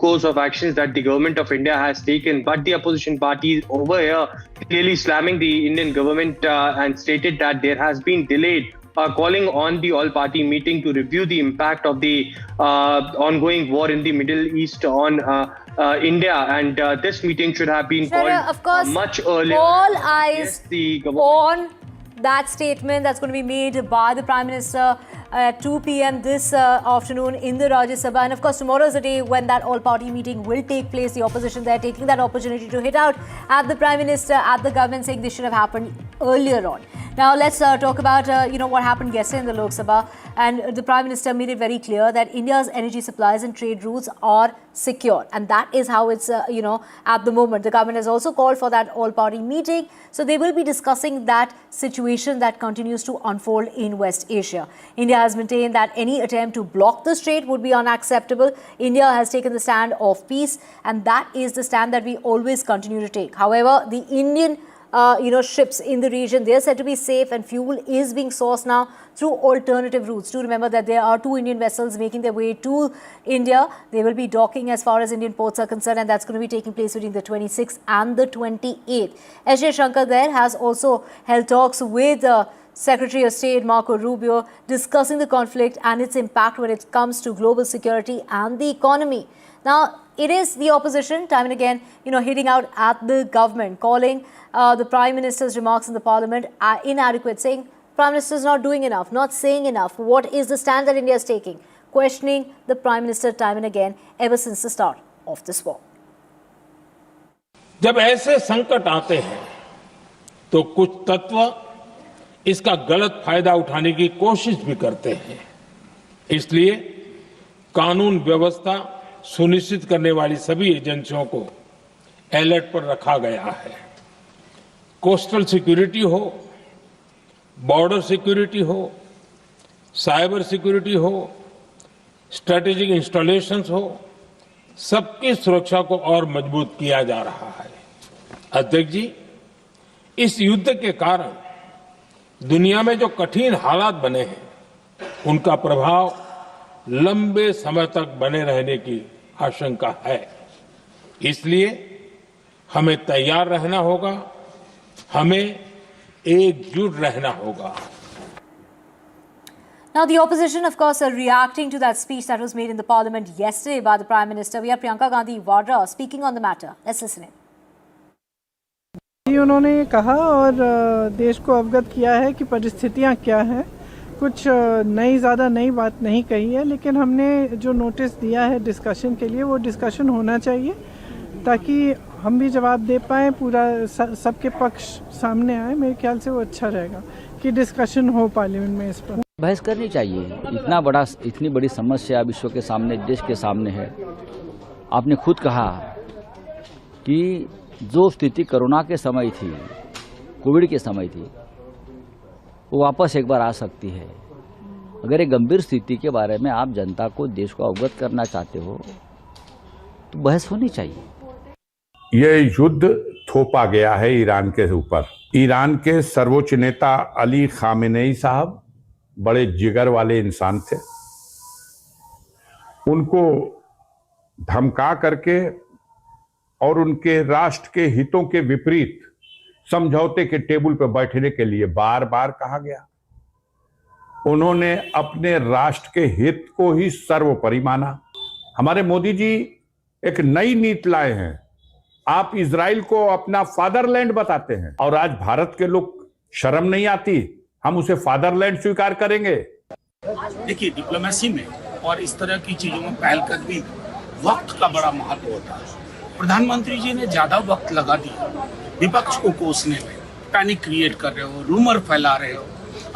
course of actions that the government of India has taken, but the opposition parties over here clearly slamming the Indian government and stated that there has been delayed, calling on the all-party meeting to review the impact of the ongoing war in the Middle East on India, and this meeting should have been called of course, much earlier. All eyes on that statement that's going to be made by the Prime Minister at 2 p.m. this afternoon in the Rajya Sabha. And of course, tomorrow is the day when that all-party meeting will take place. The opposition, they're taking that opportunity to hit out at the Prime Minister, at the government, saying this should have happened earlier on. Now, let's talk about, what happened yesterday in the Lok Sabha. And the Prime Minister made it very clear that India's energy supplies and trade routes are secure. And that is how it's, at the moment. The government has also called for that all-party meeting. So they will be discussing that situation that continues to unfold in West Asia. India has maintained that any attempt to block the strait would be unacceptable. India has taken the stand of peace, and that is the stand that we always continue to take. However, the Indian ships in the region, they are said to be safe, and fuel is being sourced now through alternative routes. Do remember that there are 2 Indian vessels making their way to India. They will be docking as far as Indian ports are concerned, and that's going to be taking place between the 26th and the 28th. S. Jaishankar there has also held talks with Secretary of State Marco Rubio, discussing the conflict and its impact when it comes to global security and the economy. Now, it is the opposition, time and again, hitting out at the government, calling the Prime Minister's remarks in the Parliament inadequate, saying Prime Minister is not doing enough, not saying enough. What is the stand that India is taking? Questioning the Prime Minister time and again ever since the start of this war. जब ऐसे संकट आते हैं तो कुछ तत्व इसका गलत फायदा उठाने की कोशिश भी करते हैं। इसलिए कानून व्यवस्था सुनिश्चित करने वाली सभी एजेंसियों को अलर्ट पर रखा गया है। कोस्टल सिक्योरिटी हो, बॉर्डर सिक्योरिटी हो, साइबर सिक्योरिटी हो, स्ट्रेटेजिक इंस्टॉलेशंस हो, सबकी सुरक्षा को और मजबूत किया जा रहा है। अध्यक्ष जी, इस युद्ध के कारण दुनिया में जो कठिन हालात बने हैं, उनका प्रभाव लंबे समय तक बने रहने की आशंका है। इसलिए हमें तैयार रहना होगा, हमें एकजुट रहना होगा। Now, the opposition, of course, are reacting to that speech that was made in the Parliament yesterday by the Prime Minister. We have Priyanka Gandhi Vadra speaking on the matter. Let's listen in. उन्होंने कहा और देश को अवगत किया है कि परिस्थितियां क्या हैं। कुछ ज़्यादा नई बात नहीं कही है, लेकिन हमने जो नोटिस दिया है डिस्कशन के लिए, वो डिस्कशन होना चाहिए ताकि हम भी जवाब दे पाएँ, पूरा सबके पक्ष सामने आए। मेरे ख्याल से वो अच्छा रहेगा कि डिस्कशन हो पार्लियामेंट में इस पर। बहस करनी चाहिए। इतनी बड़ी समस्या विश्व के सामने, देश के सामने है। आपने खुद कहा कि जो स्थिति कोरोना के समय थी, कोविड के समय थी, वो वापस एक बार आ सकती है। अगर एक गंभीर स्थिति के बारे में आप जनता को, देश को अवगत करना चाहते हो तो बहस होनी चाहिए। ये युद्ध थोपा गया है ईरान के ऊपर। ईरान के सर्वोच्च नेता अली खामेनेई साहब बड़े जिगर वाले इंसान थे। उनको धमका करके और उनके राष्ट्र के हितों के विपरीत समझौते के टेबल पर बैठने के लिए बार बार कहा गया। उन्होंने अपने राष्ट्र के हित को ही सर्वोपरि माना। हमारे मोदी जी एक नई नीति लाए हैं। आप इजराइल को अपना फादरलैंड बताते हैं और आज भारत के लोग शर्म नहीं आती, हम उसे फादरलैंड स्वीकार करेंगे। देखिए, डिप्लोमेसी में और इस तरह की चीजों में पहलकदमी वक्त का बड़ा महत्व होता है। प्रधानमंत्री जी ने ज्यादा वक्त लगा दिया विपक्ष को कोसने में, पैनिक क्रिएट कर रहे हो, रूमर फैला रहे हो,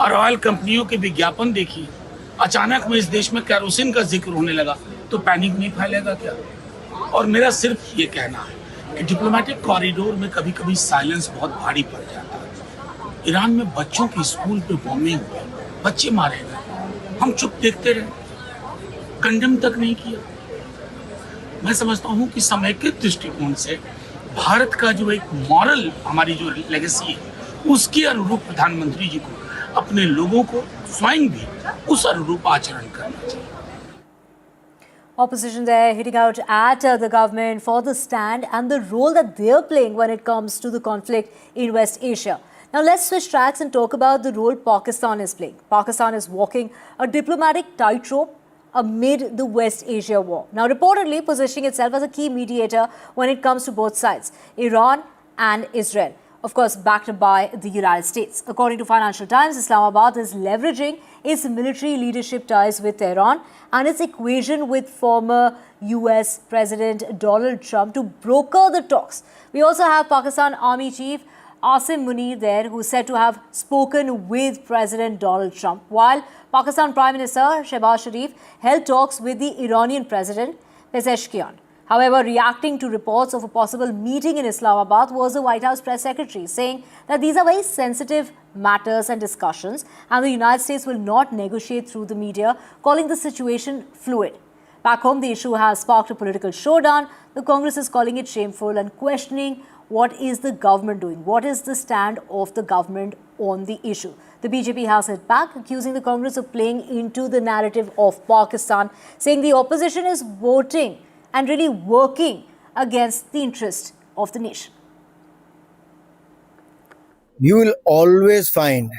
और ऑयल कंपनियों के विज्ञापन देखिए। अचानक में इस देश में केरोसिन का जिक्र होने लगा तो पैनिक नहीं फैलेगा क्या? और मेरा सिर्फ ये कहना है कि डिप्लोमेटिक कॉरिडोर में कभी कभी साइलेंस बहुत भारी पड़ जाता है। ईरान में बच्चों की स्कूल पे बॉम्बिंग हुई, बच्चे मारे गए, हम चुप देखते रहे, कंडेम तक नहीं किया। मैं समझता हूं कि समेकित दृष्टिकोण से भारत का जो एक मॉरल, हमारी जो लेगेसी है, उसके अनुरूप प्रधानमंत्री जी को, अपने लोगों को स्वयं भी उस अनुरूप आचरण करना चाहिए। Opposition there hitting out at the government for the stand and the role that they're playing when it comes to the conflict in West Asia. Now let's switch tracks and talk about the role Pakistan is playing. Pakistan is walking a diplomatic tightrope amid the West Asia war. Now reportedly positioning itself as a key mediator when it comes to both sides, Iran and Israel. Of course, backed by the United States. According to Financial Times, Islamabad is leveraging its military leadership ties with Tehran and its equation with former US President Donald Trump to broker the talks. We also have Pakistan Army Chief Asim Munir there, who is said to have spoken with President Donald Trump, while Pakistan Prime Minister Shehbaz Sharif held talks with the Iranian President Pezeshkian. However, reacting to reports of a possible meeting in Islamabad was the White House press secretary, saying that these are very sensitive matters and discussions and the United States will not negotiate through the media, calling the situation fluid. Back home, the issue has sparked a political showdown. The Congress is calling it shameful and questioning what is the government doing, what is the stand of the government on the issue. The BJP has hit back, accusing the Congress of playing into the narrative of Pakistan, saying the opposition is voting and really working against the interest of the nation. You will always find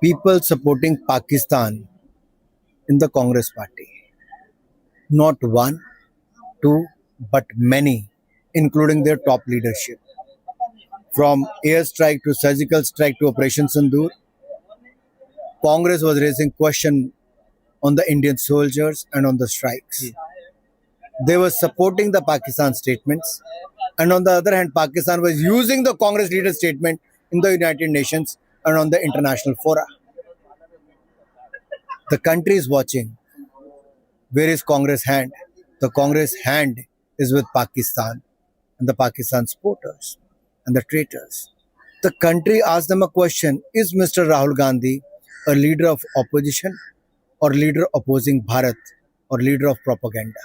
people supporting Pakistan in the Congress party. Not one, two, but many, including their top leadership. From airstrike to surgical strike to Operation Sindoor, Congress was raising question on the Indian soldiers and on the strikes. They were supporting the Pakistan statements, and on the other hand, Pakistan was using the Congress leader statement in the United Nations and on the international fora. The country is watching. Where is Congress hand? The Congress hand is with Pakistan and the Pakistan supporters and the traitors. The country asked them a question: is Mr. Rahul Gandhi a leader of opposition और leader opposing Bharat और leader of propaganda?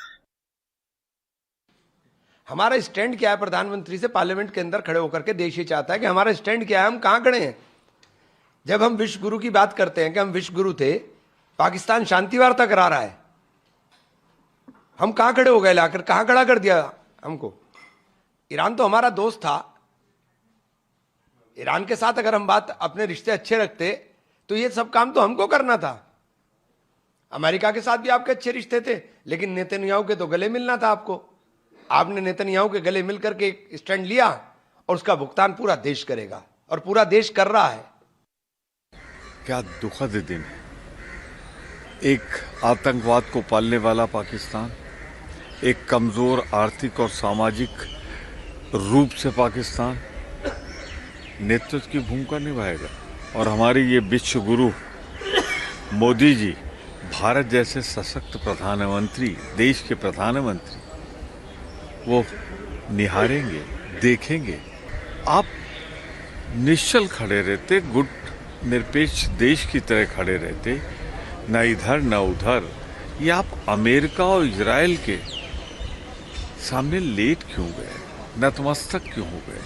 हमारा stand क्या है? प्रधानमंत्री से parliament के अंदर खड़े होकर के देश ये चाहता है कि हमारा स्टैंड क्या है, हम कहां खड़े हैं. जब हम विश्व गुरु की बात करते हैं कि हम विश्व गुरु थे, पाकिस्तान शांति वार्ता करा रहा है, हम कहां खड़े हो गए? लाकर कहां खड़ा कर दिया हमको. ईरान तो हमारा दोस्त था. ईरान के साथ अगर हम बात अपने रिश्ते अच्छे रखते तो ये सब काम तो हमको करना था. अमेरिका के साथ भी आपके अच्छे रिश्ते थे, लेकिन नेतन्याहू के तो गले मिलना था आपको. आपने नेतन्याहू के गले मिलकर के एक स्टैंड लिया और उसका भुगतान पूरा देश करेगा और पूरा देश कर रहा है. क्या दुखद दिन है. एक आतंकवाद को पालने वाला पाकिस्तान, एक कमजोर आर्थिक और सामाजिक रूप से पाकिस्तान नेतृत्व की भूमिका निभाएगा. और हमारे ये विश्व गुरु मोदी जी भारत जैसे सशक्त प्रधानमंत्री, देश के प्रधानमंत्री, वो निहारेंगे, देखेंगे. आप निश्चल खड़े रहते, गुट निरपेक्ष देश की तरह खड़े रहते, न इधर न उधर. ये आप अमेरिका और इजराइल के सामने लेट क्यों गए, नतमस्तक क्यों हो गए?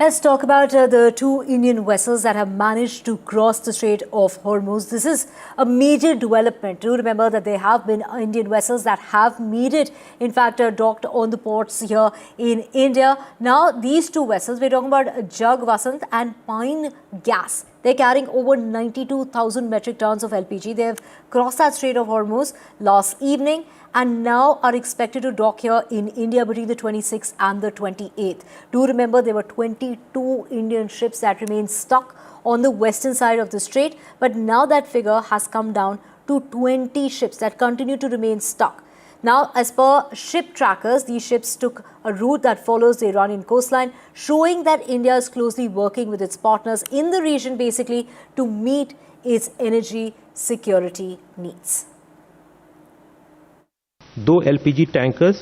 Let's talk about the two Indian vessels that have managed to cross the Strait of Hormuz. This is a major development. Do remember that there have been Indian vessels that have made it, in fact, docked on the ports here in India. Now, these two vessels, we're talking about Jag Vasant and Pine Gas. They're carrying over 92,000 metric tons of LPG. They have crossed that Strait of Hormuz last evening and now are expected to dock here in India between the 26th and the 28th. Do remember there were 22 Indian ships that remained stuck on the western side of the strait, but now that figure has come down to 20 ships that continue to remain stuck. Now, as per ship trackers, these ships took a route that follows the Iranian coastline, showing that India is closely working with its partners in the region basically to meet its energy security needs. 2 LPG tankers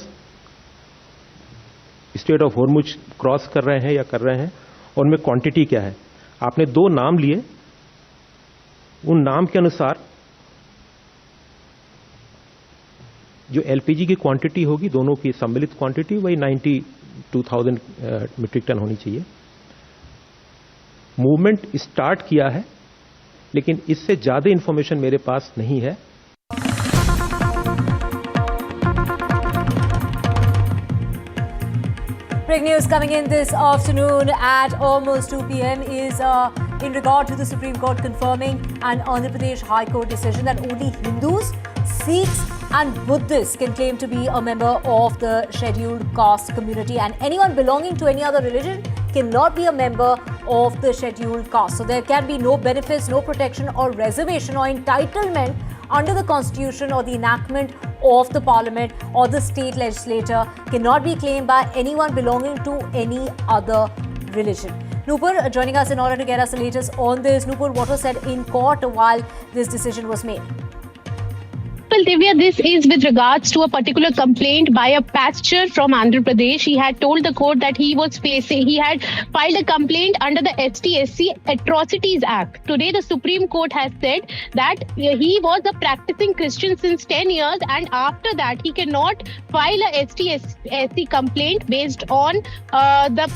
straight of Hormuz cross कर रहे हैं या कर रहे हैं, और उनमें quantity क्या है. आपने 2 नाम लिए, उन नाम के अनुसार जो एलपीजी की क्वांटिटी होगी, दोनों की सम्मिलित क्वांटिटी वही 92,000 मीट्रिक टन होनी चाहिए. मूवमेंट स्टार्ट किया है लेकिन इससे ज्यादा इंफॉर्मेशन मेरे पास नहीं है। Big news coming in this afternoon at almost 2 p.m. is in regard to the Supreme Court confirming an Andhra Pradesh High Court decision that only Hindus, Sikhs and Buddhists can claim to be a member of the scheduled caste community, and anyone belonging to any other religion cannot be a member of the scheduled caste. So there can be no benefits, no protection or reservation or entitlement under the constitution or the enactment of the parliament or the state legislature cannot be claimed by anyone belonging to any other religion. Nupur joining us in order to get us the latest on this. Nupur, what was said in court while this decision was made? Well, Divya, this is with regards to a particular complaint by a pastor from Andhra Pradesh. He had told the court that he had filed a complaint under the ST-SC Atrocities Act. Today, the Supreme Court has said that he was a practicing Christian since 10 years, and after that, he cannot file a ST-SC complaint based on the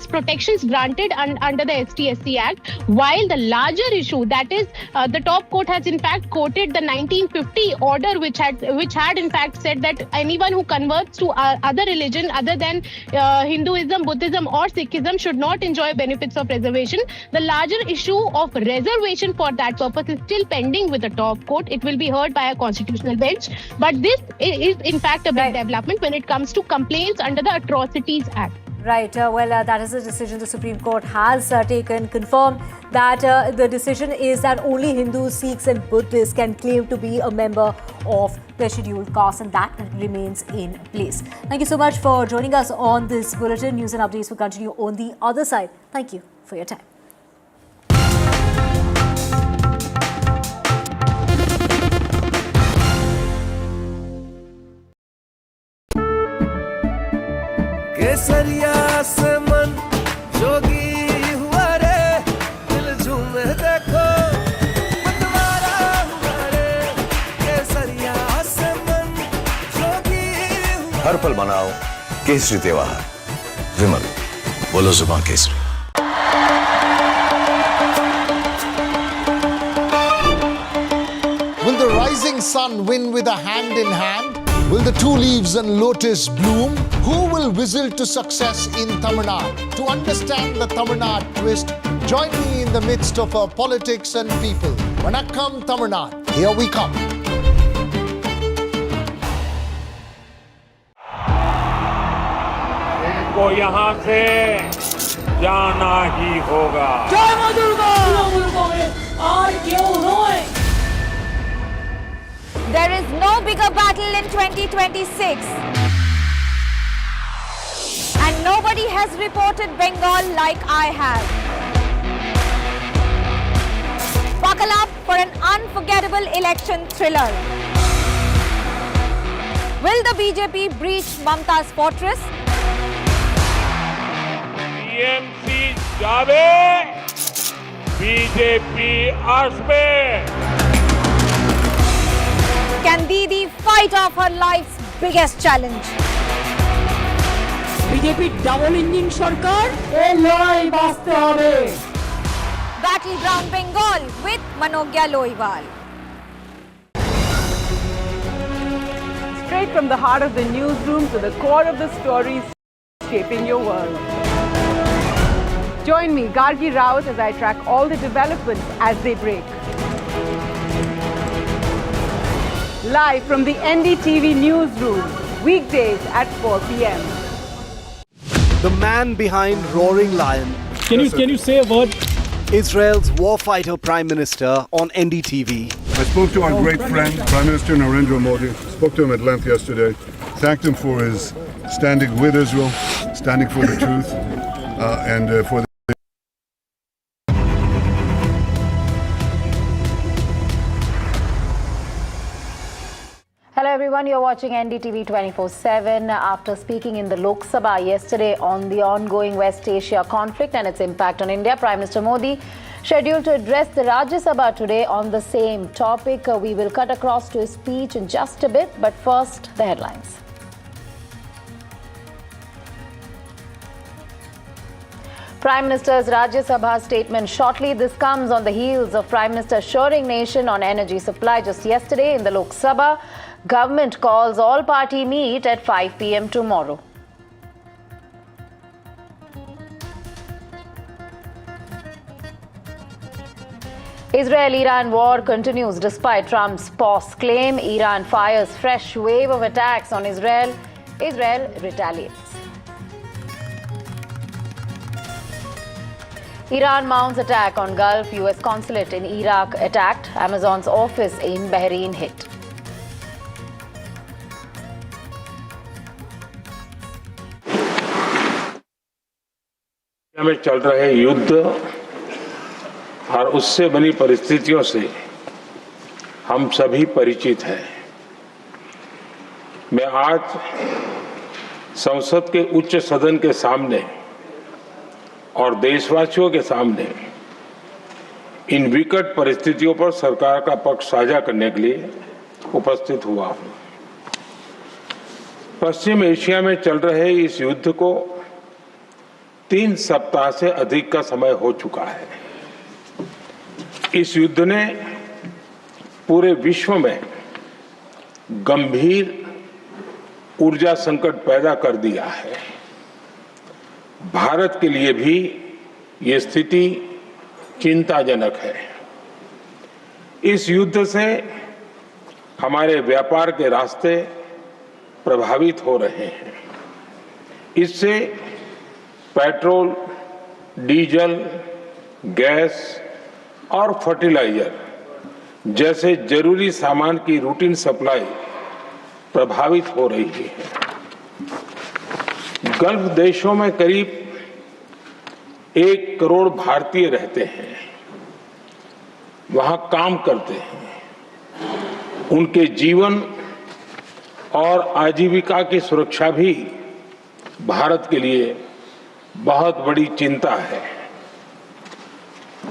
protections granted under the ST-SC Act. While the larger issue, that is, the top court has in fact quoted the 1950 order which had in fact said that anyone who converts to other religion other than Hinduism, Buddhism or Sikhism should not enjoy benefits of reservation. The larger issue of reservation for that purpose is still pending with the top court. It will be heard by a constitutional bench. But this is in fact a big development when it comes to complaints under the Atrocities Act. Right. That is a decision the Supreme Court has taken. Confirmed that the decision is that only Hindus, Sikhs and Buddhists can claim to be a member of the scheduled caste, and that remains in place. Thank you so much for joining us on this bulletin. News and updates will continue on the other side. Thank you for your time. केसरिया से मन जोगी हुआ रे, दिल झूमे देखो मतवारा हुआ रे, केसरिया से मन जोगी हुआ। हर पल मनाओ केसरी त्योहार। विमल, बोलो जुबान Kesari. Will the rising sun win with a hand in hand? Will the two leaves and lotus bloom? Who will whistle to success in Tamil Nadu? To understand the Tamil Nadu twist, join me in the midst of our politics and people. Vanakkam Tamil Nadu, here we come. इनको यहाँ से जाना ही होगा। जय मां दुर्गा! आज क्यों रोए? There is no bigger battle in 2026. And nobody has reported Bengal like I have. Buckle up for an unforgettable election thriller. Will the BJP breach Mamta's fortress? TMC जावे, BJP आसपे। Can Didi fight off her life's biggest challenge? BJP double engine সরকার এই লড়াই বাঁচতে হবে। Battleground Bengal with Manogya Loiwal. Straight from the heart of the newsroom to the core of the stories shaping your world. Join me, Gargi Raut, as I track all the developments as they break. Live from the NDTV Newsroom, weekdays at 4 p.m. The man behind Roaring Lion. Can you say a word? Israel's warfighter Prime Minister on NDTV. I spoke to our great friend, Prime Minister Narendra Modi. Spoke to him at length yesterday. Thanked him for his standing with Israel, standing for the truth, and for the Hello everyone, you're watching NDTV 24/7. After speaking in the Lok Sabha yesterday on the ongoing West Asia conflict and its impact on India, Prime Minister Modi scheduled to address the Rajya Sabha today on the same topic. We will cut across to his speech in just a bit, but first, the headlines. Prime Minister's Rajya Sabha statement shortly. This comes on the heels of Prime Minister assuring nation on energy supply just yesterday in the Lok Sabha. Government calls all party meet at 5 p.m. tomorrow. Israel-Iran war continues despite Trump's pause claim. Iran fires fresh wave of attacks on Israel. Israel retaliates. Iran mounts attack on Gulf. US consulate in Iraq attacked. Amazon's office in Bahrain hit. में चल रहे युद्ध और उससे बनी परिस्थितियों से हम सभी परिचित हैं। मैं आज संसद के उच्च सदन के सामने और देशवासियों के सामने इन विकट परिस्थितियों पर सरकार का पक्ष साझा करने के लिए उपस्थित हुआ हूं। पश्चिम एशिया में चल रहे इस युद्ध को 3 सप्ताह से अधिक का समय हो चुका है। इस युद्ध ने पूरे विश्व में गंभीर ऊर्जा संकट पैदा कर दिया है। भारत के लिए भी ये स्थिति चिंताजनक है। इस युद्ध से हमारे व्यापार के रास्ते प्रभावित हो रहे हैं। इससे पेट्रोल, डीजल, गैस और फर्टिलाइजर जैसे जरूरी सामान की रूटीन सप्लाई प्रभावित हो रही है। गल्फ देशों में करीब 1 करोड़ भारतीय रहते हैं, वहां काम करते हैं। उनके जीवन और आजीविका की सुरक्षा भी भारत के लिए बहुत बड़ी चिंता है।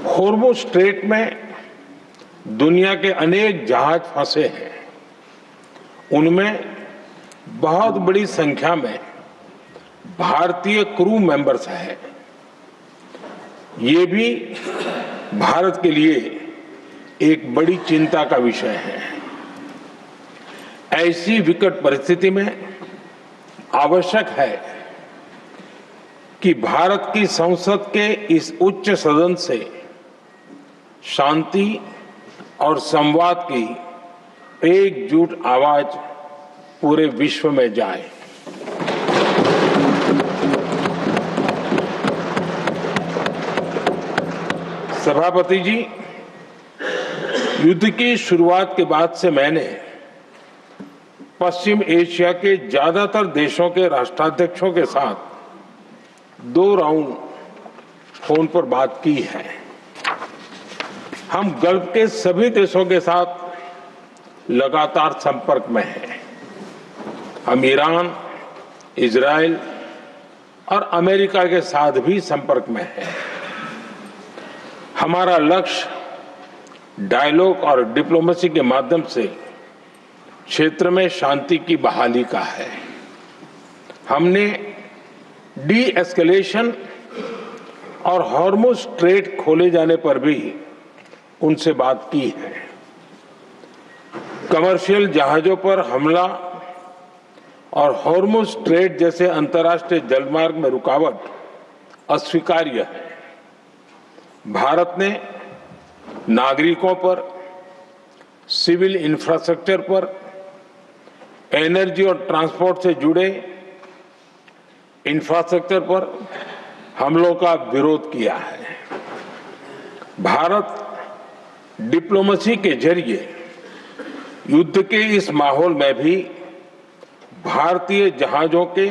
हॉर्मुज़ स्ट्रेट में दुनिया के अनेक जहाज फंसे हैं। उनमें बहुत बड़ी संख्या में भारतीय क्रू मेंबर्स हैं। ये भी भारत के लिए एक बड़ी चिंता का विषय है। ऐसी विकट परिस्थिति में आवश्यक है कि भारत की संसद के इस उच्च सदन से शांति और संवाद की एकजुट आवाज पूरे विश्व में जाए। सभापति जी, युद्ध की शुरुआत के बाद से मैंने पश्चिम एशिया के ज्यादातर देशों के राष्ट्राध्यक्षों के साथ 2 राउंड फोन पर बात की है। हम गल्फ के सभी देशों के साथ लगातार संपर्क में हैं। हम ईरान, इजराइल और अमेरिका के साथ भी संपर्क में हैं। हमारा लक्ष्य डायलॉग और डिप्लोमेसी के माध्यम से क्षेत्र में शांति की बहाली का है। हमने डीएस्केलेशन और हॉर्मुज़ स्ट्रेट खोले जाने पर भी उनसे बात की है। कमर्शियल जहाजों पर हमला और हॉर्मुज़ स्ट्रेट जैसे अंतर्राष्ट्रीय जलमार्ग में रुकावट अस्वीकार्य है। भारत ने नागरिकों पर, सिविल इंफ्रास्ट्रक्चर पर, एनर्जी और ट्रांसपोर्ट से जुड़े इंफ्रास्ट्रक्चर पर हमलों का विरोध किया है। भारत डिप्लोमेसी के जरिए युद्ध के इस माहौल में भी भारतीय जहाजों के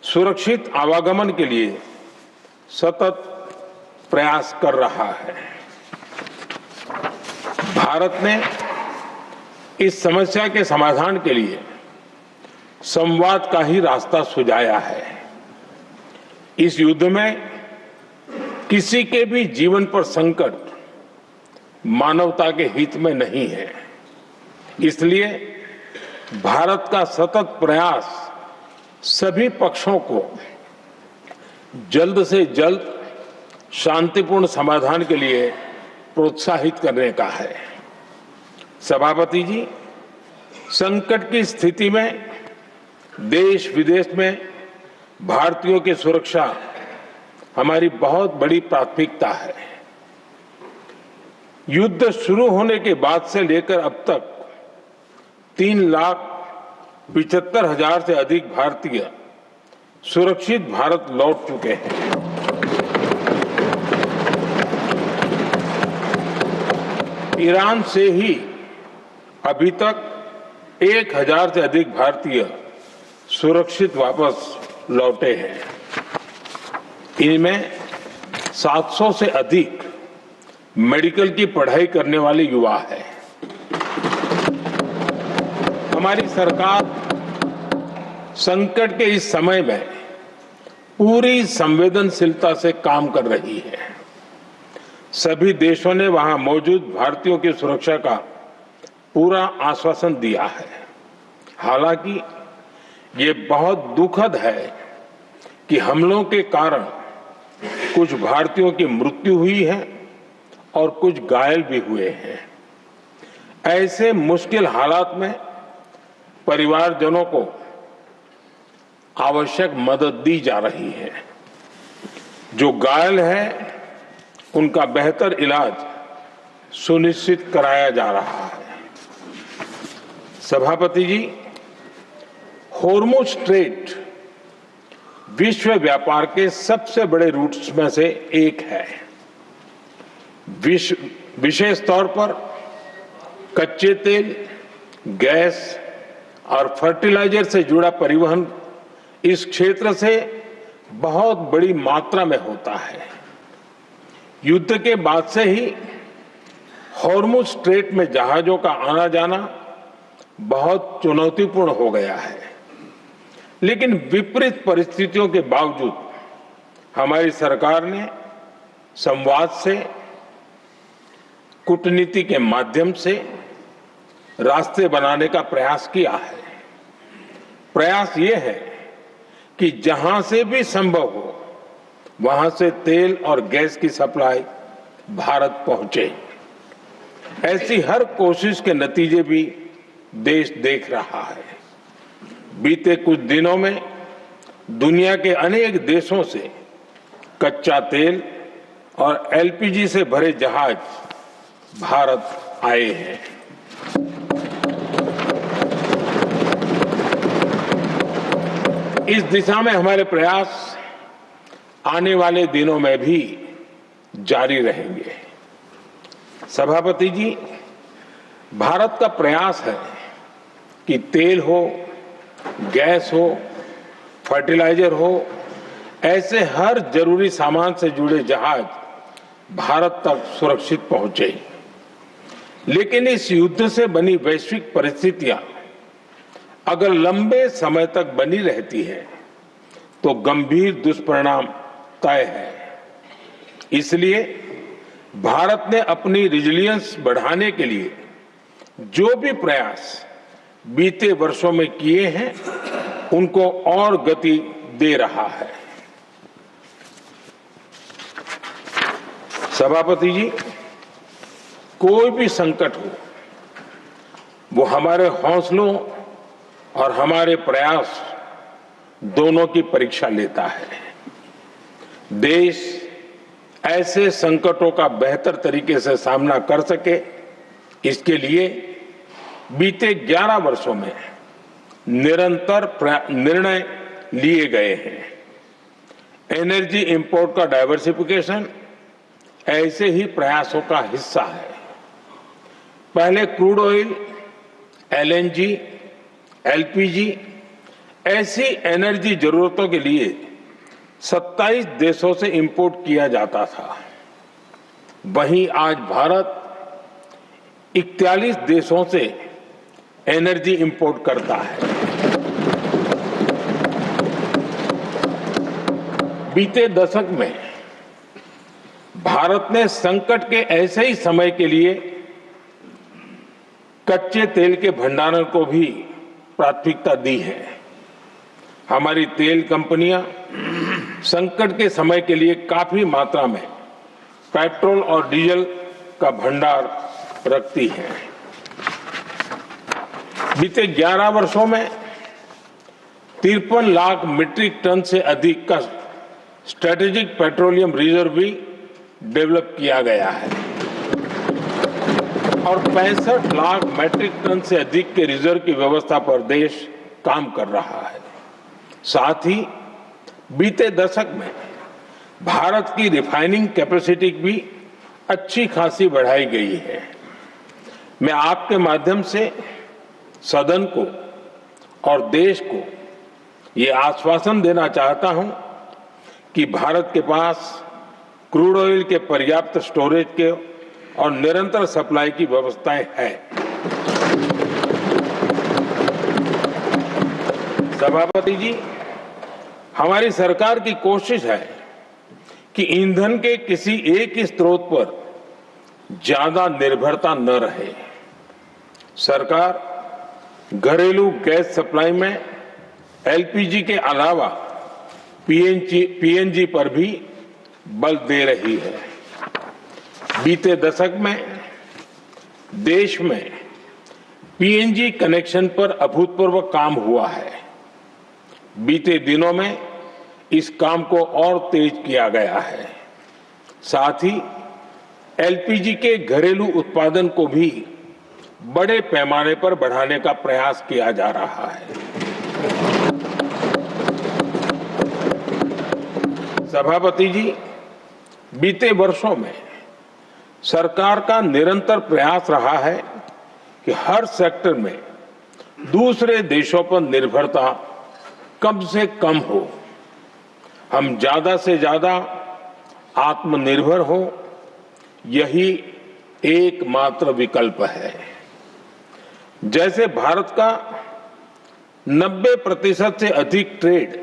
सुरक्षित आवागमन के लिए सतत प्रयास कर रहा है। भारत ने इस समस्या के समाधान के लिए संवाद का ही रास्ता सुझाया है। इस युद्ध में किसी के भी जीवन पर संकट मानवता के हित में नहीं है। इसलिए भारत का सतत प्रयास सभी पक्षों को जल्द से जल्द शांतिपूर्ण समाधान के लिए प्रोत्साहित करने का है। सभापति जी, संकट की स्थिति में देश विदेश में भारतीयों की सुरक्षा हमारी बहुत बड़ी प्राथमिकता है। युद्ध शुरू होने के बाद से लेकर अब तक 3,75,000 से अधिक भारतीय सुरक्षित भारत लौट चुके हैं। ईरान से ही अभी तक 1,000 से अधिक भारतीय सुरक्षित वापस लौटे हैं। इनमें 700 से अधिक मेडिकल की पढ़ाई करने वाले युवा हैं। हमारी सरकार संकट के इस समय में पूरी संवेदनशीलता से काम कर रही है। सभी देशों ने वहां मौजूद भारतीयों की सुरक्षा का पूरा आश्वासन दिया है। हालांकि ये बहुत दुखद है कि हमलों के कारण कुछ भारतीयों की मृत्यु हुई है और कुछ घायल भी हुए हैं। ऐसे मुश्किल हालात में परिवारजनों को आवश्यक मदद दी जा रही है। जो घायल है उनका बेहतर इलाज सुनिश्चित कराया जा रहा है। सभापति जी, हॉर्मुज स्ट्रेट विश्व व्यापार के सबसे बड़े रूट्स में से एक है। विशेष तौर पर कच्चे तेल, गैस और फर्टिलाइजर से जुड़ा परिवहन इस क्षेत्र से बहुत बड़ी मात्रा में होता है। युद्ध के बाद से ही हॉर्मुज स्ट्रेट में जहाजों का आना जाना बहुत चुनौतीपूर्ण हो गया है। लेकिन विपरीत परिस्थितियों के बावजूद हमारी सरकार ने संवाद से, कूटनीति के माध्यम से रास्ते बनाने का प्रयास किया है। प्रयास ये है कि जहां से भी संभव हो वहां से तेल और गैस की सप्लाई भारत पहुंचे। ऐसी हर कोशिश के नतीजे भी देश देख रहा है। बीते कुछ दिनों में दुनिया के अनेक देशों से कच्चा तेल और एलपीजी से भरे जहाज भारत आए हैं। इस दिशा में हमारे प्रयास आने वाले दिनों में भी जारी रहेंगे। सभापति जी, भारत का प्रयास है कि तेल हो, गैस हो, फर्टिलाइजर हो, ऐसे हर जरूरी सामान से जुड़े जहाज भारत तक सुरक्षित पहुंचे। लेकिन इस युद्ध से बनी वैश्विक परिस्थितियां अगर लंबे समय तक बनी रहती है तो गंभीर दुष्परिणाम तय है। इसलिए भारत ने अपनी रेजिलियंस बढ़ाने के लिए जो भी प्रयास बीते वर्षों में किए हैं उनको और गति दे रहा है। सभापति जी, कोई भी संकट हो वो हमारे हौसलों और हमारे प्रयास दोनों की परीक्षा लेता है। देश ऐसे संकटों का बेहतर तरीके से सामना कर सके, इसके लिए बीते 11 वर्षों में निरंतर निर्णय लिए गए हैं। एनर्जी इंपोर्ट का डाइवर्सिफिकेशन ऐसे ही प्रयासों का हिस्सा है। पहले क्रूड ऑयल, एलएनजी, एलपीजी ऐसी एनर्जी जरूरतों के लिए 27 देशों से इंपोर्ट किया जाता था। वहीं आज भारत 41 देशों से एनर्जी इंपोर्ट करता है। बीते दशक में भारत ने संकट के ऐसे ही समय के लिए कच्चे तेल के भंडारण को भी प्राथमिकता दी है। हमारी तेल कंपनियां संकट के समय के लिए काफी मात्रा में पेट्रोल और डीजल का भंडार रखती है। बीते 11 वर्षों में 53 लाख मीट्रिक टन से अधिक का स्ट्रेटेजिक पेट्रोलियम रिजर्व भी डेवलप किया गया है और 65 लाख मीट्रिक टन से अधिक के रिजर्व की व्यवस्था पर देश काम कर रहा है। साथ ही बीते दशक में भारत की रिफाइनिंग कैपेसिटी भी अच्छी खासी बढ़ाई गई है। मैं आपके माध्यम से सदन को और देश को ये आश्वासन देना चाहता हूं कि भारत के पास क्रूड ऑयल के पर्याप्त स्टोरेज के और निरंतर सप्लाई की व्यवस्थाएं हैं। सभापति जी, हमारी सरकार की कोशिश है कि ईंधन के किसी एक ही स्रोत पर ज्यादा निर्भरता न रहे। सरकार घरेलू गैस सप्लाई में एलपीजी के अलावा पीएनजी पर भी बल दे रही है। बीते दशक में देश में पीएनजी कनेक्शन पर अभूतपूर्व काम हुआ है। बीते दिनों में इस काम को और तेज किया गया है। साथ ही एलपीजी के घरेलू उत्पादन को भी बड़े पैमाने पर बढ़ाने का प्रयास किया जा रहा है। सभापति जी, बीते वर्षों में सरकार का निरंतर प्रयास रहा है कि हर सेक्टर में दूसरे देशों पर निर्भरता कम से कम हो, हम ज्यादा से ज्यादा आत्मनिर्भर हो, यही एकमात्र विकल्प है। जैसे भारत का 90% से अधिक ट्रेड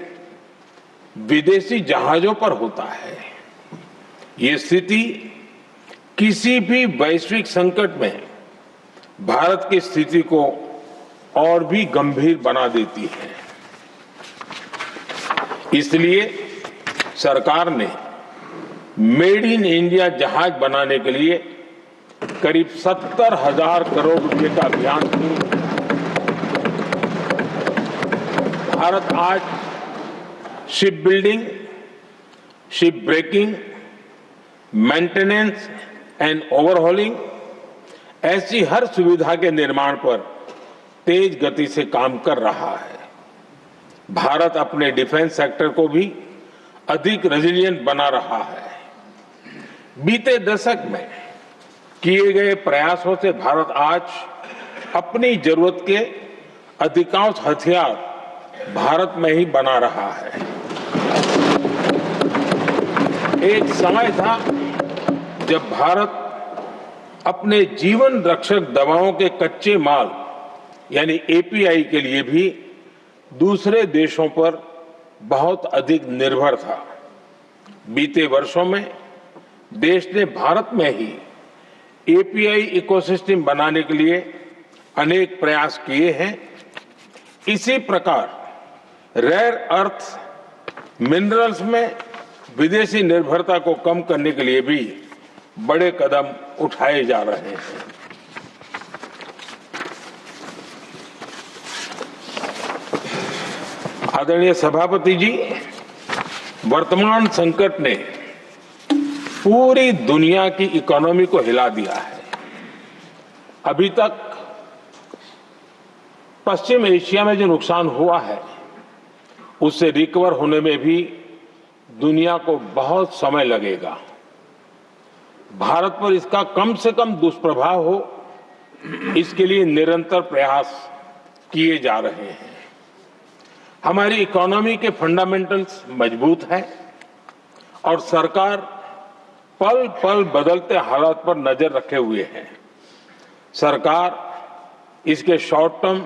विदेशी जहाजों पर होता है, ये स्थिति किसी भी वैश्विक संकट में भारत की स्थिति को और भी गंभीर बना देती है। इसलिए सरकार ने मेड इन इंडिया जहाज बनाने के लिए करीब 70,000 करोड़ रुपए का अभियान शुरू किया। भारत आज ship building, ship breaking, maintenance and overhauling ऐसी हर सुविधा के निर्माण पर तेज गति से काम कर रहा है। भारत अपने डिफेंस सेक्टर को भी अधिक रेजिलिएंट बना रहा है। बीते दशक में किए गए प्रयासों से भारत आज अपनी जरूरत के अधिकांश हथियार भारत में ही बना रहा है। एक समय था जब भारत अपने जीवन रक्षक दवाओं के कच्चे माल यानी एपीआई के लिए भी दूसरे देशों पर बहुत अधिक निर्भर था। बीते वर्षों में देश ने भारत में ही एपीआई इकोसिस्टम बनाने के लिए अनेक प्रयास किए हैं। इसी प्रकार रेयर अर्थ मिनरल्स में विदेशी निर्भरता को कम करने के लिए भी बड़े कदम उठाए जा रहे हैं। आदरणीय सभापति जी, वर्तमान संकट ने पूरी दुनिया की इकोनॉमी को हिला दिया है। अभी तक पश्चिम एशिया में जो नुकसान हुआ है उससे रिकवर होने में भी दुनिया को बहुत समय लगेगा। भारत पर इसका कम से कम दुष्प्रभाव हो, इसके लिए निरंतर प्रयास किए जा रहे हैं। हमारी इकोनॉमी के फंडामेंटल्स मजबूत हैं और सरकार पल पल बदलते हालात पर नजर रखे हुए है। सरकार इसके शॉर्ट टर्म,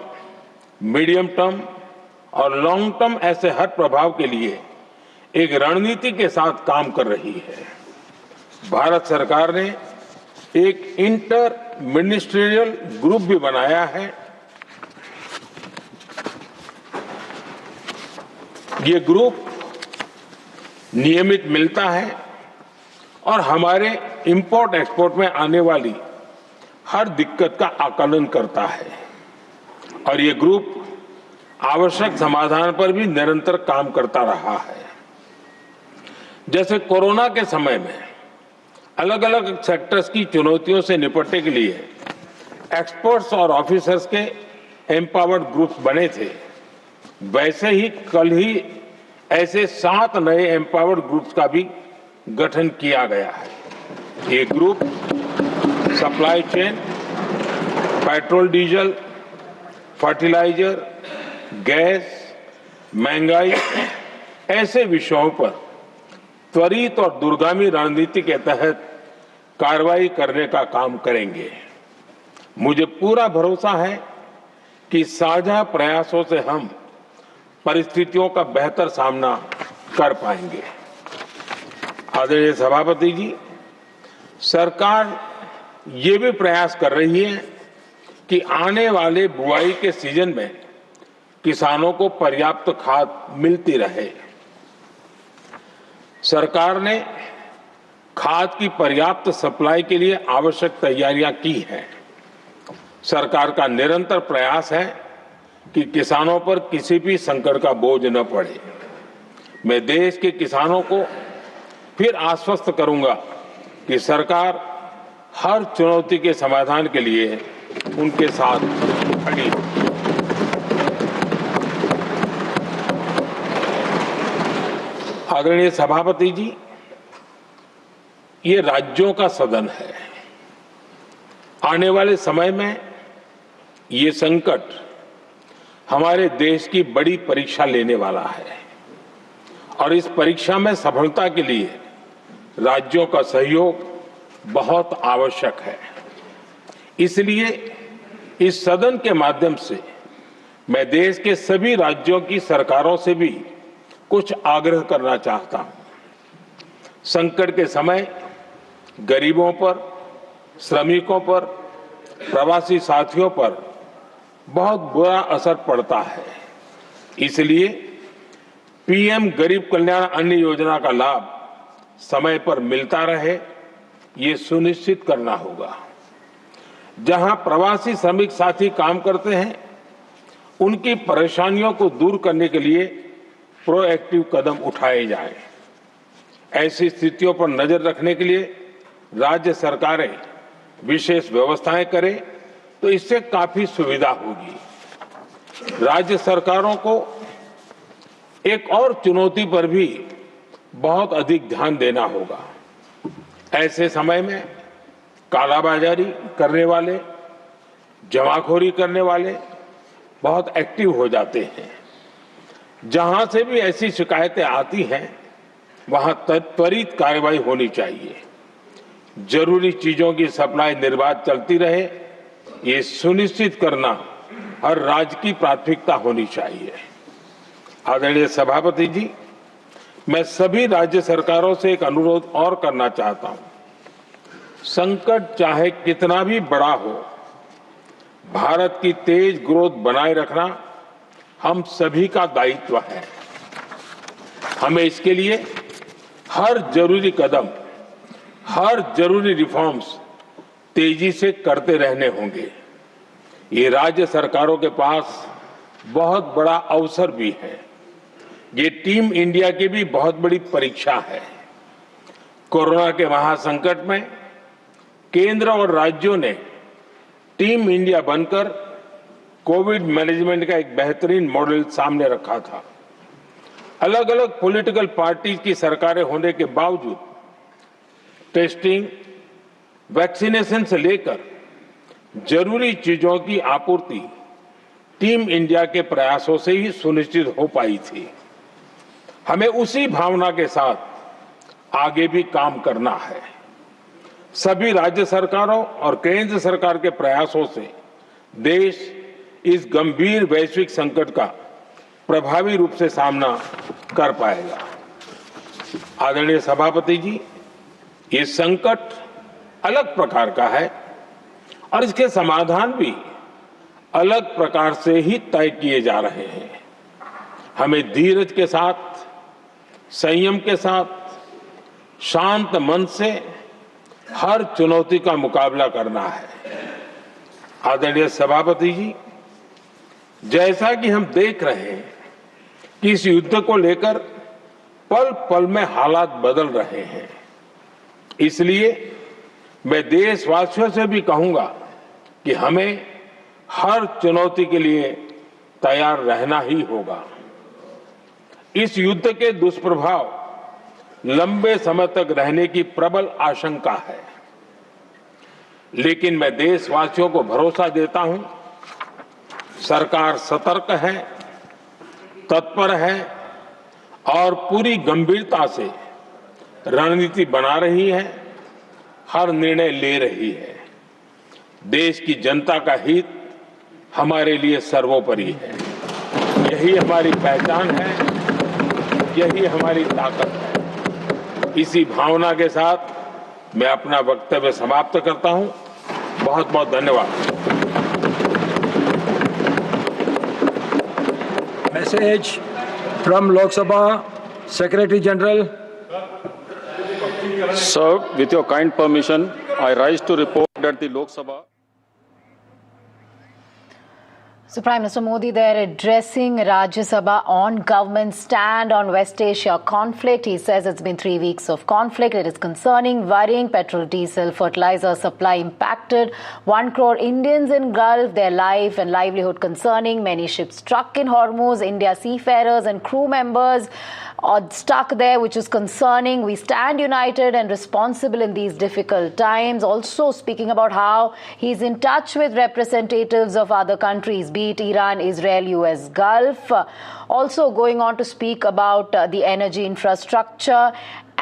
मीडियम टर्म और लॉन्ग टर्म ऐसे हर प्रभाव के लिए एक रणनीति के साथ काम कर रही है। भारत सरकार ने एक इंटर मिनिस्ट्रियल ग्रुप भी बनाया है। ये ग्रुप नियमित मिलता है और हमारे इंपोर्ट एक्सपोर्ट में आने वाली हर दिक्कत का आकलन करता है और ये ग्रुप आवश्यक समाधान पर भी निरंतर काम करता रहा है। जैसे कोरोना के समय में अलग अलग सेक्टर्स की चुनौतियों से निपटने के लिए एक्सपर्ट्स और ऑफिसर्स के एम्पावर्ड ग्रुप्स बने थे, वैसे ही कल ही ऐसे 7 नए एम्पावर्ड ग्रुप्स का भी गठन किया गया है। ये group supply chain, petrol diesel, fertiliser, gas, महंगाई ऐसे विषयों पर त्वरित और दूरगामी रणनीति के तहत कार्रवाई करने का काम करेंगे। मुझे पूरा भरोसा है कि साझा प्रयासों से हम परिस्थितियों का बेहतर सामना कर पाएंगे। आदरणीय सभापति जी, सरकार ये भी प्रयास कर रही है कि आने वाले बुआई के सीजन में किसानों को पर्याप्त खाद मिलती रहे। सरकार ने खाद की पर्याप्त सप्लाई के लिए आवश्यक तैयारियां की हैं। सरकार का निरंतर प्रयास है कि किसानों पर किसी भी संकट का बोझ न पड़े। मैं देश के किसानों को फिर आश्वस्त करूंगा कि सरकार हर चुनौती के समाधान के लिए उनके साथ खड़ी है। आदरणीय सभापति जी, ये राज्यों का सदन है। आने वाले समय में ये संकट हमारे देश की बड़ी परीक्षा लेने वाला है और इस परीक्षा में सफलता के लिए राज्यों का सहयोग बहुत आवश्यक है। इसलिए इस सदन के माध्यम से मैं देश के सभी राज्यों की सरकारों से भी कुछ आग्रह करना चाहता हूं। संकट के समय गरीबों पर, श्रमिकों पर, प्रवासी साथियों पर बहुत बुरा असर पड़ता है। इसलिए पीएम गरीब कल्याण अन्न योजना का लाभ समय पर मिलता रहे, ये सुनिश्चित करना होगा। जहां प्रवासी श्रमिक साथी काम करते हैं, उनकी परेशानियों को दूर करने के लिए प्रोएक्टिव कदम उठाए जाएं। ऐसी स्थितियों पर नजर रखने के लिए राज्य सरकारें विशेष व्यवस्थाएं करें तो इससे काफी सुविधा होगी। राज्य सरकारों को एक और चुनौती पर भी बहुत अधिक ध्यान देना होगा। ऐसे समय में कालाबाजारी करने वाले, जमाखोरी करने वाले बहुत एक्टिव हो जाते हैं। जहां से भी ऐसी शिकायतें आती हैं, वहां त्वरित कार्रवाई होनी चाहिए। जरूरी चीजों की सप्लाई निर्बाध चलती रहे, ये सुनिश्चित करना हर राज्य की प्राथमिकता होनी चाहिए। आदरणीय सभापति जी, मैं सभी राज्य सरकारों से एक अनुरोध और करना चाहता हूं। संकट चाहे कितना भी बड़ा हो, भारत की तेज ग्रोथ बनाए रखना हम सभी का दायित्व है। हमें इसके लिए हर जरूरी कदम, हर जरूरी रिफॉर्म्स तेजी से करते रहने होंगे। ये राज्य सरकारों के पास बहुत बड़ा अवसर भी है। ये टीम इंडिया की भी बहुत बड़ी परीक्षा है। कोरोना के महासंकट में केंद्र और राज्यों ने टीम इंडिया बनकर कोविड मैनेजमेंट का एक बेहतरीन मॉडल सामने रखा था। अलग अलग पॉलिटिकल पार्टी की सरकारें होने के बावजूद टेस्टिंग, वैक्सीनेशन से लेकर जरूरी चीजों की आपूर्ति टीम इंडिया के प्रयासों से ही सुनिश्चित हो पाई थी। हमें उसी भावना के साथ आगे भी काम करना है। सभी राज्य सरकारों और केंद्र सरकार के प्रयासों से देश इस गंभीर वैश्विक संकट का प्रभावी रूप से सामना कर पाएगा। आदरणीय सभापति जी, ये संकट अलग प्रकार का है और इसके समाधान भी अलग प्रकार से ही तय किए जा रहे हैं। हमें धीरज के साथ, संयम के साथ, शांत मन से हर चुनौती का मुकाबला करना है। आदरणीय सभापति जी, जैसा कि हम देख रहे हैं कि इस युद्ध को लेकर पल पल में हालात बदल रहे हैं, इसलिए मैं देशवासियों से भी कहूंगा कि हमें हर चुनौती के लिए तैयार रहना ही होगा। इस युद्ध के दुष्प्रभाव लंबे समय तक रहने की प्रबल आशंका है, लेकिन मैं देशवासियों को भरोसा देता हूं, सरकार सतर्क है, तत्पर है और पूरी गंभीरता से रणनीति बना रही है, हर निर्णय ले रही है। देश की जनता का हित हमारे लिए सर्वोपरि है। यही हमारी पहचान है, यही हमारी ताकत है। इसी भावना के साथ मैं अपना वक्तव्य समाप्त करता हूं। बहुत बहुत धन्यवाद। Message from Lok Sabha Secretary General. Sir, with your kind permission, I rise to report that the Lok Sabha. So Prime Minister Modi there addressing Rajya Sabha on government's stand on West Asia conflict. He says it's been 3 weeks of conflict. It is concerning, worrying. Petrol, diesel, fertilizer supply impacted. 1 crore Indians in Gulf, their life and livelihood concerning. Many ships struck in Hormuz. India seafarers and crew members are stuck there, which is concerning. We stand united and responsible in these difficult times. Also speaking about how he's in touch with representatives of other countries, be it Iran, Israel, US, Gulf. Also going on to speak about the energy infrastructure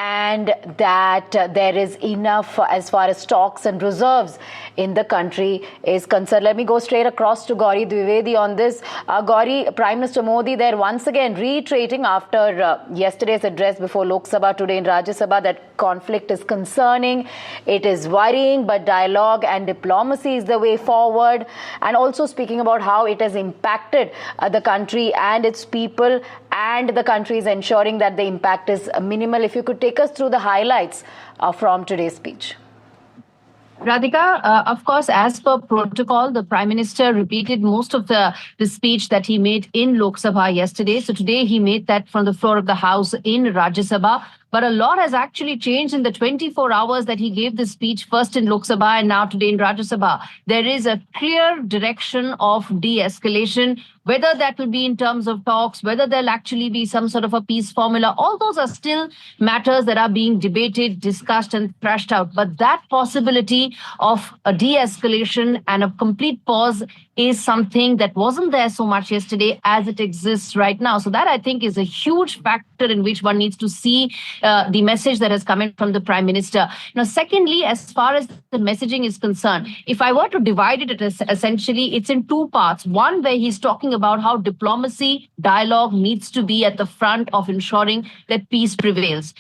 and that there is enough as far as stocks and reserves in the country is concerned. Let me go straight across to Gauri Dwivedi on this. Gauri, Prime Minister Modi there once again reiterating after yesterday's address before Lok Sabha, today in Rajya Sabha, that conflict is concerning, it is worrying, but dialogue and diplomacy is the way forward. And also speaking about how it has impacted the country and its people, and the country is ensuring that the impact is minimal. If you could take us through the highlights from today's speech. Radhika, of course, as per protocol, the Prime Minister repeated most of the speech that he made in Lok Sabha yesterday. So today he made that from the floor of the House in Rajya Sabha. But a lot has actually changed in the 24 hours that he gave this speech, first in Lok Sabha and now today in Rajya Sabha. There is a clear direction of de-escalation, whether that will be in terms of talks, whether there'll actually be some sort of a peace formula. All those are still matters that are being debated, discussed and thrashed out. But that possibility of a de-escalation and a complete pause is something that wasn't there so much yesterday as it exists right now. So that, I think, is a huge factor in which one needs to see the message that has come in from the Prime Minister. Now, secondly, as far as the messaging is concerned, if I were to divide it, essentially, it's in two parts. One, where he's talking about how diplomacy, dialogue needs to be at the front of ensuring that peace prevails.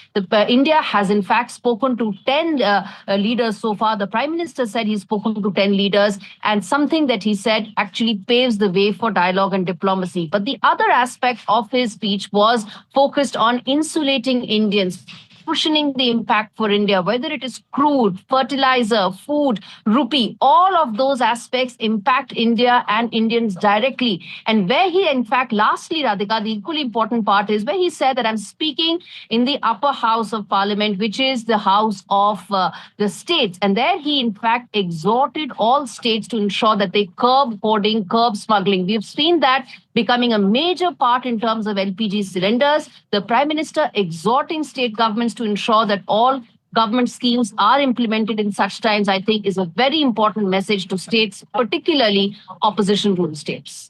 India has, in fact, spoken to 10 leaders so far. The Prime Minister said he's spoken to 10 leaders, and something that he said actually paves the way for dialogue and diplomacy. But the other aspect of his speech was focused on insulating Indians, cushioning the impact for India, whether it is crude, fertilizer, food, rupee, all of those aspects impact India and Indians directly. And where he, in fact, lastly, Radhika, the equally important part is where he said that I'm speaking in the upper house of Parliament, which is the house of the states. And there he, in fact, exhorted all states to ensure that they curb hoarding, curb smuggling. We've seen that becoming a major part in terms of LPG cylinders. The Prime Minister exhorting state governments to ensure that all government schemes are implemented in such times, I think, is a very important message to states, particularly opposition ruled states.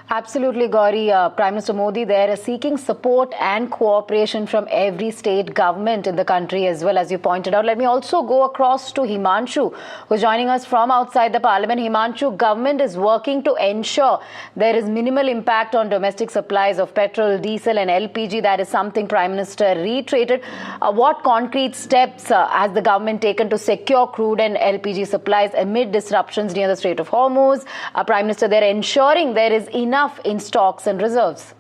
Absolutely, Gauri. Prime Minister Modi there is seeking support and cooperation from every state government in the country as well, as you pointed out. Let me also go across to Himanshu, who's joining us from outside the Parliament. Himanshu, government is working to ensure there is minimal impact on domestic supplies of petrol, diesel and LPG. That is something Prime Minister reiterated. What concrete steps has the government taken to secure crude and LPG supplies amid disruptions near the Strait of Hormuz? Prime Minister there ensuring there is enough in stocks and reserves.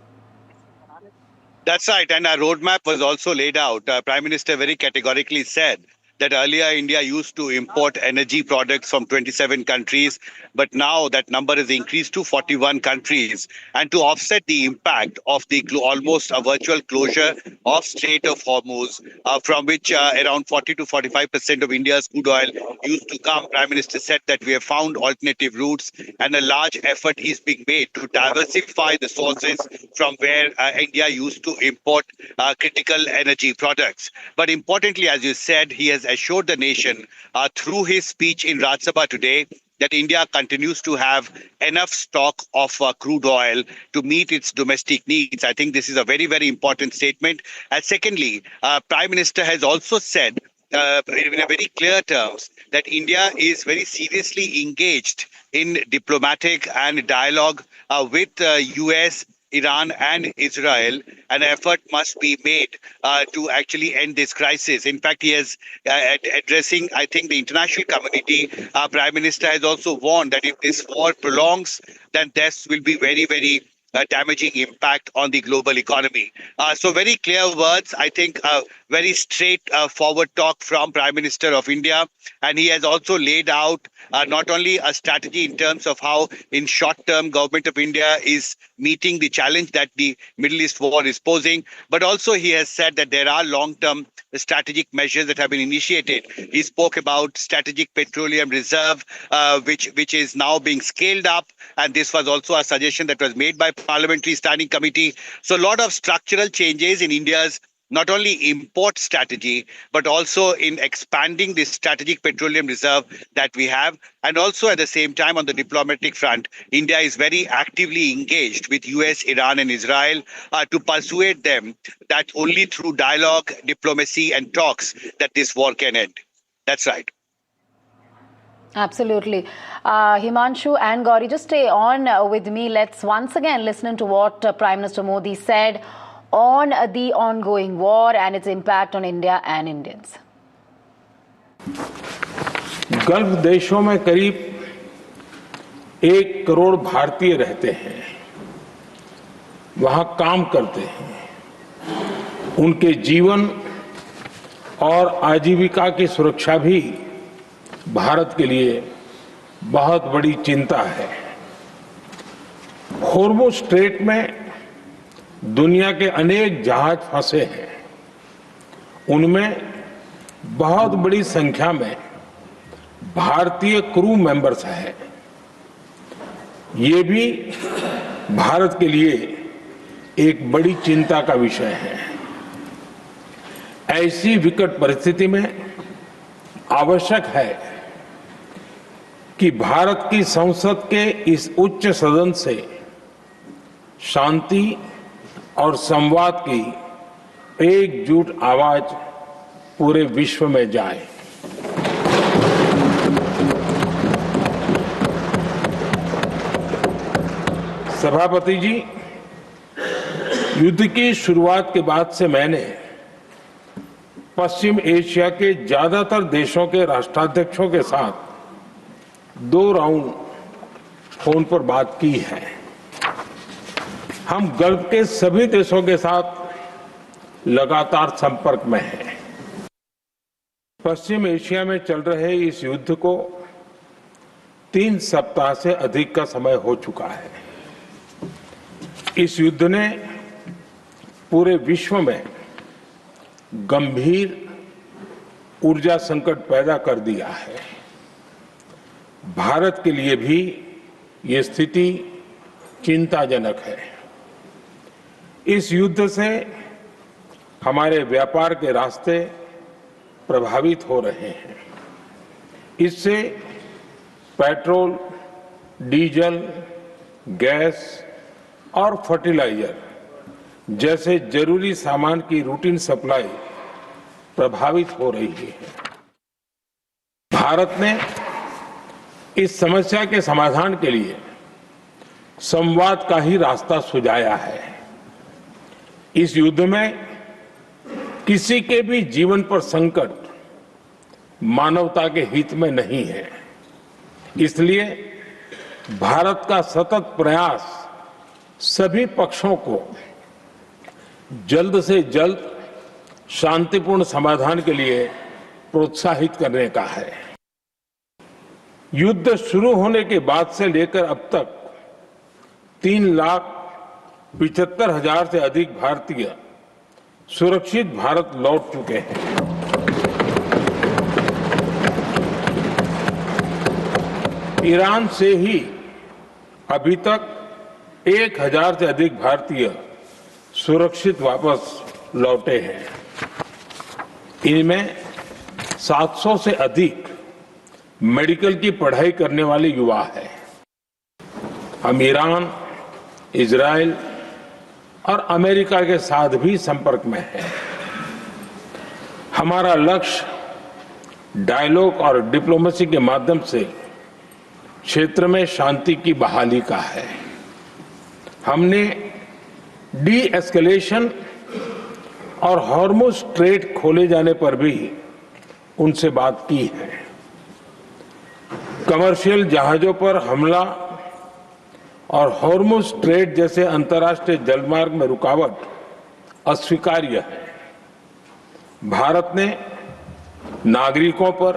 That's right. And our roadmap was also laid out. Prime Minister very categorically said that earlier India used to import energy products from 27 countries, but now that number is increased to 41 countries. And to offset the impact of the almost a virtual closure of Strait of Hormuz, from which around 40 to 45% of India's crude oil used to come, Prime Minister said that we have found alternative routes and a large effort is being made to diversify the sources from where India used to import critical energy products. But importantly, as you said, he has assured the nation through his speech in Rajya Sabha today that India continues to have enough stock of crude oil to meet its domestic needs. I think this is a very, very important statement. And secondly, Prime Minister has also said in a very clear terms that India is very seriously engaged in diplomatic and dialogue with US, Iran and Israel. An effort must be made to actually end this crisis. In fact, he is addressing, I think, the international community. Prime Minister has also warned that if this war prolongs, then this will be very, very damaging impact on the global economy. So very clear words, I think, very straight forward talk from Prime Minister of India. And he has also laid out not only a strategy in terms of how in short term government of India is meeting the challenge that the Middle East war is posing, but also he has said that there are long-term strategic measures that have been initiated. He spoke about strategic petroleum reserve, which is now being scaled up. And this was also a suggestion that was made by Parliamentary Standing Committee. So a lot of structural changes in India's not only import strategy, but also in expanding the strategic petroleum reserve that we have. And also at the same time on the diplomatic front, India is very actively engaged with US, Iran and Israel to persuade them that only through dialogue, diplomacy and talks that this war can end. That's right. Absolutely. Himanshu and Gauri, just stay on with me. Let's once again listen to what Prime Minister Modi said on the ongoing war and its impact on India and Indians. Gulf देशों में करीब 1 करोड़ भारतीय रहते हैं, वहां काम करते हैं। उनके जीवन और आजीविका की सुरक्षा भी भारत के लिए बहुत बड़ी चिंता है। हॉर्मुज़ स्ट्रेट में दुनिया के अनेक जहाज फंसे हैं, उनमें बहुत बड़ी संख्या में भारतीय क्रू मेंबर्स हैं। ये भी भारत के लिए एक बड़ी चिंता का विषय है। ऐसी विकट परिस्थिति में आवश्यक है कि भारत की संसद के इस उच्च सदन से शांति और संवाद की एकजुट आवाज पूरे विश्व में जाए। सभापति जी, युद्ध की शुरुआत के बाद से मैंने पश्चिम एशिया के ज्यादातर देशों के राष्ट्राध्यक्षों के साथ 2 राउंड फोन पर बात की है। हम गल्फ के सभी देशों के साथ लगातार संपर्क में हैं। पश्चिम एशिया में चल रहे इस युद्ध को 3 सप्ताह से अधिक का समय हो चुका है। इस युद्ध ने पूरे विश्व में गंभीर ऊर्जा संकट पैदा कर दिया है। भारत के लिए भी ये स्थिति चिंताजनक है। इस युद्ध से हमारे व्यापार के रास्ते प्रभावित हो रहे हैं। इससे पेट्रोल, डीजल, गैस और फर्टिलाइजर जैसे जरूरी सामान की रूटीन सप्लाई प्रभावित हो रही है। भारत ने इस समस्या के समाधान के लिए संवाद का ही रास्ता सुझाया है। इस युद्ध में किसी के भी जीवन पर संकट मानवता के हित में नहीं है। इसलिए भारत का सतत प्रयास सभी पक्षों को जल्द से जल्द शांतिपूर्ण समाधान के लिए प्रोत्साहित करने का है। युद्ध शुरू होने के बाद से लेकर अब तक 3,75,000 से अधिक भारतीय सुरक्षित भारत लौट चुके हैं। ईरान से ही अभी तक 1,000 से अधिक भारतीय सुरक्षित वापस लौटे हैं। इनमें 700 से अधिक मेडिकल की पढ़ाई करने वाले युवा हैं। हम ईरान, इजराइल और अमेरिका के साथ भी संपर्क में हैं। हमारा लक्ष्य डायलॉग और डिप्लोमेसी के माध्यम से क्षेत्र में शांति की बहाली का है। हमने डी-एस्केलेशन और हॉर्मुज स्ट्रेट खोले जाने पर भी उनसे बात की है। कमर्शियल जहाजों पर हमला और हॉर्मुज स्ट्रेट जैसे अंतर्राष्ट्रीय जलमार्ग में रुकावट अस्वीकार्य है। भारत ने नागरिकों पर,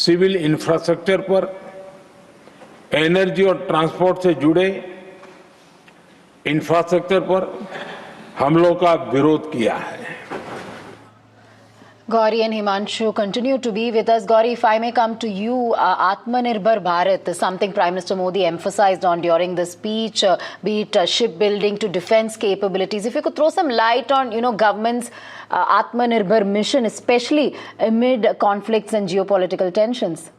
सिविल इंफ्रास्ट्रक्चर पर, एनर्जी और ट्रांसपोर्ट से जुड़े इंफ्रास्ट्रक्चर पर हमलों का विरोध किया है। Gauri and Himanshu continue to be with us. Gauri, if I may come to you, Atmanirbhar Bharat, something Prime Minister Modi emphasized on during the speech, be it shipbuilding to defense capabilities. If you could throw some light on, government's Atmanirbhar mission, especially amid conflicts and geopolitical tensions.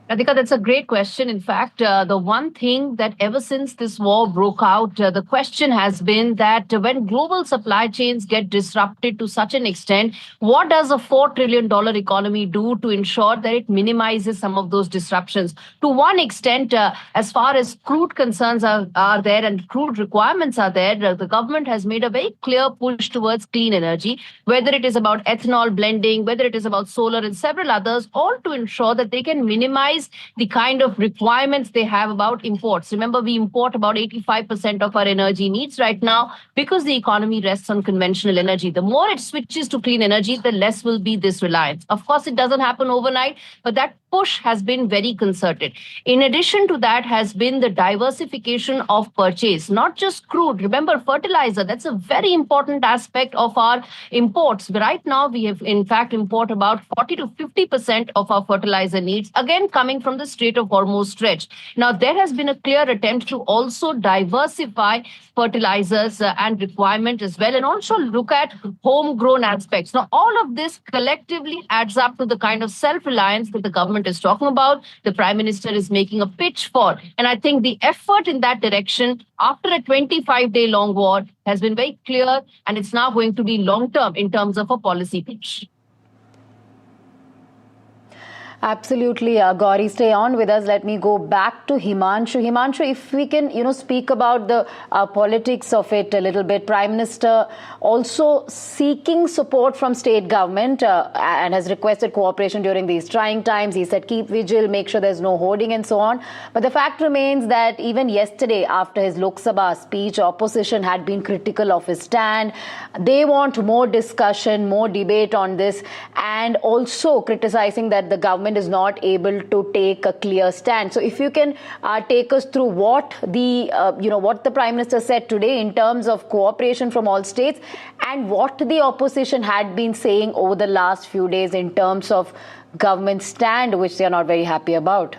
Radhika, that's a great question. In fact, the one thing that ever since this war broke out, the question has been that when global supply chains get disrupted to such an extent, what does a $4 trillion economy do to ensure that it minimizes some of those disruptions? To one extent, as far as crude concerns are there and crude requirements are there, the government has made a very clear push towards clean energy, whether it is about ethanol blending, whether it is about solar and several others, all to ensure that they can minimize the kind of requirements they have about imports. Remember, we import about 85% of our energy needs right now because the economy rests on conventional energy. The more it switches to clean energy, the less will be this reliance. Of course, it doesn't happen overnight, but that push has been very concerted. In addition to that has been the diversification of purchase, not just crude. Remember, fertilizer, that's a very important aspect of our imports. Right now, we have in fact import about 40 to 50% of our fertilizer needs, again coming from the Strait of Hormuz stretch. Now, there has been a clear attempt to also diversify fertilizers and requirement as well, and also look at homegrown aspects. Now, all of this collectively adds up to the kind of self-reliance that the government is talking about, the Prime Minister is making a pitch for. And I think the effort in that direction after a 25-day long war has been very clear, and it's now going to be long-term in terms of a policy pitch. Absolutely, Gauri, stay on with us. Let me go back to Himanshu. Himanshu, if we can, speak about the politics of it a little bit. Prime Minister also seeking support from state government and has requested cooperation during these trying times. He said, keep vigil, make sure there's no hoarding and so on. But the fact remains that even yesterday, after his Lok Sabha speech, opposition had been critical of his stand. They want more discussion, more debate on this, and also criticizing that the government is not able to take a clear stand. So if you can take us through what the what the Prime Minister said today in terms of cooperation from all states, and what the opposition had been saying over the last few days in terms of government stand, which they are not very happy about.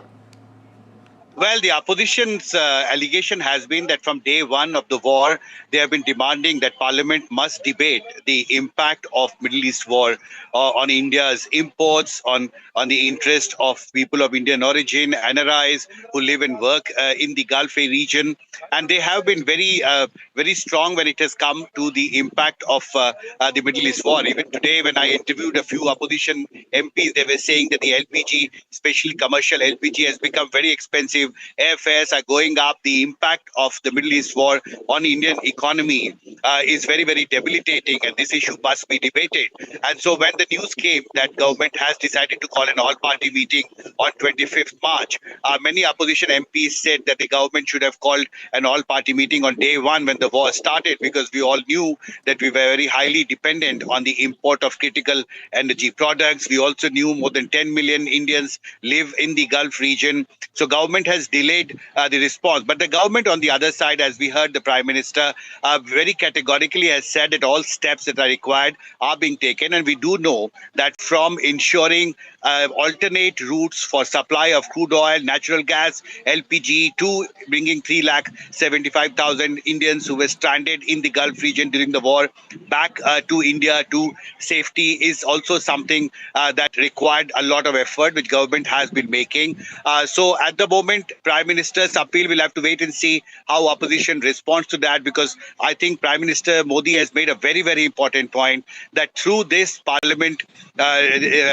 Well, the opposition's allegation has been that from day one of the war, they have been demanding that Parliament must debate the impact of Middle East war on India's imports, on the interest of people of Indian origin, NRIs who live and work in the Gulf region. And they have been very strong when it has come to the impact of the Middle East war. Even today, when I interviewed a few opposition MPs, they were saying that the LPG, especially commercial LPG, has become very expensive. expensive, airfares are going up, the impact of the Middle East war on Indian economy is very, very debilitating, and this issue must be debated. And so when the news came that government has decided to call an all-party meeting on 25th March, many opposition MPs said that the government should have called an all-party meeting on day one when the war started, because we all knew that we were very highly dependent on the import of critical energy products. We also knew more than 10 million Indians live in the Gulf region. So government has delayed the response. But the government on the other side, as we heard the Prime Minister, very categorically has said that all steps that are required are being taken. And we do know that from ensuring alternate routes for supply of crude oil, natural gas, LPG, to bringing 375,000 Indians who were stranded in the Gulf region during the war back to India to safety is also something that required a lot of effort, which government has been making. So at the moment, Prime Minister's appeal, we'll have to wait and see how opposition responds to that, because I think Prime Minister Modi has made a very, very important point that through this Parliament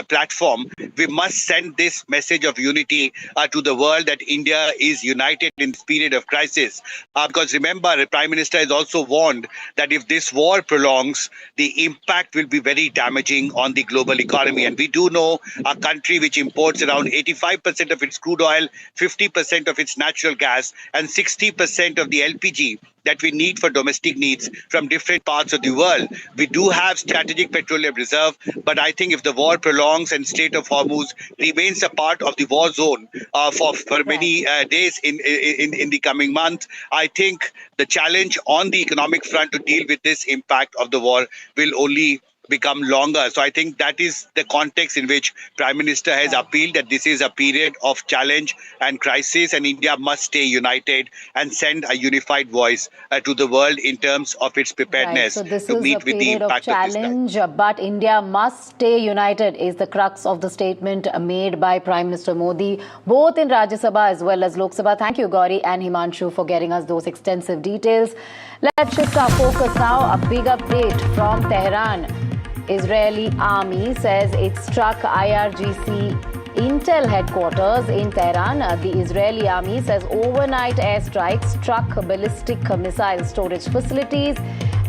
platform, we must send this message of unity to the world, that India is united in this period of crisis. Because remember, the Prime Minister has also warned that if this war prolongs, the impact will be very damaging on the global economy. And we do know a country which imports around 85% of its crude oil, 50% of its natural gas, and 60% of the LPG that we need for domestic needs from different parts of the world. We do have strategic petroleum reserve, but I think if the war prolongs and Strait of Hormuz remains a part of the war zone for many days in the coming months, I think the challenge on the economic front to deal with this impact of the war will only become longer. So I think that is the context in which Prime Minister has appealed that this is a period of challenge and crisis, and India must stay united and send a unified voice to the world in terms of its preparedness to meet with the impact of this challenge. But India must stay united is the crux of the statement made by Prime Minister Modi, both in Rajya Sabha as well as Lok Sabha. Thank you, Gauri and Himanshu, for getting us those extensive details. Let's shift our focus now. A big update from Tehran. Israeli army says it struck IRGC Intel headquarters in Tehran. The Israeli army says overnight airstrikes struck ballistic missile storage facilities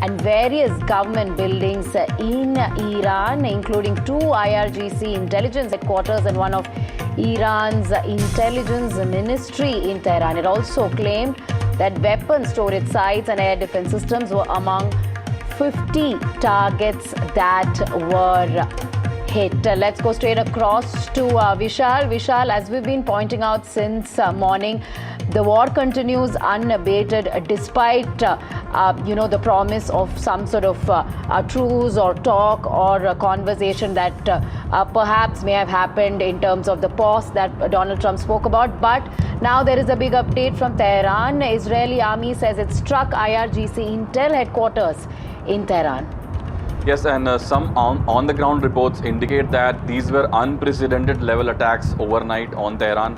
and various government buildings in Iran, including two IRGC intelligence headquarters and one of Iran's intelligence ministry in Tehran. It also claimed that weapon storage sites and air defense systems were among 50 targets that were hit. Let's go straight across to Vishal. Vishal, as we've been pointing out since morning, the war continues unabated despite, the promise of some sort of a truce or talk or a conversation that perhaps may have happened in terms of the pause that Donald Trump spoke about. But now there is a big update from Tehran. Israeli army says it struck IRGC Intel headquarters in Tehran. Yes, and some on-the-ground reports indicate that these were unprecedented level attacks overnight on Tehran.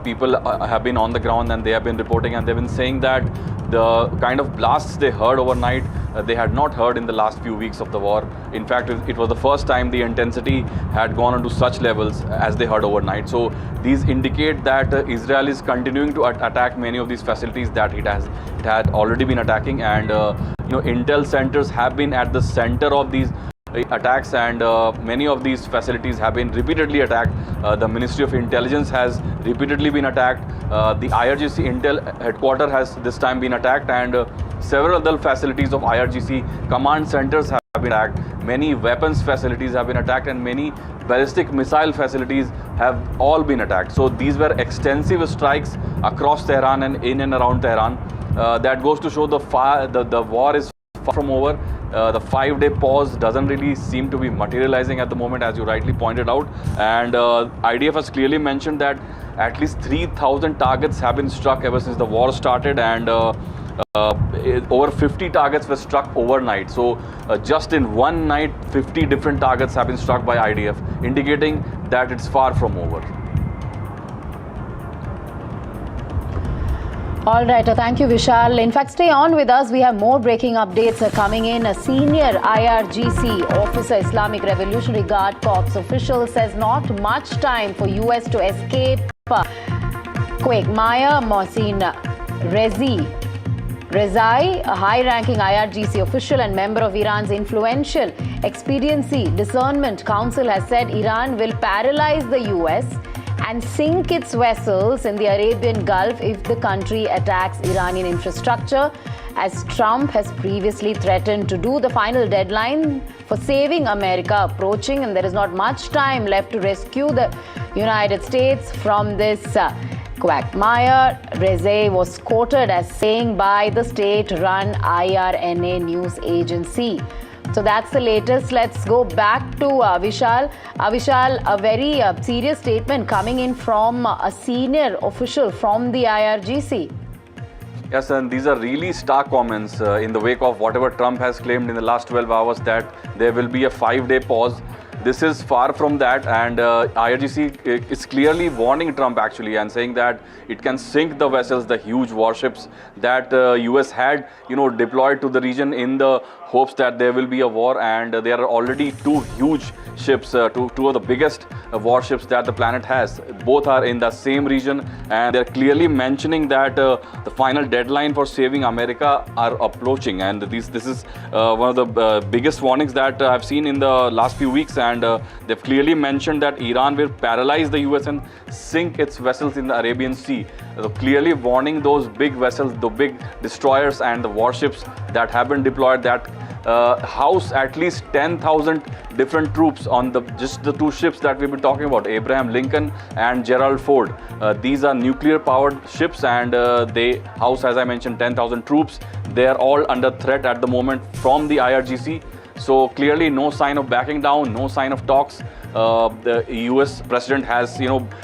People have been on the ground and they have been reporting, and they've been saying that the kind of blasts they heard overnight, they had not heard in the last few weeks of the war. In fact, it was the first time the intensity had gone on to such levels as they heard overnight. So these indicate that Israel is continuing to attack many of these facilities that it had already been attacking, and Intel centers have been at the center of these attacks, and many of these facilities have been repeatedly attacked. The Ministry of Intelligence has repeatedly been attacked. The IRGC Intel headquarters has this time been attacked, and several other facilities of IRGC command centers have been attacked. Many weapons facilities have been attacked, and many ballistic missile facilities have all been attacked. So these were extensive strikes across Tehran and in and around Tehran. That goes to show the war is far from over. The 5-day pause doesn't really seem to be materializing at the moment, as you rightly pointed out. And IDF has clearly mentioned that at least 3,000 targets have been struck ever since the war started, and over 50 targets were struck overnight. So just in one night, 50 different targets have been struck by IDF, indicating that it's far from over. All right, thank you, Vishal. In fact, stay on with us. We have more breaking updates coming in. A senior IRGC officer, Islamic Revolutionary Guard Corps official, says not much time for US to escape Quagmire Mohsin Rezai, a high-ranking IRGC official and member of Iran's influential Expediency Discernment Council, has said Iran will paralyze the US and sink its vessels in the Arabian Gulf if the country attacks Iranian infrastructure, as Trump has previously threatened to do. The final deadline for saving America approaching, and there is not much time left to rescue the United States from this quagmire. Rezai was quoted as saying by the state-run IRNA news agency. So that's the latest. Let's go back to Vishal. Vishal, a very serious statement coming in from a senior official from the IRGC. Yes, and these are really stark comments in the wake of whatever Trump has claimed in the last 12 hours that there will be a 5-day pause. This is far from that, and IRGC is clearly warning Trump actually and saying that it can sink the vessels, the huge warships that US had, deployed to the region in the hopes that there will be a war. And there are already 2 huge ships, two of the biggest warships that the planet has. Both are in the same region, and they're clearly mentioning that the final deadline for saving America are approaching. And this is one of the biggest warnings that I've seen in the last few weeks. And they've clearly mentioned that Iran will paralyze the US and sink its vessels in the Arabian Sea. Clearly warning those big vessels, the big destroyers and the warships that have been deployed, that house at least 10,000 different troops on just the 2 ships that we've been talking about, Abraham Lincoln and Gerald Ford. These are nuclear-powered ships, and they house, as I mentioned, 10,000 troops. They are all under threat at the moment from the IRGC. So clearly no sign of backing down, no sign of talks. The US president has,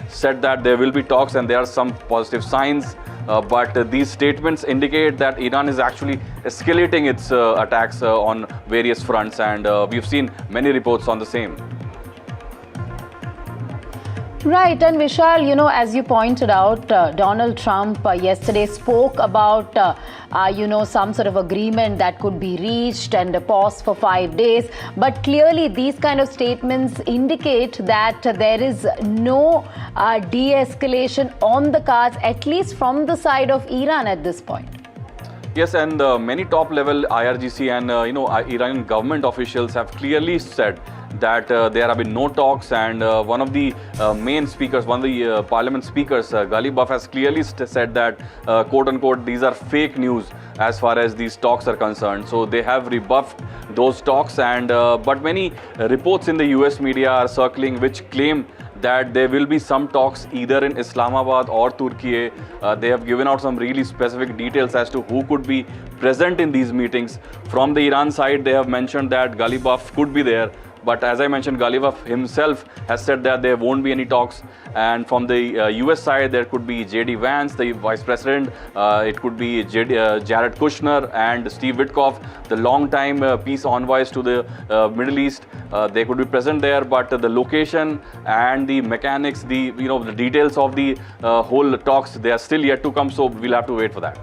said that there will be talks and there are some positive signs. But these statements indicate that Iran is actually escalating its attacks on various fronts, and we've seen many reports on the same. Right, and Vishal, as you pointed out, Donald Trump yesterday spoke about, some sort of agreement that could be reached and a pause for 5 days. But clearly, these kind of statements indicate that there is no de-escalation on the cards, at least from the side of Iran at this point. Yes, and many top-level IRGC and Iranian government officials have clearly said that there have been no talks, and one of the main speakers, one of the parliament speakers, Ghalibaf, has clearly said that, quote-unquote, these are fake news as far as these talks are concerned. So they have rebuffed those talks, and but many reports in the US media are circling which claim that there will be some talks either in Islamabad or Turkey. They have given out some really specific details as to who could be present in these meetings. From the Iran side, they have mentioned that Ghalibaf could be there. But as I mentioned, Ghalibaf himself has said that there won't be any talks. And from the US side, there could be J.D. Vance, the vice president. It could be Jared Kushner and Steve Witkoff, the long-time peace envoys to the Middle East. They could be present there, but the location and the mechanics, the details of the whole talks, they are still yet to come. So we'll have to wait for that.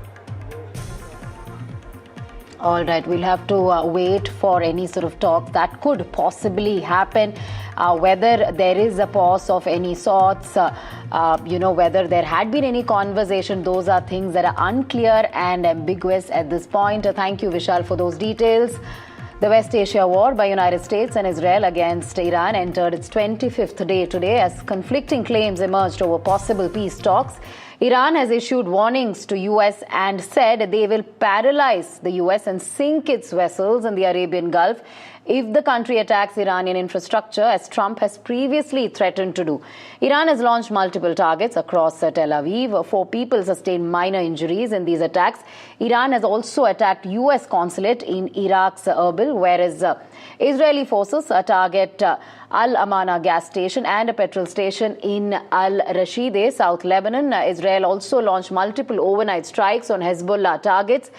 All right, we'll have to wait for any sort of talk that could possibly happen. Whether there is a pause of any sorts, whether there had been any conversation, those are things that are unclear and ambiguous at this point. Thank you, Vishal, for those details. The West Asia war by United States and Israel against Iran entered its 25th day today as conflicting claims emerged over possible peace talks. Iran has issued warnings to US and said they will paralyze the US and sink its vessels in the Arabian Gulf if the country attacks Iranian infrastructure, as Trump has previously threatened to do. Iran has launched multiple targets across Tel Aviv. 4 people sustained minor injuries in these attacks. Iran has also attacked US consulate in Iraq's Erbil, whereas Israeli forces target Al Amana gas station and a petrol station in Al Rashideh, South Lebanon. Israel also launched multiple overnight strikes on Hezbollah targets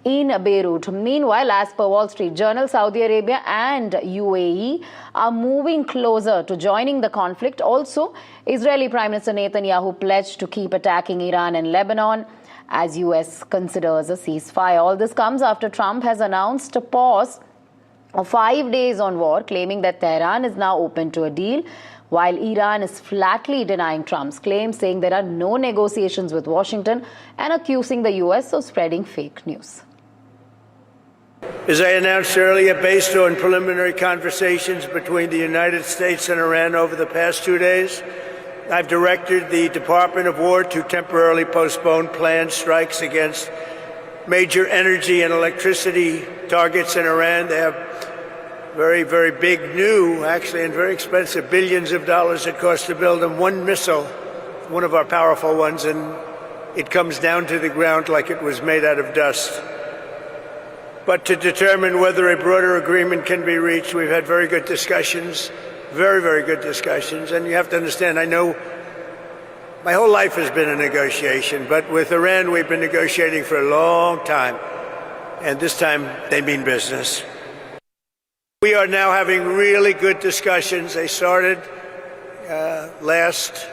in Beirut. Meanwhile, as per Wall Street Journal, Saudi Arabia and UAE are moving closer to joining the conflict. Also, Israeli Prime Minister Netanyahu pledged to keep attacking Iran and Lebanon as US considers a ceasefire. All this comes after Trump has announced a pause of 5 days on war, claiming that Tehran is now open to a deal while Iran is flatly denying Trump's claims, saying there are no negotiations with Washington and accusing the US of spreading fake news. As I announced earlier, based on preliminary conversations between the United States and Iran over the past 2 days, I've directed the Department of War to temporarily postpone planned strikes against major energy and electricity targets in Iran. They have very, very big, new, actually, and very expensive, billions of dollars it costs to build them. One missile, one of our powerful ones, and it comes down to the ground like it was made out of dust. But to determine whether a broader agreement can be reached, we've had very good discussions, very, very good discussions. And you have to understand, I know my whole life has been a negotiation, but with Iran, we've been negotiating for a long time. And this time, they mean business. We are now having really good discussions. They started last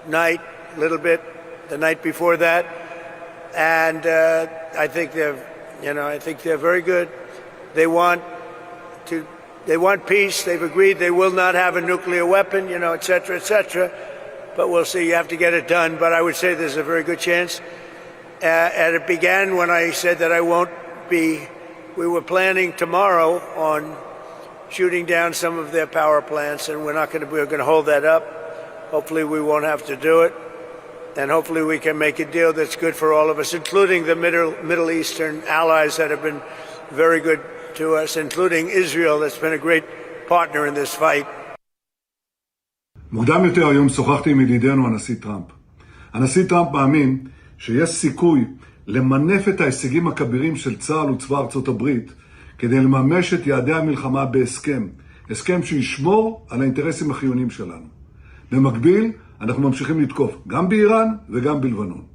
night, a little bit, the night before that. And I think they're very good. They want peace. They've agreed they will not have a nuclear weapon, et cetera, et cetera. But we'll see. You have to get it done. But I would say there's a very good chance. And it began when I said that we were planning tomorrow on shooting down some of their power plants, and we're going to hold that up. Hopefully we won't have to do it. And hopefully we can make a deal that's good for all of us, including the Middle Eastern allies that have been very good to us, including Israel, that's been a great partner in this fight. מוקדם יותר היום שוחחתי עם ידידנו הנשיא טראמפ. הנשיא טראמפ מאמין שיש סיכוי למנף את ההישגים הכבירים של צה"ל וצבא ארצות הברית כדי לממש את יעדי המלחמה בהסכם. הסכם שישמור על האינטרסים החיוניים שלנו. במקביל, אנחנו ממשיכים לתקוף גם באיראן וגם בלבנון.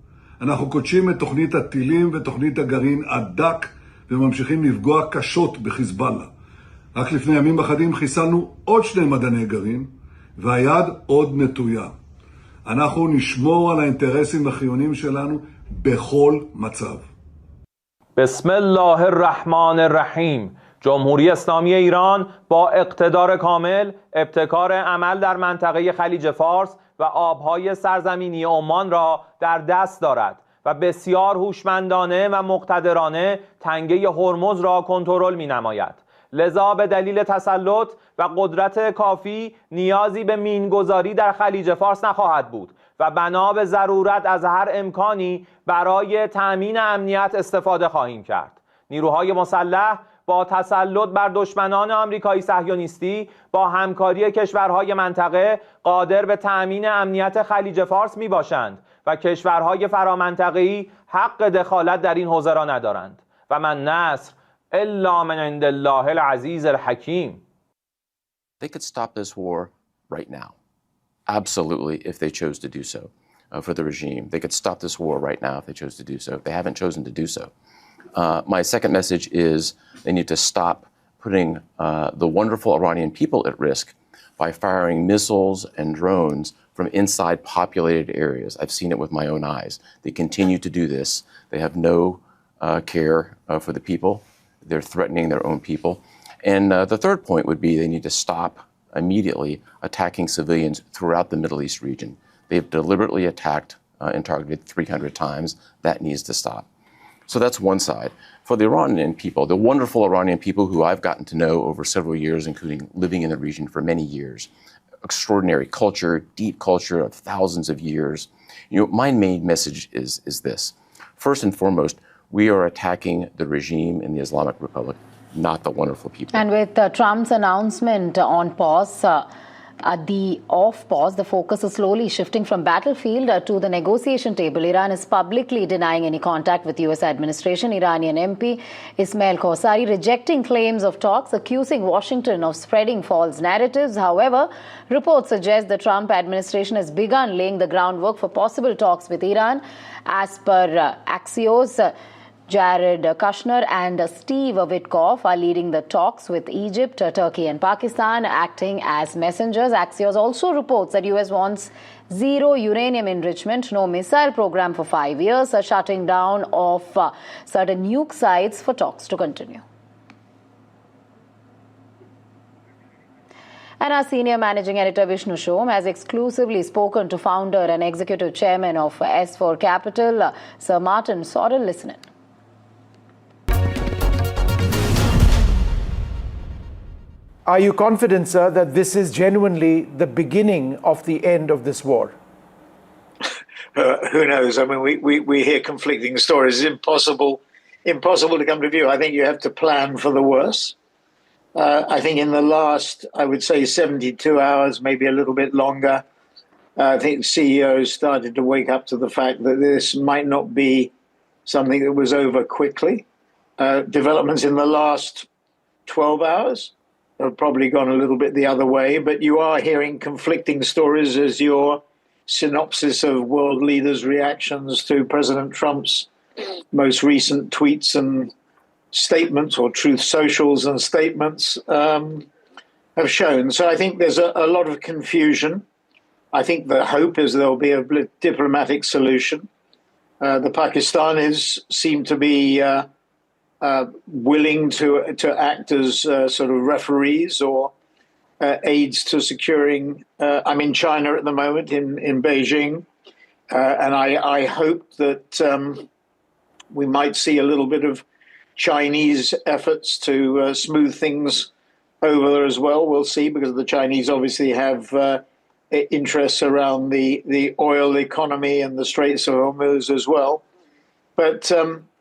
אנחנו קודשים את תוכנית הטילים ותוכנית הגרעין עד דק וממשיכים לפגוע קשות בחיזבאללה. רק לפני ימים אחדים חיסלנו עוד 2 מדעני גרעין והיד עוד נטויה. אנחנו נשמור על האינטרסים החיוניים שלנו בכל מצב. بسم الله الرحمن الرحیم. جمهوری اسلامی ایران با اقتدار کامل ابتکار عمل در منطقه خلیج فارس و آبهای سرزمینی عمان را در دست دارد و بسیار هوشمندانه و مقتدرانه تنگه هرمز را کنترل می‌نماید. لذا به دلیل تسلط و قدرت کافی نیازی به مینگذاری در خلیج فارس نخواهد بود و بنا به ضرورت از هر امکانی برای تأمین امنیت استفاده خواهیم کرد. نیروهای مسلح با تسلط بر دشمنان آمریکایی صهیونیستی با همکاری کشورهای منطقه قادر به تأمین امنیت خلیج فارس می باشند و کشورهای فرامنطقه‌ای حق دخالت در این حوزه را ندارند و من نصر الا من عند الله العزیز الحکیم. They could stop this war right now. Absolutely, if they chose to do so for the regime. They could stop this war right now if they chose to do so. They haven't chosen to do so. My second message is they need to stop putting the wonderful Iranian people at risk by firing missiles and drones from inside populated areas. I've seen it with my own eyes. They continue to do this. They have no care for the people. They're threatening their own people. And the third point would be they need to stop immediately attacking civilians throughout the Middle East region. They've deliberately attacked and targeted 300 times. That needs to stop. So that's one side. For the Iranian people, the wonderful Iranian people who I've gotten to know over several years, including living in the region for many years, extraordinary culture, deep culture of thousands of years. My main message is this. First and foremost, we are attacking the regime in the Islamic Republic, not the wonderful people. And with Trump's announcement on pause, the focus is slowly shifting from battlefield to the negotiation table. Iran is publicly denying any contact with US administration. Iranian MP Ismail Khosari rejecting claims of talks, accusing Washington of spreading false narratives. However, reports suggest the Trump administration has begun laying the groundwork for possible talks with Iran. As per Axios, Jared Kushner and Steve Witkoff are leading the talks with Egypt, Turkey and Pakistan, acting as messengers. Axios also reports that US wants zero uranium enrichment, no missile program for 5 years, a shutting down of certain nuke sites for talks to continue. And our senior managing editor Vishnu Shom has exclusively spoken to founder and executive chairman of S4 Capital, Sir Martin Sorrell. Listen in. Are you confident, sir, that this is genuinely the beginning of the end of this war? Who knows? I mean, we hear conflicting stories. It's impossible to come to view. I think you have to plan for the worst. I think in the last, I would say 72 hours, maybe a little bit longer, I think CEOs started to wake up to the fact that this might not be something that was over quickly. Developments in the last 12 hours have probably gone a little bit the other way, but you are hearing conflicting stories as your synopsis of world leaders' reactions to President Trump's most recent tweets and statements, or truth socials and statements, have shown. So I think there's a lot of confusion. I think the hope is there'll be a diplomatic solution. The Pakistanis seem to be willing to act as sort of referees or aids to securing. I'm in China at the moment, in Beijing, and I hope that we might see a little bit of Chinese efforts to smooth things over there as well. We'll see, because the Chinese obviously have interests around the oil economy and the Straits of Hormuz as well. But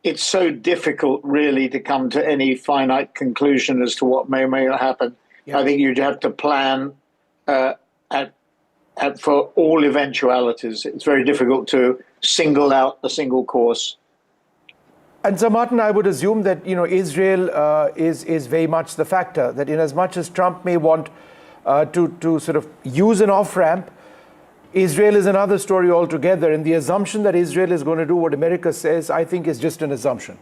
it's so difficult, really, to come to any finite conclusion as to what may or may not happen. Yeah. I think you'd have to plan for all eventualities. It's very difficult to single out a single course. And so, Martin, I would assume that Israel is very much the factor. That in as much as Trump may want to sort of use an off-ramp, Israel is another story altogether, and the assumption that Israel is going to do what America says, I think, is just an assumption.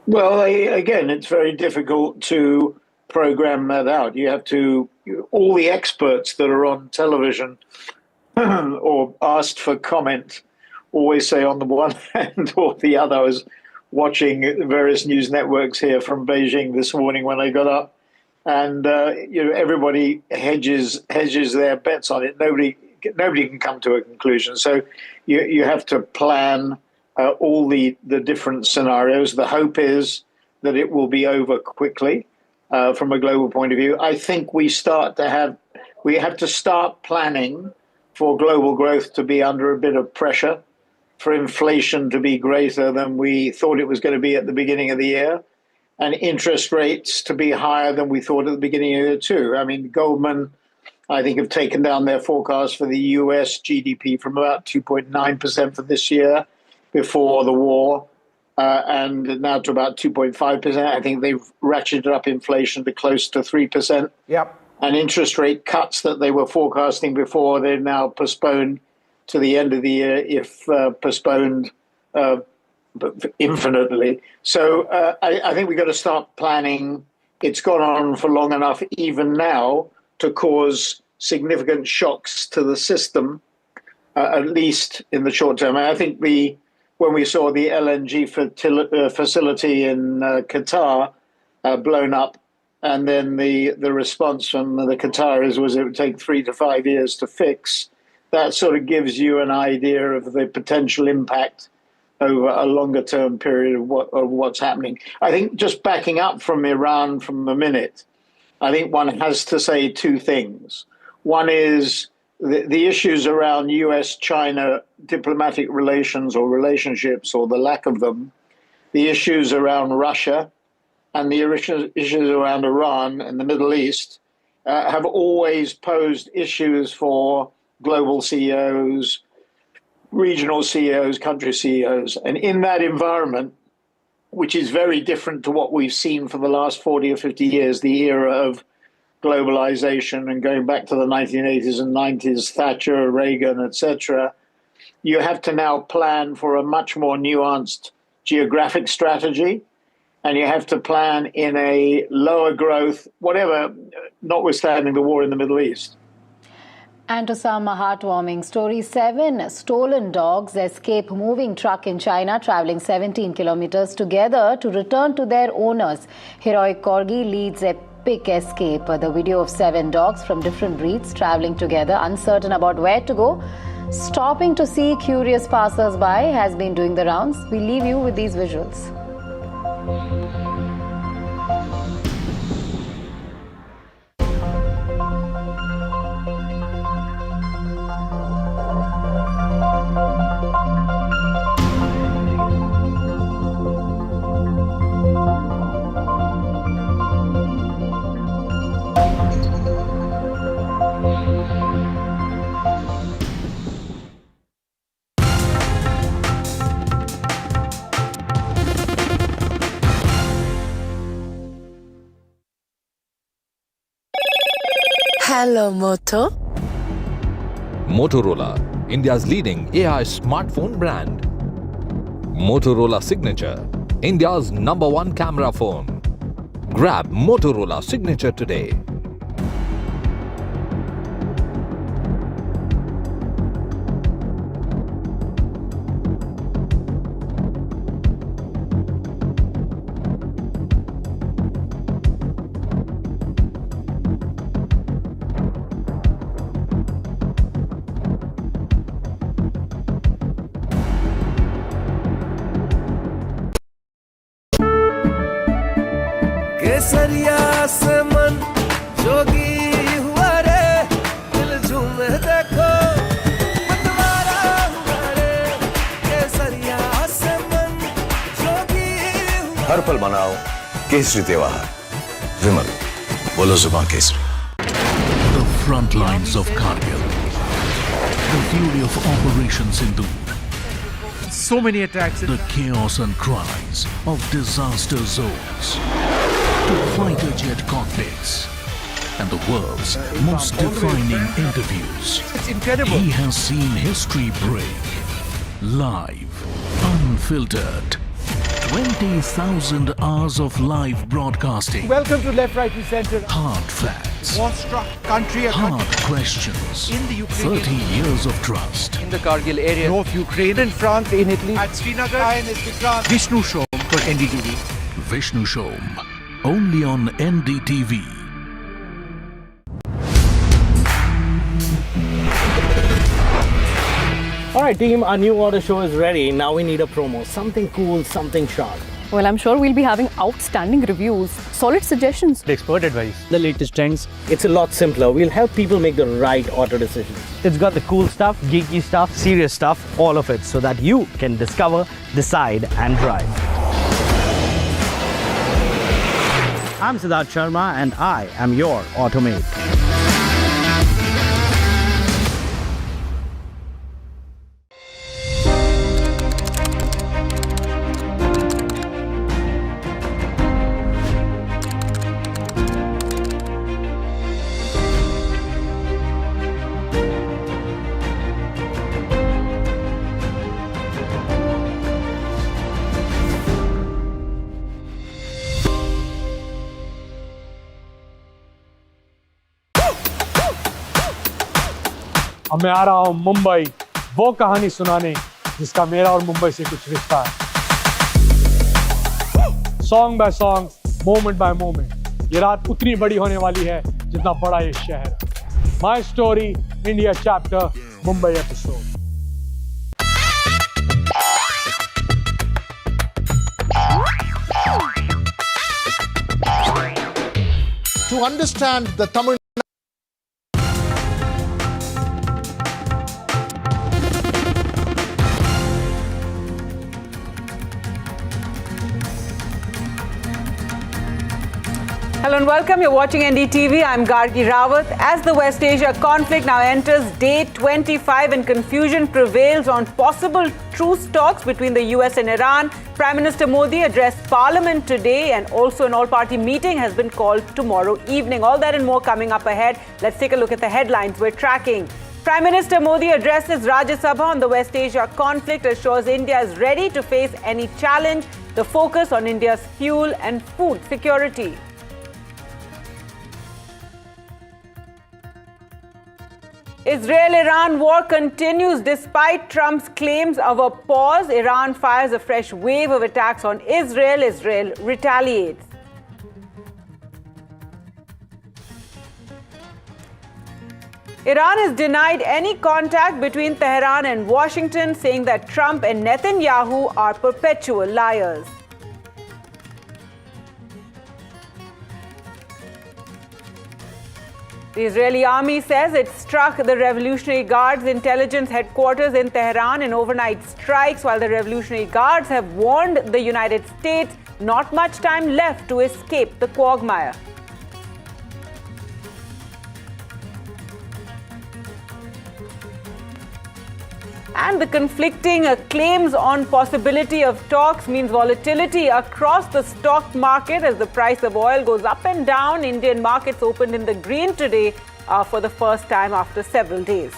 Well, again, it's very difficult to program that out. You have to, all the experts that are on television or asked for comment always say on the one hand or the other. I was watching various news networks here from Beijing this morning when I got up, and everybody hedges their bets on it. Nobody can come to a conclusion. So you have to plan all the different scenarios. The hope is that it will be over quickly from a global point of view. I think we have to start planning for global growth to be under a bit of pressure, for inflation to be greater than we thought it was going to be at the beginning of the year, and interest rates to be higher than we thought at the beginning of the year too. I mean, Goldman, I think, have taken down their forecast for the US GDP from about 2.9% for this year before the war, and now to about 2.5%. I think they've ratcheted up inflation to close to 3%. Yep. And interest rate cuts that they were forecasting before, they're now postponed to the end of the year, if postponed infinitely. So I think we've got to start planning. It's gone on for long enough, even now, to cause significant shocks to the system, at least in the short term. I think when we saw the LNG facility in Qatar blown up, and then the response from the Qataris was it would take 3 to 5 years to fix, that sort of gives you an idea of the potential impact over a longer term period of what's happening. I think, just backing up from Iran from a minute, I think one has to say two things. One is the issues around US-China diplomatic relations or relationships, or the lack of them, the issues around Russia, and the issues around Iran and the Middle East have always posed issues for global CEOs, regional CEOs, country CEOs. And in that environment, which is very different to what we've seen for the last 40 or 50 years, the era of globalization and going back to the 1980s and 90s, Thatcher, Reagan, etc., you have to now plan for a much more nuanced geographic strategy, and you have to plan in a lower growth, whatever, notwithstanding the war in the Middle East. And to some heartwarming story, 7 stolen dogs escape moving truck in China, traveling 17 kilometers together to return to their owners. Heroic Corgi leads a epic escape. The video of 7 dogs from different breeds traveling together, uncertain about where to go, stopping to see curious passers-by, has been doing the rounds. We leave you with these visuals. Hello, Moto. Motorola, India's leading AI smartphone brand. Motorola Signature, India's #1 camera phone. Grab Motorola Signature today. केसरिया से मन जोगी हुआ रे, दिल झूमे देखो मतवारा हुआ रे, केसरिया से मन जोगी हुआ। हर पल मनाओ केसरी त्योहार। विमल, बोलो जुबान Kesari. The front lines of Kargil. The fury of Operation Sindhu. So many attacks. The chaos and cries of disaster zones. To fighter jet cockpits. And the world's most defining interviews. It's incredible. He has seen history break. Live. Unfiltered. 20,000 hours of live broadcasting. Welcome to Left, Right and Centre. Hard facts. War-struck country. Hard questions. In the Ukraine. 30 years of trust. In the Kargil area. North Ukraine. In France. In Italy. At Srinagar. Vishnu Shom for NDTV. Vishnu Shom. Only on NDTV. Alright team, our new order show is ready. Now we need a promo. Something cool, something sharp. Well, I'm sure we'll be having outstanding reviews, solid suggestions, expert advice, the latest trends. It's a lot simpler. We'll help people make the right auto decisions. It's got the cool stuff, geeky stuff, serious stuff, all of it, so that you can discover, decide and drive. I'm Siddharth Sharma and I am your Automate. अब मैं आ रहा हूँ मुंबई, वो कहानी सुनाने जिसका मेरा और मुंबई से कुछ रिश्ता है। Song by song, moment bye moment, ये रात उतनी बड़ी होने वाली है जितना बड़ा ये शहर है। My story, India chapter, Mumbai episode. To understand the Tamil Hello and welcome. You're watching NDTV. I'm Gargi Rawat. As the West Asia conflict now enters day 25 and confusion prevails on possible truce talks between the US and Iran, Prime Minister Modi addressed Parliament today, and also an all-party meeting has been called tomorrow evening. All that and more coming up ahead. Let's take a look at the headlines we're tracking. Prime Minister Modi addresses Rajya Sabha on the West Asia conflict, assures India is ready to face any challenge. The focus on India's fuel and food security. Israel-Iran war continues despite Trump's claims of a pause. Iran fires a fresh wave of attacks on Israel. Israel retaliates. Iran has denied any contact between Tehran and Washington, saying that Trump and Netanyahu are perpetual liars. The Israeli army says it struck the Revolutionary Guard's intelligence headquarters in Tehran in overnight strikes, while the Revolutionary Guards have warned the United States not much time left to escape the quagmire. And the conflicting claims on possibility of talks means volatility across the stock market as the price of oil goes up and down. Indian markets opened in the green today for the first time after several days.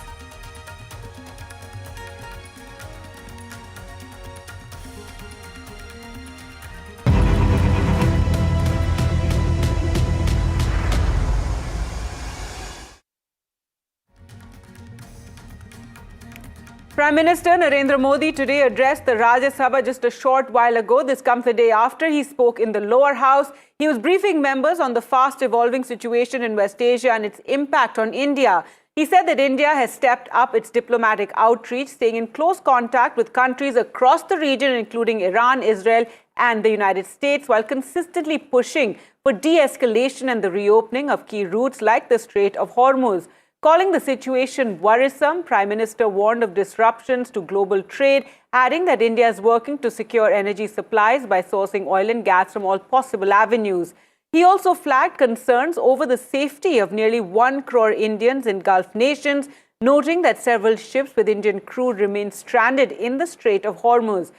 Prime Minister Narendra Modi today addressed the Rajya Sabha just a short while ago. This comes a day after he spoke in the lower house. He was briefing members on the fast-evolving situation in West Asia and its impact on India. He said that India has stepped up its diplomatic outreach, staying in close contact with countries across the region, including Iran, Israel, and the United States, while consistently pushing for de-escalation and the reopening of key routes like the Strait of Hormuz. Calling the situation worrisome, Prime Minister warned of disruptions to global trade, adding that India is working to secure energy supplies by sourcing oil and gas from all possible avenues. He also flagged concerns over the safety of nearly 1 crore Indians in Gulf nations, noting that several ships with Indian crew remain stranded in the Strait of Hormuz.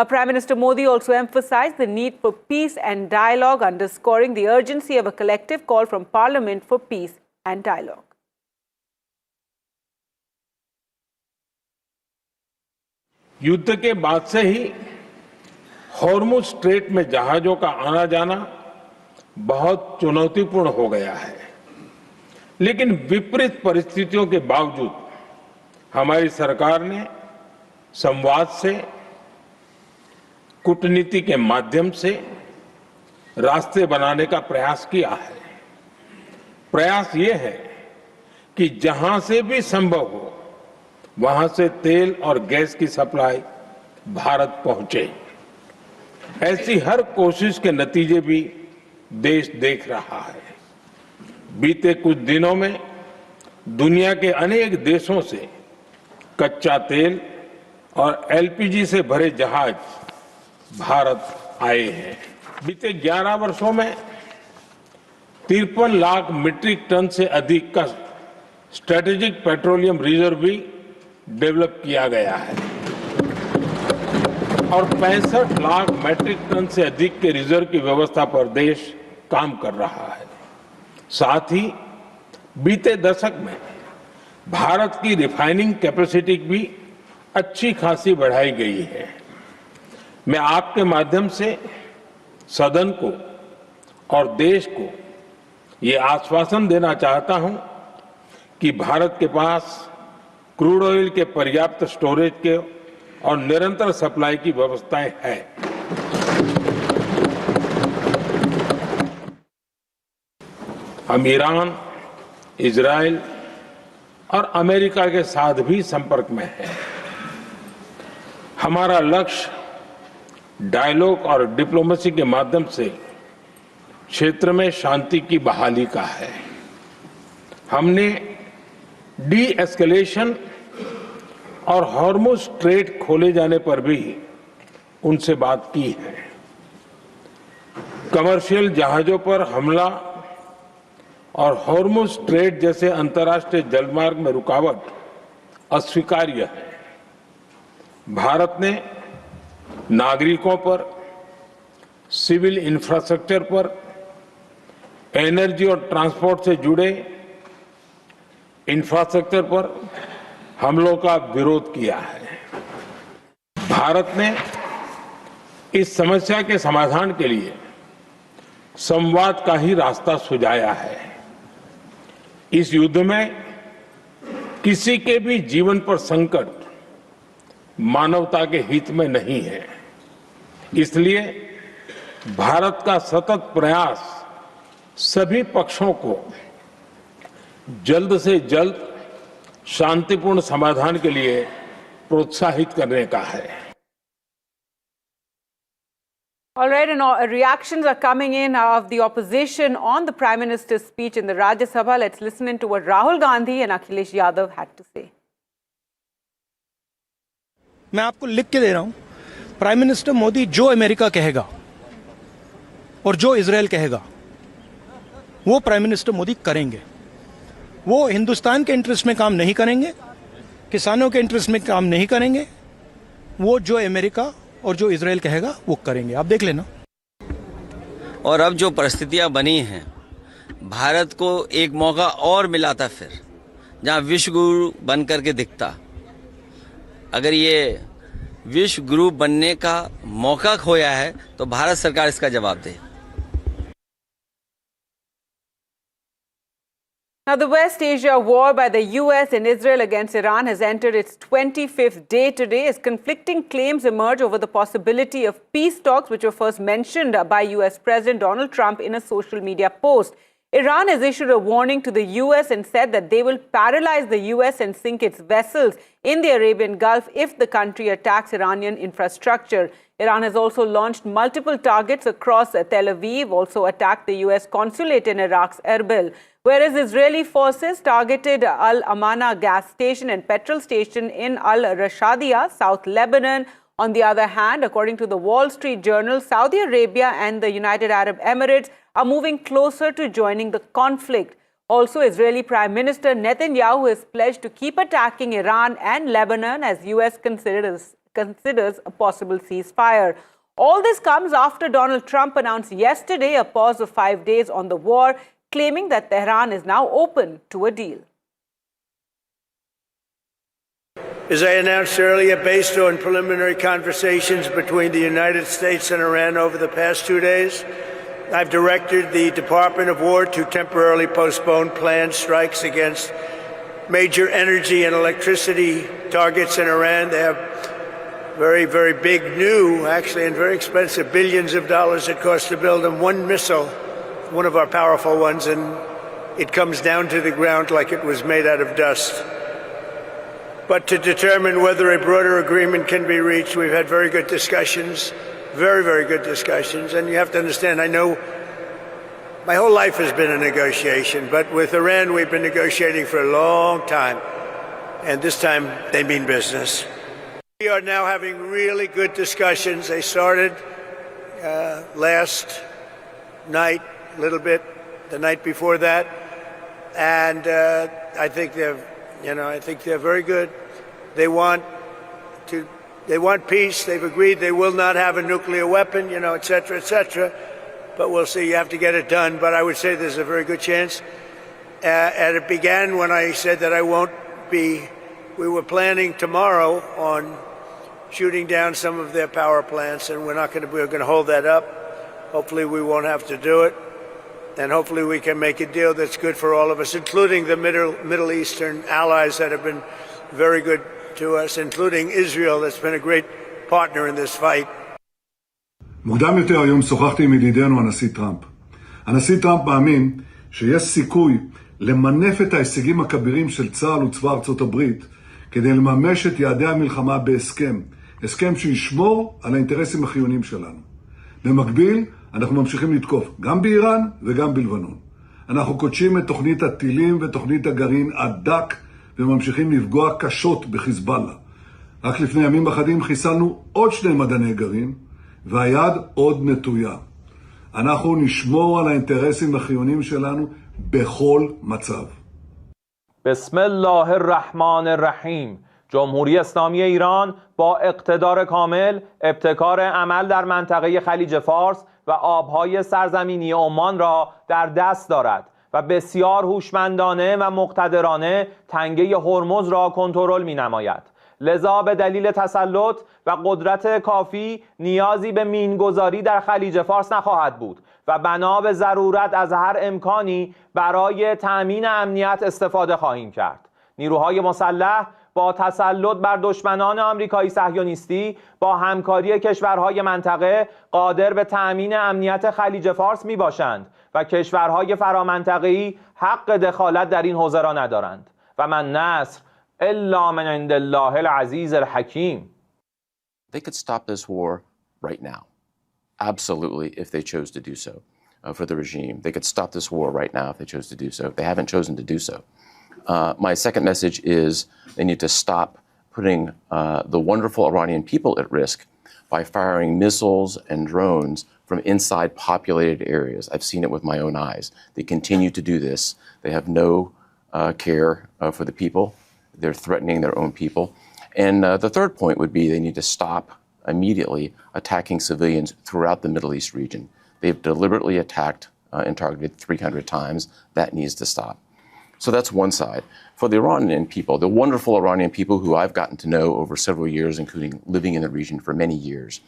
Prime Minister Modi also emphasized the need for peace and dialogue, underscoring the urgency of a collective call from Parliament for peace and dialogue. युद्ध के बाद से ही Hormuz strait में जहाजों का आना जाना बहुत चुनौतीपूर्ण हो गया है, लेकिन विपरीत परिस्थितियों के बावजूद हमारी सरकार ने संवाद से, कूटनीति के माध्यम से रास्ते बनाने का प्रयास किया है। प्रयास ये है कि जहां से भी संभव हो वहां से तेल और गैस की सप्लाई भारत पहुंचे। ऐसी हर कोशिश के नतीजे भी देश देख रहा है। बीते कुछ दिनों में दुनिया के अनेक देशों से कच्चा तेल और एलपीजी से भरे जहाज भारत आए हैं। बीते 11 वर्षों में 53 लाख मीट्रिक टन से अधिक का स्ट्रेटेजिक पेट्रोलियम रिजर्व भी डेवलप किया गया है और 65 लाख मैट्रिक टन से अधिक के रिजर्व की व्यवस्था पर देश काम कर रहा है। साथ ही बीते दशक में भारत की रिफाइनिंग कैपेसिटी भी अच्छी खासी बढ़ाई गई है। मैं आपके माध्यम से सदन को और देश को ये आश्वासन देना चाहता हूं कि भारत के पास क्रूड ऑयल के पर्याप्त स्टोरेज के और निरंतर सप्लाई की व्यवस्थाएं हैं। हम ईरान, इजराइल और अमेरिका के साथ भी संपर्क में हैं। हमारा लक्ष्य डायलॉग और डिप्लोमेसी के माध्यम से क्षेत्र में शांति की बहाली का है। हमने डी-एस्केलेशन और हॉर्मुज स्ट्रेट खोले जाने पर भी उनसे बात की है। कमर्शियल जहाजों पर हमला और हॉर्मुज स्ट्रेट जैसे अंतर्राष्ट्रीय जलमार्ग में रुकावट अस्वीकार्य है। भारत ने नागरिकों पर, सिविल इंफ्रास्ट्रक्चर पर, एनर्जी और ट्रांसपोर्ट से जुड़े इंफ्रास्ट्रक्चर पर हमलों का विरोध किया है। भारत ने इस समस्या के समाधान के लिए संवाद का ही रास्ता सुझाया है। इस युद्ध में किसी के भी जीवन पर संकट मानवता के हित में नहीं है। इसलिए भारत का सतत प्रयास सभी पक्षों को जल्द से जल्द शांतिपूर्ण समाधान के लिए प्रोत्साहित करने का है। All right, and reactions are coming in of the opposition on the Prime Minister's speech in the Rajya Sabha. Let's listen in to what Rahul Gandhi and Akhilesh Yadav had to say. मैं आपको लिख के दे रहा हूं, prime minister Modi जो America कहेगा और जो इजराइल कहेगा वो प्राइम मिनिस्टर मोदी करेंगे। वो हिंदुस्तान के इंटरेस्ट में काम नहीं करेंगे, किसानों के इंटरेस्ट में काम नहीं करेंगे। वो जो अमेरिका और जो इजराइल कहेगा वो करेंगे, आप देख लेना। और अब जो परिस्थितियां बनी हैं, भारत को एक मौका और मिला था फिर, जहां विश्व गुरु बन करके दिखता। अगर ये विश्व गुरु बनने का मौका खोया है तो भारत सरकार इसका जवाब दे। Now, the West Asia war by the US and Israel against Iran has entered its 25th day today as conflicting claims emerge over the possibility of peace talks, which were first mentioned by US President Donald Trump in a social media post. Iran has issued a warning to the US and said that they will paralyze the US and sink its vessels in the Arabian Gulf if the country attacks Iranian infrastructure. Iran has also launched multiple targets across Tel Aviv, also attacked the US consulate in Iraq's Erbil, whereas Israeli forces targeted Al Amana gas station and petrol station in Al Rashadiya, South Lebanon. On the other hand, according to the Wall Street Journal, Saudi Arabia and the United Arab Emirates are moving closer to joining the conflict. Also, Israeli Prime Minister Netanyahu has pledged to keep attacking Iran and Lebanon as US considers a possible ceasefire. All this comes after Donald Trump announced yesterday a pause of 5 days on the war, claiming that Tehran is now open to a deal. As I announced earlier, based on preliminary conversations between the United States and Iran over the past 2 days, I've directed the Department of War to temporarily postpone planned strikes against major energy and electricity targets in Iran. They have very, very big, new, actually, and very expensive, billions of dollars it costs to build them. One missile, one of our powerful ones, and it comes down to the ground like it was made out of dust. But to determine whether a broader agreement can be reached, we've had very good discussions, very, very good discussions. And you have to understand, I know my whole life has been a negotiation, but with Iran, we've been negotiating for a long time. And this time, they mean business. We are now having really good discussions. They started last night, a little bit, the night before that. And I think they're very good. They want peace. They've agreed they will not have a nuclear weapon, et cetera, et cetera. But we'll see. You have to get it done. But I would say there's a very good chance. And it began when I said that I won't be. We were planning tomorrow on shooting down some of their power plants, and we're going to hold that up. Hopefully, we won't have to do it. And hopefully we can make a deal that's good for all of us, including the Middle Eastern allies that have been very good to us, including Israel, that's been a great partner in this fight. מוקדם יותר היום שוחחתי עם ידידנו הנשיא טראמפ. הנשיא טראמפ מאמין שיש סיכוי למנף את ההישגים הכבירים של צה"ל וצבא ארצות הברית כדי לממש את יעדי המלחמה בהסכם. הסכם שישמור על האינטרסים החיוניים שלנו. במקביל, אנחנו ממשיכים לתקוף גם באיראן וגם בלבנון. אנחנו קודשים את תוכנית הטילים ותוכנית הגרעין עד דק וממשיכים לפגוע קשות בחיזבאללה. רק לפני ימים אחדים חיסלנו עוד 2 מדעני גרעין והיד עוד נטויה. אנחנו נשמור על האינטרסים החיוניים שלנו בכל מצב. بسم الله الرحمن الرحیم. جمهوری اسلامی ایران با اقتدار کامل ابتکار عمل در منطقه خلیج فارس و آبهای سرزمینی عمان را در دست دارد و بسیار هوشمندانه و مقتدرانه تنگه هرمز را کنترل می‌نماید. لذا به دلیل تسلط و قدرت کافی نیازی به مینگذاری در خلیج فارس نخواهد بود و بنا به ضرورت از هر امکانی برای تأمین امنیت استفاده خواهیم کرد. نیروهای مسلح با تسلط بر دشمنان آمریکایی صهیونیستی با همکاری کشورهای منطقه قادر به تأمین امنیت خلیج فارس می باشند و کشورهای فرامنطقه‌ای حق دخالت در این حوزه را ندارند و من نصر إلا من عند الله العزيز الحكيم. They could stop this war right now. Absolutely, if they chose to do so for the regime. They could stop this war right now if they chose to do so. They haven't chosen to do so. My second message is they need to stop putting the wonderful Iranian people at risk by firing missiles and drones from inside populated areas. I've seen it with my own eyes. They continue to do this. They have no care for the people. They're threatening their own people. And the third point would be they need to stop immediately attacking civilians throughout the Middle East region. They've deliberately attacked and targeted 300 times. That needs to stop. So that's one side. For the Iranian people, the wonderful Iranian people who I've gotten to know over several years, including living in the region for many years,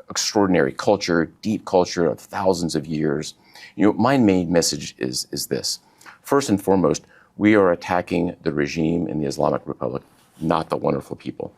extraordinary culture, deep culture of thousands of years. My main message is this. First and foremost, we are attacking the regime in the Islamic Republic, not the wonderful people.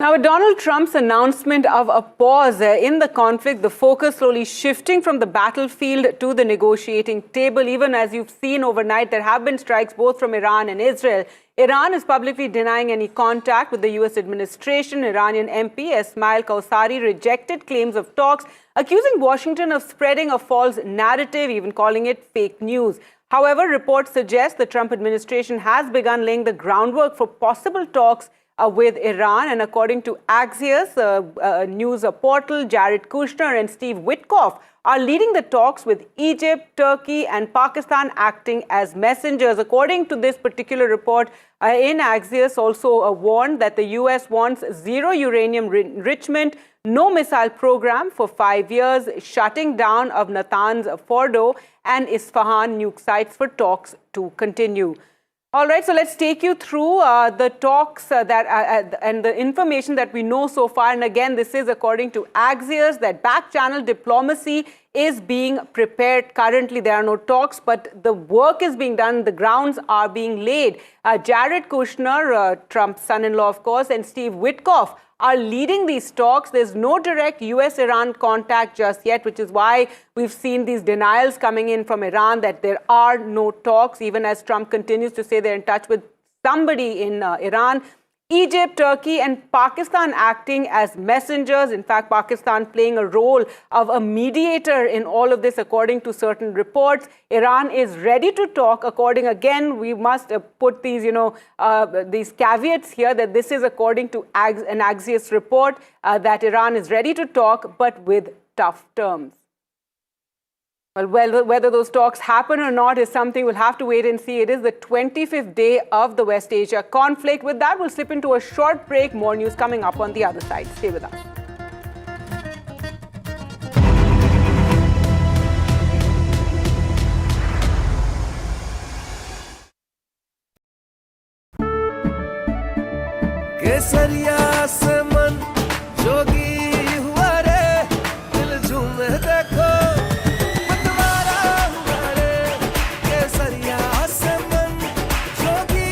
Now, with Donald Trump's announcement of a pause in the conflict, the focus slowly shifting from the battlefield to the negotiating table. Even as you've seen overnight, there have been strikes both from Iran and Israel. Iran is publicly denying any contact with the U.S. administration. Iranian MP Esmail Kausari rejected claims of talks, accusing Washington of spreading a false narrative, even calling it fake news. However, reports suggest the Trump administration has begun laying the groundwork for possible talks with Iran. And according to Axios, a news portal, Jared Kushner and Steve Witkoff are leading the talks with Egypt, Turkey and Pakistan acting as messengers. According to this particular report in Axios, also warned that the U.S. wants zero uranium enrichment, no missile program for 5 years, shutting down of Natanz, Fordo and Isfahan nuke sites for talks to continue. All right, so let's take you through the talks and the information that we know so far. And again, this is according to Axios, that back-channel diplomacy is being prepared. Currently, there are no talks, but the work is being done. The grounds are being laid. Jared Kushner, Trump's son-in-law, of course, and Steve Witkoff are leading these talks. There's no direct U.S.-Iran contact just yet, which is why we've seen these denials coming in from Iran that there are no talks, even as Trump continues to say they're in touch with somebody in Iran. Egypt, Turkey and Pakistan acting as messengers. In fact, Pakistan playing a role of a mediator in all of this, according to certain reports. Iran is ready to talk. Again, we must put these, these caveats here that this is according to an Axios report that Iran is ready to talk, but with tough terms. Well, whether those talks happen or not is something we'll have to wait and see. It is the 25th day of the West Asia conflict. With that, we'll slip into a short break. More news coming up on the other side. Stay with us. केसरिया से मन जोगी हुआ रे दिल झूमे देखो मतवारा हुआ रे केसरिया से मन जोगी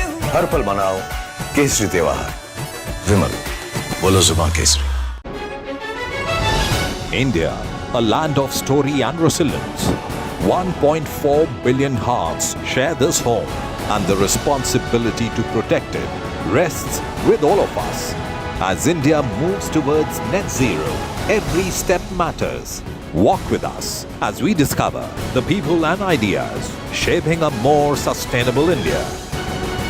हुआ हर पल मनाओ केसरी त्योहार विमल बोलो जुबान Kesari India, a land of story and resilience. 1.4 billion hearts share this home, and the responsibility to protect it rests with all of us. As India moves towards net zero, every step matters. Walk with us as we discover the people and ideas shaping a more sustainable India.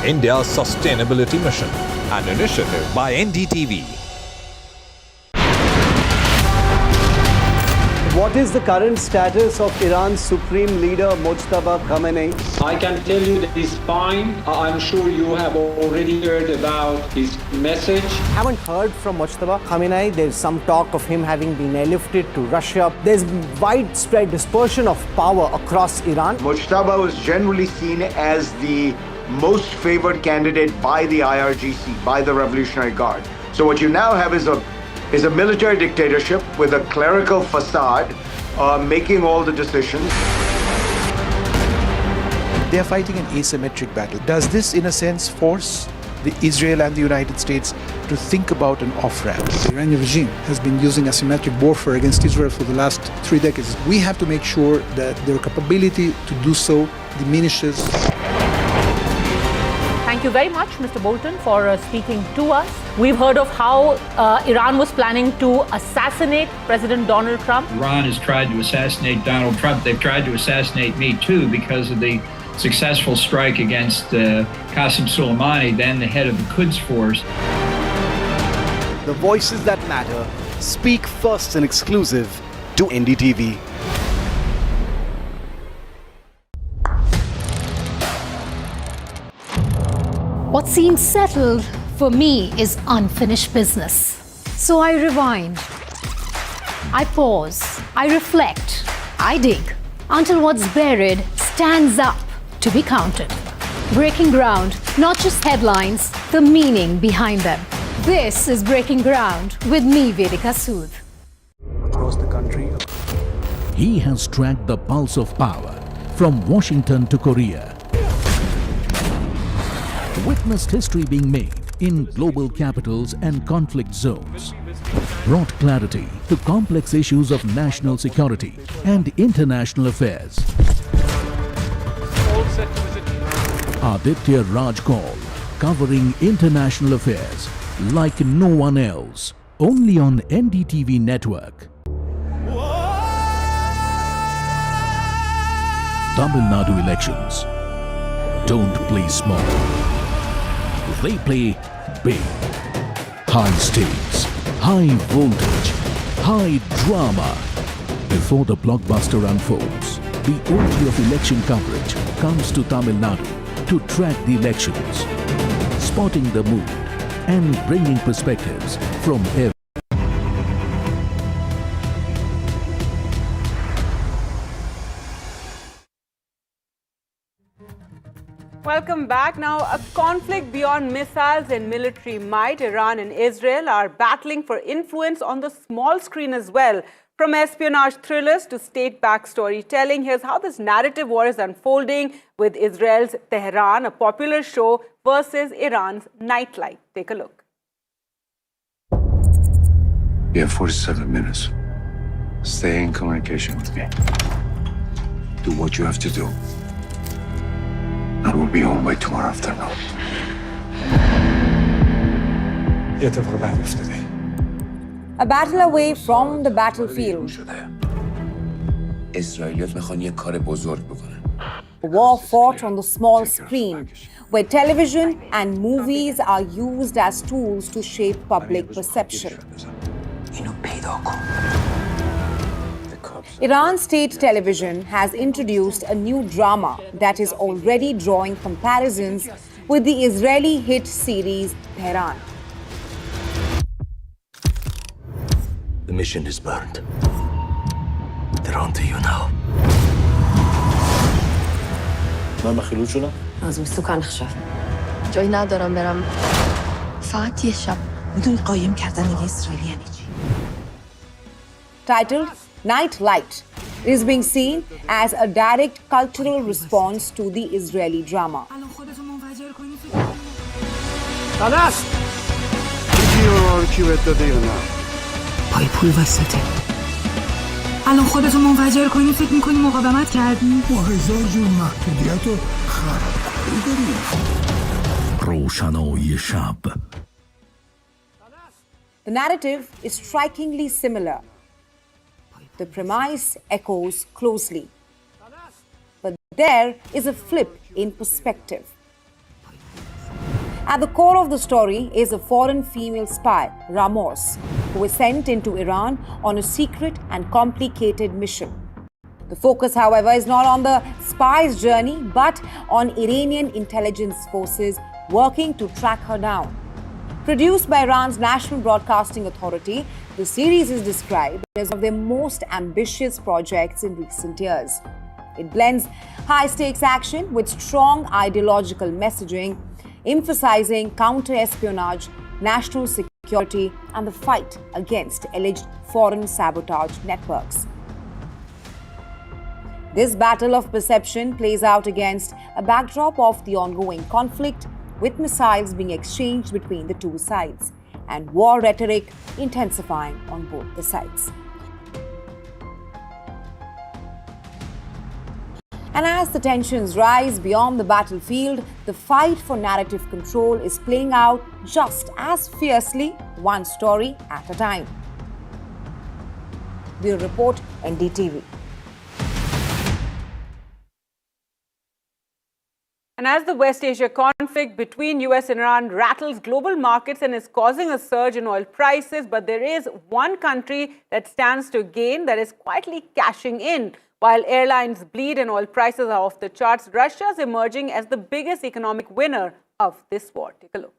India's Sustainability Mission, an initiative by NDTV. What is the current status of Iran's Supreme Leader Mojtaba Khamenei? I can tell you that he's fine. I'm sure you have already heard about his message. Haven't heard from Mojtaba Khamenei. There's some talk of him having been airlifted to Russia. There's widespread dispersion of power across Iran. Mojtaba was generally seen as the most favored candidate by the IRGC, by the Revolutionary Guard. So what you now have is a military dictatorship with a clerical facade making all the decisions. They are fighting an asymmetric battle. Does this, in a sense, force Israel and the United States to think about an off-ramp? The Iranian regime has been using asymmetric warfare against Israel for the last 3 decades. We have to make sure that their capability to do so diminishes. Thank you very much, Mr. Bolton, for speaking to us. We've heard of how Iran was planning to assassinate President Donald Trump. Iran has tried to assassinate Donald Trump. They've tried to assassinate me too because of the successful strike against Qasem Soleimani, then the head of the Quds Force. The voices that matter speak first and exclusive to NDTV. What seems settled for me is unfinished business. So I rewind, I pause, I reflect, I dig until what's buried stands up to be counted. Breaking ground, not just headlines, the meaning behind them. This is Breaking Ground with me, Vedika Sood. Across the country. He has tracked the pulse of power from Washington to Korea. Witnessed history being made in global capitals and conflict zones. Brought clarity to complex issues of national security and international affairs. Aditya Raj Kaul, covering international affairs like no one else, only on NDTV network. Tamil Nadu elections don't play small. They play big. High stakes, high voltage, high drama. Before the blockbuster unfolds, the OT of election coverage comes to Tamil Nadu to track the elections, spotting the mood and bringing perspectives from every. Welcome back. Now, a conflict beyond missiles and military might. Iran and Israel are battling for influence on the small screen as well. From espionage thrillers to state-backed storytelling, here's how this narrative war is unfolding with Israel's Tehran, a popular show, versus Iran's Nightlight. Take a look. You have 47 minutes. Stay in communication with me. Do what you have to do. And we'll be home by tomorrow afternoon. A battle away from the battlefield. A war fought on the small screen, where television and movies are used as tools to shape public perception. Iran state television has introduced a new drama that is already drawing comparisons with the Israeli hit series Tehran. The mission is burned. They're on to you now. نام خلود شدم؟ از مسکن עכשיו. جایی ندارم برم. فقط یه شب میدونی قایم کردن یه اسرائیلی یعنی چی؟ Titled Nightlight, it is being seen as a direct cultural response to the Israeli drama. پای پول وسطه. الان خودتو منفجر کنی فکر میکنی مقاومت کردی؟ با هزار جور محدودیت و خرابکاری داری. روشنایی شب. The narrative is strikingly similar. The premise echoes closely. But there is a flip in perspective. At the core of the story is a foreign female spy, Ramos, who was sent into Iran on a secret and complicated mission. The focus, however, is not on the spy's journey, but on Iranian intelligence forces working to track her down. Produced by Iran's National Broadcasting Authority, the series is described as one of their most ambitious projects in recent years. It blends high-stakes action with strong ideological messaging, emphasizing counter-espionage, national security, and the fight against alleged foreign sabotage networks. This battle of perception plays out against a backdrop of the ongoing conflict, with missiles being exchanged between the two sides and war rhetoric intensifying on both the sides. And as the tensions rise beyond the battlefield, the fight for narrative control is playing out just as fiercely, one story at a time. Bureau Report, NDTV. And as the West Asia conflict between US and Iran rattles global markets and is causing a surge in oil prices, but there is one country that stands to gain, that is quietly cashing in. While airlines bleed and oil prices are off the charts, Russia is emerging as the biggest economic winner of this war. Take a look.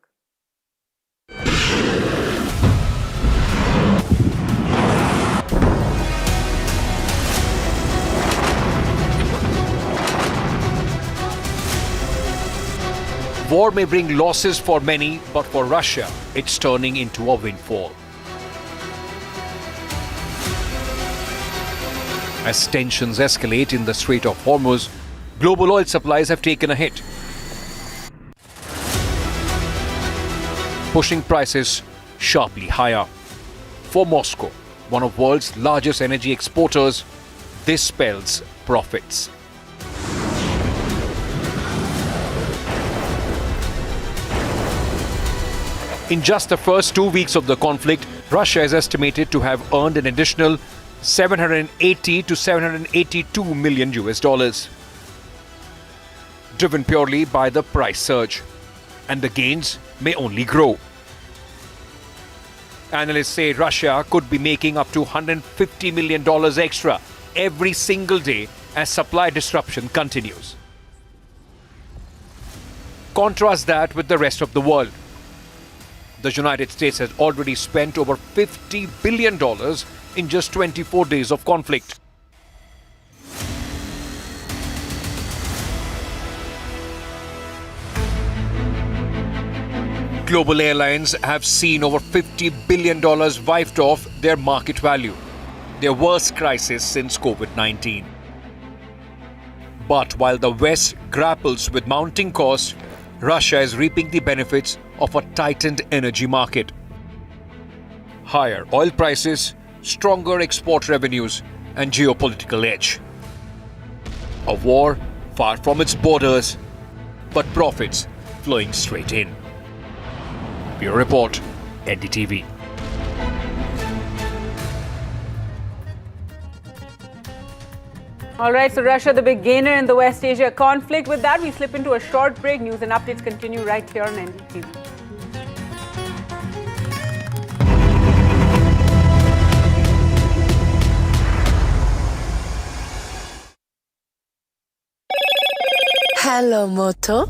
War may bring losses for many, but for Russia, it's turning into a windfall. As tensions escalate in the Strait of Hormuz, global oil supplies have taken a hit, pushing prices sharply higher. For Moscow, one of the world's largest energy exporters, this spells profits. In just the first 2 weeks of the conflict, Russia is estimated to have earned an additional $780 to $782 million, driven purely by the price surge, and the gains may only grow. Analysts say Russia could be making up to $150 million extra every single day as supply disruption continues. Contrast that with the rest of the world. The United States has already spent over $50 billion in just 24 days of conflict. Global airlines have seen over $50 billion wiped off their market value, their worst crisis since COVID-19. But while the West grapples with mounting costs, Russia is reaping the benefits of a tightened energy market. Higher oil prices, stronger export revenues, and geopolitical edge. A war far from its borders, but profits flowing straight in. Bureau Report, NDTV. All right, so Russia, the big gainer in the West Asia conflict. With that, we slip into a short break. News and updates continue right here on NDTV. Hello, Moto.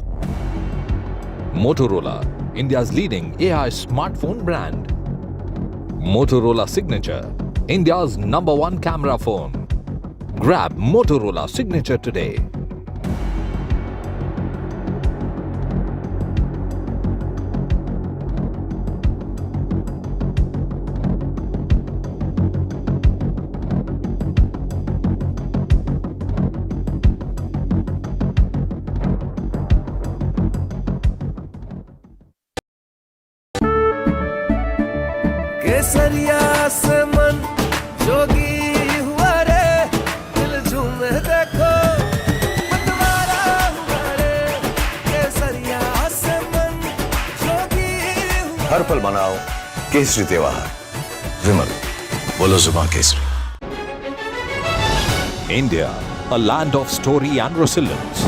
Motorola, India's leading AI smartphone brand. Motorola Signature, India's #1 camera phone. Grab Motorola Signature today. केसरिया से मन जोगी हुआ रे दिल झूमे देखो मतवारा हुआ रे केसरिया से मन जोगी हुआ हर पल मनाओ केसरी त्योहार विमल बोलो जुबान Kesari India, a land of story and resilience.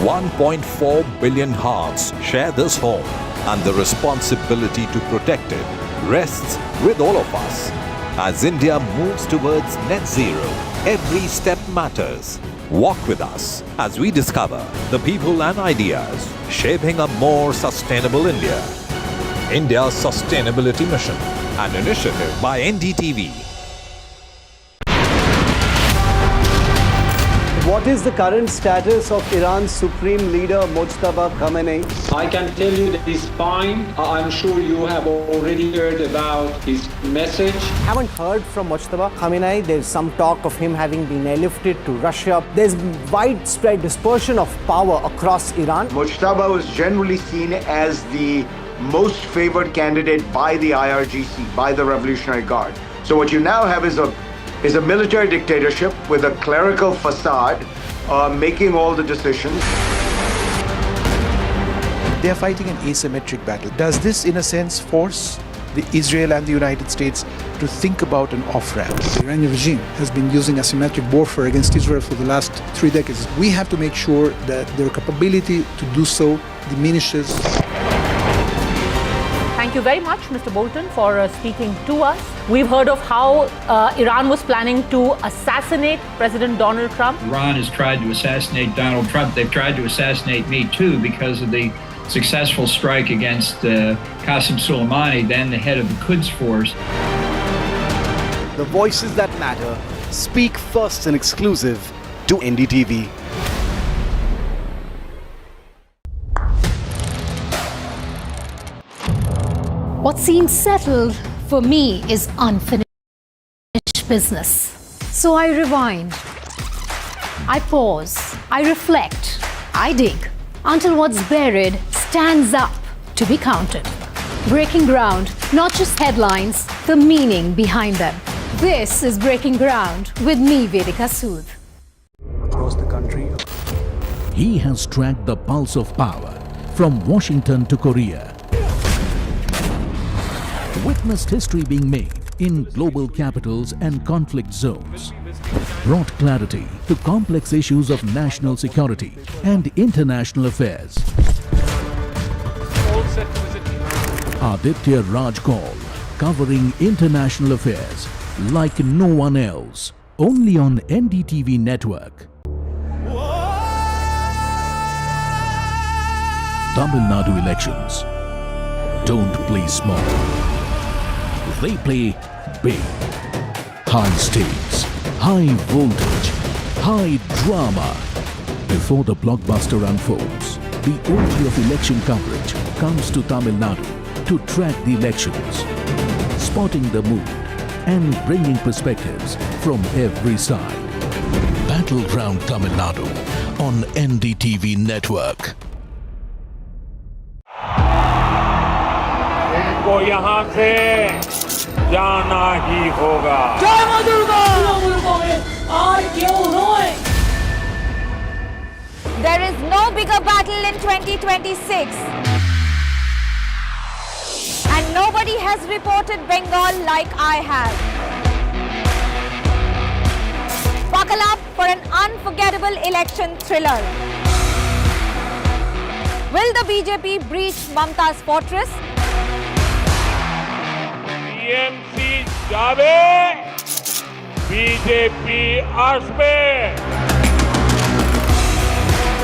1.4 billion hearts share this home, and the responsibility to protect it rests with all of us. As India moves towards net zero, every step matters. Walk with us as we discover the people and ideas shaping a more sustainable India. India's Sustainability Mission, an initiative by NDTV. What is the current status of Iran's Supreme Leader Mojtaba Khamenei? I can tell you that he's fine. I'm sure you have already heard about his message. Haven't heard from Mojtaba Khamenei. There's some talk of him having been airlifted to Russia. There's widespread dispersion of power across Iran. Mojtaba was generally seen as the most favored candidate by the IRGC, by the Revolutionary Guard. So what you now have is a military dictatorship with a clerical facade making all the decisions. They are fighting an asymmetric battle. Does this, in a sense, force Israel and the United States to think about an off-ramp? The Iranian regime has been using asymmetric warfare against Israel for the last 3 decades. We have to make sure that their capability to do so diminishes. Thank you very much, Mr. Bolton, for speaking to us. We've heard of how Iran was planning to assassinate President Donald Trump. Iran has tried to assassinate Donald Trump. They've tried to assassinate me too because of the successful strike against Qasem Soleimani, then the head of the Quds Force. The voices that matter speak first and exclusive to NDTV. What seems settled for me is unfinished business. So I rewind, I pause, I reflect, I dig until what's buried stands up to be counted. Breaking ground, not just headlines, the meaning behind them. This is Breaking Ground with me, Vedika Sood. Across the country. He has tracked the pulse of power from Washington to Korea. Witnessed history being made in global capitals and conflict zones. Brought clarity to complex issues of national security and international affairs. Aditya Raj Kaul, covering international affairs like no one else, only on NDTV network. Tamil Nadu elections don't play small. They play big. High stakes, high voltage, high drama. Before the blockbuster unfolds, the OG of election coverage comes to Tamil Nadu to track the elections, spotting the mood and bringing perspectives from every side. Battleground Tamil Nadu on NDTV network. इनको यहाँ से जाना ही होगा। जय मां दुर्गा! आज क्यों रोए? There is no bigger battle in 2026. And nobody has reported Bengal like I have. Buckle up for an unforgettable election thriller. Will the BJP breach Mamta's fortress? TMC जावे, BJP आसपे.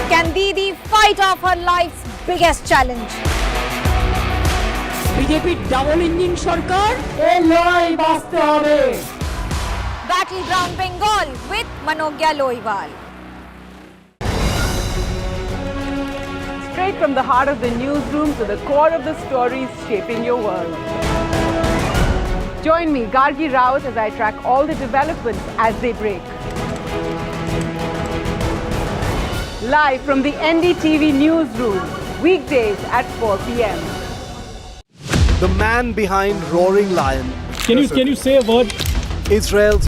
Can Didi fight off her life's biggest challenge? BJP double engine সরকার এই লড়াই বাঁচতে হবে। Battleground Bengal with Manogya Loiwal. Straight from the heart of the newsroom to the core of the stories shaping your world. Join me, Gargi Rawat, as I track all the developments as they break. Live from the NDTV Newsroom, weekdays at 4 p.m. The man behind Roaring Lion. Can you say a word? Israel's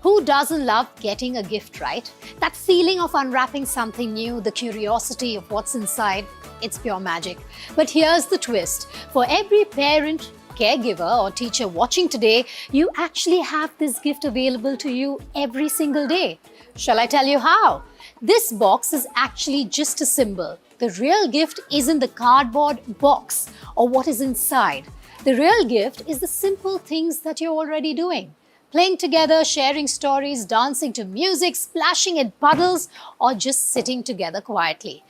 Who doesn't love getting a gift, right? That feeling of unwrapping something new, the curiosity of what's inside, it's pure magic. But here's the twist. For every parent, caregiver or teacher watching today, you actually have this gift available to you every single day. Shall I tell you how? This box is actually just a symbol. The real gift isn't the cardboard box or what is inside. The real gift is the simple things that you're already doing. Playing together, sharing stories, dancing to music, splashing in puddles, or just sitting together quietly.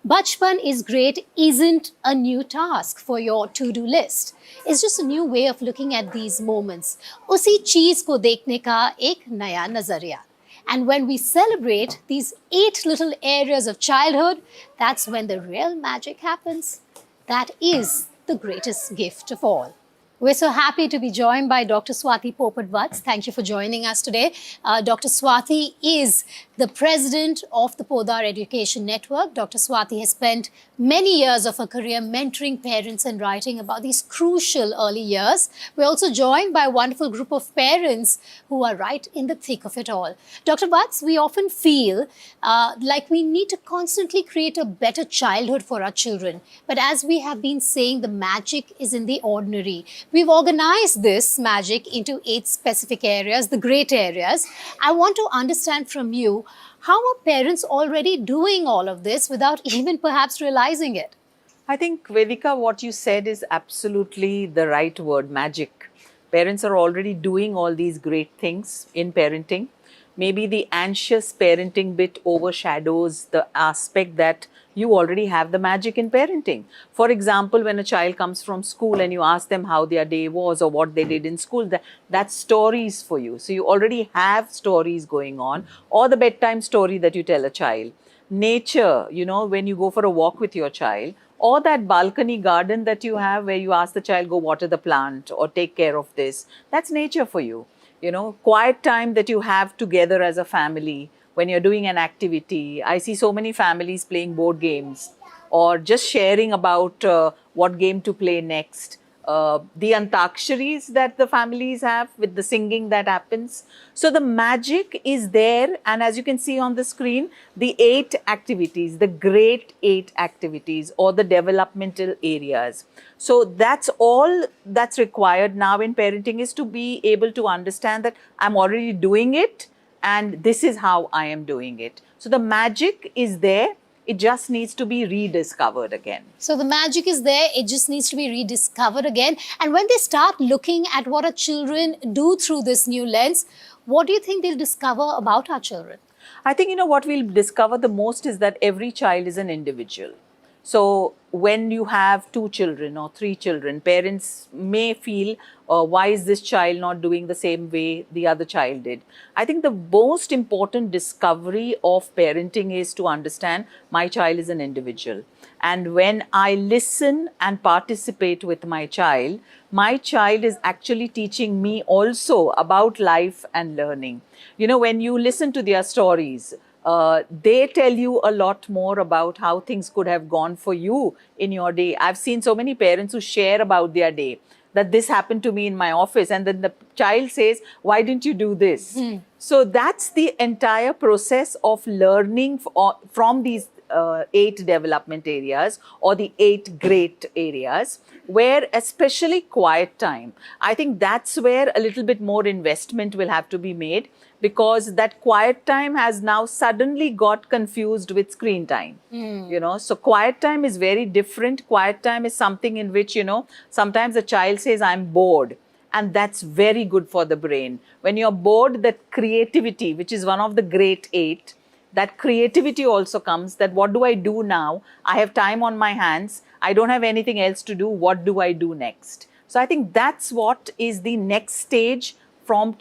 Bachpan is great isn't a new task for your to-do list. It's just a new way of looking at these moments. Usi cheez ko dekhne ka ek naya nazariya. And when we celebrate these 8 little areas of childhood, that's when the real magic happens. That is the greatest gift of all. We're so happy to be joined by Dr. Swati Popat-Vats. Thank you for joining us today. Dr. Swati is the president of the Podar Education Network. Dr. Swati has spent many years of her career mentoring parents and writing about these crucial early years. We're also joined by a wonderful group of parents who are right in the thick of it all. Dr. Vats, we often feel like we need to constantly create a better childhood for our children. But as we have been saying, the magic is in the ordinary. We've organized this magic into 8 specific areas, the great areas. I want to understand from you, how are parents already doing all of this without even perhaps realizing it? I think, Vedika, what you said is absolutely the right word, magic. Parents are already doing all these great things in parenting. Maybe the anxious parenting bit overshadows the aspect that you already have the magic in parenting. For example, when a child comes from school and you ask them how their day was or what they did in school, that's stories for you. So you already have stories going on, or the bedtime story that you tell a child. Nature, you know, when you go for a walk with your child, or that balcony garden that you have where you ask the child, go water the plant or take care of this, that's nature for you. You know, quiet time that you have together as a family, when you're doing an activity. I see so many families playing board games or just sharing about what game to play next. The antaksharis that the families have with the singing that happens. So the magic is there, and as you can see on the screen, the 8 activities, the great 8 activities or the developmental areas. So that's all that's required now in parenting, is to be able to understand that I'm already doing it and this is how I am doing it. So the magic is there. It just needs to be rediscovered again. So the magic is there, it just needs to be rediscovered again. And when they start looking at what our children do through this new lens, what do you think they'll discover about our children? I think, you know, what we'll discover the most is that every child is an individual. So when you have 2 children or 3 children, parents may feel, why is this child not doing the same way the other child did? I think the most important discovery of parenting is to understand my child is an individual. And when I listen and participate with my child is actually teaching me also about life and learning. You know, when you listen to their stories, they tell you a lot more about how things could have gone for you in your day. I've seen so many parents who share about their day, that this happened to me in my office, and then the child says, why didn't you do this? So that's the entire process of learning from these 8 development areas or the 8 great areas, where especially quiet time, I think that's where a little bit more investment will have to be made, because that quiet time has now suddenly got confused with screen time. You know, so quiet time is very different. Quiet time is something in which, you know, sometimes a child says, I'm bored. And that's very good for the brain. When you're bored, that creativity, which is one of the great 8, that creativity also comes, that what do I do now? I have time on my hands. I don't have anything else to do. What do I do next? So I think that's what is the next stage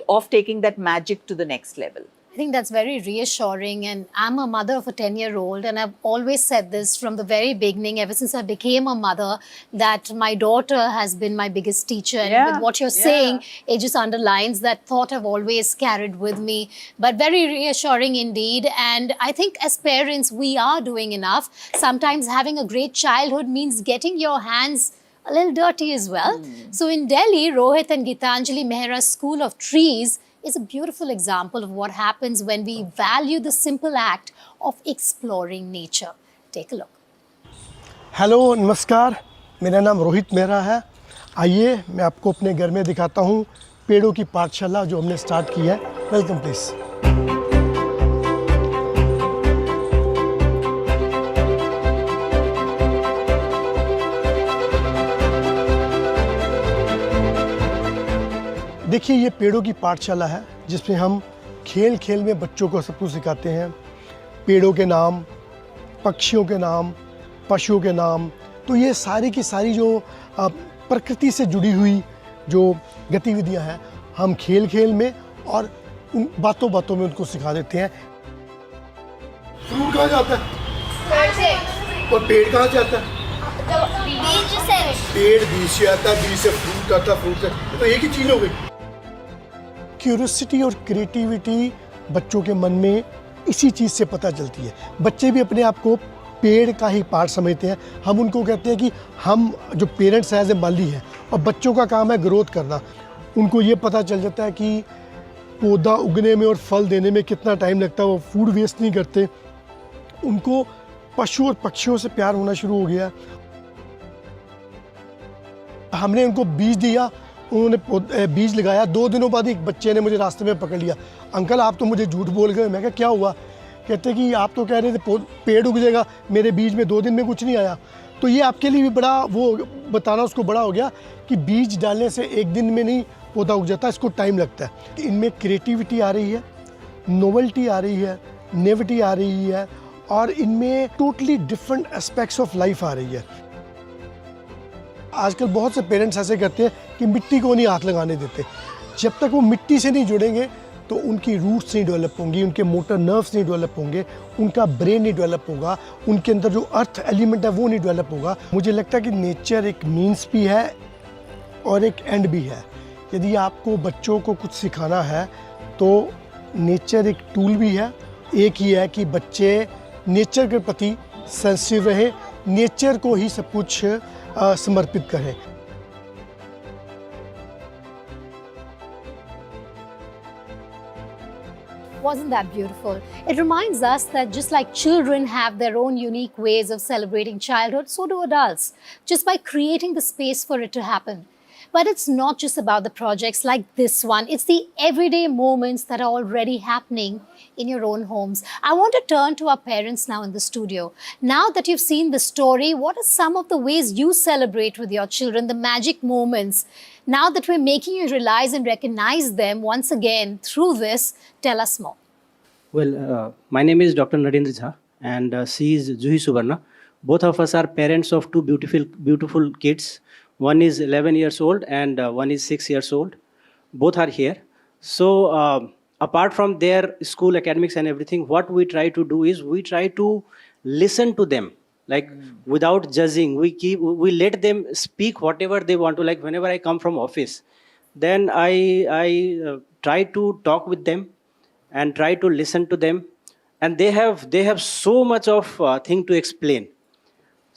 of taking that magic to the next level. I think that's very reassuring, and I'm a mother of a 10-year-old, and I've always said this from the very beginning, ever since I became a mother, that my daughter has been my biggest teacher. And with what you're saying, it just underlines that thought I've always carried with me. But very reassuring indeed. And I think as parents, we are doing enough. Sometimes having a great childhood means getting your hands a little dirty as well. So in Delhi, Rohit and Gitanjali Mehra's School of Trees is a beautiful example of what happens when we value the simple act of exploring nature. Take a look. Hello नमस्कार, मेरा नाम रोहित मेहरा है। आइए मैं आपको अपने घर में दिखाता हूँ पेड़ों की पाठशाला जो हमने स्टार्ट की है। Welcome please. देखिए ये पेड़ों की पाठशाला है जिसमें हम खेल खेल में बच्चों को सब कुछ सिखाते हैं। पेड़ों के नाम, पक्षियों के नाम, पशुओं के नाम, तो ये सारी की सारी जो प्रकृति से जुड़ी हुई जो गतिविधियां हैं हम खेल खेल में और उन बातों बातों में उनको सिखा देते हैं। फ्रूट कहाँ जाता है? पेड़ से। और पेड़ कहाँ से आता है? बीज से। पेड़ बीज से आता है, बीज से फ्रूट आता है, फ्रूट से तो एक ही चीज हो गई। क्यूरियोसिटी और क्रिएटिविटी बच्चों के मन में इसी चीज़ से पता चलती है। बच्चे भी अपने आप को पेड़ का ही पार्ट समझते हैं। हम उनको कहते हैं कि हम जो पेरेंट्स हैं एज ए माली हैं और बच्चों का काम है ग्रोथ करना। उनको ये पता चल जाता है कि पौधा उगने में और फल देने में कितना टाइम लगता है, वो फूड वेस्ट नहीं करते। उनको पशु और पक्षियों से प्यार होना शुरू हो गया। हमने उनको बीज दिया, उन्होंने बीज लगाया। 2 दिनों बाद एक बच्चे ने मुझे रास्ते में पकड़ लिया, अंकल आप तो मुझे झूठ बोल गए। मैं कहा क्या हुआ? कहते कि आप तो कह रहे थे पेड़ उग जाएगा, मेरे बीज में 2 दिन में कुछ नहीं आया। तो ये आपके लिए भी बड़ा वो बताना उसको बड़ा हो गया कि बीज डालने से 1 दिन में नहीं पौधा उग जाता, इसको टाइम लगता है। इनमें क्रिएटिविटी आ रही है, नोवेल्टी आ रही है, नेविटी आ रही है और इनमें totally different aspects of life आ रही है। आजकल बहुत से पेरेंट्स ऐसे करते हैं कि मिट्टी को नहीं हाथ लगाने देते। जब तक वो मिट्टी से नहीं जुड़ेंगे तो उनकी रूट्स नहीं डेवलप होंगी, उनके मोटर नर्व्स नहीं डेवलप होंगे, उनका ब्रेन नहीं डेवलप होगा, उनके अंदर जो अर्थ एलिमेंट है वो नहीं डेवलप होगा। मुझे लगता है कि नेचर एक मीन्स भी है और एक एंड भी है। यदि आपको बच्चों को कुछ सिखाना है तो नेचर एक टूल भी है। एक ही है कि बच्चे नेचर के प्रति सेंसिटिव रहे, नेचर को ही सब कुछ समर्पित करें। Wasn't that beautiful? It reminds us that just like children have their own unique ways of celebrating childhood, so do adults, just by creating the space for it to happen. But it's not just about the projects like this one. It's the everyday moments that are already happening in your own homes. I want to turn to our parents now in the studio. Now that you've seen the story, what are some of the ways you celebrate with your children, the magic moments? Now that we're making you realize and recognize them once again through this, tell us more. Well, my name is Dr. Narendra Jha and she is Juhi Subarna. Both of us are parents of 2 beautiful kids. One is 11 years old and one is 6 years old. Both are here. So apart from their school academics and everything, what we try to do is we try to listen to them, like without judging. We let them speak whatever they want to. Like whenever I come from office, then I try to talk with them and try to listen to them, and they have so much of thing to explain.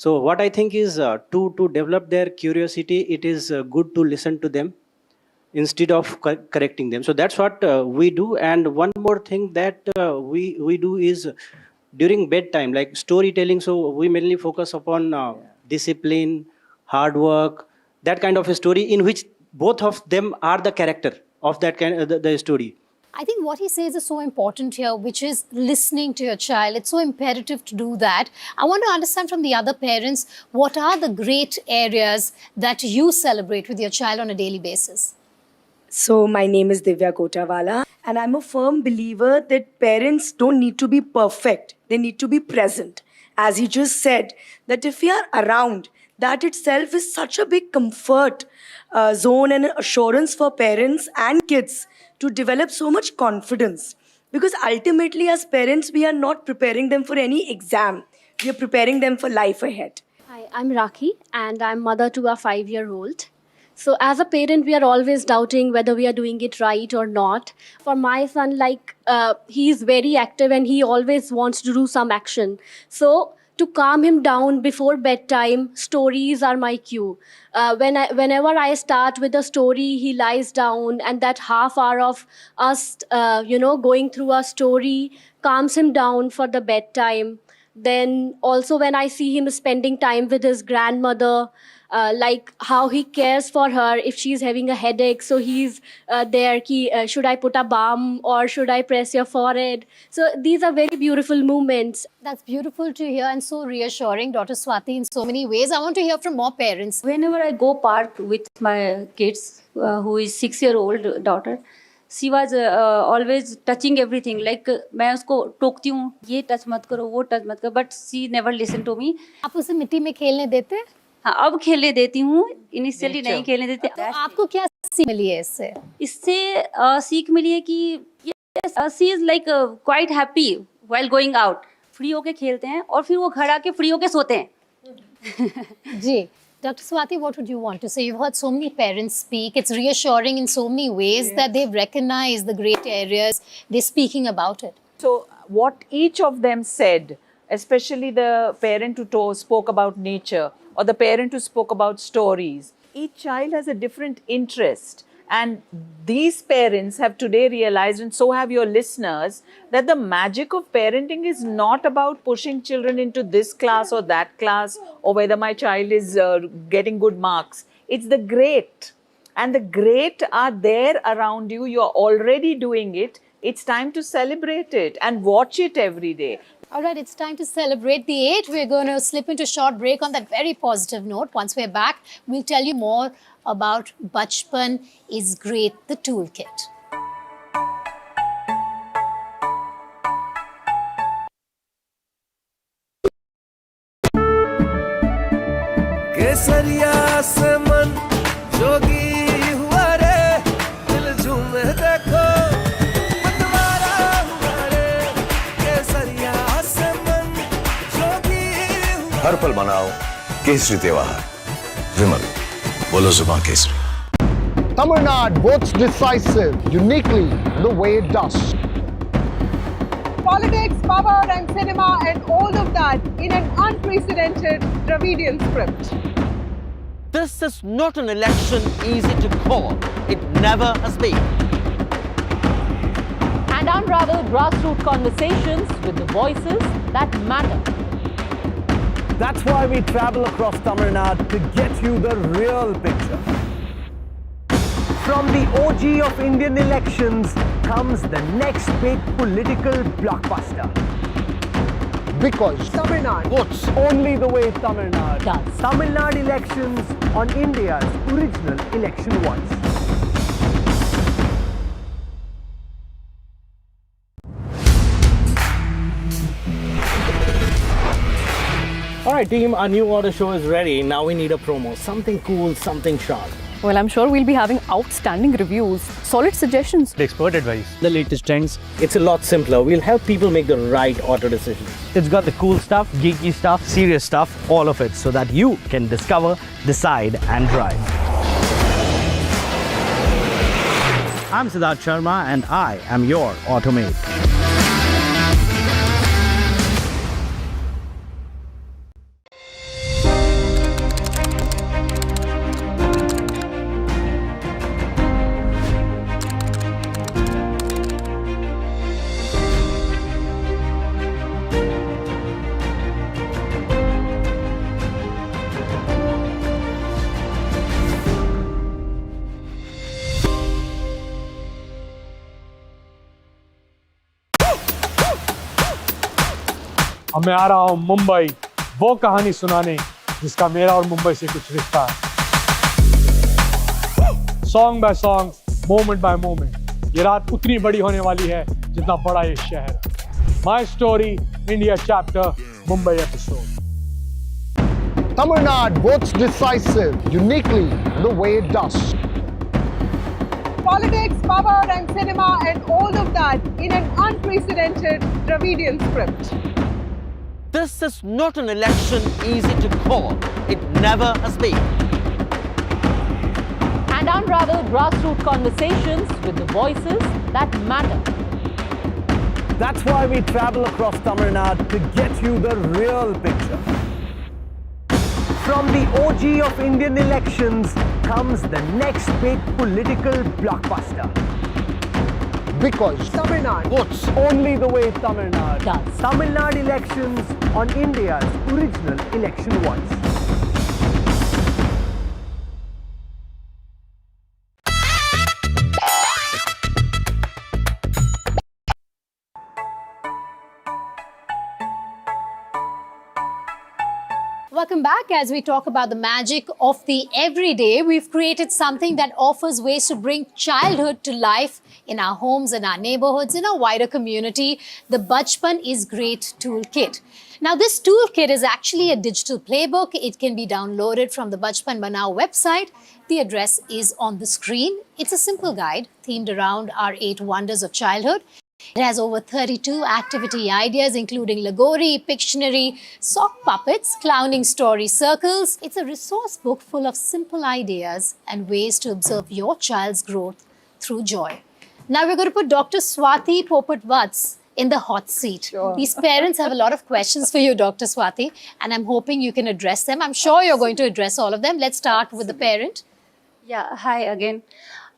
So what I think is to develop their curiosity, it is good to listen to them instead of correcting them. So that's what we do. And one more thing that we do is during bedtime, like storytelling. So we mainly focus upon discipline, hard work, that kind of a story in which both of them are the character of that kind of the story. I think what he says is so important here, which is listening to your child. It's so imperative to do that. I want to understand from the other parents, what are the great areas that you celebrate with your child on a daily basis? So my name is Divya Kotawala and I'm a firm believer that parents don't need to be perfect. They need to be present. As he just said, that if we are around, that itself is such a big comfort zone and assurance for parents and kids to develop so much confidence. Because ultimately as parents, we are not preparing them for any exam. We are preparing them for life ahead. Hi, I'm Rakhi and I'm mother to a 5-year-old. So as a parent, we are always doubting whether we are doing it right or not. For my son, he is very active and he always wants to do some action. So to calm him down before bedtime, stories are my cue. Whenever I start with a story, he lies down, and that half hour of us, going through a story calms him down for the bedtime. Then also when I see him spending time with his grandmother, like how he cares for her if she's having a headache. So he's there, should I put a balm or should I press your forehead? So these are very beautiful moments. That's beautiful to hear and so reassuring, Dr. Swati, in so many ways. I want to hear from more parents. Whenever I go park with my kids, who is 6-year-old daughter, she was always touching everything. Like मैं उसको टोकती हूँ, ये touch मत करो, वो touch मत करो, but she never listened to me. आप उसे मिट्टी में खेलने देते हैं? हाँ, अब खेलने देती हूँ, इनिशियली नहीं खेलने देते। तो आपको क्या सीख मिली है इससे? इससे सीख मिली है कि she is like quite happy while going out. Free होके खेलते हैं और फिर वो घर आके फ्री होके सोते हैं। जी, Dr. Swati, what would you want to say? You've heard so many parents speak. It's reassuring in so many ways that they've recognized the great areas. They're speaking about it. So what each of them said, especially the parent who spoke about nature or the parent who spoke about stories, each child has a different interest. And these parents have today realized, and so have your listeners, that the magic of parenting is not about pushing children into this class or that class, or whether my child is getting good marks. It's the great. And the great are there around you. You're already doing it. It's time to celebrate it and watch it every day. All right, it's time to celebrate the 8. We're going to slip into a short break on that very positive note. Once we're back, we'll tell you more about Bachpan is Great, the toolkit. केसरिया से मन जोगी हुआ रे, दिल झूमे देखो मतवारा हुआ रे, केसरिया से मन जोगी हुआ। हर पल मनाओ केसरी त्योहार। विमल, बोलो जुबान Kesari. Tamil Nadu votes decisive, uniquely the way it does. Politics, power and cinema and all of that in an unprecedented Dravidian script. This is not an election easy to call. It never has been. And unravel grassroots conversations with the voices that matter. That's why we travel across Tamil Nadu to get you the real picture. From the OG of Indian elections comes the next big political blockbuster. Because Tamil Nadu votes only the way Tamil Nadu does. Tamil Nadu elections on India's original election voice. Alright team, our new order show is ready. Now we need a promo. Something cool, something sharp. Well, I'm sure we'll be having outstanding reviews, solid suggestions, Expert advice, the latest trends. It's a lot simpler. We'll help people make the right auto decisions. It's got the cool stuff, geeky stuff, serious stuff, all of it, so that you can discover, decide and drive. I'm Siddharth Sharma and I am your Automate. अब मैं आ रहा हूँ मुंबई, वो कहानी सुनाने जिसका मेरा और मुंबई से कुछ रिश्ता है। Song by song, moment bye moment, ये रात उतनी बड़ी होने वाली है जितना बड़ा ये शहर है। My story, India chapter, Mumbai episode. Tamil Nadu votes decisive, uniquely the way it does. Politics, power and cinema and all of that in an unprecedented Dravidian script. This is not an election easy to call. It never has been. And unravel grassroots conversations with the voices that matter. That's why we travel across Tamil Nadu to get you the real picture. From the OG of Indian elections comes the next big political blockbuster. Because Tamil Nadu votes only the way Tamil Nadu does. Tamil Nadu elections on India's original election voice. Welcome back. As we talk about the magic of the everyday, we've created something that offers ways to bring childhood to life in our homes, in our neighborhoods, in our wider community. The Bachpan is Great Toolkit. Now, this toolkit is actually a digital playbook. It can be downloaded from the Bachpan Banao website. The address is on the screen. It's a simple guide themed around our 8 wonders of childhood. It has over 32 activity ideas, including Lagori, Pictionary, sock puppets, clowning story circles. It's a resource book full of simple ideas and ways to observe your child's growth through joy. Now we're going to put Dr. Swati Popat-Vats in the hot seat. Sure. These parents have a lot of questions for you, Dr. Swati, and I'm hoping you can address them. I'm sure you're going to address all of them. Let's start with the parent. Yeah, hi again.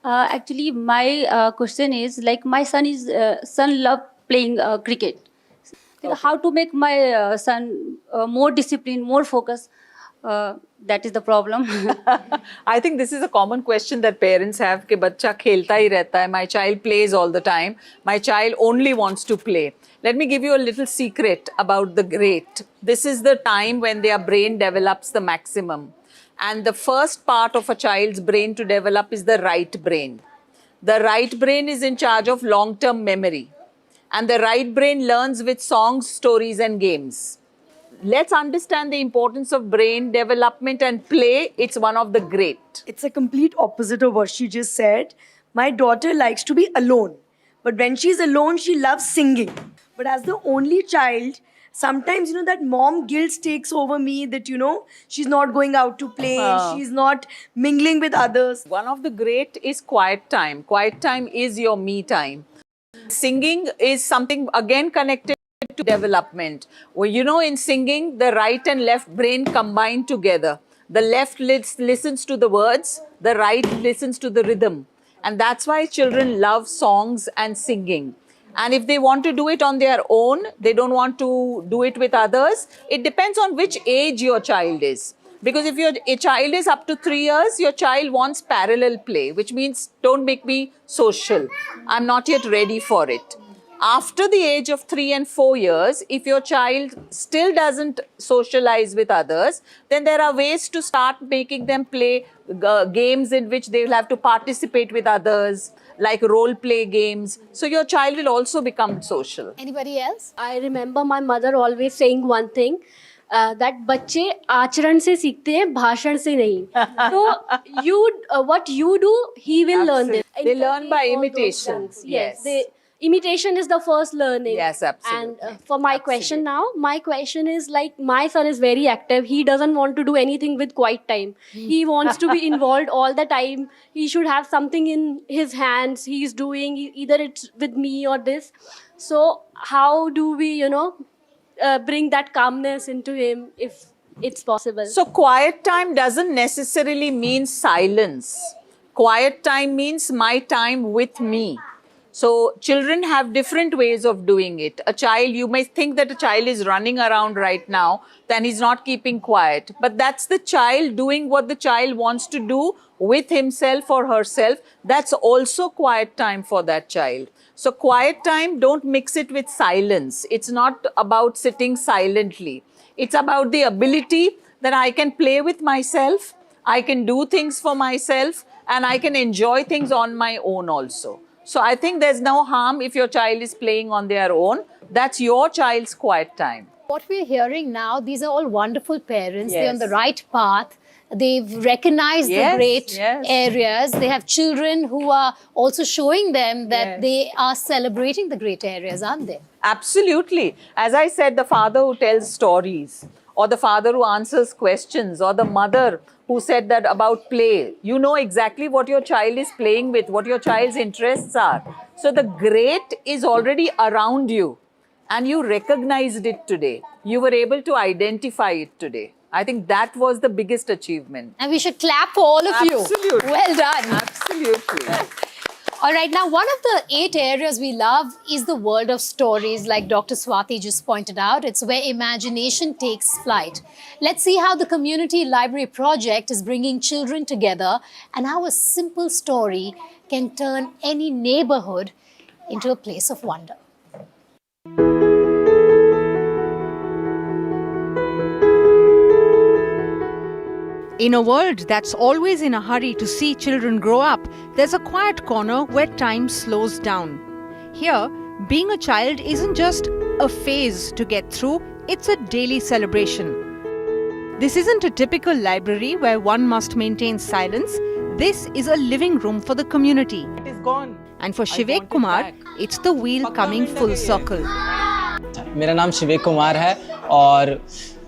Actually, my question is like my son love playing cricket. Okay. How to make my son more disciplined, more focused? That is the problem. I think this is a common question that parents have कि बच्चा खेलता ही रहता है. My child plays all the time. My child only wants to play. Let me give you a little secret about the great. This is the time when their brain develops the maximum. And the first part of a child's brain to develop is the right brain. The right brain is in charge of long-term memory. And the right brain learns with songs, stories, and games. Let's understand the importance of brain development and play. It's one of the great. It's a complete opposite of what she just said. My daughter likes to be alone. But when she's alone, she loves singing. But as the only child, sometimes, that mom guilt takes over me that, she's not going out to play, she's not mingling with others. One of the great is quiet time. Quiet time is your me time. Singing is something again connected to development. Well, in singing, the right and left brain combine together. The left listens to the words, the right listens to the rhythm. And that's why children love songs and singing. And if they want to do it on their own, they don't want to do it with others, it depends on which age your child is. Because if your child is up to 3 years, your child wants parallel play, which means don't make me social. I'm not yet ready for it. After the age of 3 and 4 years, if your child still doesn't socialize with others, then there are ways to start making them play games in which they will have to participate with others, like role play games. So your child will also become social. Anybody else? I remember my mother always saying one thing, that बच्चे आचरण से सीखते हैं, भाषण से नहीं. So what you do, he will learn this. They learn by imitation. Yes. Imitation is the first learning. Yes, absolutely. And for my question now, my question is like, my son is very active. He doesn't want to do anything with quiet time. He wants to be involved all the time. He should have something in his hands. He's doing, either it's with me or this. So how do we, bring that calmness into him if it's possible? So quiet time doesn't necessarily mean silence. Quiet time means my time with me. So children have different ways of doing it. A child, you may think that a child is running around right now, then he's not keeping quiet. But that's the child doing what the child wants to do with himself or herself. That's also quiet time for that child. So quiet time, don't mix it with silence. It's not about sitting silently. It's about the ability that I can play with myself, I can do things for myself, and I can enjoy things on my own also. So I think there's no harm if your child is playing on their own. That's your child's quiet time. What we're hearing now, these are all wonderful parents. Yes. They're on the right path. They've recognized the great areas. They have children who are also showing them that they are celebrating the great areas, aren't they? Absolutely. As I said, the father who tells stories, or the father who answers questions, or the mother who said that about play. You know exactly what your child is playing with, what your child's interests are. So the great is already around you and you recognized it today. You were able to identify it today. I think that was the biggest achievement. And we should clap for all of you. Absolutely. Well done. Absolutely. All right, now one of the 8 areas we love is the world of stories, like Dr. Swati just pointed out. It's where imagination takes flight. Let's see how the Community Library Project is bringing children together and how a simple story can turn any neighborhood into a place of wonder. In a world that's always in a hurry to see children grow up, there's a quiet corner where time slows down. Here, being a child isn't just a phase to get through, it's a daily celebration. This isn't a typical library where one must maintain silence. This is a living room for the community. It is gone. And for Shivek Kumar, it's the wheel coming full circle. मेरा नाम शिवेक कुमार है और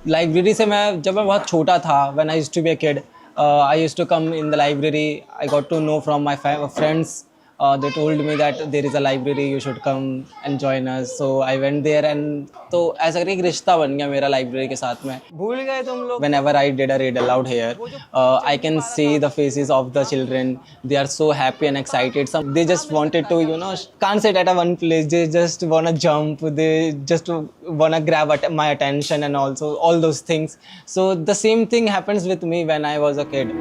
library से मैं जब मैं बहुत छोटा था, when I used to be a kid, I used to come in the library. I got to know from my friends. They told me that there is a library, you should come and join us. So I went there and तो ऐसा करके एक रिश्ता बन गया मेरा library के साथ में. भूल गए तुम लोग. Whenever I did a read aloud here, I can see the faces of the children. They are so happy and excited. Some they just wanted to, can't sit at a one place. They just wanna jump. They just wanna grab my attention and also all those things. So the same thing happens with me when I was a kid.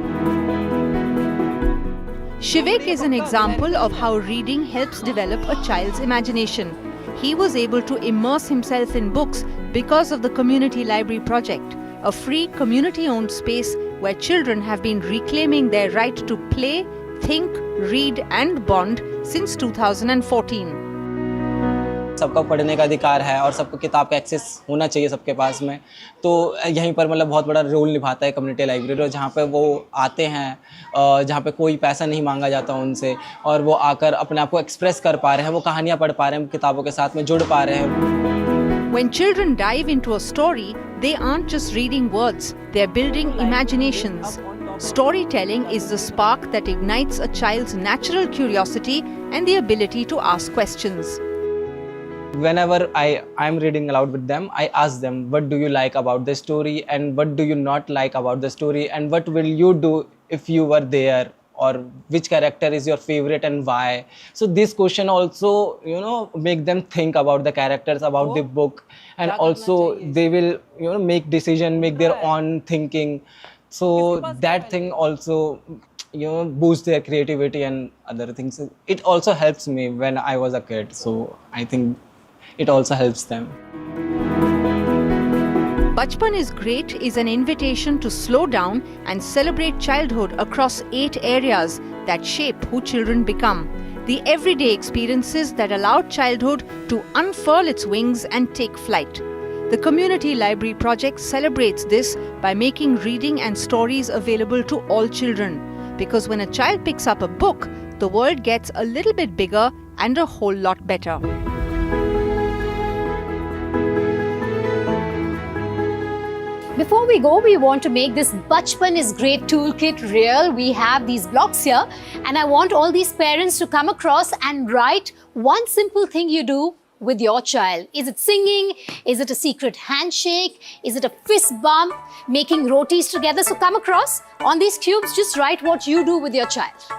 Shivek is an example of how reading helps develop a child's imagination. He was able to immerse himself in books because of the Community Library Project, a free community-owned space where children have been reclaiming their right to play, think, read and bond since 2014. सबका पढ़ने का अधिकार है और सबको किताब का access होना चाहिए सबके पास में, तो यहीं पर मतलब बहुत बड़ा रोल निभाता है कम्युनिटी लाइब्रेरी, और जहाँ पे वो आते हैं, जहाँ पे कोई पैसा नहीं मांगा जाता उनसे, और वो आकर अपने आप को एक्सप्रेस कर पा रहे हैं, वो कहानियाँ पढ़ पा रहे हैं, किताबों के साथ में जुड़ पा रहे हैं. When children dive into a story, they aren't just reading words, they're building imaginations. Storytelling is the spark that ignites a child's natural curiosity and the ability to ask questions. Whenever I'm reading aloud with them, I ask them, what do you like about the story and what do you not like about the story, and what will you do if you were there, or which character is your favorite and why. So this question also, make them think about the characters, about the book, and also they will, make decision, make their own thinking. So that thing also, boosts their creativity and other things. It also helps me when I was a kid. So I think it also helps them. Bachpan is Great is an invitation to slow down and celebrate childhood across 8 areas that shape who children become. The everyday experiences that allow childhood to unfurl its wings and take flight. The Community Library Project celebrates this by making reading and stories available to all children. Because when a child picks up a book, the world gets a little bit bigger and a whole lot better. Before we go, we want to make this Bachpan is Great toolkit real. We have these blocks here, and I want all these parents to come across and write one simple thing you do with your child. Is it singing? Is it a secret handshake? Is it a fist bump? Making rotis together? So come across on these cubes, just write what you do with your child.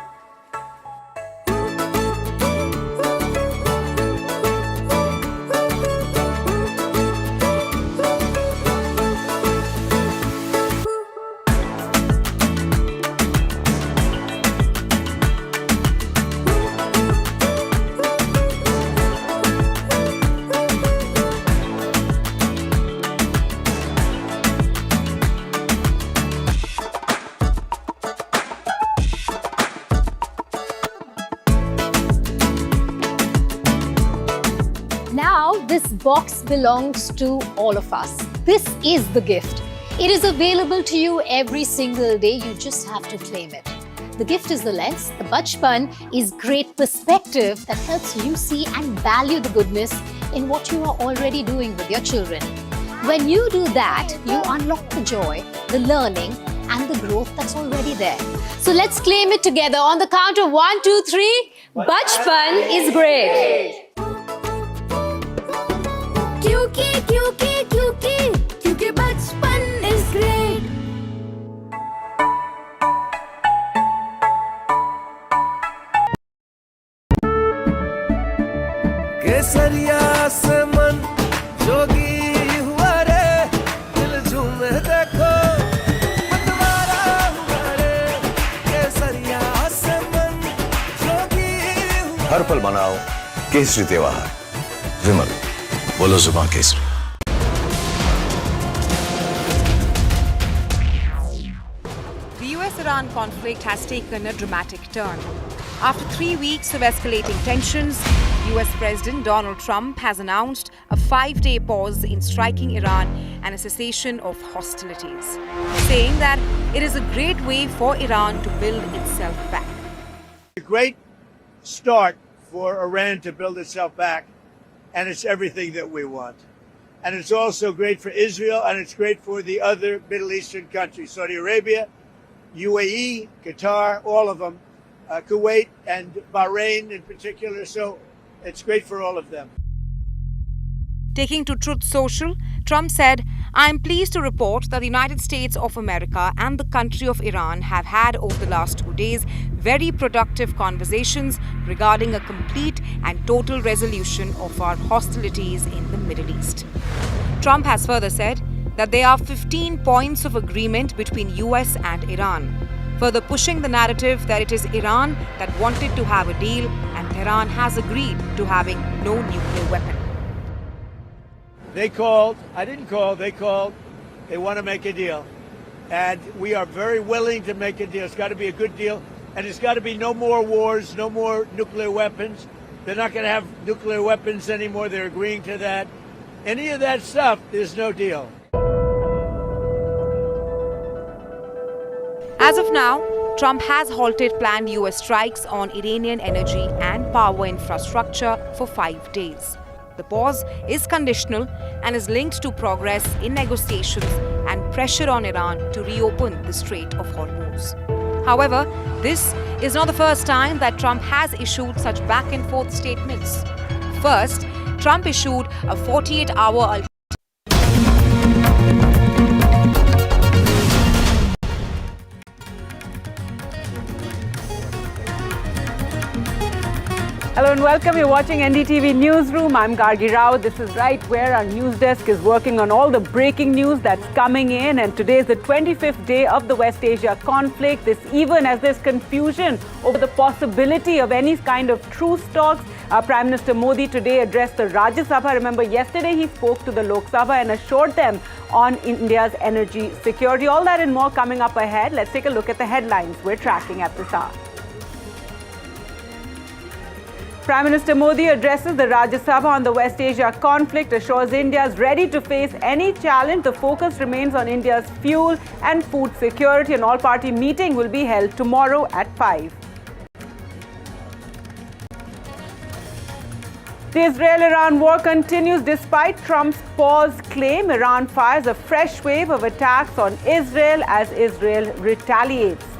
This box belongs to all of us. This is the gift. It is available to you every single day. You just have to claim it. The gift is the lens. The Bachpan is great perspective that helps you see and value the goodness in what you are already doing with your children. When you do that, you unlock the joy, the learning, and the growth that's already there. So let's claim it together on the count of 1, 2, 3. Bachpan is great. क्योंकि बचपन is great. केसरिया से मन जोगी हुआ रे, दिल झूमे देखो मतवारा हुआ रे, केसरिया से मन जोगी हुआ। हर पल मनाओ केसरी त्योहार। विमल, बोलो जुबां Kesari. The US-Iran conflict has taken a dramatic turn. After 3 weeks of escalating tensions, US President Donald Trump has announced a 5-day pause in striking Iran and a cessation of hostilities, saying that it is a great way for Iran to build itself back. A great start for Iran to build itself back, and it's everything that we want. And it's also great for Israel, and it's great for the other Middle Eastern countries, Saudi Arabia, UAE, Qatar, all of them, Kuwait and Bahrain in particular. So it's great for all of them. Taking to Truth Social, Trump said, "I am pleased to report that the United States of America and the country of Iran have had over the last 2 days very productive conversations regarding a complete and total resolution of our hostilities in the Middle East." Trump has further said that there are 15 points of agreement between US and Iran, further pushing the narrative that it is Iran that wanted to have a deal and Tehran has agreed to having no nuclear weapon. They called. I didn't call. They called. They want to make a deal. And we are very willing to make a deal. It's got to be a good deal. And it's got to be no more wars, no more nuclear weapons. They're not going to have nuclear weapons anymore. They're agreeing to that. Any of that stuff, there's no deal. As of now, Trump has halted planned US strikes on Iranian energy and power infrastructure for 5 days. The pause is conditional and is linked to progress in negotiations and pressure on Iran to reopen the Strait of Hormuz. However, this is not the first time that Trump has issued such back-and-forth statements. First, Trump issued a 48-hour Hello and welcome. You're watching NDTV Newsroom. I'm Gargi Rao. This is right where our news desk is working on all the breaking news that's coming in. And today is the 25th day of the West Asia conflict. This even as there's confusion over the possibility of any kind of truce talks. Prime Minister Modi today addressed the Rajya Sabha. Remember, yesterday he spoke to the Lok Sabha and assured them on India's energy security. All that and more coming up ahead. Let's take a look at the headlines we're tracking at this hour. Prime Minister Modi addresses the Rajya Sabha on the West Asia conflict, assures India is ready to face any challenge. The focus remains on India's fuel and food security. An all-party meeting will be held tomorrow at 5. The Israel-Iran war continues despite Trump's pause claim. Iran fires a fresh wave of attacks on Israel as Israel retaliates.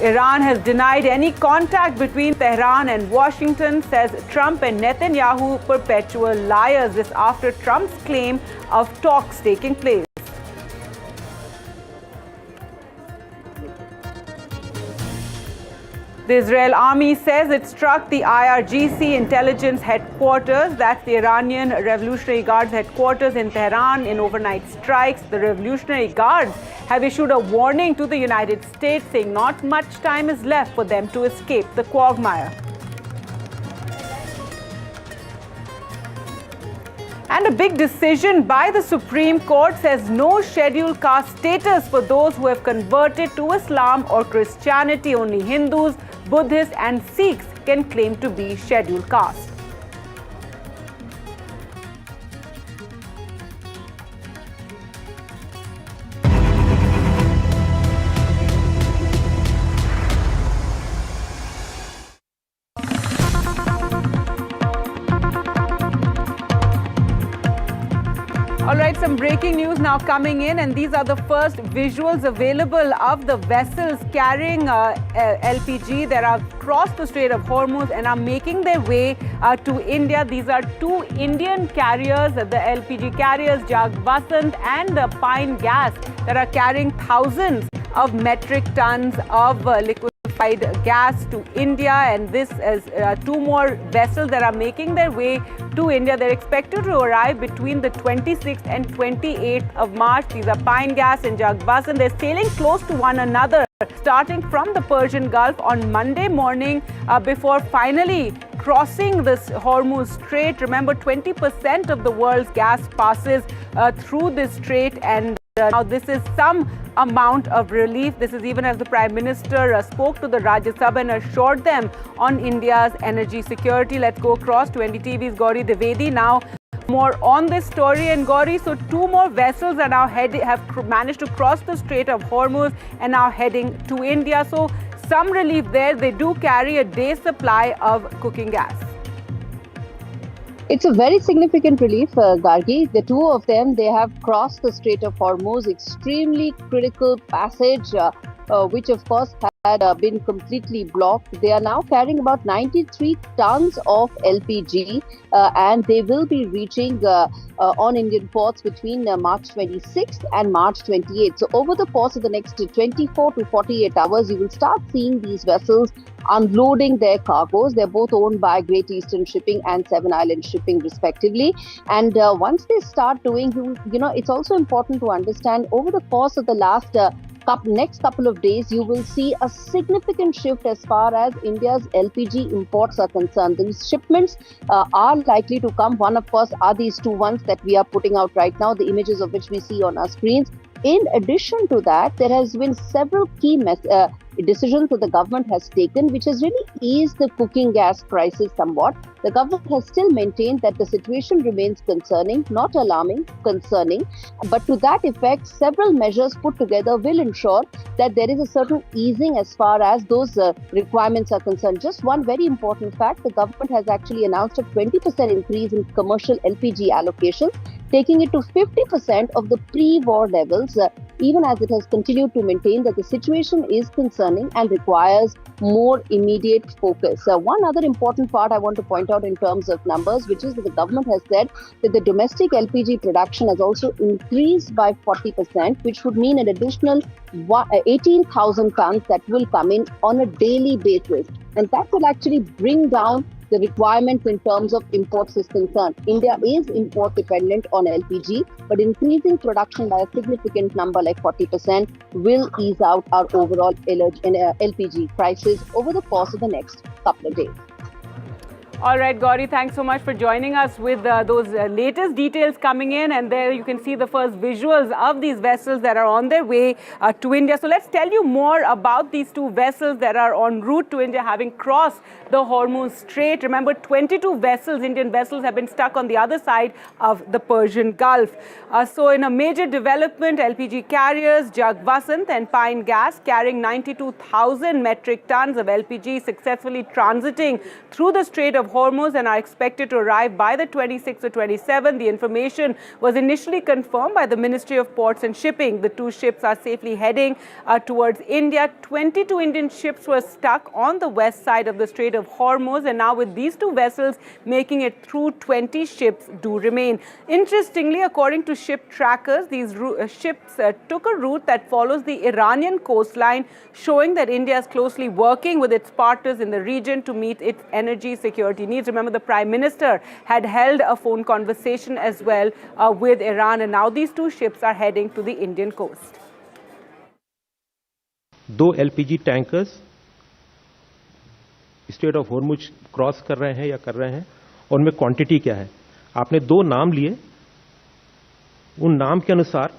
Iran has denied any contact between Tehran and Washington, says Trump and Netanyahu perpetual liars. This after Trump's claim of talks taking place. The Israel army says it struck the IRGC intelligence headquarters, that's the Iranian Revolutionary Guards headquarters in Tehran, in overnight strikes. The Revolutionary Guards have issued a warning to the United States, saying not much time is left for them to escape the quagmire. And a big decision by the Supreme Court says no scheduled caste status for those who have converted to Islam or Christianity. Only Hindus, Buddhists and Sikhs can claim to be scheduled caste. some breaking news now coming in, and these are the first visuals available of the vessels carrying LPG that have crossed the Strait of Hormuz and are making their way to India. These are two Indian carriers, the LPG carriers Govt and the Pine Gas, that are carrying thousands of metric tons of liquefied gas to India, and this is two more vessels that are making their way to India. They're expected to arrive between the 26th and 28th of March. These are Pine Gas and Govt, and they're sailing close to one another, starting from the Persian Gulf on Monday morning before finally crossing this Hormuz Strait. Remember, 20% of the world's gas passes through this strait, and now this is some amount of relief. This is even as the Prime Minister spoke to the Rajya Sabha and assured them on India's energy security. Let's go across to NDTV's Gauri Dwivedi now. More on this story. And Gauri, so two more vessels are now have managed to cross the Strait of Hormuz and now heading to India. So some relief there. They do carry a day's supply of cooking gas. It's a very significant relief, Gargi. The two of them, they have crossed the Strait of Hormuz, extremely critical passage, which of course had been completely blocked. They are now carrying about 93 tons of LPG, and they will be reaching on Indian ports between March 26th and March 28th. So over the course of the next 24 to 48 hours, you will start seeing these vessels unloading their cargoes. They're both owned by Great Eastern Shipping and Seven Island Shipping respectively. And once they start doing, you know, it's also important to understand over the course of the next couple of days, you will see a significant shift as far as India's LPG imports are concerned. These shipments are likely to come. One, of course, are these two ones that we are putting out right now, the images of which we see on our screens. In addition to that, there has been several key decisions that the government has taken, which has really eased the cooking gas prices somewhat. The government has still maintained that the situation remains concerning, not alarming, concerning. But to that effect, several measures put together will ensure that there is a certain easing as far as those requirements are concerned. Just one very important fact, the government has actually announced a 20% increase in commercial LPG allocations, taking it to 50% of the pre-war levels, even as it has continued to maintain that the situation is concerning and requires more immediate focus. One other important part I want to point out in terms of numbers, which is that the government has said that the domestic LPG production has also increased by 40%, which would mean an additional 18,000 tons that will come in on a daily basis. And that will actually bring down the requirements in terms of imports is concerned. India is import dependent on LPG, but increasing production by a significant number like 40% will ease out our overall LPG prices over the course of the next couple of days. All right, Gauri, thanks so much for joining us with those latest details coming in. And there you can see the first visuals of these vessels that are on their way to India. So let's tell you more about these two vessels that are en route to India, having crossed the Hormuz Strait. Remember, 22 vessels, Indian vessels, have been stuck on the other side of the Persian Gulf. So in a major development, LPG carriers Govt and Pine Gas, carrying 92,000 metric tons of LPG, successfully transiting through the Strait of Hormuz and are expected to arrive by the 26th or 27th. The information was initially confirmed by the Ministry of Ports and Shipping. The two ships are safely heading towards India. 22 Indian ships were stuck on the west side of the Strait of Hormuz, and now with these two vessels making it through, 20 ships do remain. Interestingly, according to ship trackers, these ships took a route that follows the Iranian coastline, showing that India is closely working with its partners in the region to meet its energy security needs. Remember, the Prime Minister had held a phone conversation as well with Iran, and now these two ships are heading to the Indian coast. दो LPG tankers straight of Hormuz cross कर रहे हैं या कर रहे हैं, और उनमें क्वांटिटी क्या है. आपने दो नाम लिए, उन नाम के अनुसार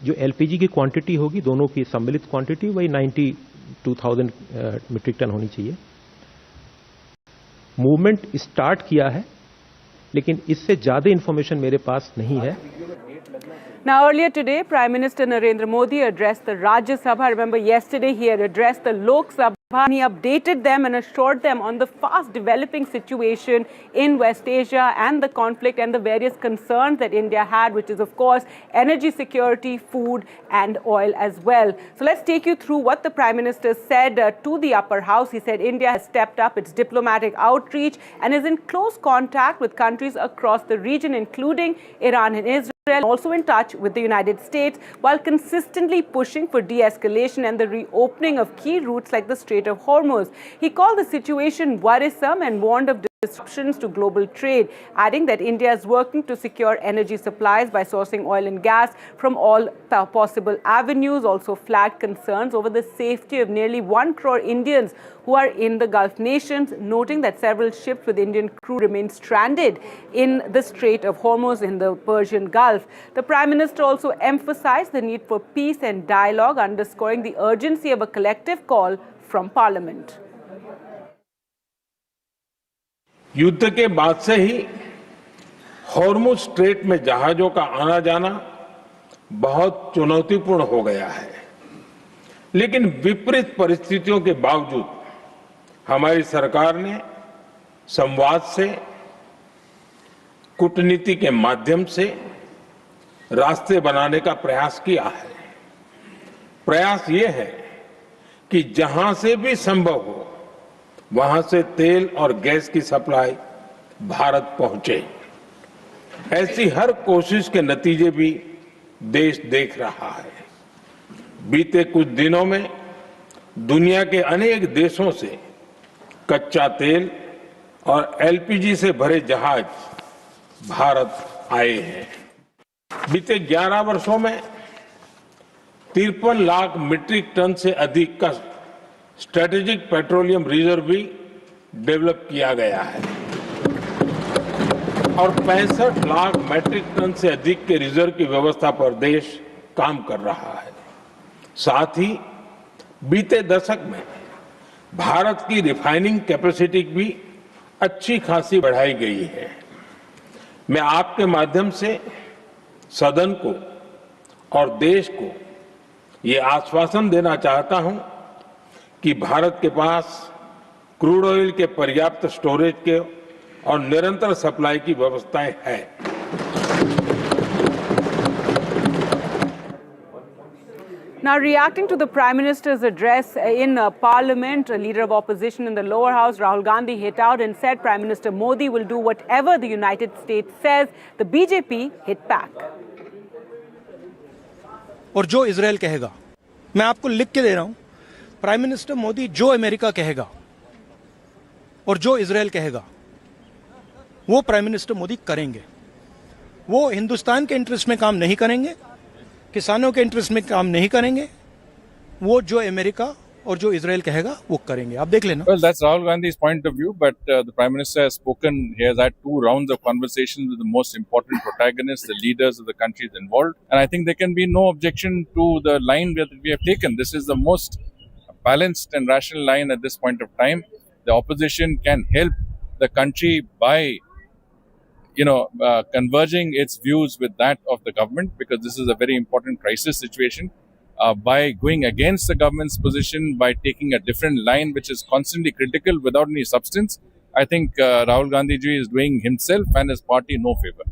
जो एलपीजी की क्वांटिटी होगी, दोनों की सम्मिलित क्वांटिटी वही 92,000 मीट्रिक टन होनी चाहिए. मूवमेंट स्टार्ट किया है, लेकिन इससे ज्यादा इंफॉर्मेशन मेरे पास नहीं है. Now, earlier today, Prime Minister Narendra Modi addressed the Rajya Sabha. Remember, yesterday he had addressed the Lok Sabha. He updated them and assured them on the fast developing situation in West Asia and the conflict and the various concerns that India had, which is, of course, energy security, food and oil as well. So let's take you through what the Prime Minister said to the upper house. He said India has stepped up its diplomatic outreach and is in close contact with countries across the region, including Iran and Israel. Also in touch with the United States, while consistently pushing for de-escalation and the reopening of key routes like the Strait of Hormuz. He called the situation worrisome and warned of disruptions to global trade, adding that India is working to secure energy supplies by sourcing oil and gas from all possible avenues. Also flagged concerns over the safety of nearly 1 crore Indians who are in the Gulf nations, noting that several ships with Indian crew remain stranded in the Strait of Hormuz in the Persian Gulf. The Prime Minister also emphasized the need for peace and dialogue, underscoring the urgency of a collective call from Parliament. युद्ध के बाद से ही Hormuz strait में जहाजों का आना जाना बहुत चुनौतीपूर्ण हो गया है, लेकिन विपरीत परिस्थितियों के बावजूद हमारी सरकार ने संवाद से, कूटनीति के माध्यम से रास्ते बनाने का प्रयास किया है। प्रयास ये है कि जहां से भी संभव हो वहां से तेल और गैस की सप्लाई भारत पहुंचे। ऐसी हर कोशिश के नतीजे भी देश देख रहा है। बीते कुछ दिनों में दुनिया के अनेक देशों से कच्चा तेल और एलपीजी से भरे जहाज भारत आए हैं। बीते 11 वर्षों में 53 लाख मीट्रिक टन से अधिक का स्ट्रेटेजिक पेट्रोलियम रिजर्व भी डेवलप किया गया है और 65 लाख मैट्रिक टन से अधिक के रिजर्व की व्यवस्था पर देश काम कर रहा है। साथ ही बीते दशक में भारत की रिफाइनिंग कैपेसिटी भी अच्छी खासी बढ़ाई गई है। मैं आपके माध्यम से सदन को और देश को ये आश्वासन देना चाहता हूं कि भारत के पास क्रूड ऑयल के पर्याप्त स्टोरेज के और निरंतर सप्लाई की व्यवस्थाएं हैं। Now, reacting to the Prime Minister's address in Parliament, a leader of opposition in the lower house, Rahul Gandhi, hit out and said Prime Minister Modi will do whatever the United States says. The BJP hit back. और जो Israel कहेगा, मैं आपको लिख के दे रहा हूं, prime minister Modi जो अमेरिका कहेगा और जो इजरायल कहेगा वो प्राइम मिनिस्टर मोदी करेंगे। वो हिंदुस्तान के इंटरेस्ट में काम नहीं करेंगे, किसानों के इंटरेस्ट में काम नहीं करेंगे। वो जो अमेरिका और जो इजरायल कहेगा वो करेंगे। आप देख लेना। Well, that's Rahul Gandhi's point of view, but the Prime Minister has spoken. He has had 2 rounds of conversations with the most important protagonists, the leaders of the countries involved, and I think there can be no objection to the line that we have taken. This is the most balanced and rational line at this point of time. The opposition can help the country by, converging its views with that of the government, because this is a very important crisis situation. By going against the government's position, by taking a different line which is constantly critical without any substance, I think Rahul Gandhi ji is doing himself and his party no favor.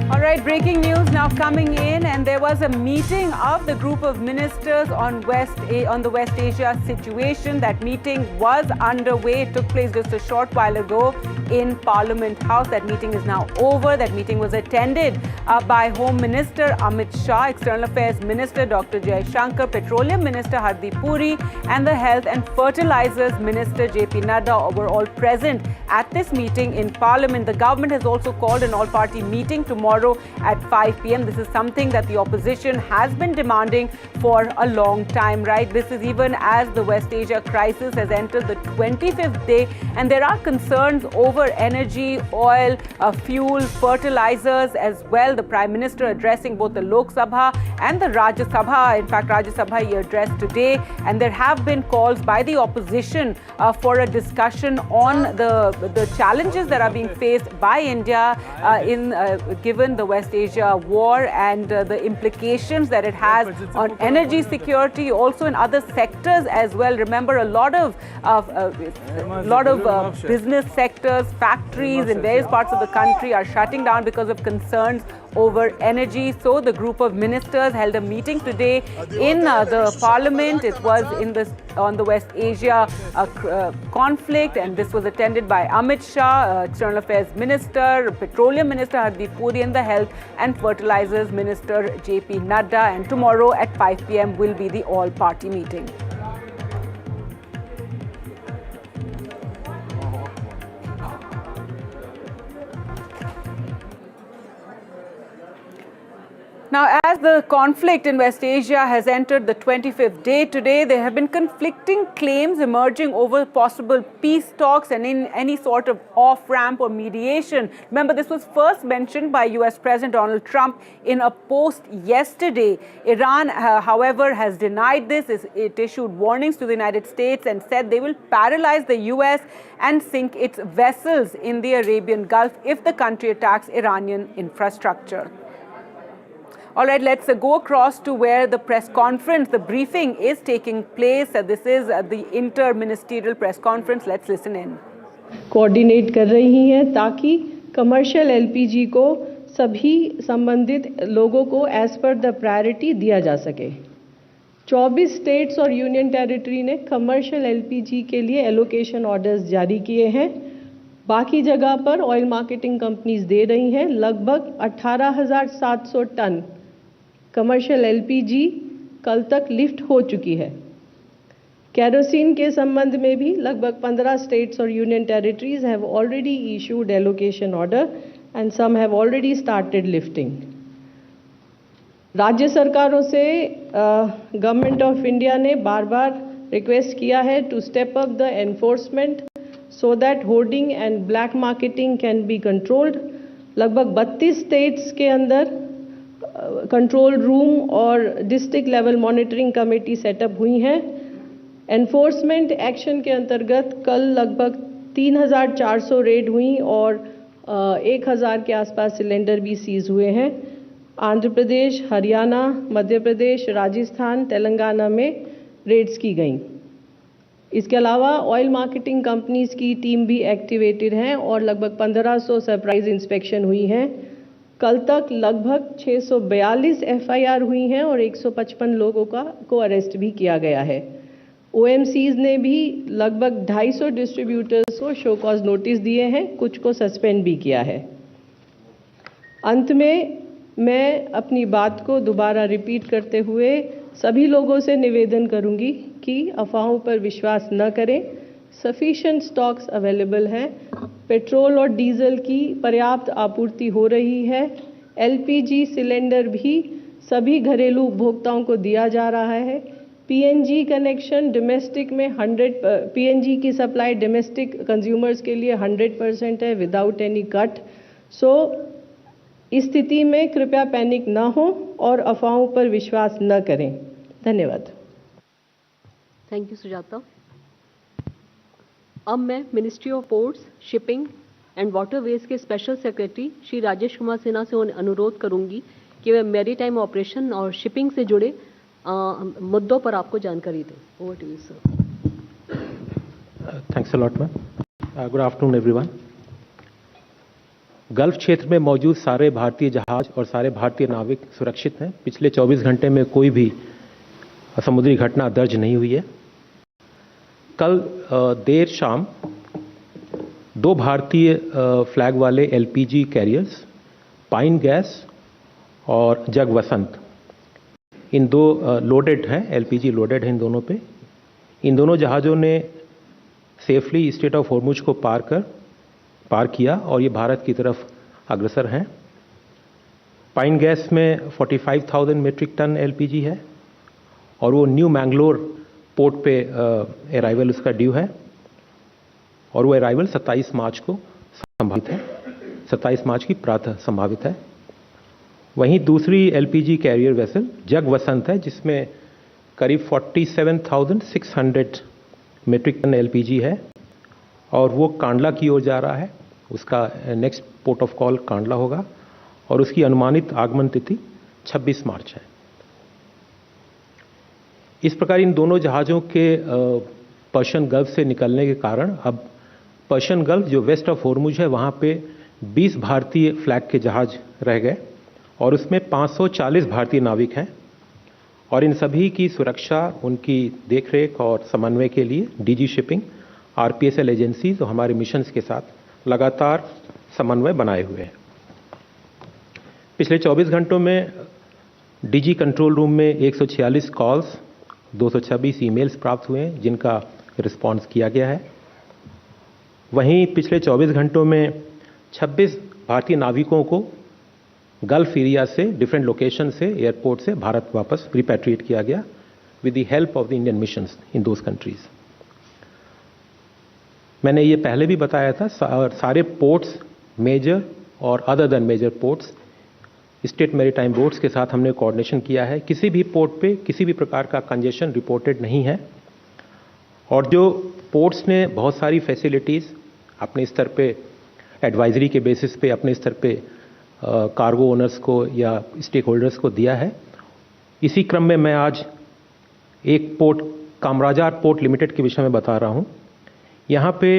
All right, breaking news now coming in, and there was a meeting of the group of ministers on the West Asia situation. That meeting was underway. It took place just a short while ago in Parliament House. That meeting is now over. That meeting was attended by Home Minister Amit Shah, External Affairs Minister Dr. Jai Shankar, Petroleum Minister Hardeep Puri, and the Health and Fertilizers Minister JP Nadu were all present at this meeting in Parliament. The government has also called an all-party meeting tomorrow at 5 p.m. This is something that the opposition has been demanding for a long time, right? This is even as the West Asia crisis has entered the 25th day, and there are concerns over energy, oil, fuel, fertilizers as well. The Prime Minister addressing both the Lok Sabha and the Rajya Sabha. In fact, Rajya Sabha he addressed today, and there have been calls by the opposition for a discussion on the challenges that are being faced by India given the West Asia war and the implications that it has on energy security, also in other sectors as well. Remember, a lot of business sectors, factories in various parts of the country are shutting down because of concerns over energy. So the group of ministers held a meeting today in the Parliament. It was on the West Asia conflict, and this was attended by Amit Shah, External Affairs Minister, Petroleum Minister Hardeep Puri, and the Health and Fertilizers Minister JP Nadda. And tomorrow at 5 p.m. will be the all-party meeting. Now, as the conflict in West Asia has entered the 25th day today, there have been conflicting claims emerging over possible peace talks and in any sort of off-ramp or mediation. Remember, this was first mentioned by US President Donald Trump in a post yesterday. Iran, however, has denied this. It issued warnings to the United States and said they will paralyze the US and sink its vessels in the Arabian Gulf if the country attacks Iranian infrastructure. All right, let's go across to where the press conference, the briefing is taking place. This is the Interministerial press conference. Let's listen in. Coordinate कर रही हैं ताकि commercial LPG को सभी संबंधित लोगों को as per the priority दिया जा सके। 24 स्टेट्स और यूनियन टेरिटरी ने कमर्शियल एलपीजी के लिए एलोकेशन ऑर्डर्स जारी किए हैं। बाकी जगह पर ऑयल मार्केटिंग कंपनीज दे रही हैं। लगभग 18,700 टन कमर्शियल एलपीजी कल तक लिफ्ट हो चुकी है। केरोसिन के संबंध में भी लगभग 15 स्टेट्स और union territories have already issued allocation order and some have already started lifting. राज्य सरकारों से गवर्नमेंट ऑफ इंडिया ने बार बार रिक्वेस्ट किया है to step up the enforcement so that hoarding and black marketing can be controlled. लगभग 32 states के अंदर control room और district level monitoring committee setup हुई हैं। एनफोर्समेंट एक्शन के अंतर्गत कल लगभग 3,400 रेड हुई और 1,000 के आसपास सिलेंडर भी सीज हुए हैं। आंध्र प्रदेश, हरियाणा, मध्य प्रदेश, राजस्थान, तेलंगाना में रेड्स की गईं। इसके अलावा ऑयल मार्केटिंग कंपनीज की टीम भी एक्टिवेटेड हैं और लगभग 1500 सरप्राइज इंस्पेक्शन हुई हैं। कल तक लगभग 642 एफआईआर हुई हैं और 155 लोगों को अरेस्ट भी किया गया है। ओएमसीज ने भी लगभग 250 डिस्ट्रीब्यूटर्स को शो कॉज नोटिस दिए हैं, कुछ को सस्पेंड भी किया है। अंत में मैं अपनी बात को दोबारा रिपीट करते हुए सभी लोगों से निवेदन करूंगी कि अफवाहों पर विश्वास न करें। सफिशिएंट स्टॉक्स अवेलेबल हैं। पेट्रोल और डीजल की पर्याप्त आपूर्ति हो रही है। एलपीजी सिलेंडर भी सभी घरेलू उपभोक्ताओं को दिया जा रहा है। पीएनजी कनेक्शन डोमेस्टिक में 100 पीएनजी की सप्लाई डोमेस्टिक कंज्यूमर्स के लिए 100% है विदाउट एनी कट। सो इस स्थिति में कृपया पैनिक न हो और अफवाहों पर विश्वास न करें। धन्यवाद। Thank you Sujata. अब मैं ministry of ports, shipping and waterways के स्पेशल सेक्रेटरी श्री राजेश कुमार सिन्हा से अनुरोध करूंगी कि वे मैरीटाइम ऑपरेशन और शिपिंग से जुड़े मुद्दों पर आपको जानकारी दें। Over to you sir. Thanks a lot ma'am. Good afternoon everyone. Gulf क्षेत्र में मौजूद सारे भारतीय जहाज और सारे भारतीय नाविक सुरक्षित हैं। पिछले 24 घंटे में कोई भी समुद्री घटना दर्ज नहीं हुई है। कल देर शाम 2 भारतीय फ्लैग वाले एलपीजी कैरियर्स पाइन गैस और जग वसंत, इन 2 लोडेड हैं, एलपीजी लोडेड है इन दोनों पे। इन दोनों जहाज़ों ने सेफली स्ट्रेट ऑफ हॉर्मुज को पार किया और ये भारत की तरफ अग्रसर हैं। पाइन गैस में 45,000 मीट्रिक टन एलपीजी है और वो न्यू मैंगलोर पोर्ट पे अराइवल उसका ड्यू है और वो अराइवल 27 मार्च को संभावित है। 27 मार्च की प्रातः संभावित है। वहीं दूसरी एलपीजी कैरियर वेसल जग वसंत है, जिसमें करीब 47,600 मीट्रिक टन एलपीजी है और वो कांडला की ओर जा रहा है। उसका next port of call Kandla होगा और उसकी अनुमानित आगमन तिथि 26 मार्च है। इस प्रकार इन दोनों जहाज़ों के पर्शियन गल्फ से निकलने के कारण अब पर्शियन गल्फ जो वेस्ट ऑफ होर्मुज है वहाँ पे 20 भारतीय फ्लैग के जहाज रह गए और उसमें 540 भारतीय नाविक हैं और इन सभी की सुरक्षा, उनकी देखरेख और समन्वय के लिए डीजी शिपिंग, आरपीएसएल एजेंसीज और हमारे मिशंस के साथ लगातार समन्वय बनाए हुए हैं। पिछले 24 घंटों में डीजी कंट्रोल रूम में 146 कॉल्स, 226 ईमेल्स प्राप्त हुए हैं जिनका रिस्पॉन्स किया गया है। वहीं पिछले 24 घंटों में 26 भारतीय नाविकों को गल्फ एरिया से, डिफरेंट लोकेशन से, एयरपोर्ट से भारत वापस रिपैट्रिएट किया गया with the help of the Indian missions in those countries. मैंने ये पहले भी बताया था, सारे पोर्ट्स, मेजर और other than major ports, state maritime boards के साथ हमने कोऑर्डिनेशन किया है। किसी भी पोर्ट पे किसी भी प्रकार का कंजेशन रिपोर्टेड नहीं है और जो पोर्ट्स ने बहुत सारी फैसिलिटीज़ अपने स्तर पे एडवाइजरी के बेसिस पे अपने स्तर पे कार्गो ओनर्स को या स्टेक होल्डर्स को दिया है। इसी क्रम में मैं आज एक पोर्ट, कामराजार पोर्ट लिमिटेड के विषय में बता रहा हूँ। यहाँ पे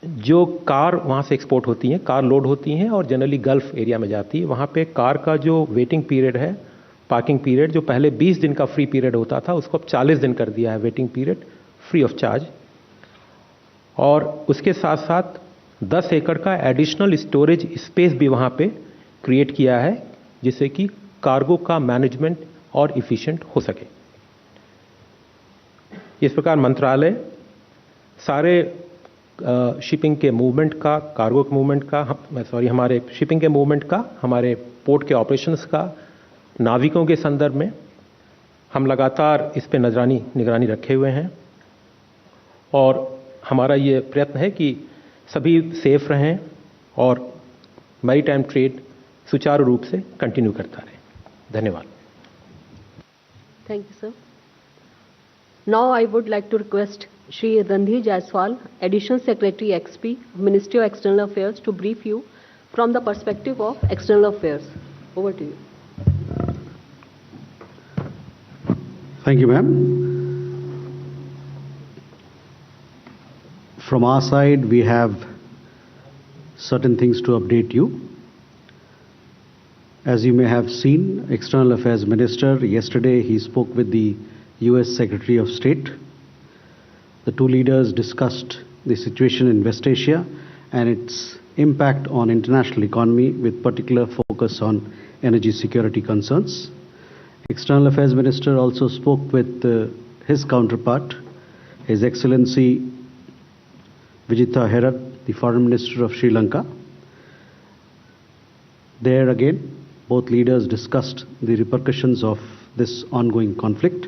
जो कार वहाँ से एक्सपोर्ट होती हैं, कार लोड होती हैं और जनरली गल्फ एरिया में जाती है। वहाँ पे कार का जो वेटिंग पीरियड है, पार्किंग पीरियड, जो पहले 20 दिन का फ्री पीरियड होता था उसको अब 40 दिन कर दिया है waiting period, free of charge. और उसके साथ साथ 10 एकड़ का एडिशनल स्टोरेज स्पेस भी वहाँ पे क्रिएट किया है जिससे कि कार्गो का मैनेजमेंट और इफिशिएंट हो सके। इस प्रकार मंत्रालय सारे शिपिंग के मूवमेंट का, कार्गो के मूवमेंट का, हमारे शिपिंग के मूवमेंट का, हमारे पोर्ट के ऑपरेशंस का, नाविकों के संदर्भ में हम लगातार इस पे निगरानी रखे हुए हैं और हमारा ये प्रयत्न है कि सभी सेफ रहें और मैरीटाइम ट्रेड सुचारू रूप से कंटिन्यू करता रहे। धन्यवाद। Thank you, sir. Now I would like to request Shri Randhir Jaiswal, Additional Secretary XP, Ministry of External Affairs, to brief you from the perspective of External Affairs. Over to you. Thank you, ma'am. From our side, we have certain things to update you. As you may have seen, External Affairs Minister, yesterday he spoke with the US Secretary of State. The two leaders discussed the situation in West Asia and its impact on international economy with particular focus on energy security concerns. External Affairs Minister also spoke with his counterpart, His Excellency Vijitha Herat, the Foreign Minister of Sri Lanka. There again, both leaders discussed the repercussions of this ongoing conflict.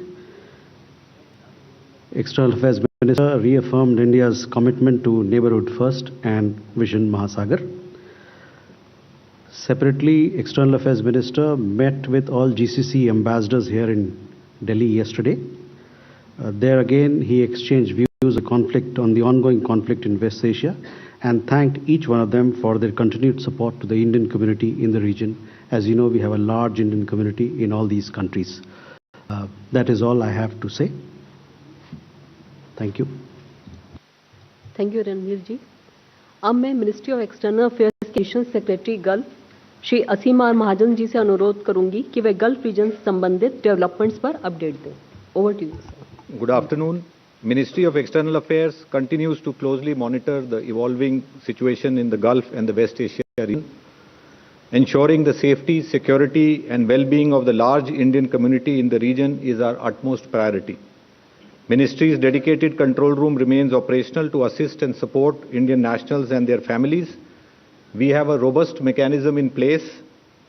External Affairs Minister reaffirmed India's commitment to Neighbourhood First and Vision Mahasagar. Separately, External Affairs Minister met with all GCC ambassadors here in Delhi yesterday. There again, he exchanged views on the ongoing conflict in West Asia and thanked each one of them for their continued support to the Indian community in the region. As you know, we have a large Indian community in all these countries. That is all I have to say. Thank you. Thank you, Ranveer ji. अब मैं ministry of external affairs के additional secretary Gulf Shri Asim R Mahajan ji से अनुरोध करूंगी कि वे gulf reason से संबंधित developments पर अपडेट दें। Over to you. Good afternoon. Ministry of External Affairs continues to closely monitor the evolving situation in the Gulf and the West Asia region. Ensuring the safety, security and well-being of the large Indian community in the region is our utmost priority. Ministry's dedicated control room remains operational to assist and support Indian nationals and their families. We have a robust mechanism in place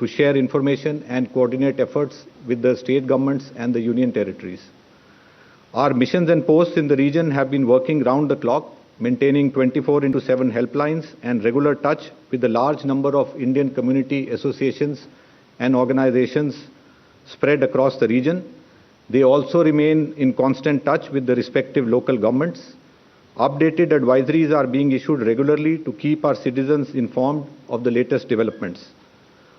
to share information and coordinate efforts with the state governments and the union territories. Our missions and posts in the region have been working round the clock, maintaining 24/7 helplines and regular touch with the large number of Indian community associations and organizations spread across the region. They also remain in constant touch with the respective local governments. Updated advisories are being issued regularly to keep our citizens informed of the latest developments.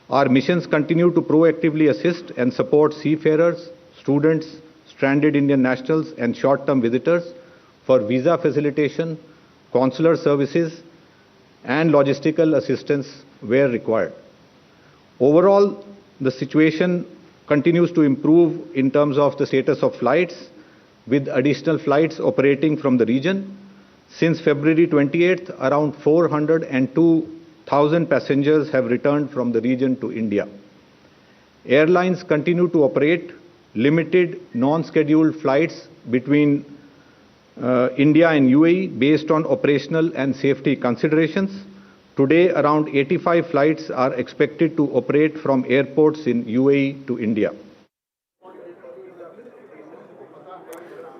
Our missions continue to proactively assist and support seafarers, students, stranded Indian nationals, and short-term visitors for visa facilitation, consular services, and logistical assistance where required. Overall, the situation continues to improve in terms of the status of flights, with additional flights operating from the region. Since February 28th, around 402,000 passengers have returned from the region to India. Airlines continue to operate limited non-scheduled flights between India and UAE based on operational and safety considerations. Today, around 85 flights are expected to operate from airports in UAE to India.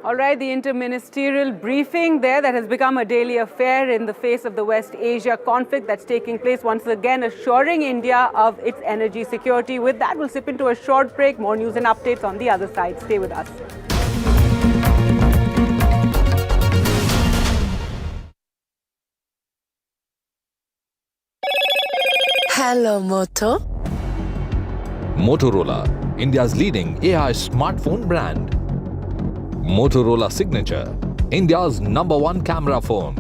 All right, the interministerial briefing there that has become a daily affair in the face of the West Asia conflict that's taking place, once again assuring India of its energy security. With that, we'll slip into a short break. More news and updates on the other side. Stay with us. Hello, Moto. Motorola, India's leading AI smartphone brand. Motorola Signature, India's #1 camera phone.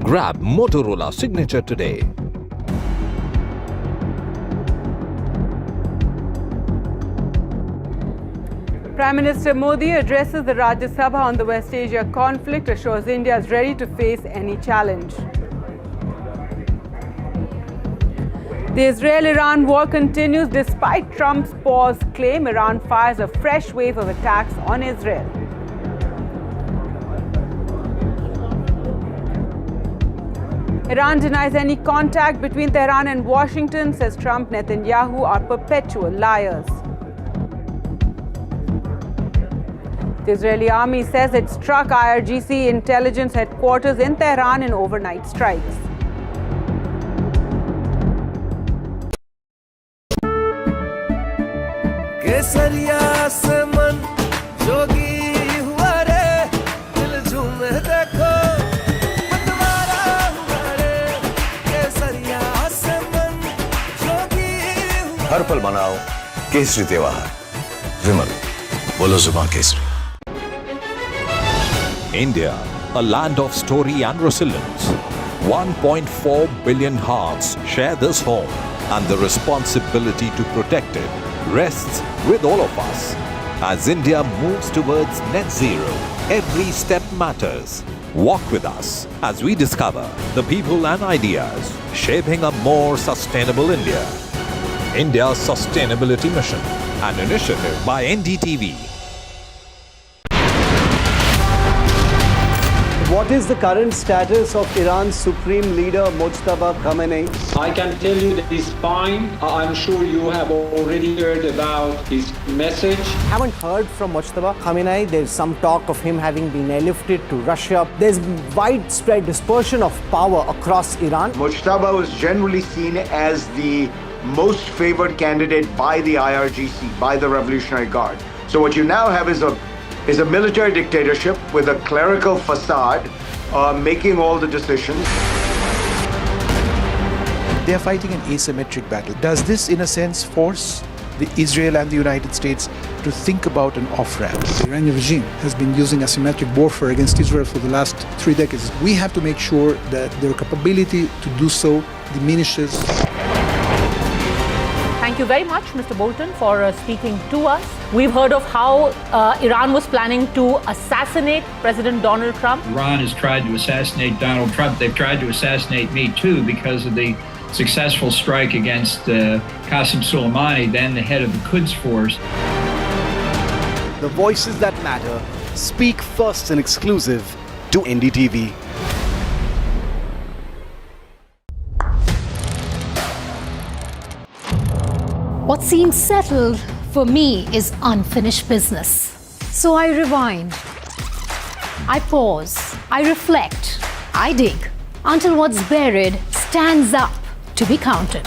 Grab Motorola Signature today. Prime Minister Modi addresses the Rajya Sabha on the West Asia conflict, assures India is ready to face any challenge. The Israel-Iran war continues despite Trump's pause claim. Iran fires a fresh wave of attacks on Israel. Iran denies any contact between Tehran and Washington, says Trump. Netanyahu are perpetual liars. The Israeli army says it struck IRGC intelligence headquarters in Tehran in overnight strikes. केसरिया से मन जोगी हुआ रे दिल झूमे देखो मतवारा हुआ रे केसरिया से मन जोगी हुआ हर पल मनाओ केसरी त्योहार विमल बोलो जुबान Kesari India, a land of story and resilience. 1.4 billion hearts share this home, and the responsibility to protect it rests with all of us. As India moves towards net zero, every step matters. Walk with us as we discover the people and ideas shaping a more sustainable India. India's Sustainability Mission, an initiative by NDTV. What is the current status of Iran's supreme leader Mojtaba Khamenei? I can tell you that he's fine. I'm sure you have already heard about his message. Haven't heard from Mojtaba Khamenei. There's some talk of him having been airlifted to Russia. There's widespread dispersion of power across Iran. Mojtaba was generally seen as the most favored candidate by the IRGC, by the Revolutionary Guard. So what you now have is a military dictatorship with a clerical facade making all the decisions. They are fighting an asymmetric battle. Does this, in a sense, force Israel and the United States to think about an off-ramp? The Iranian regime has been using asymmetric warfare against Israel for the last 3 decades. We have to make sure that their capability to do so diminishes. Thank you very much, Mr. Bolton, for speaking to us. We've heard of how Iran was planning to assassinate President Donald Trump. Iran has tried to assassinate Donald Trump. They've tried to assassinate me too because of the successful strike against Qasem Soleimani, then the head of the Quds Force. The voices that matter speak first and exclusive to NDTV. What seems settled for me is unfinished business. So I rewind. I pause. I reflect. I dig until what's buried stands up to be counted.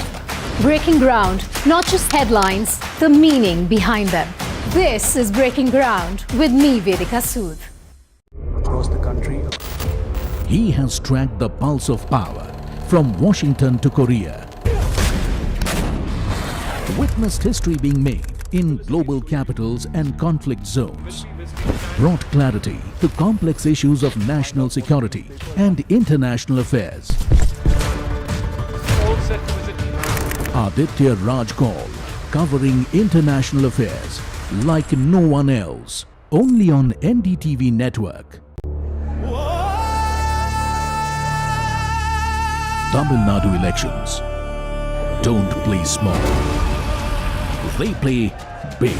Breaking ground, not just headlines, the meaning behind them. This is Breaking Ground with me, Vedika Sood. Across the country. He has tracked the pulse of power from Washington to Korea. Witnessed history being made in global capitals and conflict zones. Brought clarity to complex issues of national security and international affairs. Aditya Raj Kaul, covering international affairs like no one else. Only on NDTV network. Tamil Nadu elections don't play small. They play big.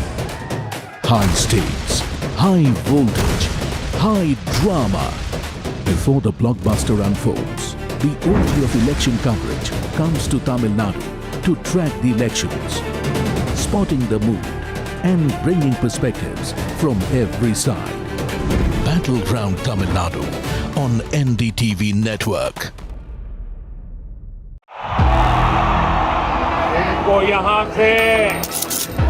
High stakes, high voltage, high drama. Before the blockbuster unfolds, the OG of election coverage comes to Tamil Nadu to track the elections, spotting the mood and bringing perspectives from every side. Battleground Tamil Nadu on NDTV network. इनको यहाँ से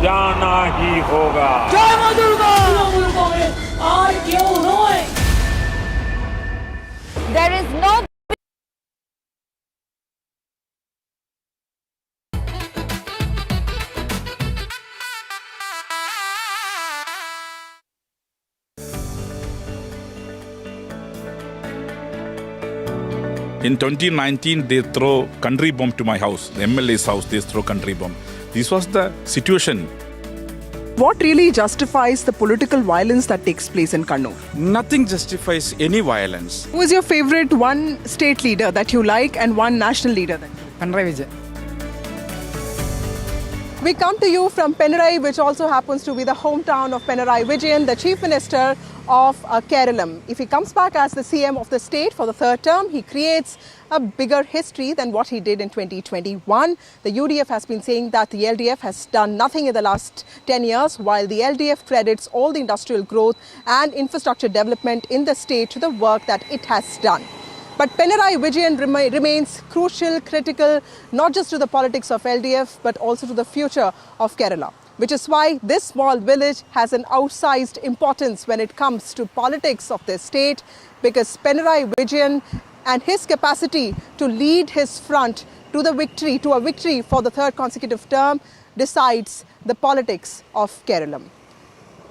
जाना ही होगा। जय मां दुर्गा! और क्यों रोए? There is no In 2019, they throw country bomb to my house, the MLA's house, they throw country bomb. This was the situation. What really justifies the political violence that takes place in Kannur? Nothing justifies any violence. Who is your favorite one state leader that you like and one national leader that you like? Pinarayi Vijay. We come to you from Pinarayi, which also happens to be the hometown of Pinarayi Vijayan, the Chief Minister of Kerala. If he comes back as the CM of the state for the third term, he creates a bigger history than what he did in 2021. The UDF has been saying that the LDF has done nothing in the last 10 years, while the LDF credits all the industrial growth and infrastructure development in the state to the work that it has done. But Pinarayi Vijayan remains crucial, critical, not just to the politics of LDF, but also to the future of Kerala. Which is why this small village has an outsized importance when it comes to politics of the state, because Pinarayi Vijayan and his capacity to lead his front to a victory for the third consecutive term decides the politics of Kerala.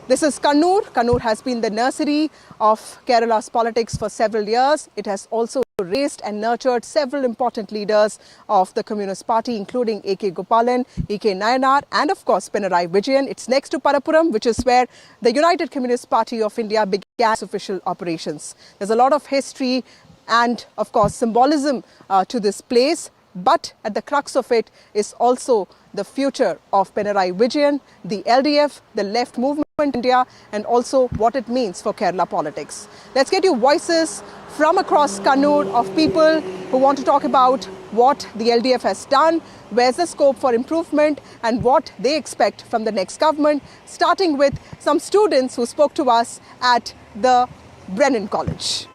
This is Kannur. Kannur has been the nursery of Kerala's politics for several years. It has also raised and nurtured several important leaders of the Communist Party, including A.K. Gopalan, E.K. Nayanar, and of course Pinarayi Vijayan. It's next to Parappuram, which is where the United Communist Party of India began its official operations. There's a lot of history and of course symbolism to this place. But at the crux of it is also the future of Pinarayi Vijayan, the LDF, the left movement in India, and also what it means for Kerala politics. Let's get you voices from across Kannur of people who want to talk about what the LDF has done, where's the scope for improvement, and what they expect from the next government, starting with some students who spoke to us at the Brennan College.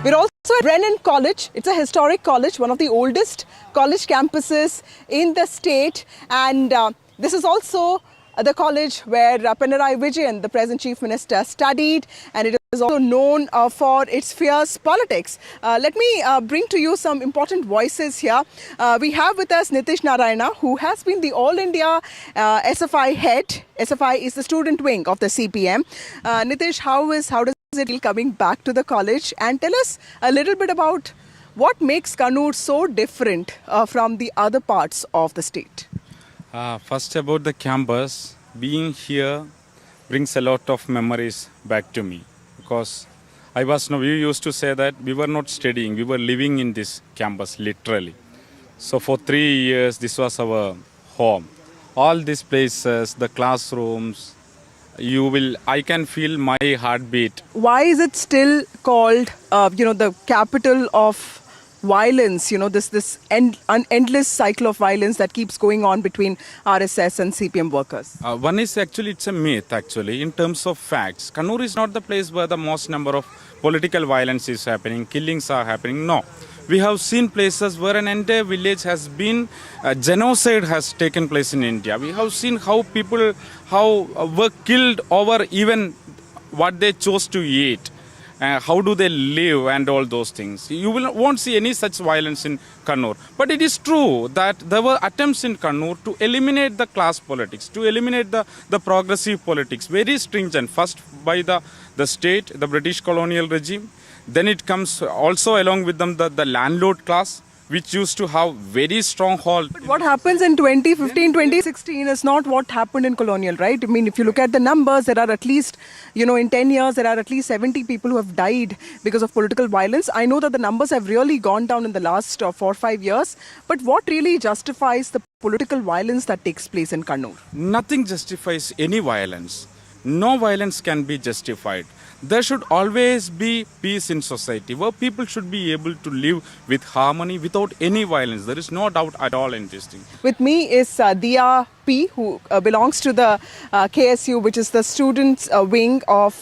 We're also at Brennan College. It's a historic college, one of the oldest college campuses in the state. And this is also the college where Pinarayi Vijayan, the present Chief Minister, studied. And it is also known for its fierce politics. Let me bring to you some important voices here. We have with us Nitish Narayana, who has been the All India SFI head. SFI is the student wing of the CPM. Nitish, how does it feel coming back to the college? And tell us a little bit about what makes Kannur so different from the other parts of the state. First, about the campus, being here brings a lot of memories back to me, because we used to say that we were not studying, we were living in this campus literally. So for 3 years this was our home. All these places, the classrooms, I can feel my heartbeat. Why is it still called the capital of violence, this endless cycle of violence that keeps going on between RSS and CPM workers? One is it's a myth in terms of facts. Kannur is not the place where the most number of political violence is happening, killings are happening. No. We have seen places where an entire village has been, genocide has taken place in India. We have seen how people were killed over even what they chose to eat. How do they live and all those things. You won't see any such violence in Kannur. But it is true that there were attempts in Kannur to eliminate the class politics, to eliminate the progressive politics, very stringent, first by the state, the British colonial regime. Then it comes also along with them the landlord class, which used to have very strong hold. But what happens in 2015, 2016 is not what happened in colonial, right? I mean, if you look at the numbers, there are at least, in 10 years, there are at least 70 people who have died because of political violence. I know that the numbers have really gone down in the last 4 or 5 years. But what really justifies the political violence that takes place in Kannur? Nothing justifies any violence. No violence can be justified. There should always be peace in society, where people should be able to live with harmony without any violence. There is no doubt at all in this thing. With me is Dia P, who belongs to the KSU, which is the students' wing of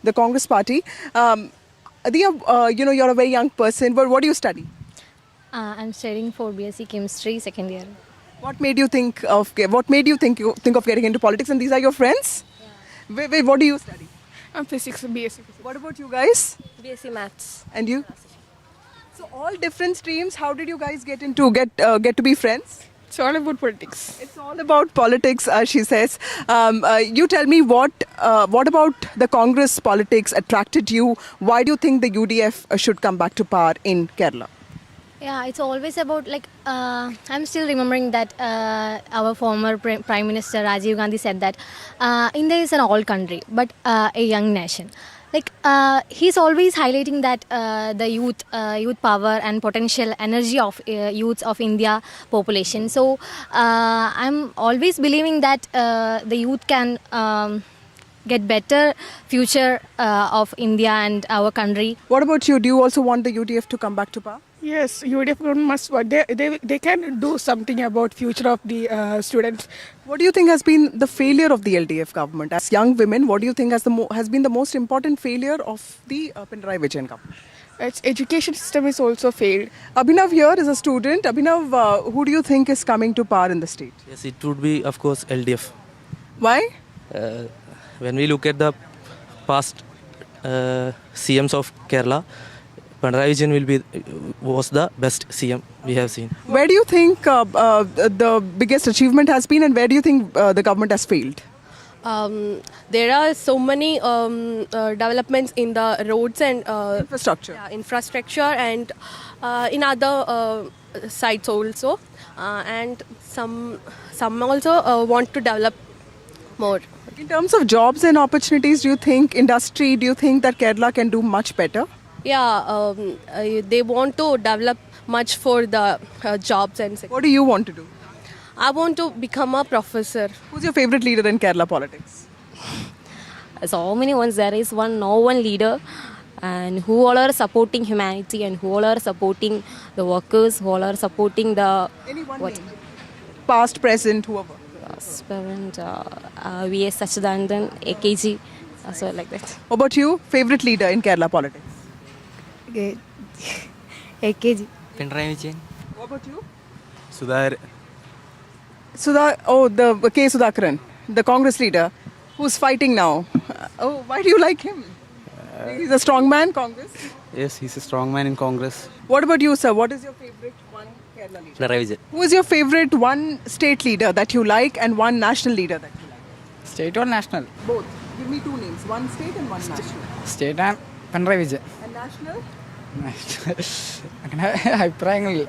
the Congress Party. Dia, you're a very young person, but what do you study? I'm studying for BSc Chemistry, second year. What made you think of getting into politics? And these are your friends? Yeah. Wait, what do you study? I'm physics, BSc physics. What about you guys? BSc Maths. And you? So all different streams. How did you guys get to be friends? It's all about politics. It's all about politics, she says. You tell me what about the Congress politics attracted you? Why do you think the UDF should come back to power in Kerala? Yeah, it's always about I'm still remembering that our former Prime Minister Rajiv Gandhi said that India is an old country but a young nation. He's always highlighting that the youth power and potential energy of youths of India population. So I'm always believing that the youth can get better future of India and our country. What about you? Do you also want the UDF to come back to power? Yes, UDF government must. They can do something about future of the students. What do you think has been the failure of the LDF government? As young women, what do you think has been the most important failure of the Pinarayi Vijayan government? Its education system is also failed. Abhinav here is a student. Abhinav, who do you think is coming to power in the state? Yes, it would be, of course, LDF. Why? When we look at the past CMs of Kerala, Pinarayi Vijayan was the best CM we have seen. Where do you think the biggest achievement has been, and where do you think the government has failed? There are so many developments in the roads and infrastructure and in other sites also, and some also want to develop more. In terms of jobs and opportunities, do you think that Kerala can do much better? Yeah, they want to develop much for the jobs and sector. What do you want to do? I want to become a professor. Who's your favorite leader in Kerala politics? So many ones. There is no one leader, and who all are supporting humanity and who all are supporting the workers, who all are supporting the name. Past, present, whoever. Past, present, V.S. Sachidanandan, AKG, so like that. What about you? Favorite leader in Kerala politics? AKG. Pinarayi Vijayan. What about you? Sudhar. The K. Sudhakaran, the Congress leader, who's fighting now. Why do you like him? He's a strong man, Congress? Yes, he's a strong man in Congress. What about you, sir? What is your favorite one Kerala leader? Pinarayi Vijayan. Who is your favorite one state leader that you like and one national leader that you like? State or national? Both. Give me two names, one state and one national. State and Pinarayi Vijayan. And national? അഭിപ്രായങ്ങളില്ല.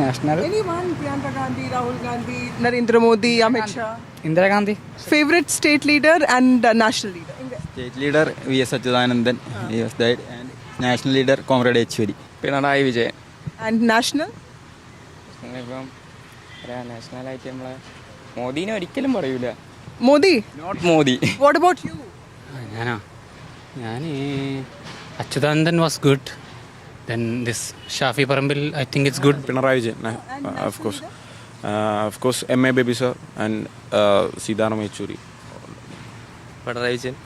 National. Anyone? Priyanka Gandhi, Rahul Gandhi, Narendra Modi, Amit Shah. Indira Gandhi. Favorite state leader and national leader? State leader V.S. Sachidanandan. He was died. And national leader Comrade H.V.D. Pinarayi Vijayan. And national? National ആയിട്ട് നമ്മളെ മോദിനെ ഒരിക്കലും പറയൂല. Modi? Not Modi. What about you? ഞാൻ Achyutanandan was good. Then this Shafi Parambil, I think it's good. Pinarayi Vijayan, of course. Of course, M.A. Baby sir and Sidaram Yechury. Pinarayi Vijayan.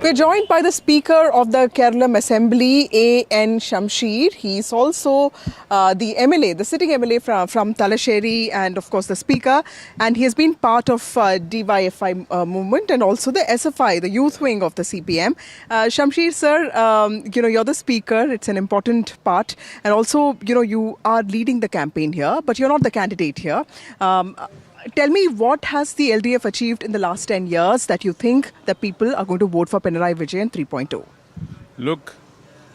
We're joined by the Speaker of the Kerala Assembly, A.N. Shamsheer. He's also the MLA, the sitting MLA from Talasheri, and of course the Speaker. And he has been part of DYFI movement and also the SFI, the youth wing of the CPM. Shamsheer, sir, you're the Speaker. It's an important part. And also, you are leading the campaign here, but you're not the candidate here. Tell me, what has the LDF achieved in the last 10 years that you think that people are going to vote for Pinarayi Vijayan 3.0? Look,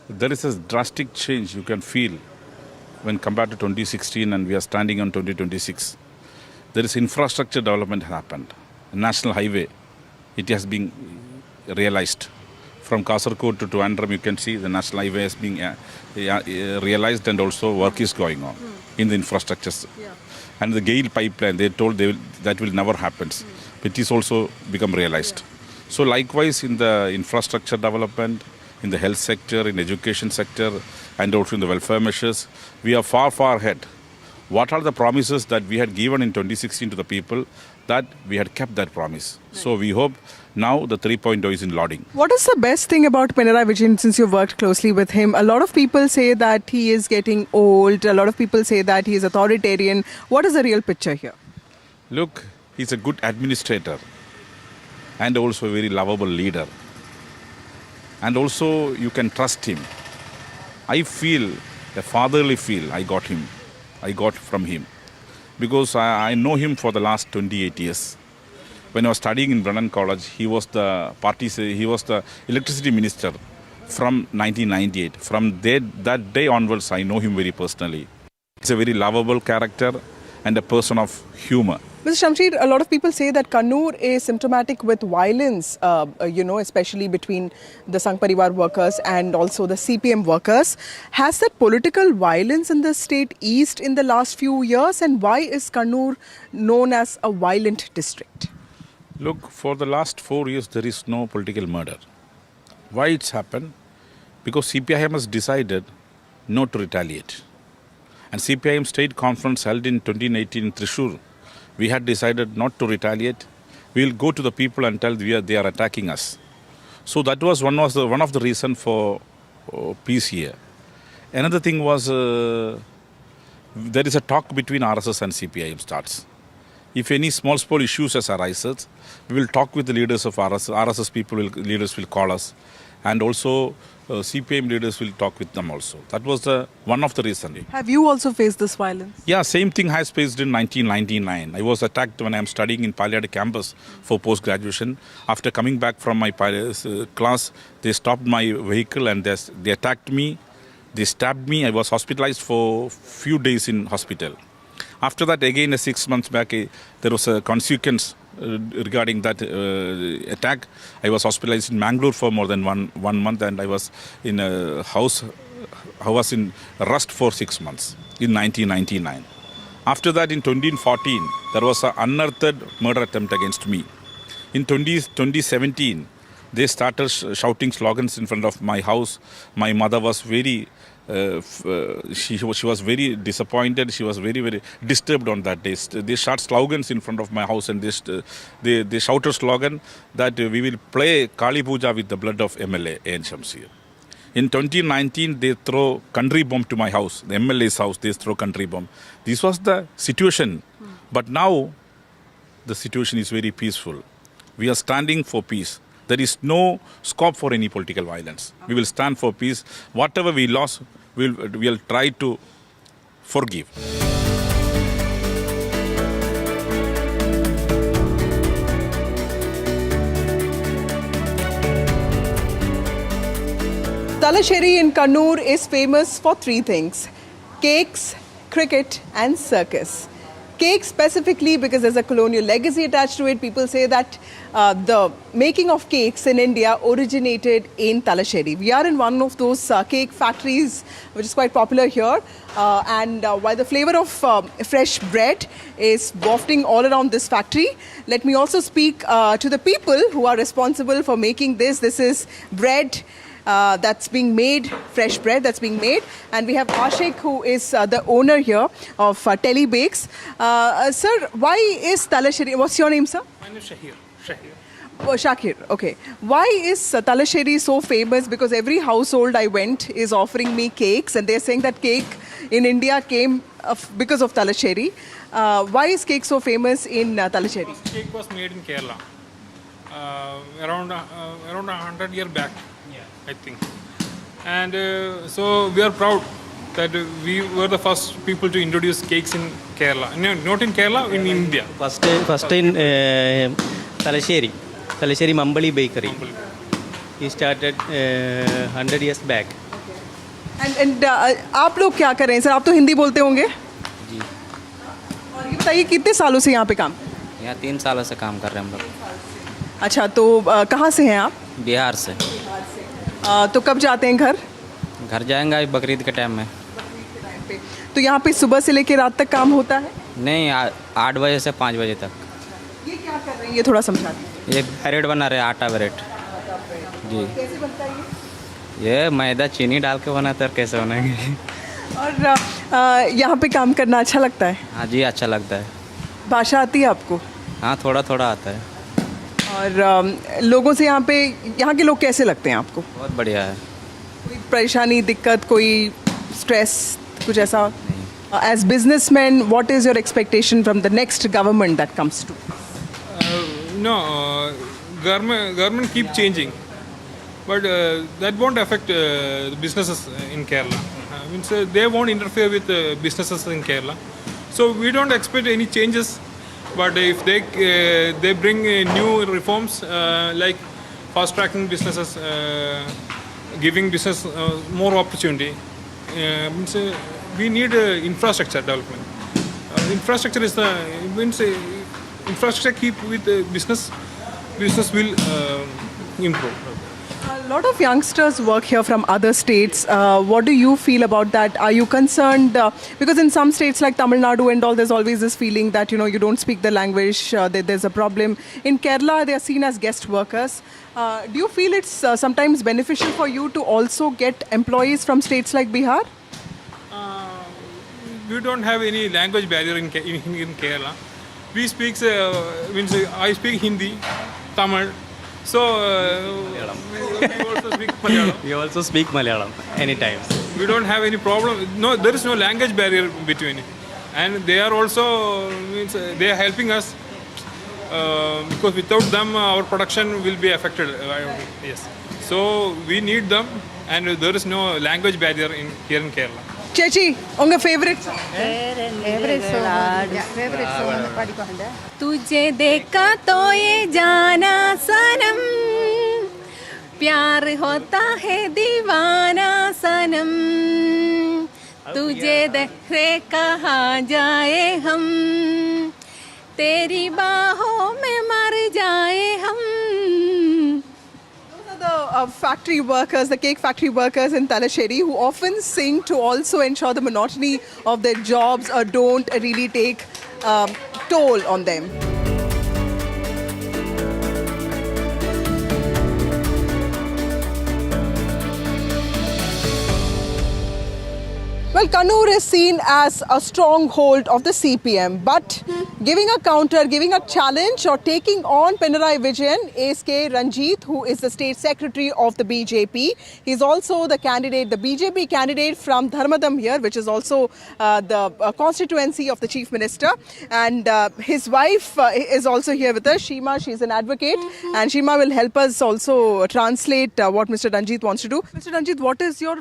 there is a drastic change you can feel when compared to 2016 and we are standing on 2026. There is infrastructure development happened. National highway, it has been realized. From Kasaragod to Trivandrum, you can see the national highway is being realized and also work is going on in the infrastructures. Yeah. And the Gale pipeline, they told that will never happen. It is also become realized. Yeah. So likewise in the infrastructure development, in the health sector, in education sector, and also in the welfare measures, we are far, far ahead. What are the promises that we had given in 2016 to the people, that we had kept that promise. Right. So we hope now the 3.0 is in lauding. What is the best thing about Pinarayi Vijayan since you've worked closely with him? A lot of people say that he is getting old. A lot of people say that he is authoritarian. What is the real picture here? Look, he's a good administrator and also a very lovable leader. And also you can trust him. I feel a fatherly feel I got from him. Because I know him for the last 28 years. When I was studying in Brennan College, he was the electricity minister from 1998. From that day onwards, I know him very personally. He's a very lovable character and a person of humor. Mr. Shamsheer, a lot of people say that Kannur is symptomatic with violence, especially between the Sangh Parivar workers and also the CPM workers. Has that political violence in the state eased in the last few years? And why is Kannur known as a violent district? Look, for the last 4 years, there is no political murder. Why it's happened? Because CPIM has decided not to retaliate. And CPIM state conference held in 2018 in Thrissur, we had decided not to retaliate. We will go to the people and tell they are attacking us. So that was one of the reasons for peace here. Another thing was there is a talk between RSS and CPIM starts. If any small issues arises, we will talk with the leaders of RSS. RSS leaders will call us, and also CPM leaders will talk with them also. That was one of the reasons. Have you also faced this violence? Yeah, same thing I faced in 1999. I was attacked when I am studying in Parliamentary campus for post-graduation. After coming back from my class, they stopped my vehicle and they attacked me. They stabbed me. I was hospitalized for few days in hospital. After that, again, 6 months back, there was a consequence regarding that attack. I was hospitalized in Mangalore for more than one month, and I was in a house. I was in rust for 6 months in 1999. After that, in 2014, there was an unearthed murder attempt against me. In 2017, they started shouting slogans in front of my house. My mother was very she was very disappointed. She was very, very disturbed on that day. They shot slogans in front of my house, and they shouted slogan that we will play Kali Puja with the blood of MLA A.N. Shamsheer. In 2019, they throw country bomb to my house, the MLA's house. They throw country bomb. This was the situation. But now, the situation is very peaceful. We are standing for peace. There is no scope for any political violence. We will stand for peace. Whatever we lost, we'll try to forgive. Talasheri in Kannur is famous for 3 things: cakes, cricket and circus. Cake specifically because there's a colonial legacy attached to it. People say that the making of cakes in India originated in Talasheri. We are in one of those cake factories which is quite popular here. And while the flavor of fresh bread is wafting all around this factory, let me also speak to the people who are responsible for making this. This is bread that's being made, fresh bread that's being made. And we have Ashik, who is the owner here of Telly Bakes. Sir, why is Talasheri? What's your name, sir? My name is Shahir. Oh, Shakir, okay. Why is Talasheri so famous? Because every household I went is offering me cakes, and they're saying that cake in India came because of Talasheri. Why is cake so famous in Talasheri? Cake was made in Kerala around 100 years back, I think. And so we are proud that we were the first people to introduce cakes in Kerala. No, not in Kerala, in India. First in Talasheri Mambali Bakery. He started 100 years back. And आप लोग क्या कर रहे हैं sir? आप तो हिंदी बोलते होंगे? जी. और ये बताइए कितने सालों से यहाँ पे काम? यहाँ 3 सालों से काम कर रहे हैं हम लोग. अच्छा, तो कहाँ से हैं आप? बिहार से. तो कब जाते हैं घर? घर जाएंगे बकरीद के टाइम में. तो यहाँ पे सुबह से लेकर रात तक काम होता है? नहीं, 8 बजे से 5 बजे तक. ये क्या कर रहे हैं, ये थोड़ा समझा दीजिए. ये ब्रेड बना रहे हैं, आटा ब्रेड. जी. कैसे बनता है ये मैदा चीनी डाल के बनाते हैं, कैसे बनाएंगे. और यहाँ पे काम करना अच्छा लगता है? हाँ जी, अच्छा लगता है. भाषा आती है आपको? हाँ, थोड़ा थोड़ा आता है. और लोगों से यहाँ के लोग कैसे लगते हैं आपको? बहुत बढ़िया है. कोई परेशानी, दिक्कत, कोई स्ट्रेस, कुछ ऐसा? As businessmen, what is your expectation from the next government that comes to? Government keep changing, but that won't affect the businesses in Kerala. Means they won't interfere with businesses in Kerala. So we don't expect any changes. But if they bring new reforms like fast tracking businesses, giving business more opportunity, means we need infrastructure development. Infrastructure is infrastructure keep with business will improve. A lot of youngsters work here from other states. What do you feel about that? Are you concerned? Because in some states like Tamil Nadu and all, there's always this feeling that, you don't speak the language, there's a problem. In Kerala, they are seen as guest workers. Do you feel it's sometimes beneficial for you to also get employees from states like Bihar? We don't have any language barrier in Kerala. We speak, I speak Hindi, Tamil. So, we also speak Malayalam anytime. We don't have any problem. No, there is no language barrier between it. And they are also, they are helping us because without them our production will be affected. Yes. So we need them, and there is no language barrier here in Kerala. Chechi, unga favorite song? Favorite song. तुझे देखा तो ये जाना सनम, प्यार होता है दीवाना सनम, तुझे देखे कहाँ जाए हम, तेरी बाहों में मर जाए हम. The factory workers, the cake factory workers in Talasheri, who often sing to also ensure the monotony of their jobs or don't really take toll on them. Well, Kannur is seen as a stronghold of the CPM, but giving a counter, giving a challenge or taking on Pinarayi Vijayan is K. Ranjit, who is the state secretary of the BJP. He's also the candidate, the BJP candidate from Dharmadam here, which is also the constituency of the chief minister. And his wife is also here with us, Shima. She's an advocate, and Shima will help us also translate what Mr. Ranjit wants to do. Mr. Ranjit, what is your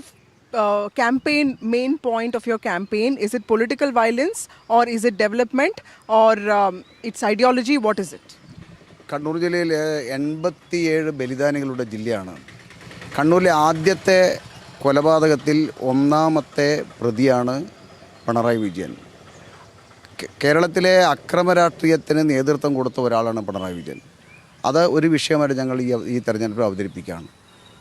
campaign, main point of your campaign? Is it political violence, or is it development, or its ideology? What is it? Kannur ജില്ലയിൽ 87 ബലിദാനികളുടെ ജില്ലയാണ്. കണ്ണൂരിലെ ആദ്യത്തെ കൊലപാതകത്തിൽ ഒന്നാമത്തെ പ്രതിയാണ് പിണറായി വിജയൻ. കേരളത്തിലെ അക്രമ രാഷ്ട്രീയത്തിന് നേതൃത്വം കൊടുത്ത ഒരാളാണ് പിണറായി വിജയൻ. അത് ഒരു വിഷയമായിട്ട് ഞങ്ങൾ ഈ തെരഞ്ഞെടുപ്പിൽ അവതരിപ്പിക്കുകയാണ്.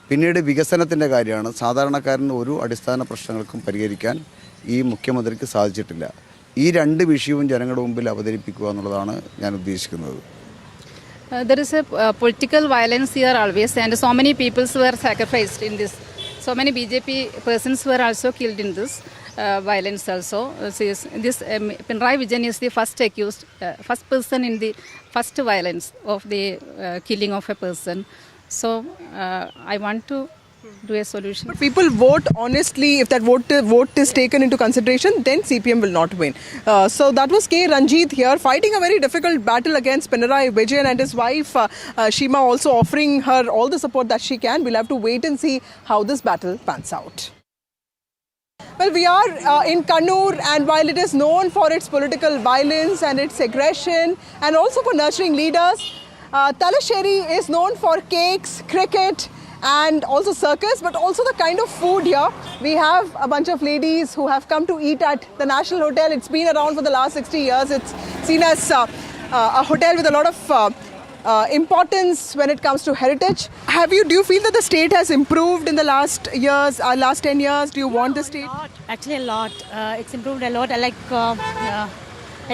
പിന്നീട് വികസനത്തിൻ്റെ കാര്യമാണ്. സാധാരണക്കാരന് ഒരു അടിസ്ഥാന പ്രശ്നങ്ങൾക്കും പരിഹരിക്കാൻ ഈ മുഖ്യമന്ത്രിക്ക് സാധിച്ചിട്ടില്ല. ഈ രണ്ട് വിഷയവും ജനങ്ങളുടെ മുമ്പിൽ അവതരിപ്പിക്കുക എന്നുള്ളതാണ് ഞാൻ ഉദ്ദേശിക്കുന്നത്. There is a political violence here always, and so many people were sacrificed in this. So so many BJP persons were also killed in this violence also. This Pinarayi Vijayan is the first accused, first person in the first violence of the killing of a person. So I want to do a solution. But people vote honestly. If that vote is taken into consideration, then CPM will not win. So that was K. Ranjit here, fighting a very difficult battle against Pinarayi Vijayan and his wife Shima, also offering her all the support that she can. We'll have to wait and see how this battle pans out. Well, we are in Kannur, and while it is known for its political violence and its aggression and also for nurturing leaders, Talasheri is known for cakes, cricket and also circus, but also the kind of food here. We have a bunch of ladies who have come to eat at the National Hotel. It's been around for the last 60 years. It's seen as a hotel with a lot of importance when it comes to heritage. Do you feel that the state has improved in the last years, last 10 years? Do you want the state? Actually, a lot. It's improved a lot. I like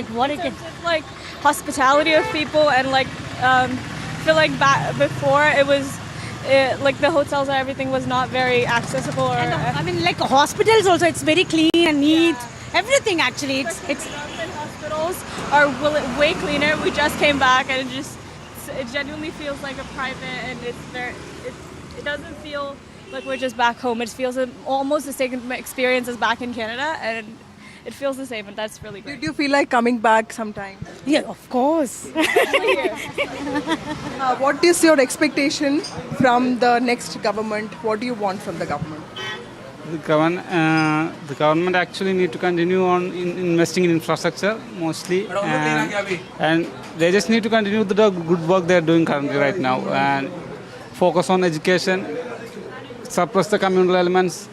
what it is. Like hospitality of people, and like feel like back before it was like the hotels and everything was not very accessible. Or, I mean, like hospitals also, it's very clean and neat. Everything actually, it's government hospitals are way cleaner. We just came back, and it genuinely feels like a private, and it doesn't feel like we're just back home. It feels almost the same experience as back in Canada, and it feels the same, and that's really great. Do you feel like coming back sometime? Yeah, of course. What is your expectation from the next government? What do you want from the government? The government actually need to continue on investing in infrastructure mostly, and they just need to continue the good work they are doing currently right now, and focus on education, suppress the communal elements,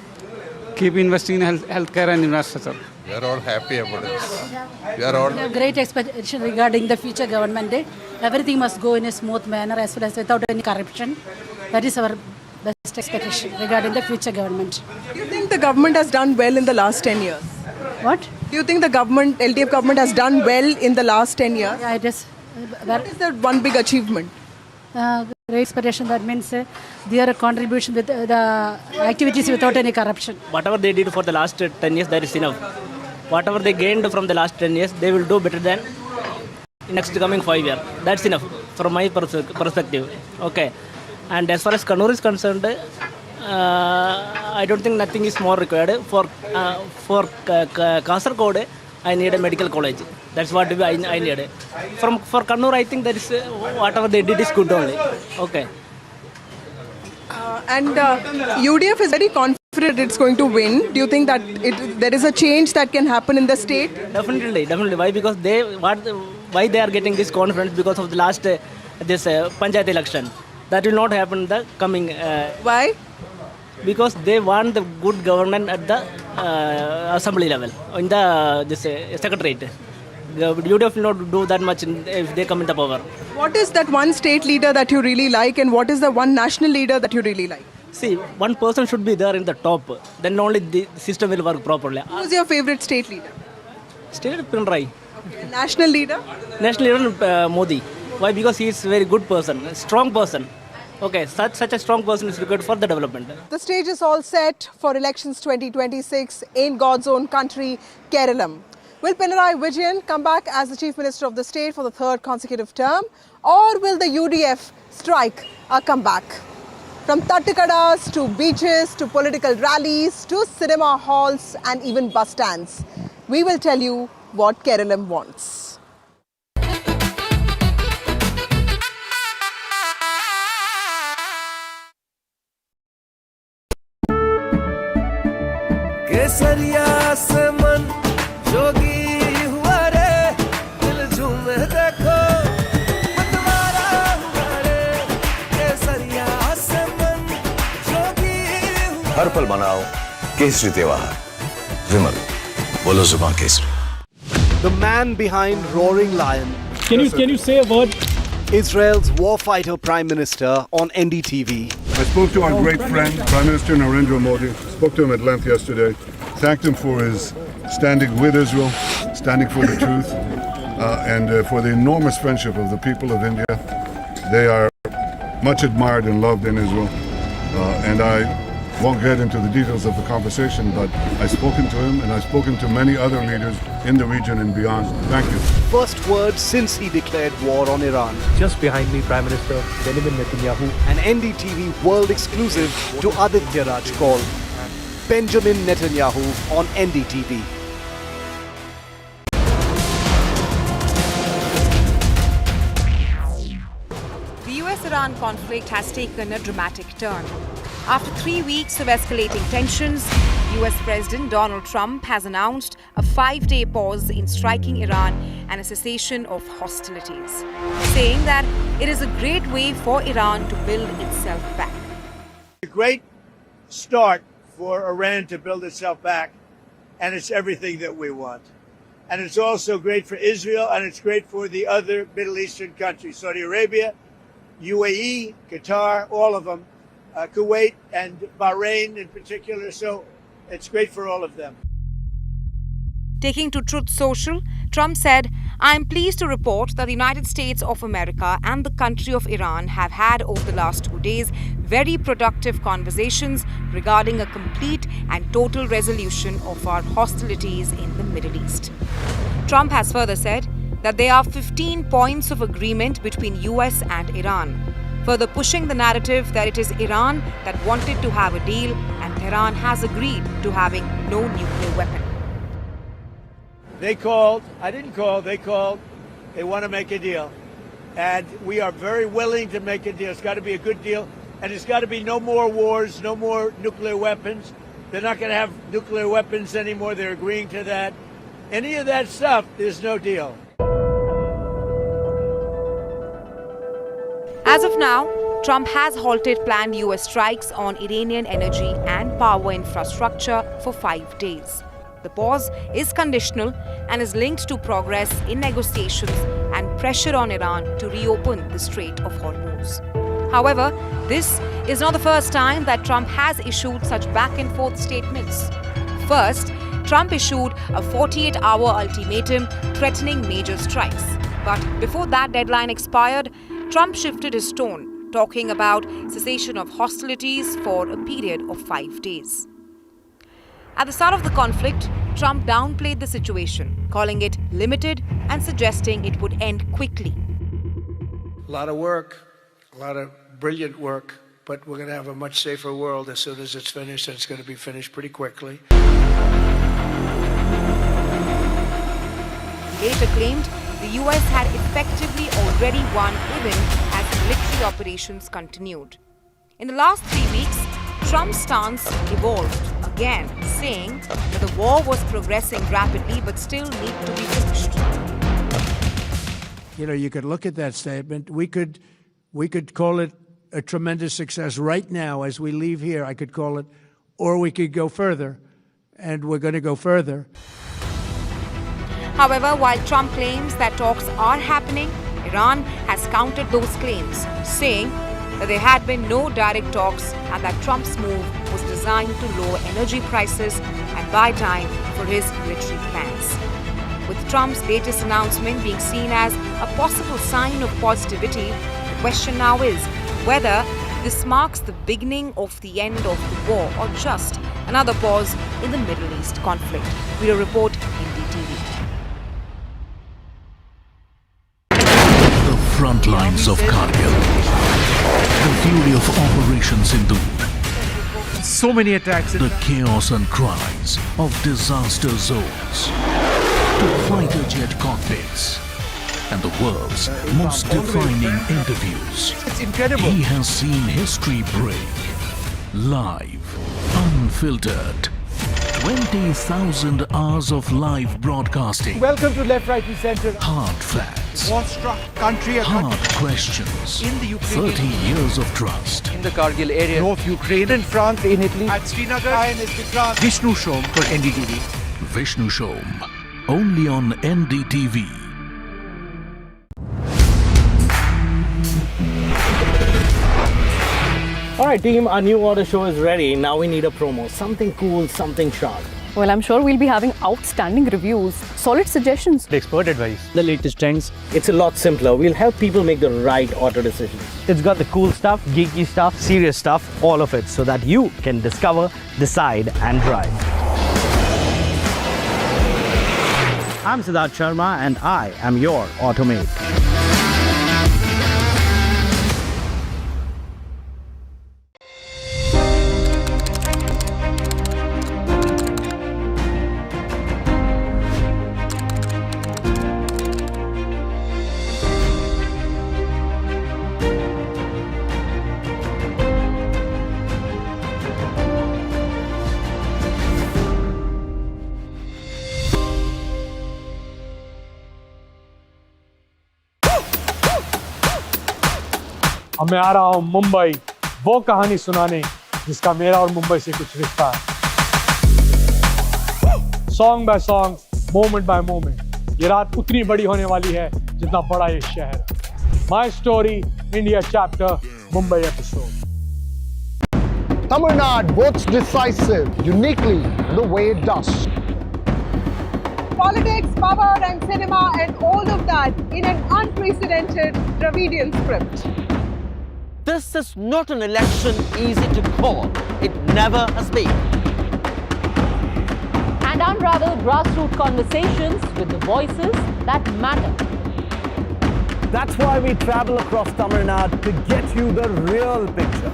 keep investing in healthcare and infrastructure. We are all happy about it. We are all great expectation regarding the future government. Everything must go in a smooth manner as well as without any corruption. That is our best expectation regarding the future government. Do you think the government has done well in the last 10 years? What? Do you think the government, LDF government, has done well in the last 10 years? Yeah, it is. What is the one big achievement? Great expectation. That means their contribution with the activities without any corruption. Whatever they did for the last 10 years, that is enough. Whatever they gained from the last 10 years, they will do better than next coming 5 years. That's enough from my perspective. Okay. And as far as Kannur is concerned, I don't think nothing is more required. For Kasaragod, I need a medical college. That's what I need. For Kannur, I think that is whatever they did is good only. Okay. And UDF is very confident it's going to win. Do you think that there is a change that can happen in the state? Definitely. Why? Because why they are getting this confidence? Because of the last this Panchayat election. That will not happen in the coming. Why? Because they want the good government at the assembly level, in the secretariat. UDF will not do that much if they come into power. What is that one state leader that you really like, and what is the one national leader that you really like? See, one person should be there in the top. Then only the system will work properly. Who's your favorite state leader? State Pinarayi. Okay. National leader? National leader Modi. Why? Because he is a very good person, a strong person. Okay, such a strong person is required for the development. The stage is all set for elections 2026 in God's own country, Kerala. Will Pinarayi Vijayan come back as the Chief Minister of the state for the third consecutive term, or will the UDF strike a comeback? From Tattikadas to beaches to political rallies to cinema halls and even bus stands, we will tell you what Kerala wants. केसरिया से मन जोगी हुआ रे दिल झूमे देखो मतवारा हुआ रे केसरिया से मन जोगी हुआ हर पल मनाओ केसरी त्योहार विमल बोलो जुबान Kesari. The man behind Roaring Lion. Can you say a word? Israel's warfighter Prime Minister on NDTV. I spoke to our great friend, Prime Minister Narendra Modi. Spoke to him at length yesterday. Thanked him for his standing with Israel, standing for the truth, and for the enormous friendship of the people of India. They are much admired and loved in Israel. And I Won't get into the details of the conversation, but I've spoken to him and I've spoken to many other leaders in the region and beyond. Thank you. First word since he declared war on Iran. Just behind me, Prime Minister Benjamin Netanyahu. An NDTV world exclusive to Aditya Raj call. Benjamin Netanyahu on NDTV. The US-Iran conflict has taken a dramatic turn. After 3 weeks of escalating tensions, US President Donald Trump has announced a 5-day pause in striking Iran and a cessation of hostilities, saying that it is a great way for Iran to build itself back. A great start for Iran to build itself back, and it's everything that we want. And it's also great for Israel, and it's great for the other Middle Eastern countries, Saudi Arabia, UAE, Qatar, all of them, Kuwait and Bahrain in particular, so it's great for all of them. Taking to Truth Social, Trump said, "I am pleased to report that the United States of America and the country of Iran have had over the last 2 days very productive conversations regarding a complete and total resolution of our hostilities in the Middle East." Trump has further said that there are 15 points of agreement between US and Iran, further pushing the narrative that it is Iran that wanted to have a deal and Tehran has agreed to having no nuclear weapon. They called, I didn't call, they called, they want to make a deal. And we are very willing to make a deal. It's got to be a good deal, and it's got to be no more wars, no more nuclear weapons. They're not going to have nuclear weapons anymore. They're agreeing to that. Any of that stuff, there's no deal. As of now, Trump has halted planned US strikes on Iranian energy and power infrastructure for 5 days. The pause is conditional and is linked to progress in negotiations and pressure on Iran to reopen the Strait of Hormuz. However, this is not the first time that Trump has issued such back-and-forth statements. First, Trump issued a 48-hour ultimatum threatening major strikes. But before that deadline expired, Trump shifted his tone, talking about cessation of hostilities for a period of 5 days. At the start of the conflict, Trump downplayed the situation, calling it limited and suggesting it would end quickly. A lot of work, a lot of brilliant work, but we're going to have a much safer world as soon as it's finished, and it's going to be finished pretty quickly. He later claimed the US had effectively already won even as military operations continued. In the last 3 weeks, Trump's stance evolved again, saying that the war was progressing rapidly but still need to be finished. You know, you could look at that statement. We could call it a tremendous success right now as we leave here. I could call it, or we could go further, and we're going to go further. However, while Trump claims that talks are happening, Iran has countered those claims, saying that there had been no direct talks and that Trump's move was designed to lower energy prices and buy time for his military plans. With Trump's latest announcement being seen as a possible sign of positivity, the question now is whether this marks the beginning of the end of the war or just another pause in the Middle East conflict. Bureau Report, NDTV. The front lines of Kargil. The fury of Operation Sindhu. So many attacks. The chaos and cries of disaster zones. To fighter jet cockpits. And the world's most defining interviews. It's incredible. He has seen history break. Live. Unfiltered. 20,000 hours of live broadcasting. Welcome to Left, Right and Center. Hard facts. War-struck country. Hard questions. In the Ukraine. 30 years of trust. In the Kargil area. North Ukraine. In France. In Italy. At Srinagar. Vishnu Shom for NDTV. Vishnu Shom. Only on NDTV. All right, team, our new order show is ready. Now we need a promo. Something cool, something sharp. Well, I'm sure we'll be having outstanding reviews, solid suggestions, expert advice, The latest trends. It's a lot simpler. We'll help people make the right auto decisions. It's got the cool stuff, geeky stuff, serious stuff, all of it, so that you can discover, decide and drive. I'm Siddharth Sharma and I am your Automate. अब मैं आ रहा हूं मुंबई, वो कहानी सुनाने जिसका मेरा और मुंबई से कुछ रिश्ता है। Song by song, moment bye moment, ये रात उतनी बड़ी होने वाली है जितना बड़ा ये शहर है। My story, India chapter, Mumbai episode. Tamil Nadu votes decisive, uniquely the way it does. Politics, power and cinema and all of that in an unprecedented Dravidian script. This is not an election easy to call. It never has been. And unravel grassroots conversations with the voices that matter. That's why we travel across Tamil Nadu to get you the real picture.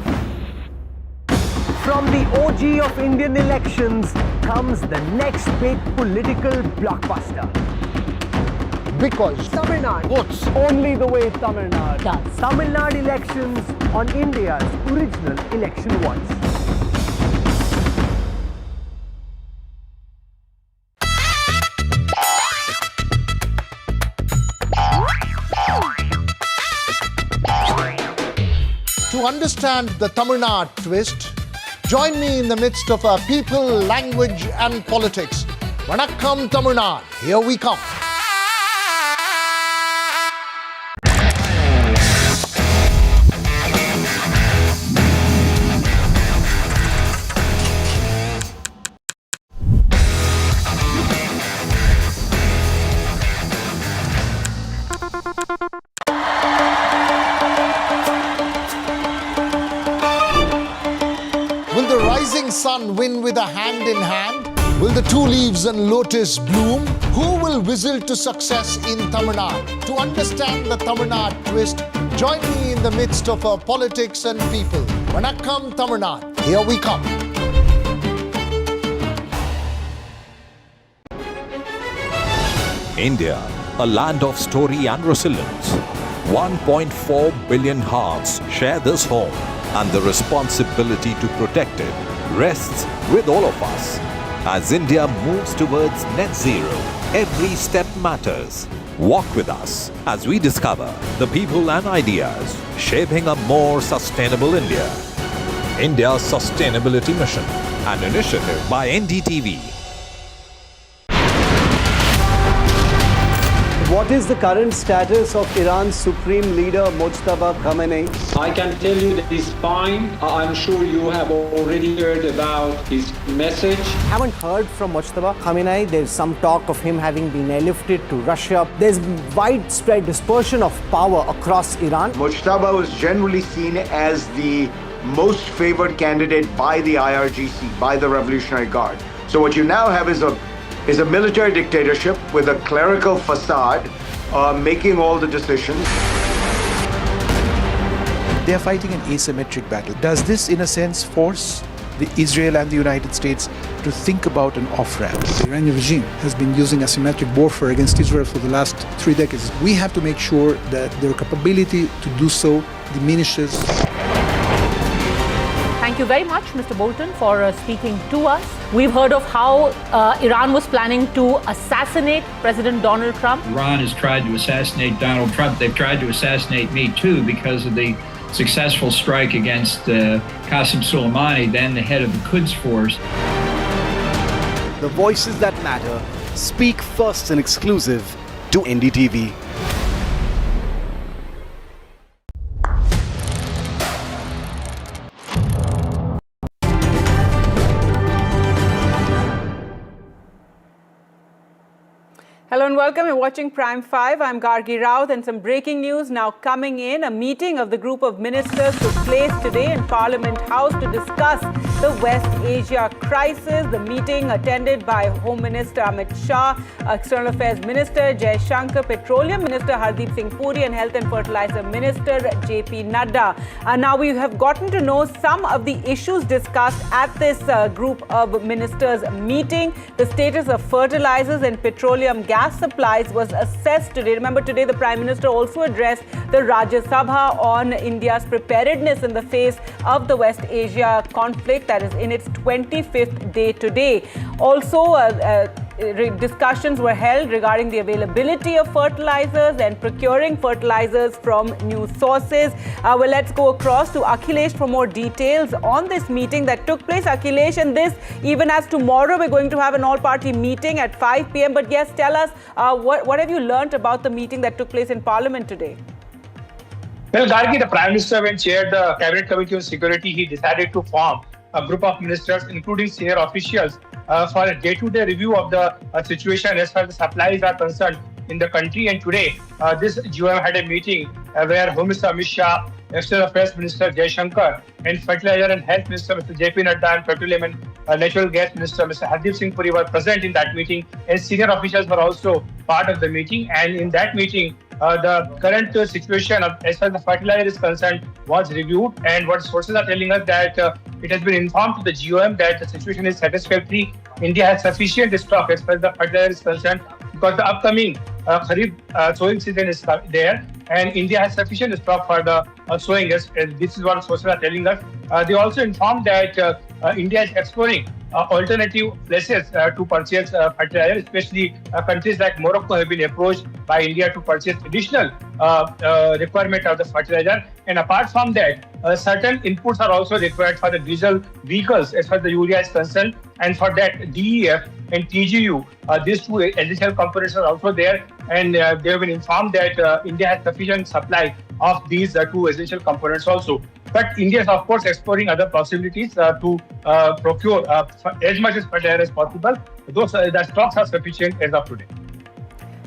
From the OG of Indian elections comes the next big political blockbuster. Because Tamil Nadu votes only the way Tamil Nadu does. Tamil Nadu elections on India's original election voice. to understand the Tamil Nadu twist, join me in the midst of our people, language and politics. Vanakkam Tamil Nadu, here we come. Sun win with a hand in hand? Will the two leaves and lotus bloom? Who will whistle to success in Tamil Nadu? To understand the Tamil Nadu twist, join me in the midst of our politics and people. Vanakkam Tamil Nadu, here we come. India, a land of story and resilience. 1.4 billion hearts share this home, and the responsibility to protect it rests with all of us. As India moves towards net zero, every step matters. Walk with us as we discover the people and ideas shaping a more sustainable India. India's Sustainability Mission, an initiative by NDTV. What is the current status of Iran's Supreme Leader Mojtaba Khamenei? I can tell you that he's fine. I'm sure you have already heard about his message. Haven't heard from Mojtaba Khamenei. There's some talk of him having been airlifted to Russia. There's widespread dispersion of power across Iran. Mojtaba was generally seen as the most favored candidate by the IRGC, by the Revolutionary Guard. So what you now have is a military dictatorship with a clerical facade making all the decisions. They are fighting an asymmetric battle. Does this, in a sense, force Israel and the United States to think about an off-ramp? The Iranian regime has been using asymmetric warfare against Israel for the last 3 decades. We have to make sure that their capability to do so diminishes. Thank you very much, Mr. Bolton, for speaking to us. We've heard of how Iran was planning to assassinate President Donald Trump. Iran has tried to assassinate Donald Trump. They've tried to assassinate me too because of the successful strike against Qasem Soleimani, then the head of the Quds Force. The voices that matter speak first and exclusive to NDTV. Hello and welcome. You're watching Prime 5. I'm Gargi Raut, and some breaking news now coming in. A meeting of the group of ministers took place today in Parliament House to discuss the West Asia crisis. The meeting attended by Home Minister Amit Shah, External Affairs Minister Jai Shankar, Petroleum Minister Hardeep Singh Puri and Health and Fertilizer Minister JP Nadda. Now we have gotten to know some of the issues discussed at this group of ministers meeting. The status of fertilizers and petroleum gas supplies was assessed today. Remember, today the Prime Minister also addressed the Rajya Sabha on India's preparedness in the face of the West Asia conflict that is in its 25th day today. Also, discussions were held regarding the availability of fertilizers and procuring fertilizers from new sources. Well, let's go across to Akhilesh for more details on this meeting that took place. Akhilesh, and this even as tomorrow we're going to have an all-party meeting at 5 p.m. But yes, tell us what have you learnt about the meeting that took place in Parliament today? Well, Gargi, the Prime Minister, when chaired the Cabinet Committee on Security, he decided to form a group of ministers, including senior officials, for a day-to-day review of the situation as far as the supplies are concerned in the country. And today, this GOM had a meeting where Home Minister Amit Shah, External Affairs Minister Jai Shankar, and Fertilizer and Health Minister Mr. JP Nadda, and Petroleum and Natural Gas Minister Mr. Hardeep Singh Puri were present in that meeting, and senior officials were also part of the meeting. And in that meeting, the current situation of, as far as the fertilizer is concerned was reviewed, and what sources are telling us that it has been informed to the GOM that the situation is satisfactory. India has sufficient stock as far as the fertilizer is concerned because the upcoming Kharif sowing season is there, and India has sufficient stock for the sowing. This is what sources are telling us. They also informed that India is exploring alternative places to purchase fertilizer, especially countries like Morocco have been approached by India to purchase additional requirement of the fertilizer. And apart from that, certain inputs are also required for the diesel vehicles as far as the urea is concerned. And for that, DEF and TGU, these two additional components are also there. And they have been informed that India has sufficient supply of these two essential components also. But India is, of course, exploring other possibilities to procure as much as fertilizer as possible. Those the stocks are sufficient as of today.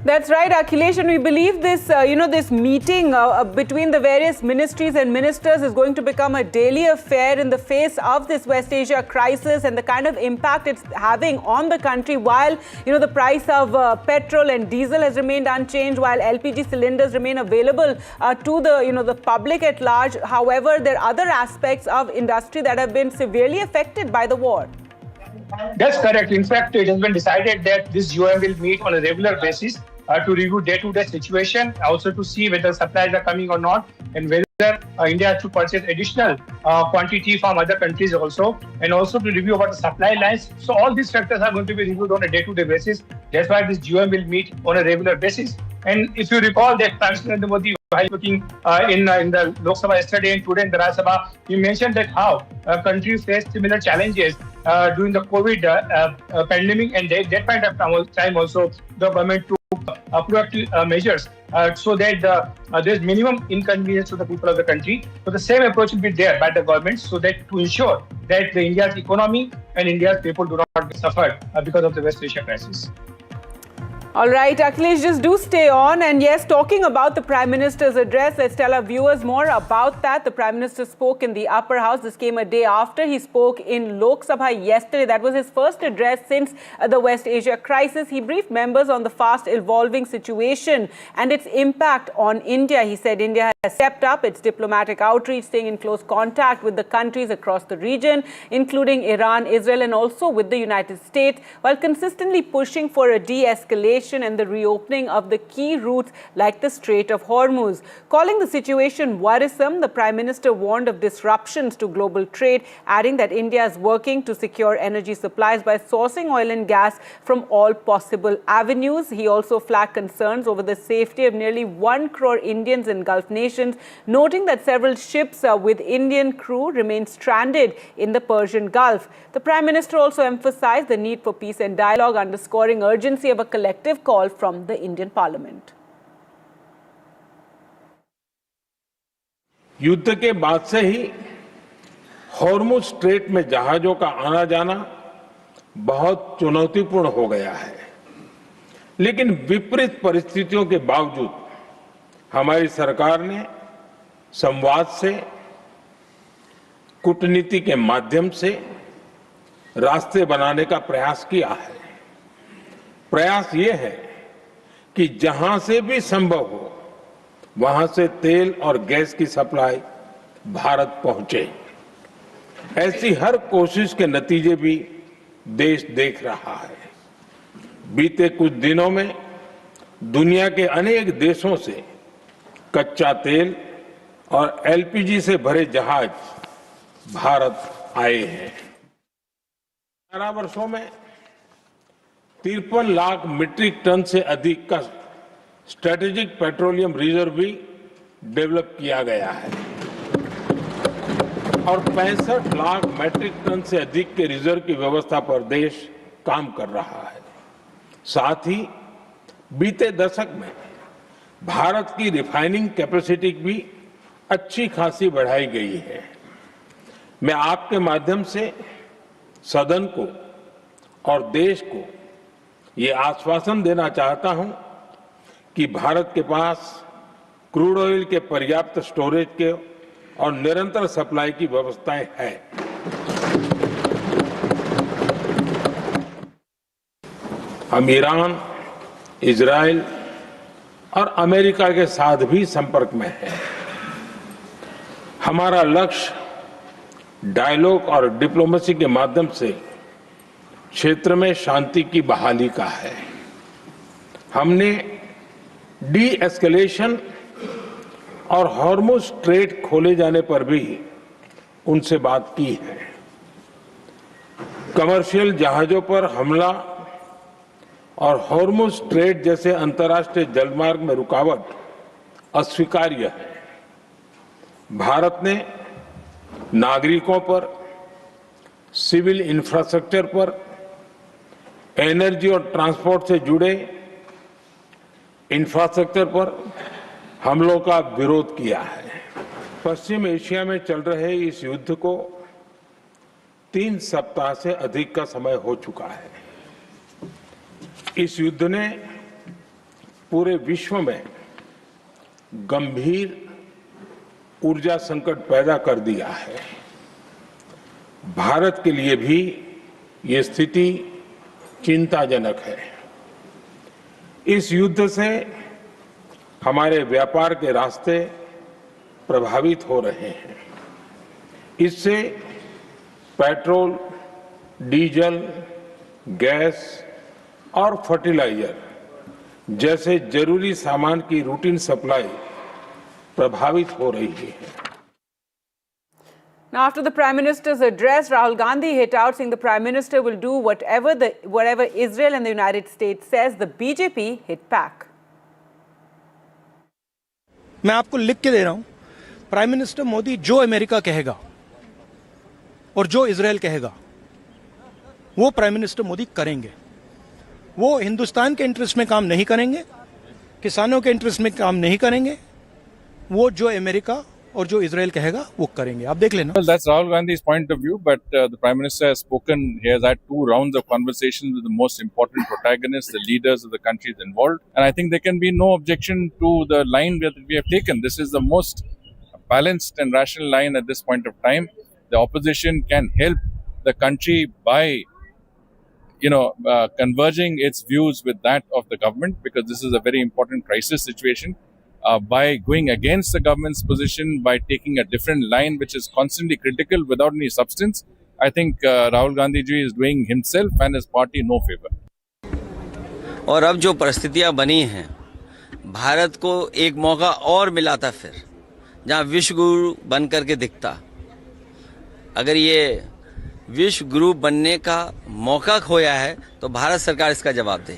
That's right, Akhilesh, and we believe this, this meeting between the various ministries and ministers is going to become a daily affair in the face of this West Asia crisis and the kind of impact it's having on the country. While, the price of petrol and diesel has remained unchanged, while LPG cylinders remain available to the, the public at large. However, there are other aspects of industry that have been severely affected by the war. That's correct. In fact, it has been decided that this GOM will meet on a regular basis to review day-to-day situation, also to see whether supplies are coming or not, and whether India has to purchase additional quantity from other countries also, and also to review about the supply lines. So all these factors are going to be reviewed on a day-to-day basis. That's why this GOM will meet on a regular basis. And if you recall that Minister Narendra Modi, while speaking in the Lok Sabha yesterday and today in the Rajya Sabha, he mentioned that how countries face similar challenges during the COVID pandemic, and that point of time also the government took proactive measures so that there's minimum inconvenience to the people of the country. So the same approach will be there by the government, so that to ensure that India's economy and India's people do not suffer because of the West Asia crisis. All right, Akhilesh, just do stay on. And yes, talking about the Prime Minister's address, let's tell our viewers more about that. The Prime Minister spoke in the Upper House. This came a day after he spoke in Lok Sabha yesterday. That was his first address since the West Asia crisis. He briefed members on the fast evolving situation and its impact on India. He said India has stepped up its diplomatic outreach, staying in close contact with the countries across the region, including Iran, Israel, and also with the United States, while consistently pushing for a de-escalation and the reopening of the key routes like the Strait of Hormuz. Calling the situation worrisome, the Prime Minister warned of disruptions to global trade, adding that India is working to secure energy supplies by sourcing oil and gas from all possible avenues. He also flagged concerns over the safety of nearly 1 crore Indians in Gulf nations, noting that several ships with Indian crew remain stranded in the Persian Gulf. The Prime Minister also emphasized the need for peace and dialogue, underscoring urgency of a collective call from the Indian Parliament. युद्ध के बाद से ही Hormuz strait में जहाजों का आना जाना बहुत चुनौतीपूर्ण हो गया है, लेकिन विपरीत परिस्थितियों के बावजूद हमारी सरकार ने संवाद से, कूटनीति के माध्यम से रास्ते बनाने का प्रयास किया है। प्रयास ये है कि जहां से भी संभव हो वहां से तेल और गैस की सप्लाई भारत पहुंचे। ऐसी हर कोशिश के नतीजे भी देश देख रहा है। बीते कुछ दिनों में दुनिया के अनेक देशों से कच्चा तेल और एलपीजी से भरे जहाज भारत आए हैं। 11 वर्षों में 53 लाख मीट्रिक टन से अधिक का स्ट्रेटेजिक पेट्रोलियम रिजर्व भी डेवलप किया गया है और 65 लाख मीट्रिक टन से अधिक के रिजर्व की व्यवस्था पर देश काम कर रहा है। साथ ही बीते दशक में भारत की रिफाइनिंग कैपेसिटी भी अच्छी खासी बढ़ाई गई है। मैं आपके माध्यम से सदन को और देश को ये आश्वासन देना चाहता हूं कि भारत के पास क्रूड ऑयल के पर्याप्त स्टोरेज के और निरंतर सप्लाई की व्यवस्थाएं हैं। हम ईरान, इजराइल और अमेरिका के साथ भी संपर्क में हैं। हमारा लक्ष्य डायलॉग और डिप्लोमेसी के माध्यम से क्षेत्र में शांति की बहाली का है। हमने डीएस्केलेशन और हॉर्मुज स्ट्रेट खोले जाने पर भी उनसे बात की है। कमर्शियल जहाजों पर हमला और हॉर्मुज स्ट्रेट जैसे अंतर्राष्ट्रीय जलमार्ग में रुकावट अस्वीकार्य है। भारत ने नागरिकों पर, सिविल इंफ्रास्ट्रक्चर पर, एनर्जी और ट्रांसपोर्ट से जुड़े इंफ्रास्ट्रक्चर पर हमलों का विरोध किया है। पश्चिम एशिया में चल रहे इस युद्ध को 3 सप्ताह से अधिक का समय हो चुका है। इस युद्ध ने पूरे विश्व में गंभीर ऊर्जा संकट पैदा कर दिया है। भारत के लिए भी ये स्थिति चिंताजनक है। इस युद्ध से हमारे व्यापार के रास्ते प्रभावित हो रहे हैं। इससे पेट्रोल, डीजल, गैस और फर्टिलाइजर जैसे जरूरी सामान की रूटीन सप्लाई प्रभावित हो रही है। Now, after the Prime Minister's address, Rahul Gandhi hit out saying the Prime Minister will do whatever Israel and the United States says. The BJP hit back. मैं आपको लिख के दे रहा हूं, प्राइम मिनिस्टर मोदी जो अमेरिका कहेगा और जो इजराइल कहेगा वो प्राइम मिनिस्टर मोदी करेंगे। वो हिंदुस्तान के इंटरेस्ट में काम नहीं करेंगे, किसानों के इंटरेस्ट में काम नहीं करेंगे। वो जो अमेरिका और जो इजराइल कहेगा वो करेंगे। आप देख लेना। Well, that's Rahul Gandhi's point of view, but the Prime Minister has spoken. He has had 2 rounds of conversations with the most important protagonists, the leaders of the countries involved, and I think there can be no objection to the line that we have taken. This is the most balanced and rational line at this point of time. The opposition can help the country by, converging its views with that of the government, because this is a very important crisis situation. By going against the government's position, by taking a different line which is constantly critical without any substance, I think Rahul Gandhi ji is doing himself and his party no favor. और अब जो परिस्थितियां बनी हैं, भारत को एक मौका और मिला था फिर, जहां विश्व गुरु बन करके दिखता। अगर ये विश्व गुरु बनने का मौका खोया है तो भारत सरकार इसका जवाब दे।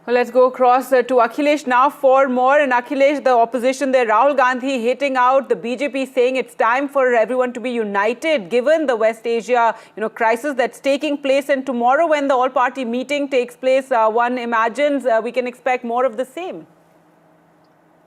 Well, let's go across to Akhilesh now for more. And Akhilesh, the opposition there, Rahul Gandhi hitting out, the BJP saying it's time for everyone to be united given the West Asia, crisis that's taking place. And tomorrow when the all-party meeting takes place, one imagines we can expect more of the same.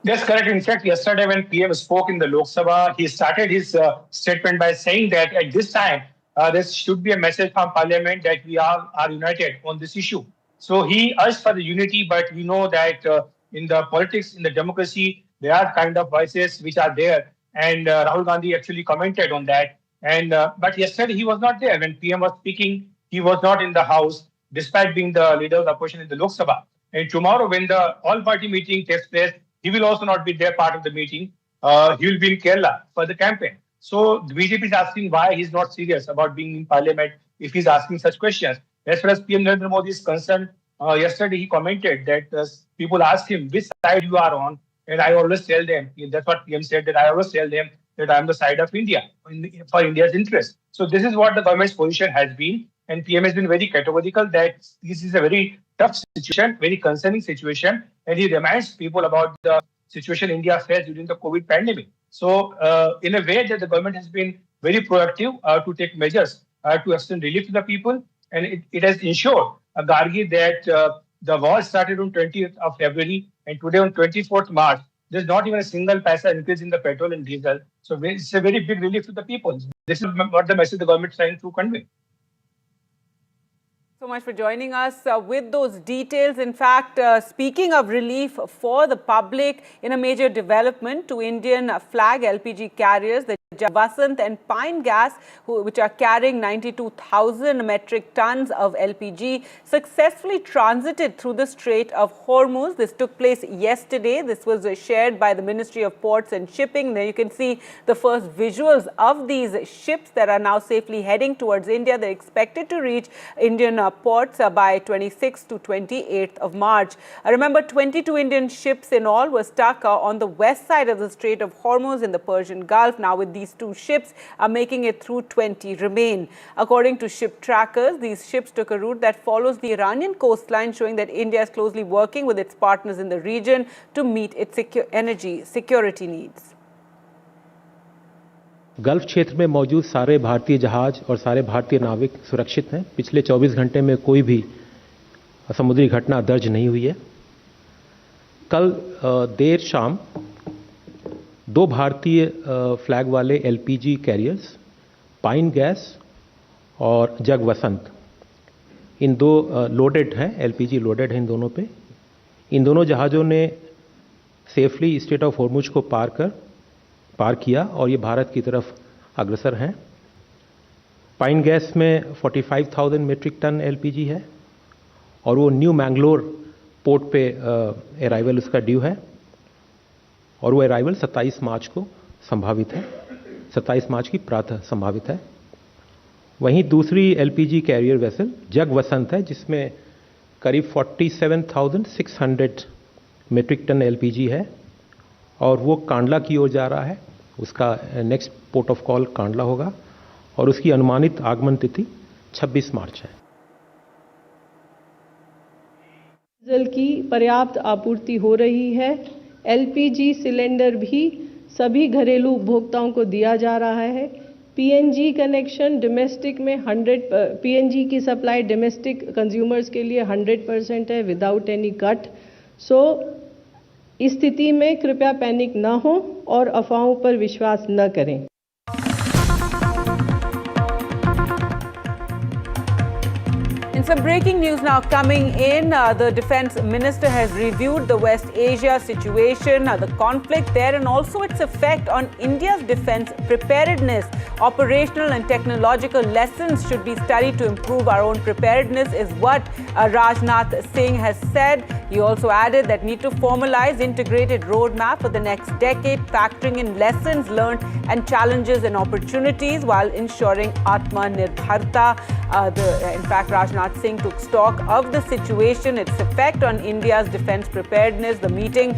That's correct. In fact, yesterday when PM spoke in the Lok Sabha, he started his statement by saying that at this time, there should be a message from Parliament that we are united on this issue. So he urged for the unity, but we know that in the politics, in the democracy, there are kind of voices which are there. And Rahul Gandhi actually commented on that. And but yesterday he was not there. When PM was speaking, he was not in the House, despite being the leader of the opposition in the Lok Sabha. And tomorrow, when the all-party meeting takes place, he will also not be there part of the meeting. He will be in Kerala for the campaign. So the BJP is asking why he's not serious about being in Parliament if he's asking such questions. As far as PM Narendra Modi is concerned, yesterday he commented that people ask him which side you are on, and I always tell them, that's what PM said, that I always tell them that I'm the side of India for India's interest. So this is what the government's position has been, and PM has been very categorical that this is a very tough situation, very concerning situation, and he reminds people about the situation India faced during the COVID pandemic. So in a way that the government has been very proactive to take measures to extend relief to the people, and it has ensured, Gargi, that the war started on 20th of February, and today on 24th March, there's not even a single paisa increase in the petrol and diesel. So it's a very big relief to the people. This is what the message the government is trying to convey. So much for joining us with those details. In fact, speaking of relief for the public, in a major development, two Indian flag LPG carriers, the Vasant and Pine Gas, which are carrying 92,000 metric tons of LPG, successfully transited through the Strait of Hormuz. This took place yesterday. This was shared by the Ministry of Ports and Shipping. There you can see the first visuals of these ships that are now safely heading towards India. They're expected to reach Indian ports by 26th to 28th of March. Remember, 22 Indian ships in all were stuck on the west side of the Strait of Hormuz in the Persian Gulf. Now with these two ships are making it through, 20 remain. According to ship trackers, these ships took a route that follows the Iranian coastline, showing that India is closely working with its partners in the region to meet its energy security needs. Gulf क्षेत्र में मौजूद सारे भारतीय जहाज और सारे भारतीय नाविक सुरक्षित हैं। पिछले 24 घंटे में कोई भी समुद्री घटना दर्ज नहीं हुई है। कल देर शाम दो भारतीय फ्लैग वाले एलपीजी कैरियर्स पाइन गैस और जग वसंत, इन दो लोडेड हैं, एलपीजी लोडेड हैं इन दोनों पे। इन दोनों जहाज़ों ने सेफली स्ट्रेट ऑफ हॉर्मुज को पार किया और ये भारत की तरफ अग्रसर हैं। पाइन गैस में 45,000 मीट्रिक टन एलपीजी है और वो न्यू मैंगलोर पोर्ट पे अराइवल उसका ड्यू है और वो अराइवल 27 मार्च को संभावित है, 27 मार्च की प्रातः संभावित है। वहीं दूसरी एलपीजी कैरियर वेसल जग वसंत है, जिसमें करीब 47,600 मीट्रिक टन एलपीजी है और वो कांडला की ओर जा रहा है। उसका next port of call Kandla होगा और उसकी अनुमानित आगमन तिथि 26 मार्च है। डीजल की पर्याप्त आपूर्ति हो रही है। एलपीजी सिलेंडर भी सभी घरेलू उपभोक्ताओं को दिया जा रहा है। पीएनजी कनेक्शन डोमेस्टिक में 100 पीएनजी की सप्लाई डोमेस्टिक कंज्यूमर्स के लिए 100% है विदाउट एनी कट। सो इस स्थिति में कृपया पैनिक न हो और अफवाहों पर विश्वास न करें। In some breaking news now coming in, the Defence Minister has reviewed the West Asia situation, the conflict there and also its effect on India's defence preparedness. Operational and technological lessons should be studied to improve our own preparedness is what Rajnath Singh has said. He also added that need to formalize integrated roadmap for the next decade, factoring in lessons learned and challenges and opportunities while ensuring Atmanirbharta. In fact, Rajnath Singh took stock of the situation, its effect on India's defence preparedness. The meeting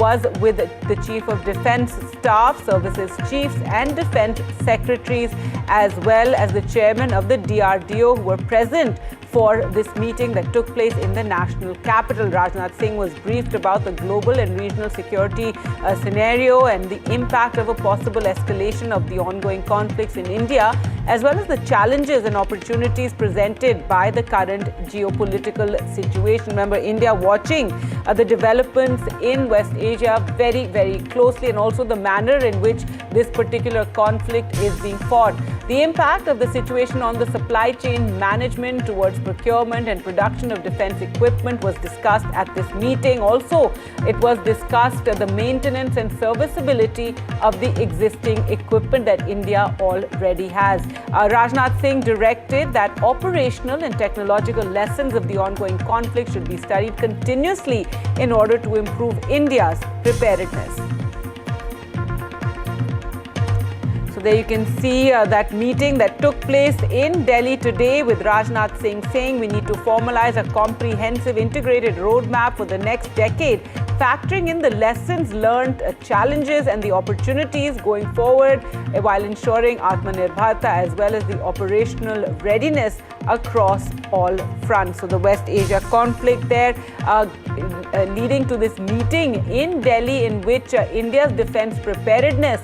was with the Chief of Defence Staff, Services Chiefs and Defence Secretaries, as well as the Chairman of the DRDO, who were present for this meeting that took place in the national capital. Rajnath Singh was briefed about the global and regional security scenario and the impact of a possible escalation of the ongoing conflicts in India, as well as the challenges and opportunities presented by the current geopolitical situation. Remember, India watching the developments in West Asia very, very closely, and also the manner in which this particular conflict is being fought. The impact of the situation on the supply chain management towards procurement and production of defense equipment was discussed at this meeting. Also, it was discussed the maintenance and serviceability of the existing equipment that India already has. Rajnath Singh directed that operational and technological lessons of the ongoing conflict should be studied continuously in order to improve India's preparedness. So there you can see that meeting that took place in Delhi today, with Rajnath Singh saying we need to formalize a comprehensive integrated roadmap for the next decade, factoring in the lessons learned, challenges and the opportunities going forward, while ensuring Atmanirbharta as well as the operational readiness across all fronts. So the West Asia conflict there leading to this meeting in Delhi, in which India's defense preparedness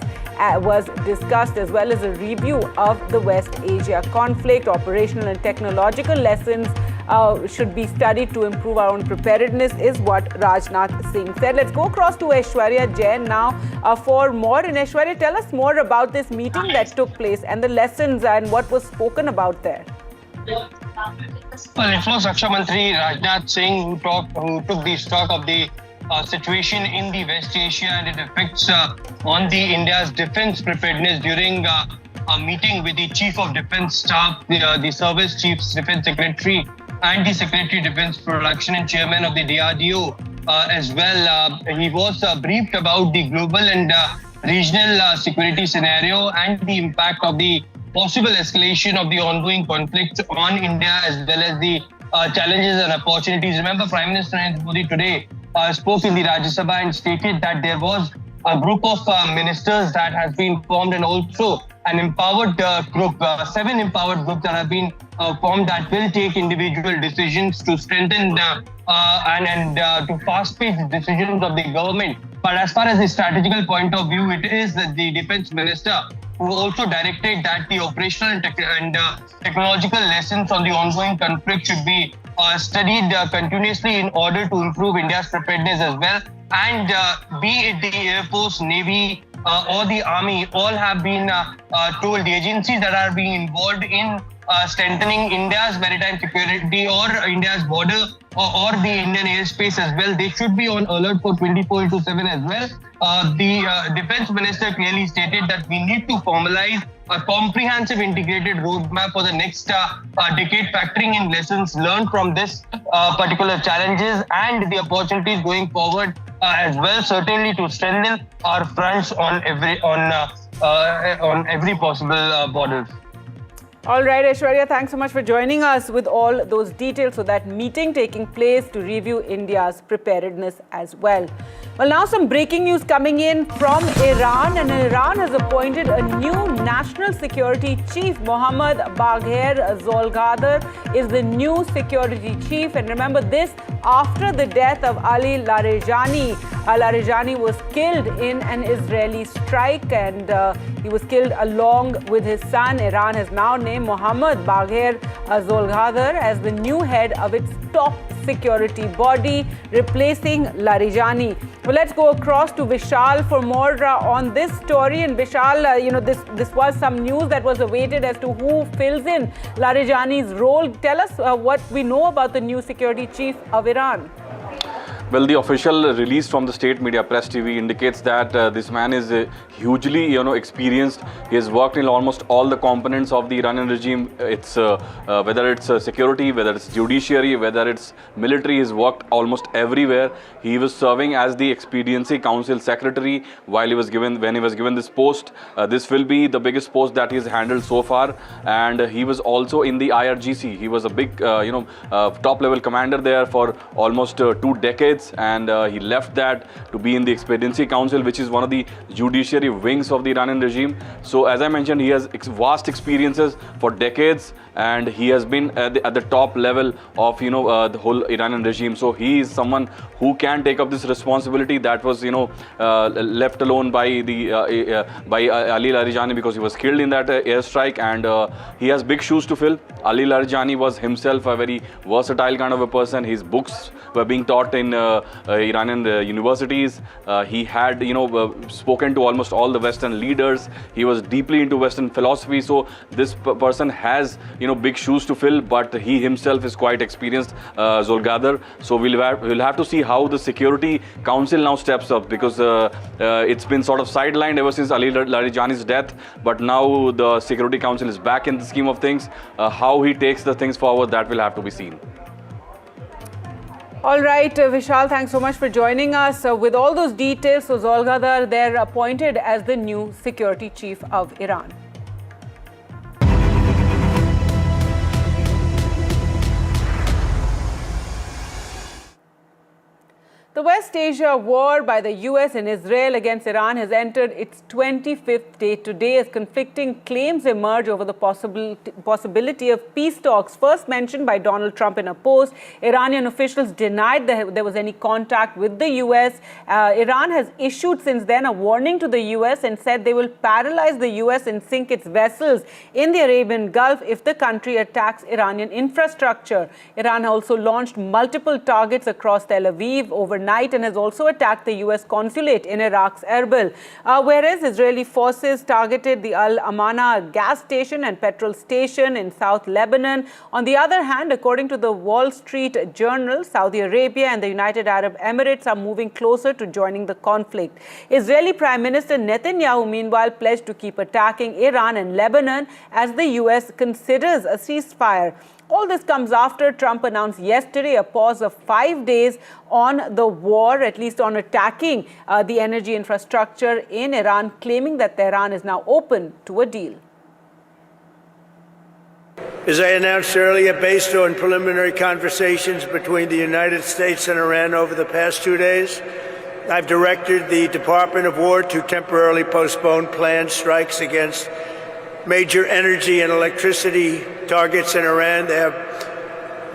was discussed, as well as a review of the West Asia conflict. Operational and technological lessons should be studied to improve our own preparedness, is what Rajnath Singh said. Let's go across to Aishwarya Jain now for more. And Aishwarya, tell us more about this meeting that took place and the lessons and what was spoken about there. Well, it was Raksha Mantri Rajnath Singh who took the stock of the situation in the West Asia and its effects on the India's defense preparedness during a meeting with the Chief of Defense Staff, the Service Chief's Defense Secretary, and the Secretary Defense Production and Chairman of the DRDO as well. He was briefed about the global and regional security scenario and the impact of the possible escalation of the ongoing conflict on India, as well as the challenges and opportunities. Remember, Prime Minister Narendra Modi today spoke in the Rajya Sabha and stated that there was a group of ministers that has been formed, and also an empowered group, 7 empowered groups that have been formed, that will take individual decisions to strengthen and to fast-pace decisions of the government. But as far as the strategical point of view, it is that the Defence Minister who also directed that the operational and technological lessons on the ongoing conflict should be studied continuously in order to improve India's preparedness as well. And be it the Air Force, Navy or the Army, all have been told, the agencies that are being involved in strengthening India's maritime security or India's border or the Indian airspace as well, they should be on alert for 24/7 as well. The Defence Minister clearly stated that we need to formalize a comprehensive integrated roadmap for the next decade, factoring in lessons learned from this particular challenges and the opportunities going forward as well, certainly to strengthen our fronts on every possible border. All right, Aishwarya, thanks so much for joining us with all those details. So that meeting taking place to review India's preparedness as well. Well, now some breaking news coming in from Iran, and Iran has appointed a new national security chief. Mohammad Bagher Zolghadar is the new security chief, and remember this after the death of Ali Larijani. Larijani was killed in an Israeli strike, and he was killed along with his son. Iran has now named Mohammad Bagher Zolghadar as the new head of its top security body, replacing Larijani. Well, let's go across to Vishal for more on this story. And Vishal, this was some news that was awaited as to who fills in Larijani's role. Tell us what we know about the new security chief of Iran. Well, the official release from the state media, Press TV, indicates that this man is hugely, experienced. He has worked in almost all the components of the Iranian regime. It's whether it's security, whether it's judiciary, whether it's military. He's worked almost everywhere. He was serving as the Expediency Council Secretary when he was given this post. This will be the biggest post that he's handled so far. And he was also in the IRGC. He was a big, top-level commander there for almost 2 decades. And he left that to be in the Expediency Council, which is one of the judiciary wings of the Iranian regime. So as I mentioned, he has vast experiences for decades, and he has been at the top level of the whole Iranian regime. So he is someone who can take up this responsibility that was left alone by Ali Larijani, because he was killed in that airstrike, and he has big shoes to fill. Ali Larijani was himself a very versatile kind of a person. His books were being taught in Iranian universities. He had, spoken to almost all the Western leaders. He was deeply into Western philosophy. So this person has, big shoes to fill, but he himself is quite experienced, Zolgadar. So we'll have to see how the Security Council now steps up, because it's been sort of sidelined ever since Ali Larijani's death. But now the Security Council is back in the scheme of things. How he takes the things forward, that will have to be seen. All right, Vishal, thanks so much for joining us. With all those details, so Zolgadar, they're appointed as the new security chief of Iran. The West Asia war by the US and Israel against Iran has entered its 25th day today as conflicting claims emerge over the possibility of peace talks. First mentioned by Donald Trump in a post, Iranian officials denied that there was any contact with the US. Iran has issued since then a warning to the US and said they will paralyze the US and sink its vessels in the Arabian Gulf if the country attacks Iranian infrastructure. Iran also launched multiple targets across Tel Aviv overnight and has also attacked the US consulate in Iraq's Erbil, whereas Israeli forces targeted the Al Amana gas station and petrol station in South Lebanon. On the other hand, according to the Wall Street Journal, Saudi Arabia and the United Arab Emirates are moving closer to joining the conflict. Israeli Prime Minister Netanyahu, meanwhile, pledged to keep attacking Iran and Lebanon as the US considers a ceasefire. All this comes after Trump announced yesterday a pause of 5 days on the war, at least on attacking the energy infrastructure in Iran, claiming that Tehran is now open to a deal. As I announced earlier, based on preliminary conversations between the United States and Iran over the past 2 days, I've directed the Department of War to temporarily postpone planned strikes against major energy and electricity targets in Iran. They have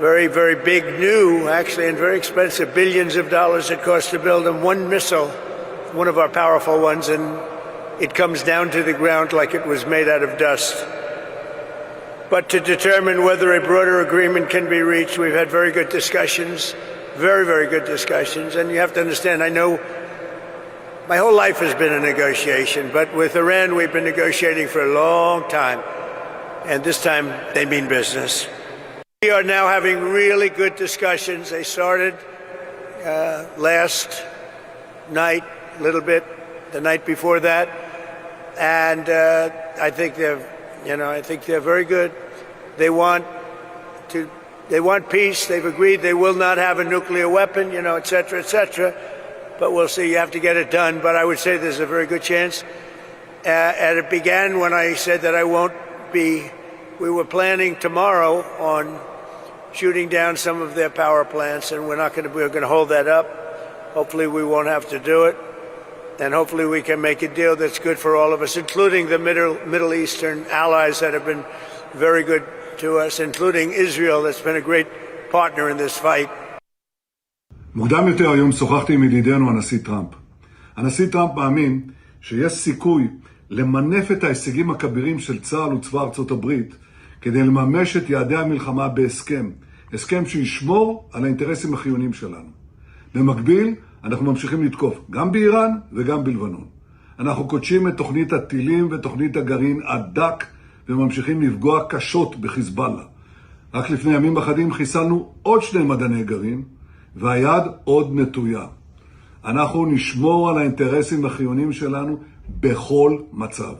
very, very big, new, actually, and very expensive, billions of dollars it costs to build them. One missile, one of our powerful ones, and it comes down to the ground like it was made out of dust. But to determine whether a broader agreement can be reached, we've had very good discussions, very, very good discussions. And you have to understand, I know my whole life has been a negotiation, but with Iran, we've been negotiating for a long time. And this time, they mean business. We are now having really good discussions. They started last night, a little bit, the night before that. And I think they're very good. They want peace. They've agreed they will not have a nuclear weapon, et cetera, et cetera. But we'll see. You have to get it done. But I would say there's a very good chance. And it began when I said that we were planning tomorrow on shooting down some of their power plants, and we're going to hold that up. Hopefully we won't have to do it. And hopefully we can make a deal that's good for all of us, including the Middle Eastern allies that have been very good to us, including Israel, that's been a great partner in this fight. מוקדם יותר היום שוחחתי עם ידידנו הנשיא טראמפ. הנשיא טראמפ מאמין שיש סיכוי למנף את ההישגים הכבירים של צה"ל וצבא ארצות הברית כדי לממש את יעדי המלחמה בהסכם. הסכם שישמור על האינטרסים החיוניים שלנו. במקביל, אנחנו ממשיכים לתקוף גם באיראן וגם בלבנון. אנחנו קודשים את תוכנית הטילים ותוכנית הגרעין עד דק וממשיכים לפגוע קשות בחיזבאללה. רק לפני ימים אחדים חיסלנו עוד 2 מדעני גרעין, והיד עוד נטויה. אנחנו נשמור על האינטרסים החיוניים שלנו בכל מצב.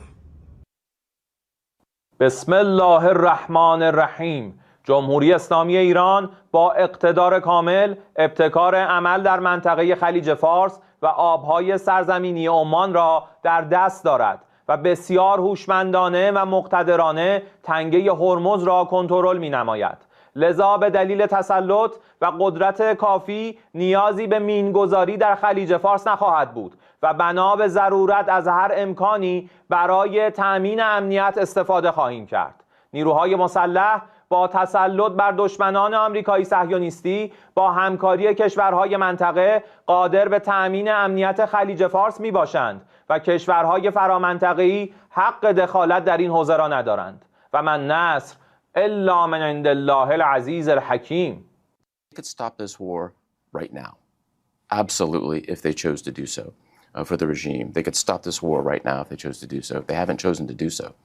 بسم الله الرحمن الرحیم. جمهوری اسلامی ایران با اقتدار کامل ابتکار عمل در منطقه خلیج فارس و آبهای سرزمینی عمان را در دست دارد و بسیار هوشمندانه و مقتدرانه تنگه هرمز را کنترل می‌نماید. لذا به دلیل تسلط و قدرت کافی نیازی به مینگذاری در خلیج فارس نخواهد بود و بنا به ضرورت از هر امکانی برای تأمین امنیت استفاده خواهیم کرد. نیروهای مسلح با تسلط بر دشمنان آمریکایی صهیونیستی با همکاری کشورهای منطقه قادر به تأمین امنیت خلیج فارس می باشند و کشورهای فرامنطقه‌ای حق دخالت در این حوزه را ندارند و من نصر الا من عند الله العزیز الحکیم. We could stop this war right now. Absolutely, if they chose to do so for the regime. They could stop this war right now if they chose to do so. They haven't chosen to do so.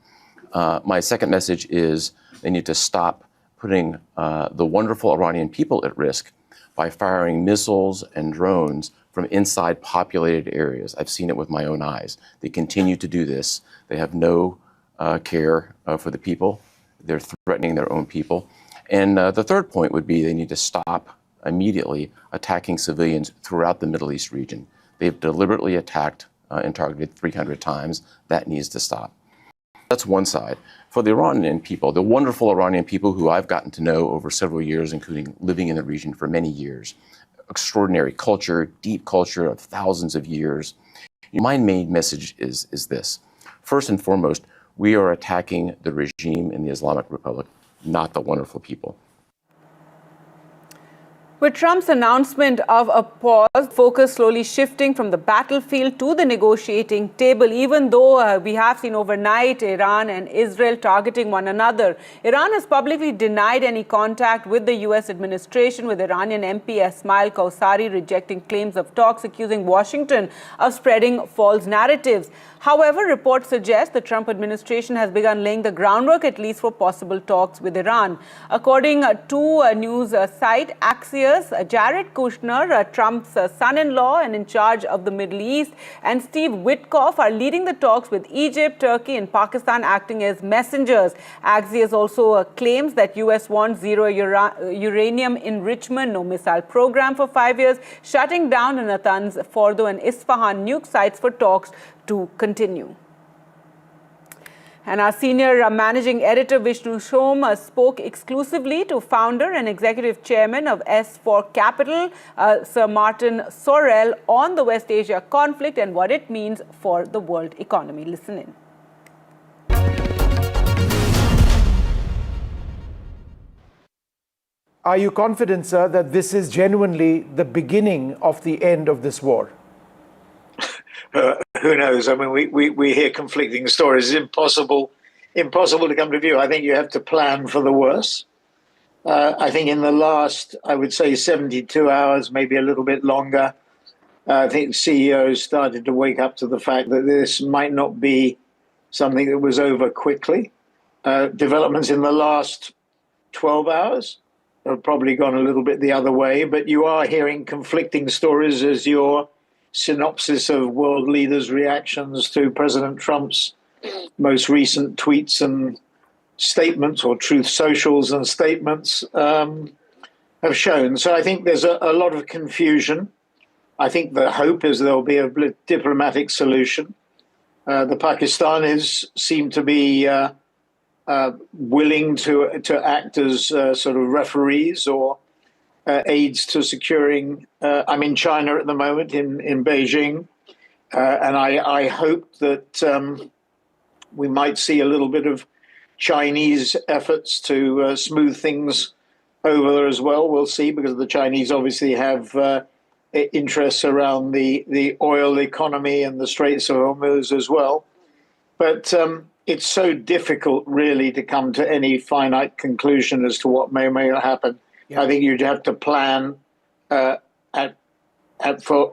My second message is they need to stop putting the wonderful Iranian people at risk by firing missiles and drones from inside populated areas. I've seen it with my own eyes. They continue to do this. They have no care for the people. They're threatening their own people. And the third point would be they need to stop immediately attacking civilians throughout the Middle East region. They've deliberately attacked and targeted 300 times. That needs to stop. That's one side. For the Iranian people, the wonderful Iranian people who I've gotten to know over several years, including living in the region for many years, extraordinary culture, deep culture of thousands of years. My main message is this. First and foremost, we are attacking the regime in the Islamic Republic, not the wonderful people. With Trump's announcement of a pause, focus slowly shifting from the battlefield to the negotiating table, even though we have seen overnight Iran and Israel targeting one another. Iran has publicly denied any contact with the U.S. administration, with Iranian MP Ismail Kausari rejecting claims of talks, accusing Washington of spreading false narratives. However, reports suggest the Trump administration has begun laying the groundwork, at least for possible talks with Iran. According to a news site, Axios, Jared Kushner, Trump's son-in-law and in charge of the Middle East, and Steve Witkoff are leading the talks with Egypt, Turkey and Pakistan acting as messengers. Axios also claims that U.S. wants zero uranium enrichment, no missile program for 5 years, shutting down Natanz, Fordo and Isfahan nuke sites for talks to continue. And our senior managing editor Vishnu Shom spoke exclusively to founder and executive chairman of S4 Capital, Sir Martin Sorrell, on the West Asia conflict and what it means for the world economy. Listen in. Are you confident, sir, that this is genuinely the beginning of the end of this war? Who knows? I mean, we hear conflicting stories. It's impossible to come to view. I think you have to plan for the worst. I think in the last, I would say 72 hours, maybe a little bit longer, I think CEOs started to wake up to the fact that this might not be something that was over quickly. Developments in the last 12 hours have probably gone a little bit the other way, but you are hearing conflicting stories as your synopsis of world leaders' reactions to President Trump's most recent tweets and statements, or truth socials and statements, have shown. So I think there's a lot of confusion. I think the hope is there'll be a diplomatic solution. The Pakistanis seem to be willing to act as sort of referees or aids to securing. I'm in China at the moment, in Beijing, and I hope that we might see a little bit of Chinese efforts to smooth things over there as well. We'll see, because the Chinese obviously have interests around the oil economy and the Straits of Hormuz as well. But it's so difficult, really, to come to any finite conclusion as to what may happen. Yeah. I think you'd have to plan for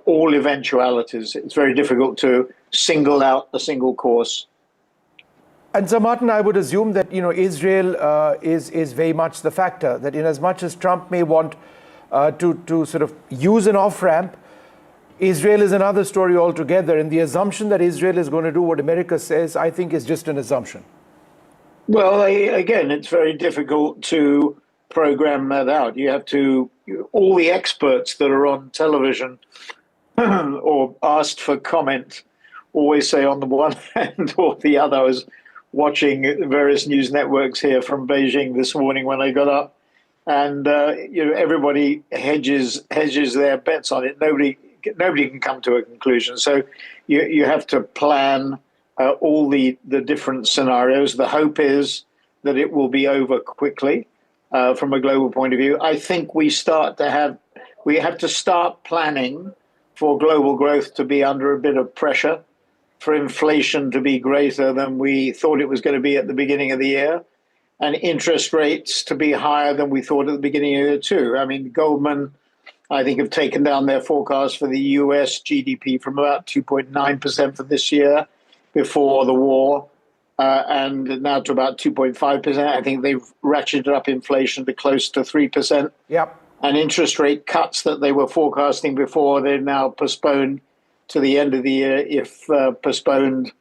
all eventualities. It's very difficult to single out a single course. And so, Martin, I would assume that Israel is very much the factor. That in as much as Trump may want to sort of use an off-ramp, Israel is another story altogether. And the assumption that Israel is going to do what America says, I think, is just an assumption. Well, again, it's very difficult to program that out. You have to, all the experts that are on television or asked for comment always say on the one hand or the other. I was watching various news networks here from Beijing this morning when I got up, and everybody hedges their bets on it. Nobody can come to a conclusion. So you have to plan all the different scenarios. The hope is that it will be over quickly. From a global point of view, I think we have to start planning for global growth to be under a bit of pressure, for inflation to be greater than we thought it was going to be at the beginning of the year, and interest rates to be higher than we thought at the beginning of the year too. I mean, Goldman I think, have taken down their forecast for the US GDP from about 2.9% for this year before the war, and now to about 2.5%. I think they've ratcheted up inflation to close to 3%. Yep. And interest rate cuts that they were forecasting before, they're now postponed to the end of the year, if postponed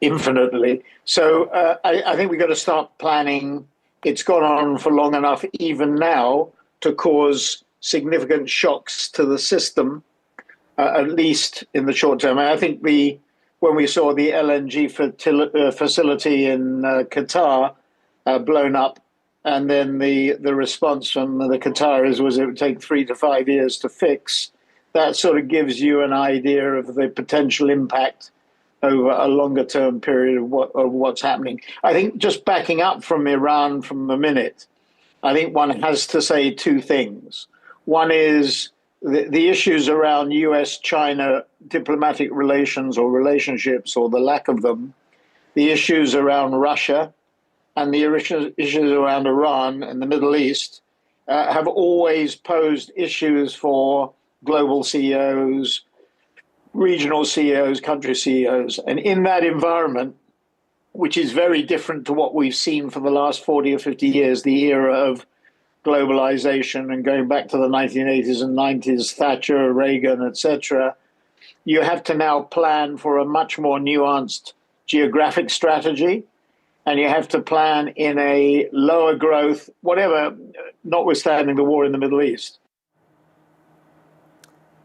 infinitely. So I think we've got to start planning. It's gone on for long enough, even now, to cause significant shocks to the system, at least in the short term. And I think when we saw the LNG facility in Qatar blown up, and then the response from the Qataris was it would take 3 to 5 years to fix, that sort of gives you an idea of the potential impact over a longer term period of what's happening. I think just backing up from Iran from a minute, I think one has to say two things. One is the issues around US-China diplomatic relations or relationships, or the lack of them, the issues around Russia, and the issues around Iran and the Middle East have always posed issues for global CEOs, regional CEOs, country CEOs. And in that environment, which is very different to what we've seen for the last 40 or 50 years, the era of globalization and going back to the 1980s and 90s, Thatcher, Reagan, etc., you have to now plan for a much more nuanced geographic strategy, and you have to plan in a lower growth, whatever, notwithstanding the war in the Middle East.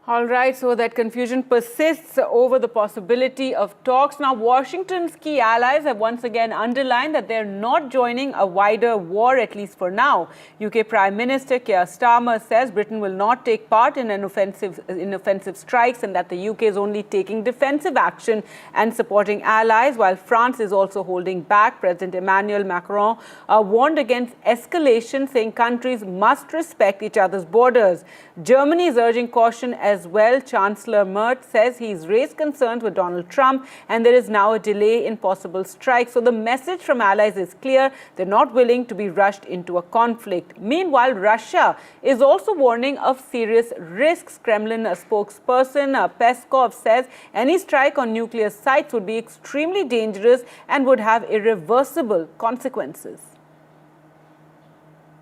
All right, so that confusion persists over the possibility of talks. Now, Washington's key allies have once again underlined that they're not joining a wider war, at least for now. UK Prime Minister Keir Starmer says Britain will not take part in offensive strikes, and that the UK is only taking defensive action and supporting allies, while France is also holding back. President Emmanuel Macron warned against escalation, saying countries must respect each other's borders. Germany is urging caution as well. Chancellor Merz says he's raised concerns with Donald Trump, and there is now a delay in possible strikes. So the message from allies is clear. They're not willing to be rushed into a conflict. Meanwhile, Russia is also warning of serious risks. Kremlin spokesperson Peskov says any strike on nuclear sites would be extremely dangerous and would have irreversible consequences.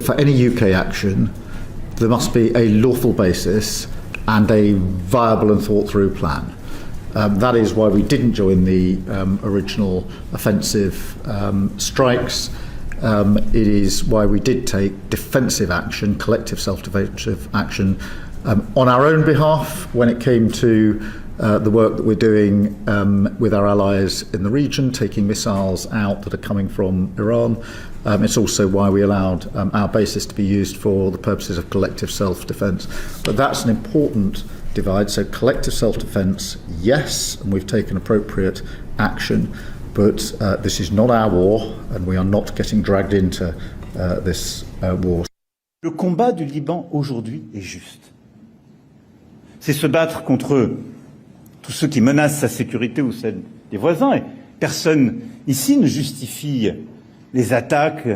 For any UK action, there must be a lawful basis and a viable and thought-through plan. That is why we didn't join the original offensive strikes. It is why we did take defensive action, collective self-defensive action, on our own behalf when it came to the work that we're doing with our allies in the region, taking missiles out that are coming from Iran. It's also why we allowed our bases to be used for the purposes of collective self-defense. But that's an important divide. So collective self-defense, yes, and we've taken appropriate action, but this is not our war, and we are not getting dragged into this war. Le combat du Liban aujourd'hui est juste. C'est se battre contre tous ceux qui menacent sa sécurité ou celle des voisins. Et personne ici ne justifie les attaques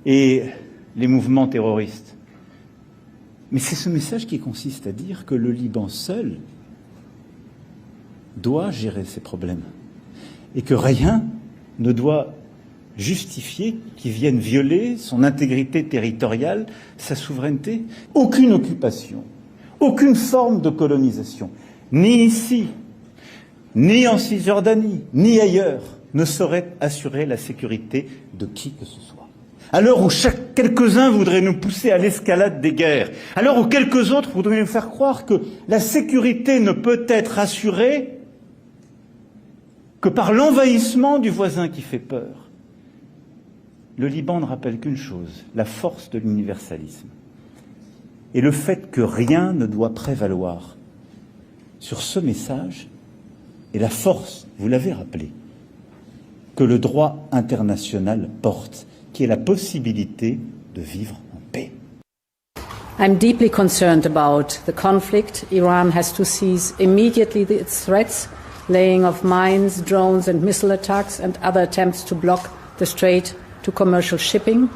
et les mouvements terroristes. Mais c'est ce message qui consiste à dire que le Liban seul doit gérer ses problèmes et que rien ne doit justifier qu'il vienne violer son intégrité territoriale, sa souveraineté. Aucune occupation, aucune forme de colonisation, ni ici, ni en Cisjordanie, ni ailleurs, ne saurait assurer la sécurité de qui que ce soit. À l'heure où quelques-uns voudraient nous pousser à l'escalade des guerres, à l'heure où quelques autres voudraient nous faire croire que la sécurité ne peut être assurée que par l'envahissement du voisin qui fait peur, le Liban ne rappelle qu'une chose, la force de l'universalisme et le fait que rien ne doit prévaloir sur ce message et la force, vous l'avez rappelé, que le droit international porte, qui est la possibilité de vivre en paix. I'm deeply concerned about the conflict. Iran has to cease immediately its threats, laying of mines, drones and missile attacks and other attempts to block the Strait to commercial shipping.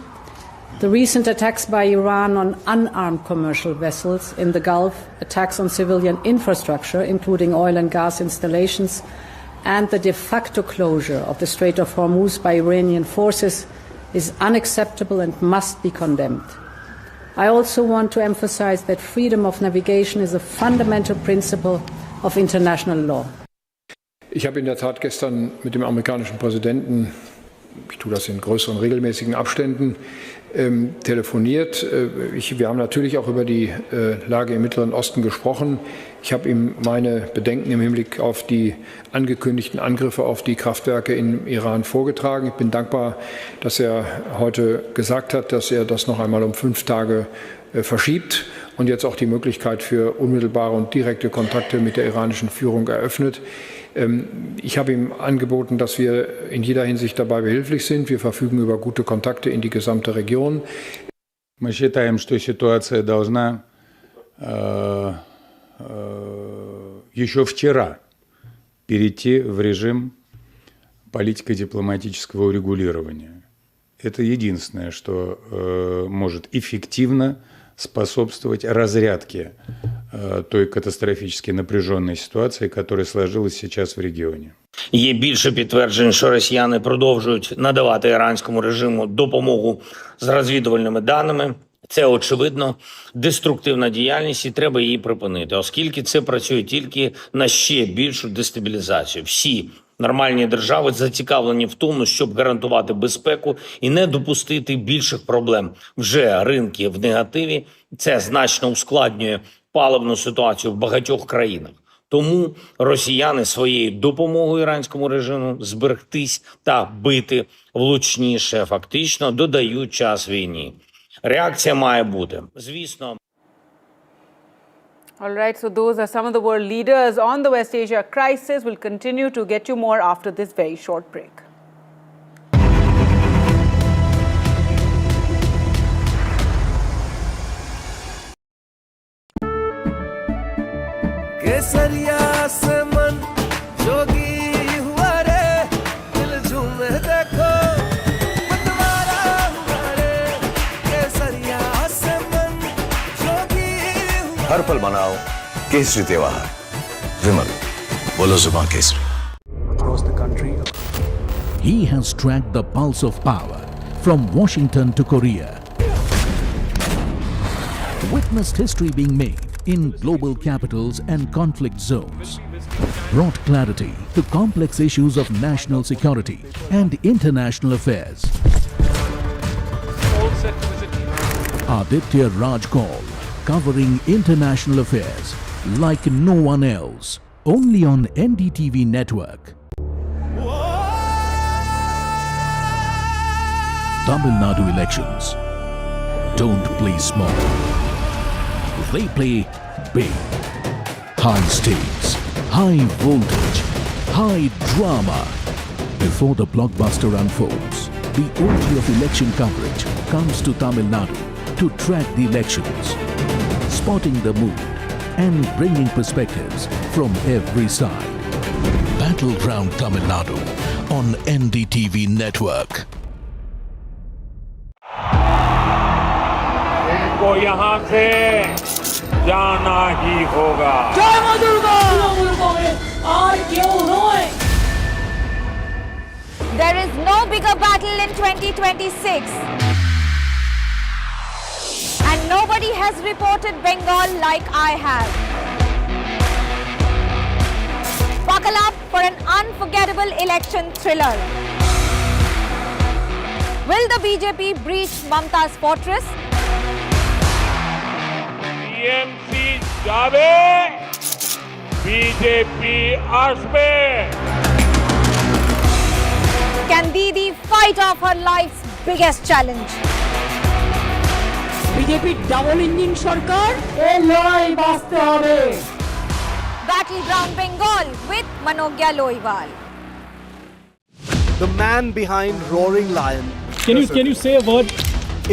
The recent attacks by Iran on unarmed commercial vessels in the Gulf, attacks on civilian infrastructure, including oil and gas installations, and the de facto closure of the Strait of Hormuz by Iranian forces is unacceptable and must be condemned. I also want to emphasize that freedom of navigation is a fundamental principle of international law. Ich habe in der Tat gestern mit dem amerikanischen Präsidenten, ich tue das in größeren regelmäßigen Abständen, telefoniert. Wir haben natürlich auch über die Lage im Mittleren Osten gesprochen. Ich habe ihm meine Bedenken im Hinblick auf die angekündigten Angriffe auf die Kraftwerke im Iran vorgetragen. Ich bin dankbar, dass er heute gesagt hat, dass er das noch einmal um 5 Tage verschiebt und jetzt auch die Möglichkeit für unmittelbare und direkte Kontakte mit der iranischen Führung eröffnet. Ich habe ihm angeboten, dass wir in jeder Hinsicht dabei behilflich sind. Wir verfügen über gute Kontakte in die gesamte Region. Мы считаем, что ситуация должна еще вчера перейти в режим политико-дипломатического урегулирования. Это единственное, что может эффективно способствовать разрядке той катастрофически напряженной ситуации, которая сложилась сейчас в регионі. Є більше підтверджень, що росіяни продовжують надавати іранському режиму допомогу з розвідувальними даними. Це, очевидно, деструктивна діяльність і треба її припинити, оскільки це працює тільки на ще більшу дестабілізацію. Всі нормальні держави зацікавлені в тому, щоб гарантувати безпеку і не допустити більших проблем. Вже ринки в негативі, це значно ускладнює паливну ситуацію в багатьох країнах. Тому росіяни своєю допомогою іранському режиму зберегтись та бити влучніше фактично додають час війні. Реакція має бути, звісно. All right, so those are some of the world leaders on the West Asia crisis. We'll continue to get you more after this very short break. हर पल मनाओ केसरी त्योहार विमल बोलो जुबान Kesari. Across the country, he has tracked the pulse of power from Washington to Korea. Witnessed history being made in global capitals and conflict zones. Brought clarity to complex issues of national security and international affairs. Aditya Raj Kaul, covering international affairs like no one else, only on NDTV network. Tamil Nadu elections don't play small. They play big. High stakes, high voltage, high drama. Before the blockbuster unfolds, the OG of election coverage comes to Tamil Nadu to track the elections, spotting the mood and bringing perspectives from every side. Battleground Tamil Nadu on NDTV network. इनको यहाँ से जाना ही होगा. There is no bigger battle in 2026. And nobody has reported Bengal like I have. Buckle up for an unforgettable election thriller. Will the BJP breach Mamta's fortress? TMC जावे, BJP आसमे. Can Didi fight off her life's biggest challenge? BJP double engine সরকার এই লড়াই বাঁচতে হবে. Battleground Bengal with Manogya Loiwal. The man behind Roaring Lion. Can you say a word?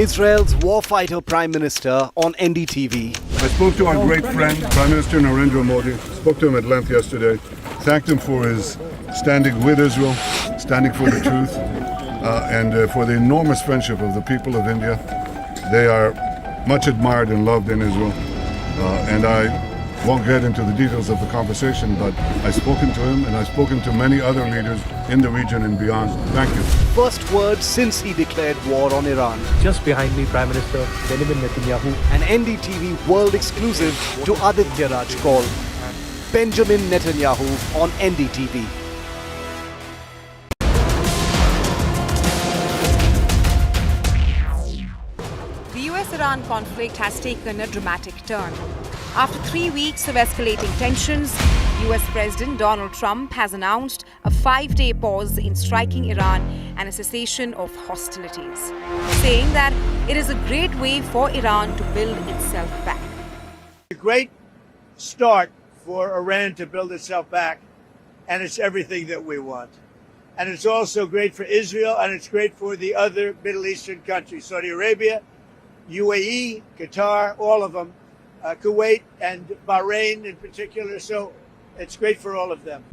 Israel's warfighter Prime Minister on NDTV. I spoke to our great friend, Prime Minister Narendra Modi. Spoke to him at length yesterday. Thanked him for his standing with Israel, standing for the truth, and for the enormous friendship of the people of India. They are much admired and loved in Israel. And I won't get into the details of the conversation, but I've spoken to him and I've spoken to many other leaders in the region and beyond. Thank you. First word since he declared war on Iran. Just behind me, Prime Minister Benjamin Netanyahu. An NDTV world exclusive to Aditya Raj call. Benjamin Netanyahu on NDTV. The US-Iran conflict has taken a dramatic turn. After 3 weeks of escalating tensions, US President Donald Trump has announced a 5-day pause in striking Iran and a cessation of hostilities, saying that it is a great way for Iran to build itself back. A great start for Iran to build itself back, and it's everything that we want. And it's also great for Israel, and it's great for the other Middle Eastern countries, Saudi Arabia, UAE, Qatar, all of them, Kuwait and Bahrain in particular, so it's great for all of them.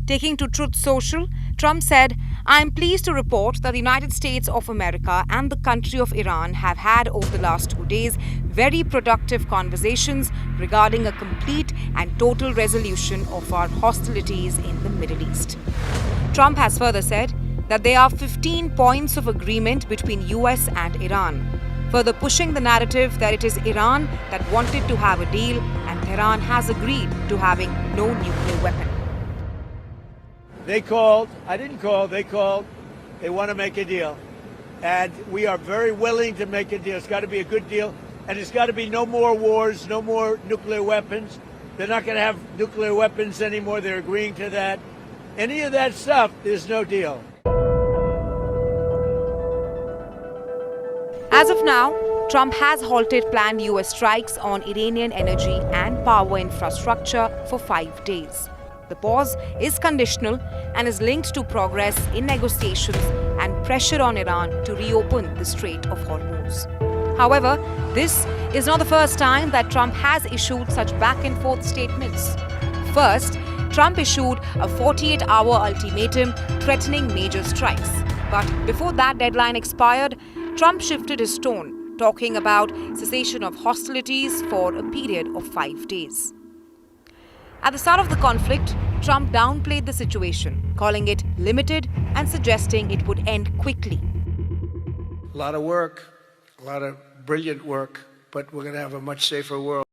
Taking to Truth Social, Trump said, "I am pleased to report that the United States of America and the country of Iran have had over the last 2 days very productive conversations regarding a complete and total resolution of our hostilities in the Middle East." Trump has further said that there are 15 points of agreement between US and Iran, further pushing the narrative that it is Iran that wanted to have a deal and Tehran has agreed to having no nuclear weapon. They called, I didn't call, they called, they want to make a deal. And we are very willing to make a deal. It's got to be a good deal, and it's got to be no more wars, no more nuclear weapons. They're not going to have nuclear weapons anymore. They're agreeing to that. Any of that stuff, there's no deal. As of now, Trump has halted planned US strikes on Iranian energy and power infrastructure for 5 days. The pause is conditional and is linked to progress in negotiations and pressure on Iran to reopen the Strait of Hormuz. However, this is not the first time that Trump has issued such back-and-forth statements. First, Trump issued a 48-hour ultimatum threatening major strikes. But before that deadline expired, Trump shifted his tone, talking about cessation of hostilities for a period of 5 days. At the start of the conflict, Trump downplayed the situation, calling it limited and suggesting it would end quickly. A lot of work, a lot of brilliant work, but we're going to have a much safer world.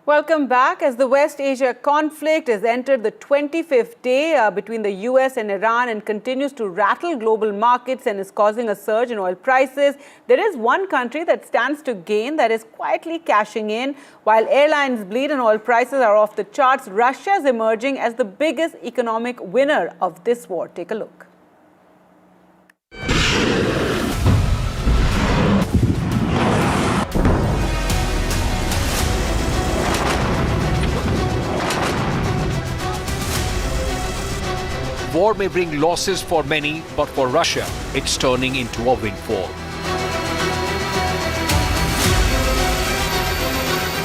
Welcome back. As the West Asia conflict has entered the 25th day between the US and Iran and continues to rattle global markets and is causing a surge in oil prices, there is one country that stands to gain, that is quietly cashing in. While airlines bleed and oil prices are off the charts, Russia is emerging as the biggest economic winner of this war. Take a look. War may bring losses for many, but for Russia, it's turning into a windfall.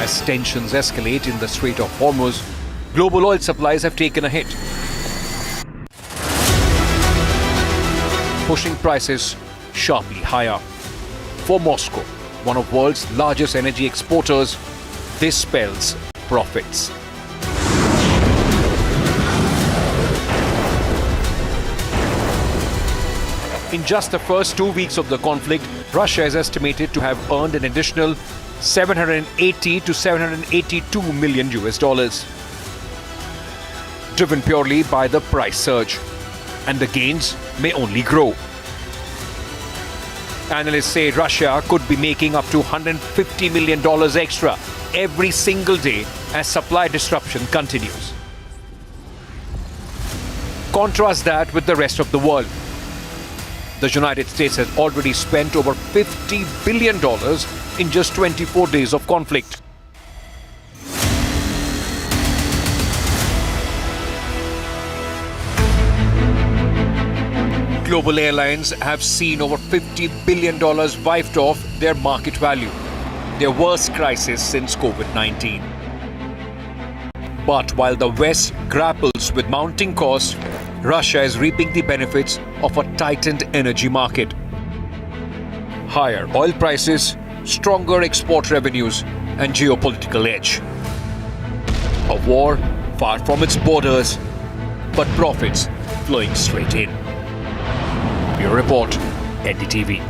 As tensions escalate in the Strait of Hormuz, global oil supplies have taken a hit, pushing prices sharply higher. For Moscow, one of the world's largest energy exporters, this spells profits. In just the first 2 weeks of the conflict, Russia is estimated to have earned an additional $780 to $782 million, driven purely by the price surge. And the gains may only grow. Analysts say Russia could be making up to $150 million extra every single day as supply disruption continues. Contrast that with the rest of the world. The United States has already spent over $50 billion in just 24 days of conflict. Global airlines have seen over $50 billion wiped off their market value, their worst crisis since COVID-19. But while the West grapples with mounting costs, Russia is reaping the benefits of a tightened energy market. Higher oil prices, stronger export revenues, and geopolitical edge. A war far from its borders, but profits flowing straight in. Bureau Report, NDTV.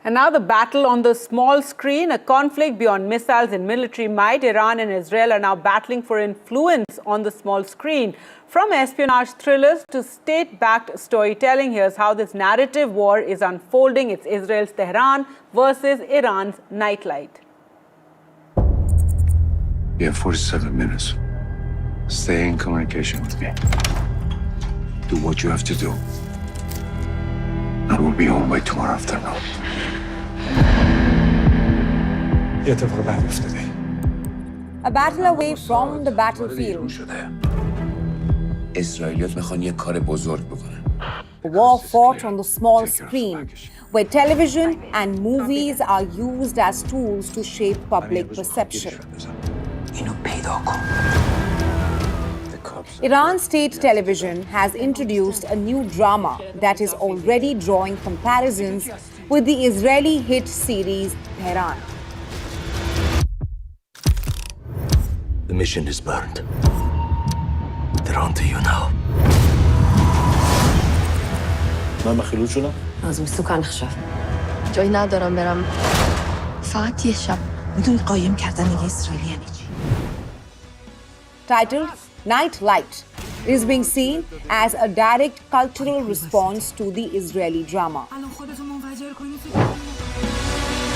And now the battle on the small screen, a conflict beyond missiles and military might. Iran and Israel are now battling for influence on the small screen. From espionage thrillers to state-backed storytelling, here's how this narrative war is unfolding. It's Israel's Tehran versus Iran's Nightlight. You have 47 minutes. Stay in communication with me. Do what you have to do. I will be home by tomorrow afternoon. A battle away from the battlefield. A war fought on the small screen, where television and movies are used as tools to shape public perception. Iran state television has introduced a new drama that is already drawing comparisons with the Israeli hit series Tehran. The mission is burned. They're on to you now. ما مخلوط شدم؟ از مسکن خشم. جایی ندارم برم. فقط یه شب. میدونی قایم کردن یه اسرائیلی یعنی چی؟ Titled Nightlight, it is being seen as a direct cultural response to the Israeli drama.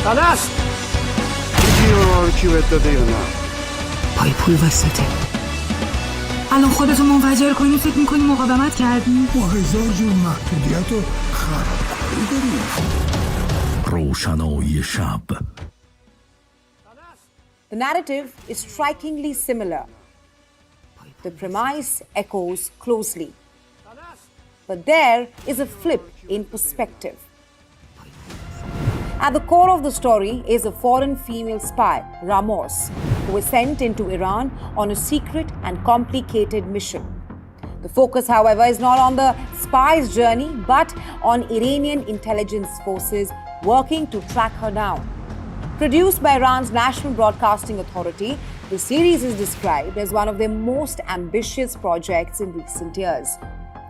خلاص. چیزی رو کیوت داده یا نه؟ پای پول وسطه. الان خودتو منفجر کنی فکر میکنی مقاومت کردی؟ با هزار جور محدودیت و خرابکاری داریم. روشنایی شب. The narrative is strikingly similar. The premise echoes closely. But there is a flip in perspective. At the core of the story is a foreign female spy, Ramos, who was sent into Iran on a secret and complicated mission. The focus, however, is not on the spy's journey, but on Iranian intelligence forces working to track her down. Produced by Iran's National Broadcasting Authority, the series is described as one of their most ambitious projects in recent years.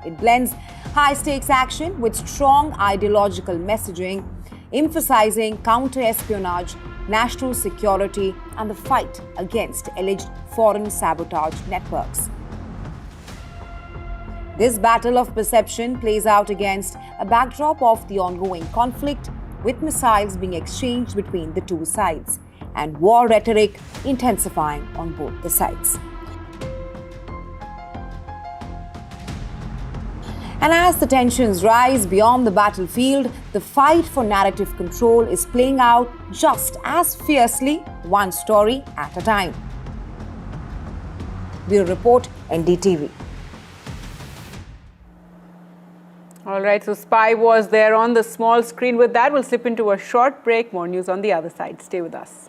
It blends high-stakes action with strong ideological messaging, emphasizing counter-espionage, national security, and the fight against alleged foreign sabotage networks. This battle of perception plays out against a backdrop of the ongoing conflict, with missiles being exchanged between the two sides and war rhetoric intensifying on both the sides. And as the tensions rise beyond the battlefield, the fight for narrative control is playing out just as fiercely, one story at a time. Bureau Report, NDTV. All right, so Spy was there on the small screen. With that, we'll slip into a short break. More news on the other side. Stay with us.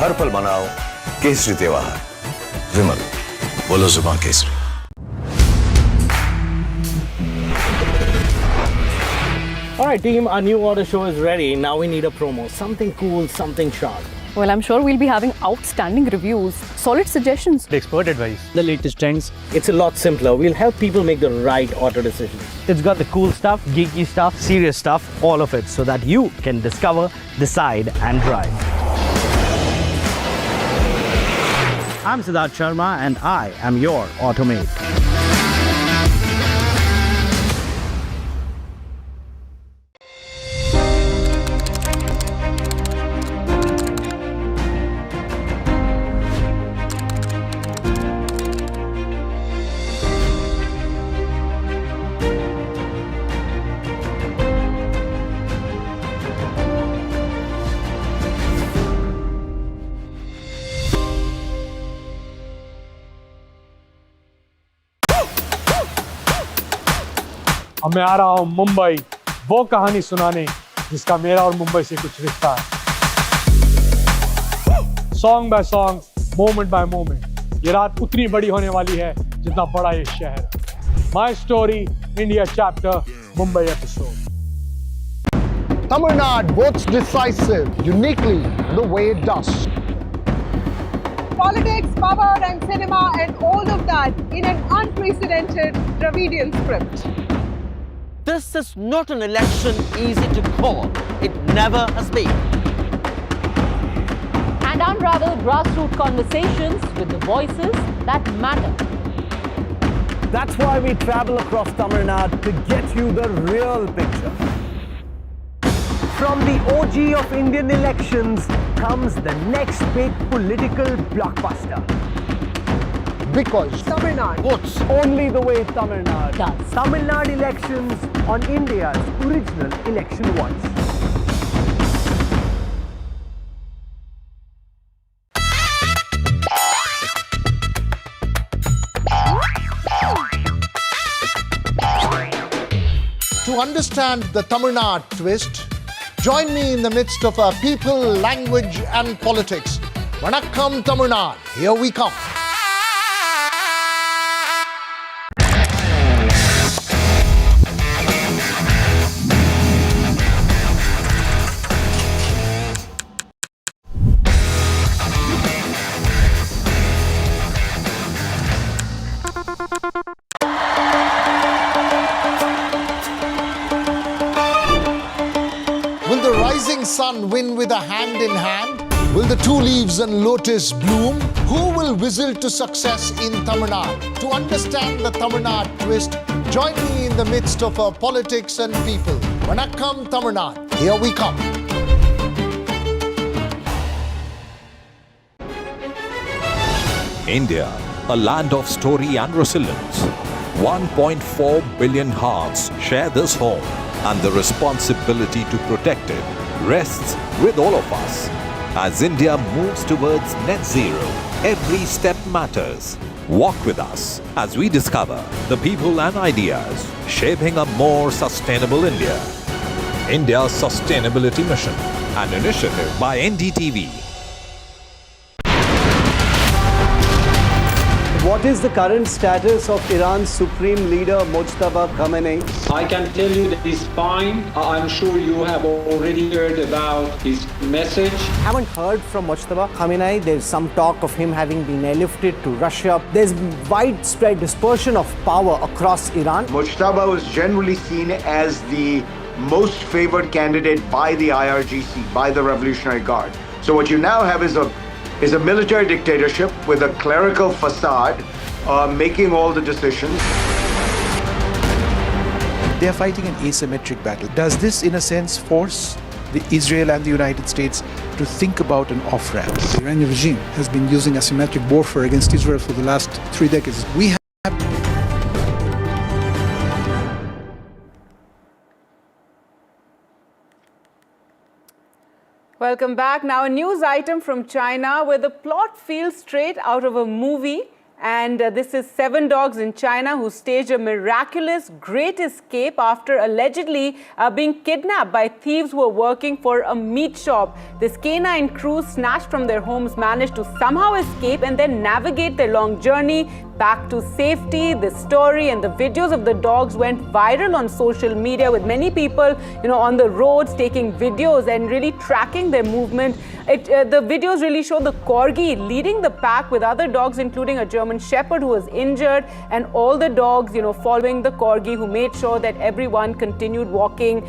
हर पल मनाओ केसरी त्योहार विमल बोलो जुबान Kesari All right, team, our new order show is ready. Now we need a promo. Something cool, something sharp. Well, I'm sure we'll be having outstanding reviews, solid suggestions, Expert advice, the latest trends. It's a lot simpler. We'll help people make the right auto decisions. It's got the cool stuff, geeky stuff, serious stuff, all of it, so that you can discover, decide, and drive. I'm Siddharth Sharma, and I am your Automate. और मैं आ रहा हूं मुंबई वो कहानी सुनाने जिसका मेरा और मुंबई से कुछ रिश्ता है। Song by song, moment bye moment, ये रात उतनी बड़ी होने वाली है जितना बड़ा ये शहर है। My story, India chapter, Mumbai episode. Tamil Nadu votes decisive, uniquely the way it does. Politics, power and cinema and all of that in an unprecedented Dravidian script. This is not an election easy to call. It never has been. And unravel grassroots conversations with the voices that matter. That's why we travel across Tamil Nadu to get you the real picture. From the OG of Indian elections comes the next big political blockbuster. Because Tamil Nadu votes only the way Tamil Nadu does. Tamil Nadu elections on India's original election voice. to understand the Tamil Nadu twist, join me in the midst of our people, language and politics. Vanakkam Tamil Nadu, here we come. Will the rising sun win with a hand in hand? Will the two leaves and lotus bloom? Who will whistle to success in Tamil Nadu? To understand the Tamil Nadu twist, join me in the midst of our politics and people. Vanakkam Tamil Nadu, here we come. India, a land of story and resilience. 1.4 billion hearts share this home, and the responsibility to protect it rests with all of us. As India moves towards net zero, every step matters. Walk with us as we discover the people and ideas shaping a more sustainable India. India's Sustainability Mission, an initiative by NDTV. What is the current status of Iran's supreme leader Mojtaba Khamenei? I can tell you that he's fine. I'm sure you have already heard about his message. Haven't heard from Mojtaba Khamenei. There's some talk of him having been airlifted to Russia. There's widespread dispersion of power across Iran. Mojtaba was generally seen as the most favored candidate by the IRGC, by the Revolutionary Guard. So what you now have is a military dictatorship with a clerical facade making all the decisions. They are fighting an asymmetric battle. Does this, in a sense, force Israel and the United States to think about an off-ramp? The Iranian regime has been using asymmetric warfare against Israel for the last 3 decades. We have Welcome back. Now a news item from China where the plot feels straight out of a movie. And this is 7 dogs in China who staged a miraculous great escape after allegedly being kidnapped by thieves who were working for a meat shop. This canine crew snatched from their homes managed to somehow escape and then navigate their long journey back to safety. The story and the videos of the dogs went viral on social media with many people, on the roads taking videos and really tracking their movement. The videos really show the corgi leading the pack with other dogs, including a German shepherd who was injured, and all the dogs, following the corgi who made sure that everyone continued walking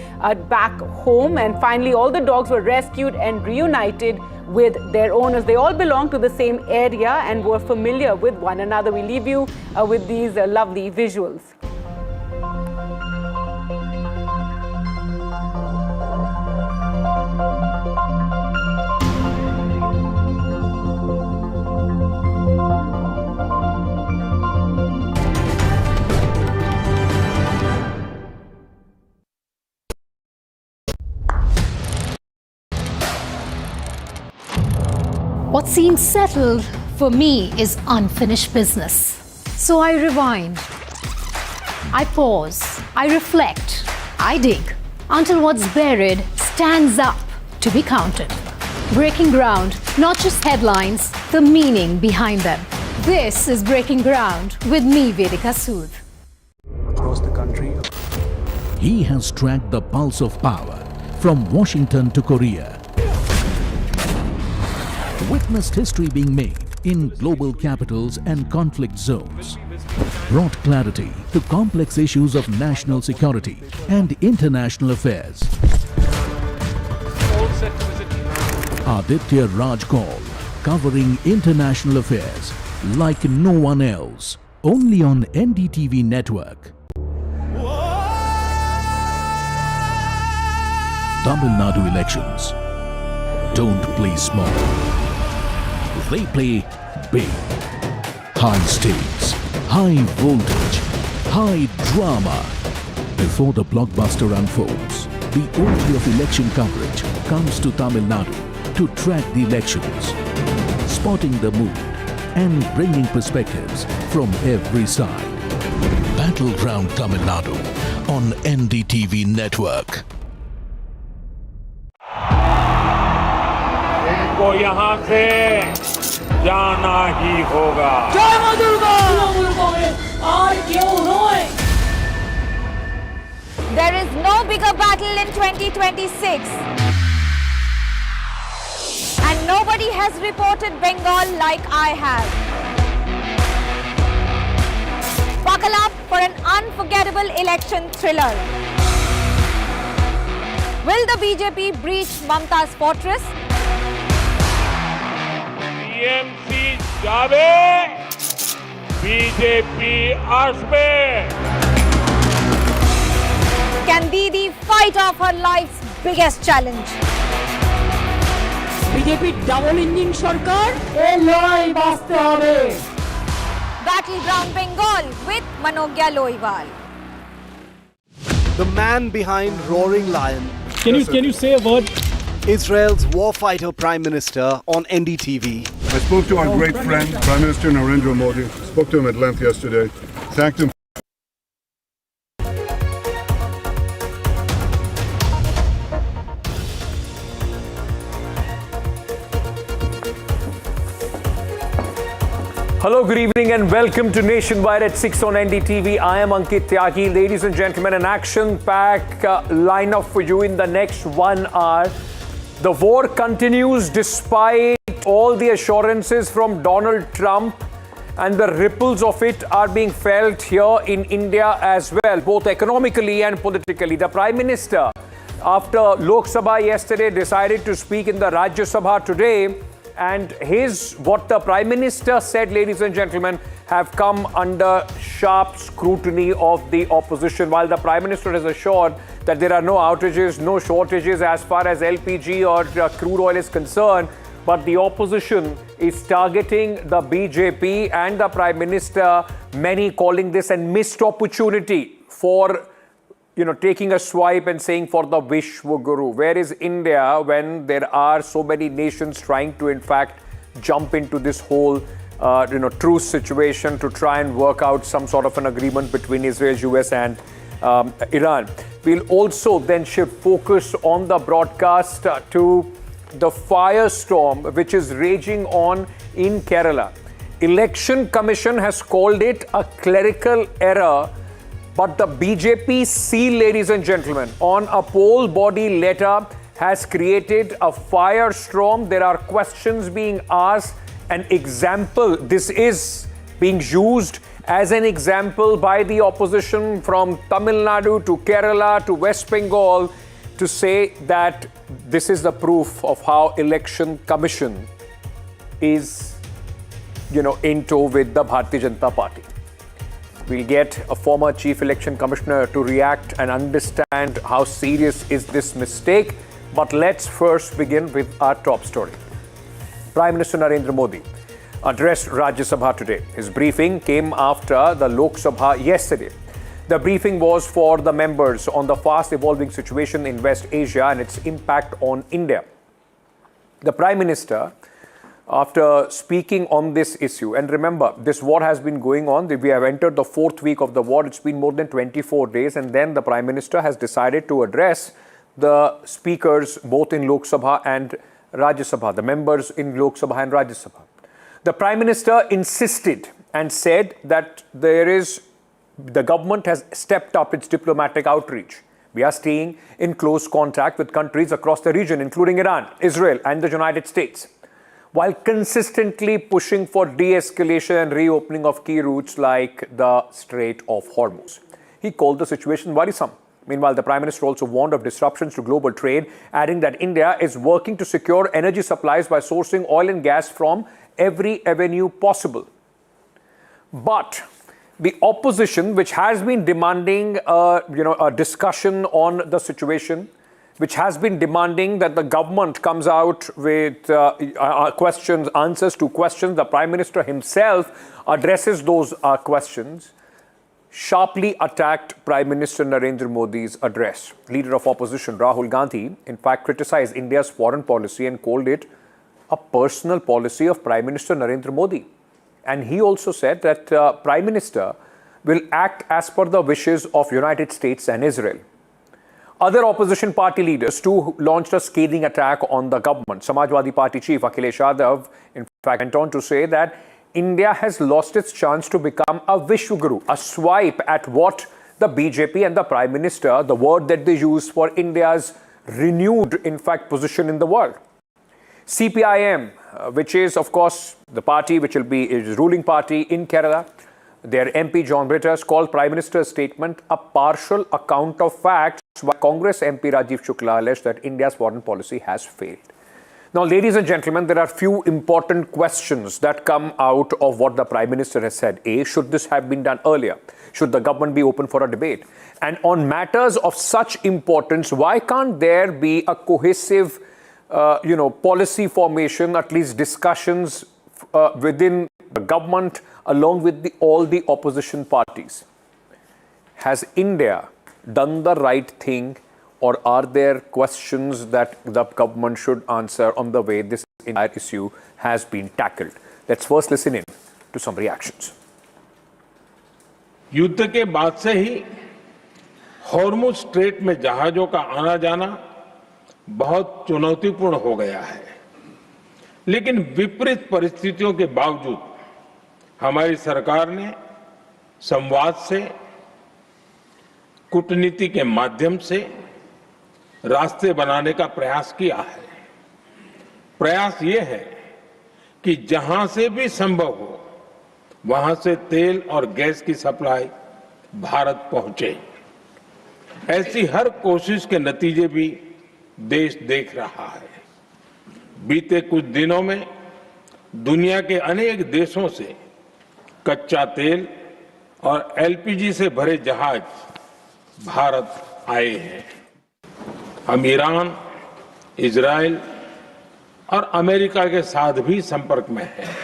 back home. And finally, all the dogs were rescued and reunited with their owners. They all belong to the same area and were familiar with one another. We leave you with these lovely visuals. What seems settled for me is unfinished business. So I rewind. I pause. I reflect, I dig, until what's buried stands up to be counted. Breaking ground, not just headlines, the meaning behind them. This is Breaking Ground with me, Vedika Sood. Across the country. He has tracked the pulse of power from Washington to Korea. Witnessed history being made in global capitals and conflict zones. Brought clarity to complex issues of national security and international affairs. Aditya Raj Kaul, covering international affairs like no one else, only on NDTV network. Tamil Nadu elections don't play small. They play big. High stakes, high voltage, high drama. Before the blockbuster unfolds, the OG of election coverage comes to Tamil Nadu to track the elections, spotting the mood and bringing perspectives from every side. Battleground Tamil Nadu on NDTV network. इनको यहाँ से जाना ही होगा। जय मां दुर्गा! और क्यों रोए? There is no bigger battle in 2026. And nobody has reported Bengal like I have. Buckle up for an unforgettable election thriller. Will the BJP breach Mamta's fortress? TMC जावे, BJP आसमे. Can Didi fight off her life's biggest challenge? BJP double engine सरकार ए लड़ाई बास्ते आवे. Battleground Bengal with Manogya Loiwal. The man behind Roaring Lion. Can you say a word? Israel's warfighter Prime Minister on NDTV. I spoke to our great friend, Prime Minister Narendra Modi. Spoke to him at length yesterday. Thanked him. Hello, good evening and welcome to Nationwide at 6 on NDTV. I am Ankit Tyagi. Ladies and gentlemen, an action-packed lineup for you in the next 1 hour. The war continues despite all the assurances from Donald Trump, and the ripples of it are being felt here in India as well, both economically and politically. The Prime Minister, after Lok Sabha yesterday, decided to speak in the Rajya Sabha today, and what the Prime Minister said, ladies and gentlemen, have come under sharp scrutiny of the opposition. While the Prime Minister has assured that there are no outages, no shortages as far as LPG or crude oil is concerned, but the opposition is targeting the BJP and the Prime Minister, many calling this a missed opportunity for taking a swipe and saying for the Vishwa Guru. Where is India when there are so many nations trying to, in fact, jump into this whole, truce situation to try and work out some sort of an agreement between Israel, US and Iran. We'll also then shift focus on the broadcast to the firestorm which is raging on in Kerala. Election Commission has called it a clerical error, but the BJP seal, ladies and gentlemen, on a poll body letter has created a firestorm. There are questions being asked. An example, this is being used as an example by the opposition from Tamil Nadu to Kerala to West Bengal to say that this is the proof of how Election Commission is, in tow with the Bharatiya Janata Party. We'll get a former Chief Election Commissioner to react and understand how serious is this mistake. But let's first begin with our top story. Prime Minister Narendra Modi addressed Rajya Sabha today. His briefing came after the Lok Sabha yesterday. The briefing was for the members on the fast evolving situation in West Asia and its impact on India. The Prime Minister after speaking on this issue. And remember, this war has been going on. We have entered the 4th week of the war. It's been more than 24 days. And then the Prime Minister has decided to address the speakers both in Lok Sabha and Rajya Sabha, the members in Lok Sabha and Rajya Sabha. The Prime Minister insisted and said that the government has stepped up its diplomatic outreach. We are staying in close contact with countries across the region, including Iran, Israel, and the United States, while consistently pushing for de-escalation and reopening of key routes like the Strait of Hormuz. He called the situation worrisome. Meanwhile, the Prime Minister also warned of disruptions to global trade, adding that India is working to secure energy supplies by sourcing oil and gas from every avenue possible. But the opposition, which has been demanding a discussion on the situation, which has been demanding that the government comes out with answers to questions, the Prime Minister himself addresses those questions, sharply attacked Prime Minister Narendra Modi's address. Leader of opposition Rahul Gandhi, in fact, criticized India's foreign policy and called it a personal policy of Prime Minister Narendra Modi. And he also said that Prime Minister will act as per the wishes of United States and Israel. Other opposition party leaders too launched a scathing attack on the government. Samajwadi Party chief Akhilesh Yadav, in fact, went on to say that India has lost its chance to become a Vishwaguru, a swipe at what the BJP and the Prime Minister, the word that they use for India's renewed, in fact, position in the world. CPIM, which is, of course, the party which will be a ruling party in Kerala, their MP John Britters called Prime Minister's statement a partial account of facts, while Congress MP Rajiv Shukla alleged that India's foreign policy has failed. Now, ladies and gentlemen, there are few important questions that come out of what the Prime Minister has said. A, should this have been done earlier? Should the government be open for a debate? And on matters of such importance, why can't there be a cohesive policy formation, at least discussions within the government along with all the opposition parties? Has India done the right thing, or are there questions that the government should answer on the way this entire issue has been tackled? Let's first listen in to some reactions. युद्ध के बाद से ही Hormuz strait में जहाजों का आना जाना बहुत चुनौतीपूर्ण हो गया है, लेकिन विपरीत परिस्थितियों के बावजूद हमारी सरकार ने संवाद से, कूटनीति के माध्यम से रास्ते बनाने का प्रयास किया है। प्रयास ये है कि जहां से भी संभव हो वहां से तेल और गैस की सप्लाई भारत पहुंचे। ऐसी हर कोशिश के नतीजे भी देश देख रहा है। बीते कुछ दिनों में दुनिया के अनेक देशों से कच्चा तेल और एलपीजी से भरे जहाज भारत आए हैं। हम ईरान, इजराइल और अमेरिका के साथ भी संपर्क में हैं।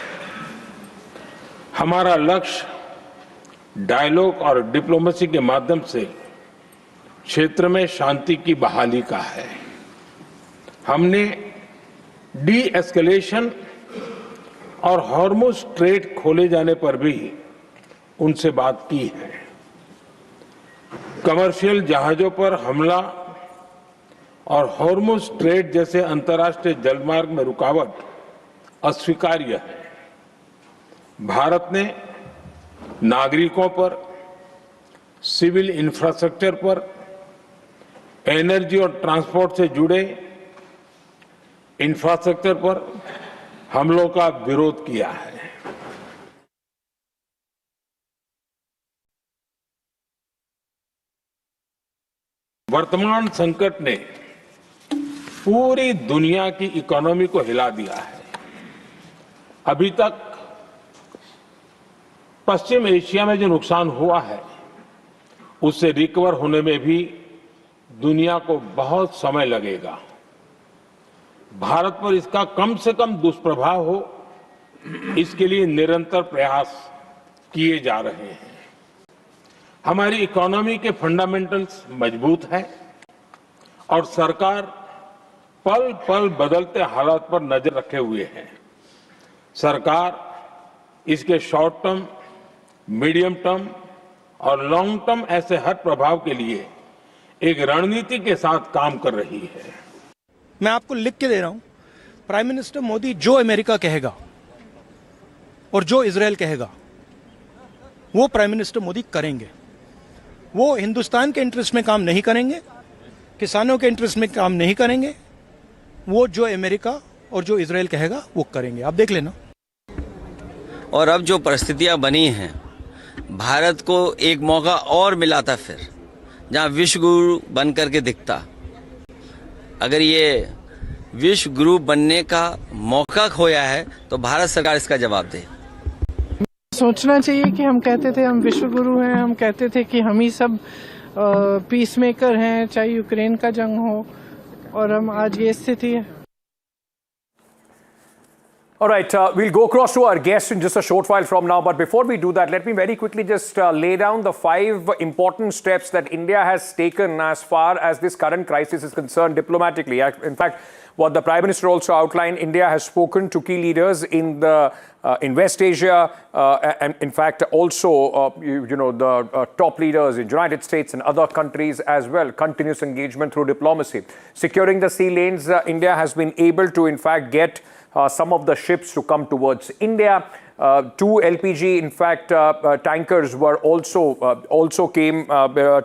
हमारा लक्ष्य डायलॉग और डिप्लोमेसी के माध्यम से क्षेत्र में शांति की बहाली का है। हमने डी एस्केलेशन और हॉर्मुज स्ट्रेट खोले जाने पर भी उनसे बात की है। कमर्शियल जहाजों पर हमला और हॉर्मुज स्ट्रेट जैसे अंतर्राष्ट्रीय जलमार्ग में रुकावट अस्वीकार्य है। भारत ने नागरिकों पर, सिविल इंफ्रास्ट्रक्चर पर, एनर्जी और ट्रांसपोर्ट से जुड़े इंफ्रास्ट्रक्चर पर हमलों का विरोध किया है। वर्तमान संकट ने पूरी दुनिया की इकोनॉमी को हिला दिया है। अभी तक पश्चिम एशिया में जो नुकसान हुआ है उससे रिकवर होने में भी दुनिया को बहुत समय लगेगा। भारत पर इसका कम से कम दुष्प्रभाव हो, इसके लिए निरंतर प्रयास किए जा रहे हैं। हमारी इकोनॉमी के फंडामेंटल्स मजबूत हैं और सरकार पल पल बदलते हालात पर नजर रखे हुए है। सरकार इसके शॉर्ट टर्म, मीडियम टर्म और लॉन्ग टर्म ऐसे हर प्रभाव के लिए एक रणनीति के साथ काम कर रही है। मैं आपको लिख के दे रहा हूं, प्राइम मिनिस्टर मोदी जो अमेरिका कहेगा और जो इजराइल कहेगा वो प्राइम मिनिस्टर मोदी करेंगे। वो हिंदुस्तान के इंटरेस्ट में काम नहीं करेंगे, किसानों के इंटरेस्ट में काम नहीं करेंगे। वो जो अमेरिका और जो इजराइल कहेगा वो करेंगे। आप देख लेना। और अब जो परिस्थितियां बनी हैं, भारत को एक मौका और मिला था फिर, जहां विश्व गुरु बन करके दिखता। अगर ये विश्व गुरु बनने का मौका खोया है तो भारत सरकार इसका जवाब दे। सोचना चाहिए कि हम कहते थे हम विश्व गुरु हैं, हम कहते थे कि हम ही सब पीस मेकर हैं, चाहे यूक्रेन का जंग हो, और हम आज ये स्थिति है। All right, we'll go across to our guest in just a short while from now. But before we do that, let me very quickly just lay down the 5 important steps that India has taken as far as this current crisis is concerned diplomatically. In fact, what the Prime Minister also outlined, India has spoken to key leaders in West Asia, and in fact also, the top leaders in United States and other countries as well. Continuous engagement through diplomacy. Securing the sea lanes, India has been able to in fact get some of the ships to come towards India. 2 LPG, in fact, tankers were also came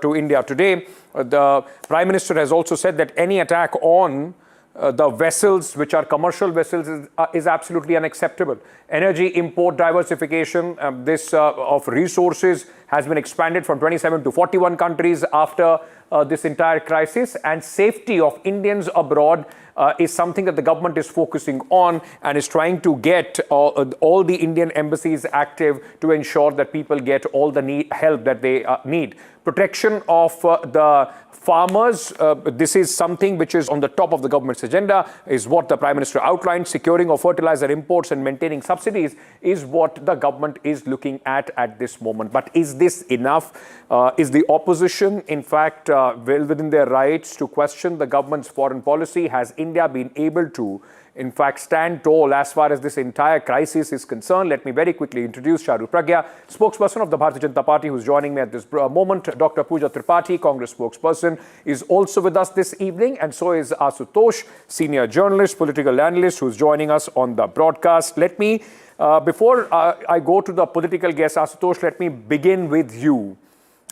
to India today. The Prime Minister has also said that any attack on the vessels, which are commercial vessels, is absolutely unacceptable. Energy import diversification, of resources has been expanded from 27 to 41 countries after this entire crisis, and safety of Indians abroad is something that the government is focusing on and is trying to get all the Indian embassies active to ensure that people get all the help that they need. Protection of the farmers, this is something which is on the top of the government's agenda, is what the Prime Minister outlined. Securing of fertilizer imports and maintaining subsidies is what the government is looking at this moment. But is this enough? Is the opposition, in fact, well within their rights to question the government's foreign policy? Has India been able to, in fact, stand tall as far as this entire crisis is concerned? Let me very quickly introduce Charu Pragya, spokesperson of the Bharatiya Janata Party, who's joining me at this moment. Dr. Pooja Tripathi, Congress spokesperson, is also with us this evening, and so is Asutosh, senior journalist, political analyst, who's joining us on the broadcast. Let me, before I go to the political guest, Asutosh, let me begin with you.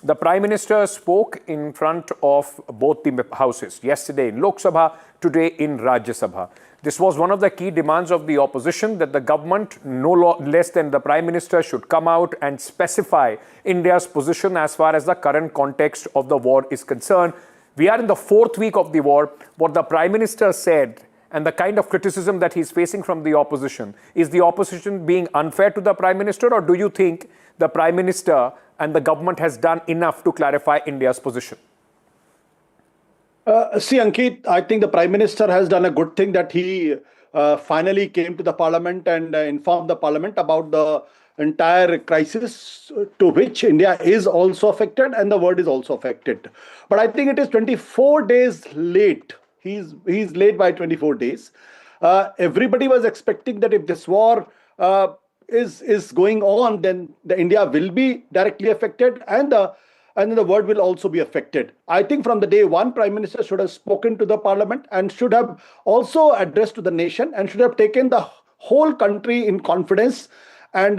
The Prime Minister spoke in front of both the houses, yesterday in Lok Sabha, today in Rajya Sabha. This was one of the key demands of the opposition, that the government, no less than the Prime Minister, should come out and specify India's position as far as the current context of the war is concerned. We are in the 4th week of the war. What the Prime Minister said and the kind of criticism that he's facing from the opposition, is the opposition being unfair to the Prime Minister, or do you think the Prime Minister and the government has done enough to clarify India's position? See, Ankit, I think the Prime Minister has done a good thing that he finally came to the Parliament and informed the Parliament about the entire crisis to which India is also affected and the world is also affected. But I think it is 24 days late. He's late by 24 days. Everybody was expecting that if this war is going on, then India will be directly affected and the world will also be affected. I think from the day one, Prime Minister should have spoken to the Parliament and should have also addressed to the nation and should have taken the whole country in confidence and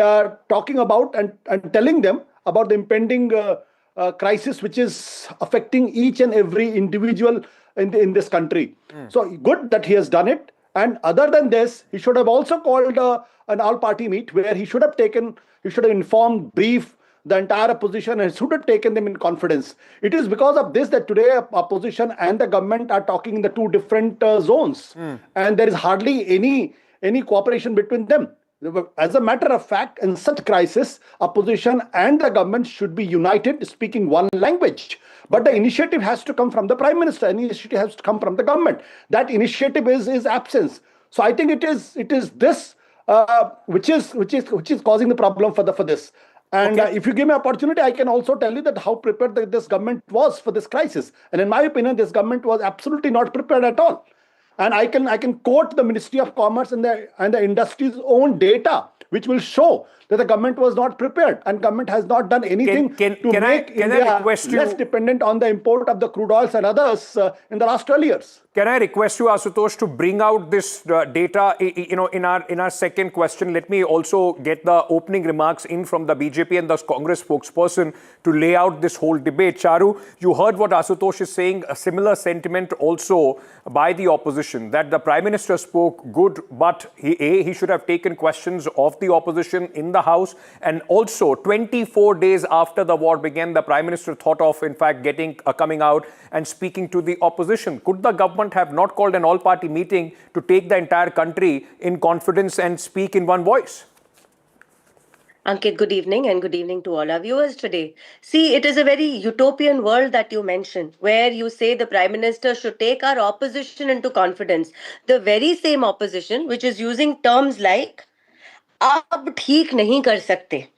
talking about and telling them about the impending crisis which is affecting each and every individual in this country. So good that he has done it. And other than this, he should have also called an all-party meet where he should have informed, brief the entire opposition and should have taken them in confidence. It is because of this that today opposition and the government are talking in the two different zones. And there is hardly any cooperation between them. As a matter of fact, in such crisis, opposition and the government should be united, speaking one language. But the initiative has to come from the Prime Minister. Any initiative has to come from the government. That initiative is absence. So I think it is this which is causing the problem for this. And if you give me opportunity, I can also tell you that how prepared this government was for this crisis. And in my opinion, this government was absolutely not prepared at all. And I can quote the Ministry of Commerce and the industry's own data, which will show that the government was not prepared and government has not done anything to make India less dependent on the import of the crude oils and others in the last 12 years. Can I request you, Ashutosh, to bring out this data, in our second question? Let me also get the opening remarks in from the BJP and the Congress spokesperson to lay out this whole debate. Charu, you heard what Ashutosh is saying, a similar sentiment also by the opposition, that the Prime Minister spoke good, but he should have taken questions of the opposition in the House. And also, 24 days after the war began, the Prime Minister thought of, in fact, coming out and speaking to the opposition. Could the government have not called an all-party meeting to take the entire country in confidence and speak in one voice? Ankit, good evening, and good evening to all our viewers today. See, it is a very utopian world that you mentioned, where you say the Prime Minister should take our opposition into confidence. The very same opposition which is using terms like, "Ab theek nahi kar sakte."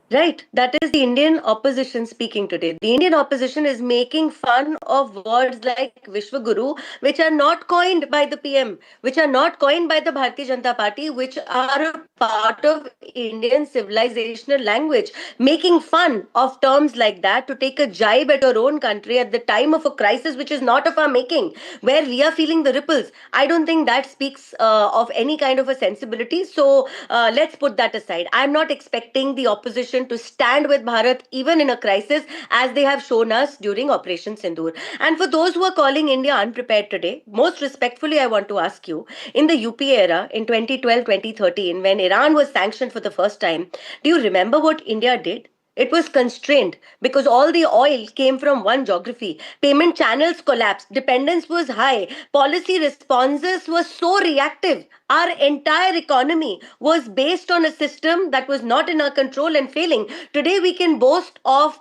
Right, that is the Indian opposition speaking today. The Indian opposition is making fun of words like Vishwaguru, which are not coined by the PM, which are not coined by the Bharatiya Janata Party, which are a part of Indian civilizational language. Making fun of terms like that to take a jibe at your own country at the time of a crisis which is not of our making, where we are feeling the ripples. I don't think that speaks of any kind of a sensibility. So let's put that aside. I'm not expecting the opposition to stand with Bharat even in a crisis, as they have shown us during Operation Sindoor. And for those who are calling India unprepared today, most respectfully, I want to ask you, in the UPA era, in 2012-2013, when Iran was sanctioned for the first time, do you remember what India did? It was constrained because all the oil came from one geography. Payment channels collapsed. Dependence was high. Policy responses were so reactive. Our entire economy was based on a system that was not in our control and failing. Today we can boast of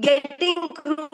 getting crude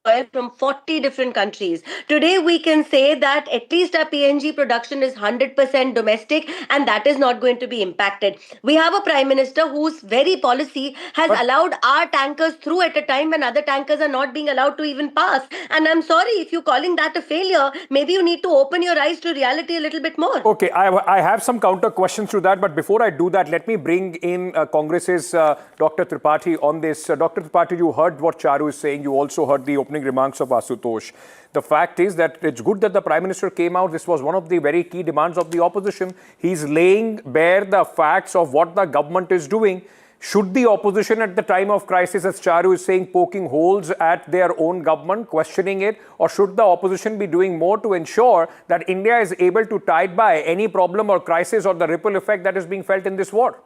oil from 40 different countries. Today we can say that at least our PNG production is 100% domestic, and that is not going to be impacted. We have a Prime Minister whose very policy has allowed our tankers through at a time when other tankers are not being allowed to even pass. And I'm sorry, if you're calling that a failure, maybe you need to open your eyes to reality a little bit more. Okay, I have some counter questions to that, but before I do that, let me bring in Congress's Dr. Tripathi on this. Dr. Tripathi, you heard what Charu is saying. You also heard the opening remarks of Ashutosh. The fact is that it's good that the Prime Minister came out. This was one of the very key demands of the opposition. He's laying bare the facts of what the government is doing. Should the opposition at the time of crisis, as Charu is saying, poking holes at their own government, questioning it, or should the opposition be doing more to ensure that India is able to tide by any problem or crisis or the ripple effect that is being felt in this war?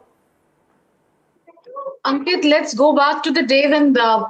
Ankit, let's go back to the day when the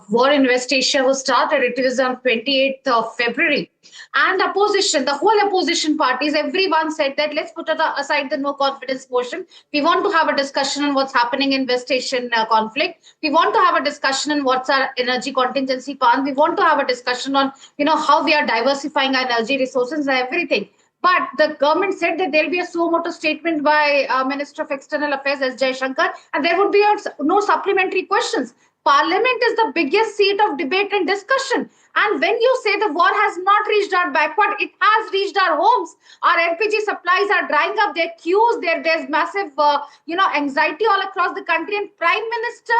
war in West Asia was started. It was on 28th of February. And opposition, the whole opposition parties, everyone said that let's put aside the no confidence motion. We want to have a discussion on what's happening in West Asian conflict. We want to have a discussion on what's our energy contingency plan. We want to have a discussion on, how we are diversifying our energy resources and everything. But the government said that there will be a suo motu statement by Minister of External Affairs, S. Jaishankar, and there would be no supplementary questions. Parliament is the biggest seat of debate and discussion. And when you say the war has not reached our backward, it has reached our homes. Our LPG supplies are drying up. There are queues. There's massive, anxiety all across the country. And Prime Minister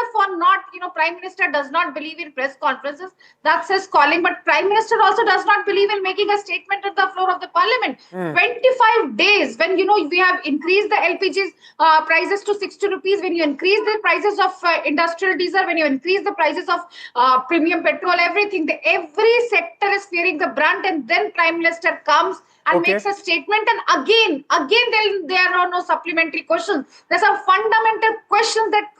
does not believe in press conferences. That's his calling. But Prime Minister also does not believe in making a statement on the floor of the Parliament. 25 days when, we have increased the LPG prices to 60 rupees, when you increase the prices of industrial diesel, when you increase the prices of premium petrol, everything, every sector is fearing the brunt, and then Prime Minister comes and makes a statement, and again there are no supplementary questions. There's a fundamental question that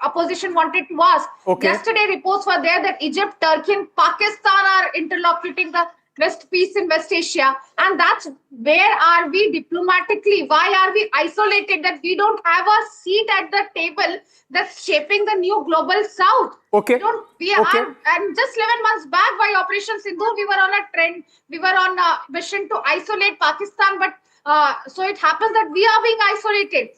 opposition wanted to ask. Yesterday reports were there that Egypt, Turkey and Pakistan are interlocuting the peace in West Asia, and that's where are we diplomatically? Why are we isolated that we don't have a seat at the table that's shaping the new global south? And just 11 months back by Operation Sindoor, we were on a trend, we were on a mission to isolate Pakistan, but so it happens that we are being isolated.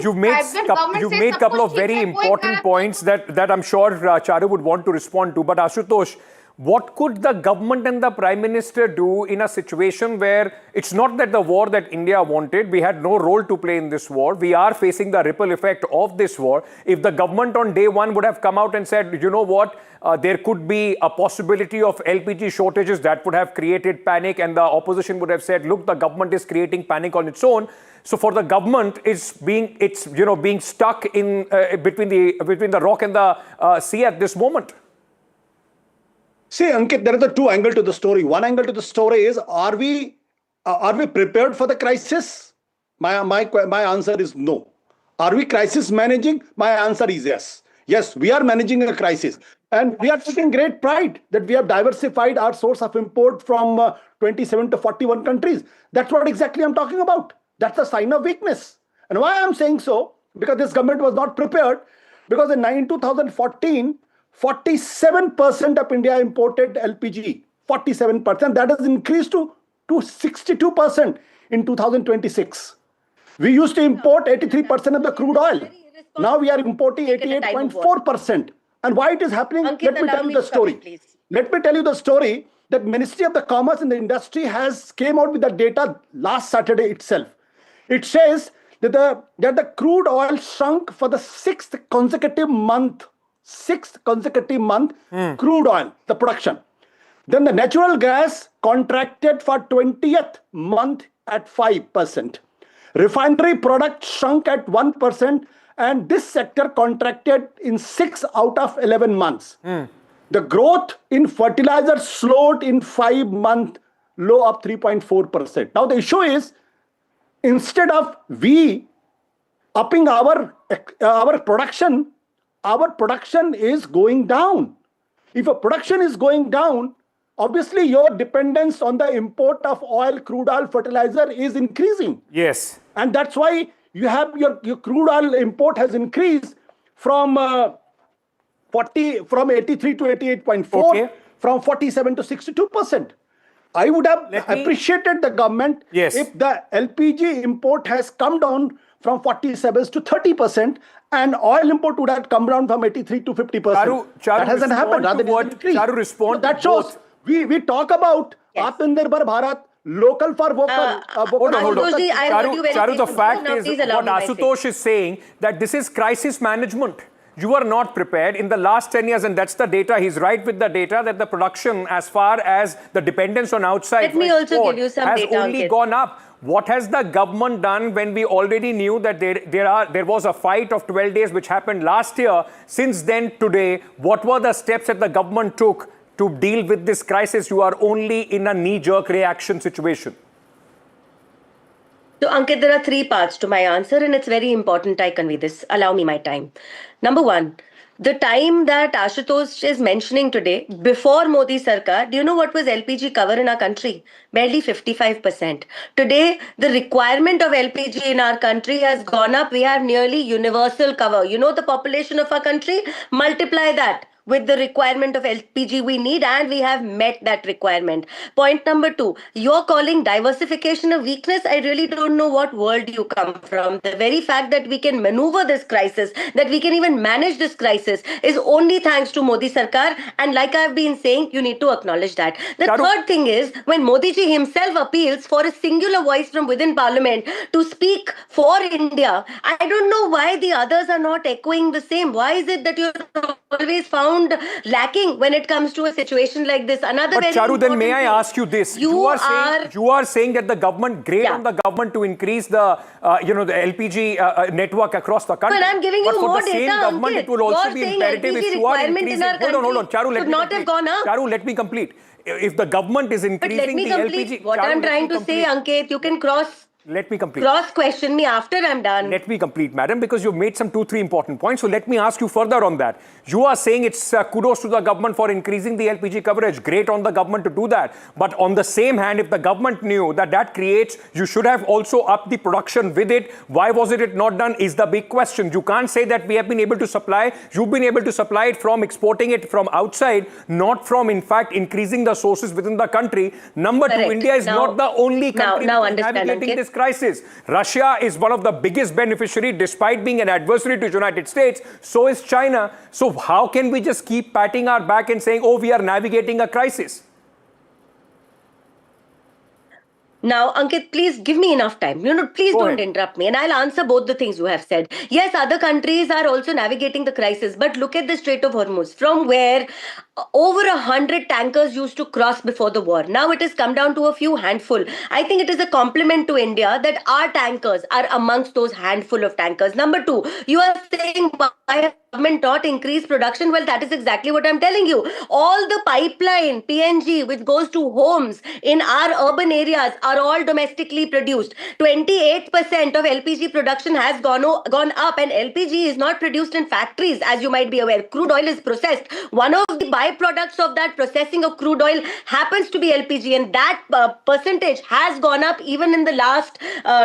You've made a couple of very important points that I'm sure Charu would want to respond to. But Ashutosh, What could the government and the Prime Minister do in a situation where it's not that the war that India wanted, we had no role to play in this war, we are facing the ripple effect of this war. If the government on day one would have come out and said, you know what, there could be a possibility of LPG shortages, that would have created panic, and the opposition would have said, look, the government is creating panic on its own. So for the government, it's being stuck in between the rock and the sea at this moment. See, Ankit, there are the two angles to the story. One angle to the story is, are we prepared for the crisis? My answer is no. Are we crisis managing? My answer is yes. Yes, we are managing a crisis. And we are taking great pride that we have diversified our source of import from 27 to 41 countries. That's what exactly I'm talking about. That's a sign of weakness. And why I'm saying so? Because this government was not prepared. Because in 2014, 47% of India imported LPG. 47%. That has increased to 62% in 2026. We used to import 83% of the crude oil. Now we are importing 88.4%. And why it is happening? Let me tell you the story. Let me tell you the story that Ministry of the Commerce and the Industry has came out with the data last Saturday itself. It says that the crude oil shrunk for the sixth consecutive month, crude oil, the production. Then the natural gas contracted for 20th month at 5%. Refinery product shrunk at 1%, and this sector contracted in 6 out of 11 months. The growth in fertilizer slowed in 5 months, low of 3.4%. Now the issue is, instead of we upping our production is going down. If a production is going down, obviously your dependence on the import of oil, crude oil, fertilizer is increasing. Yes. And that's why you have your crude oil import has increased from 83 to 88.4, from 47 to 62%. I would have appreciated the government if the LPG import has come down from 47 to 30%, and oil import would have come down from 83 to 50%. That hasn't happened. Charu, respond. That shows we talk about Atmanirbhar Bharat, local for vocal. Hold on. Charu, the fact is, what Ashutosh is saying, that this is crisis management. You are not prepared in the last 10 years, and that's the data. He's right with the data that the production, as far as the dependence on outside has only gone up. What has the government done when we already knew that there was a fight of 12 days which happened last year? Since then, today, what were the steps that the government took to deal with this crisis? You are only in a knee-jerk reaction situation. So, Ankit, there are 3 parts to my answer, and it's very important I convey this. Allow me my time. Number 1, the time that Ashutosh is mentioning today, before Modi Sarkar, do you know what was LPG cover in our country? Barely 55%. Today, the requirement of LPG in our country has gone up. We have nearly universal cover. You know the population of our country? Multiply that with the requirement of LPG we need, and we have met that requirement. Point number 2, you're calling diversification a weakness. I really don't know what world you come from. The very fact that we can maneuver this crisis, that we can even manage this crisis, is only thanks to Modi Sarkar, and like I've been saying, you need to acknowledge that. The third thing is, when Modi ji himself appeals for a singular voice from within Parliament to speak for India, I don't know why the others are not echoing the same. Why is it that you're always found lacking when it comes to a situation like this? Another but Charu, then may I ask you this? You are saying that the government, on the government to increase the the LPG network across the country. Well, I'm giving you more data. Same government, it will also be imperative if you are increasing. Hold on, Charu, let me complete. Charu, let me complete. If the government is increasing the LPG, what I'm trying to say, Ankit, you can let me complete. Cross-question me after I'm done. Let me complete, madam, because you've made some 2-3 important points. So let me ask you further on that. You are saying it's kudos to the government for increasing the LPG coverage. Great on the government to do that. But on the same hand, if the government knew that creates, you should have also upped the production with it. Why was it not done is the big question. You can't say that we have been able to supply. You've been able to supply it from exporting it from outside, not from, in fact, increasing the sources within the country. Number 2, India is not the only country navigating this crisis. Russia is one of the biggest beneficiaries despite being an adversary to the United States. So is China. So how can we just keep patting our back and saying, oh, we are navigating a crisis? Now, Ankit, please give me enough time. Please don't interrupt me. And I'll answer both the things you have said. Yes, other countries are also navigating the crisis. But look at the Strait of Hormuz, from where over 100 tankers used to cross before the war. Now it has come down to a few handful. I think it is a compliment to India that our tankers are amongst those handful of tankers. Number two, you are saying why government not increase production? Well, that is exactly what I'm telling you. All the pipeline, PNG, which goes to homes in our urban areas are all domestically produced. 28% of LPG production has gone up, and LPG is not produced in factories, as you might be aware. Crude oil is processed. One of the byproducts of that processing of crude oil happens to be LPG, and that percentage has gone up even in the last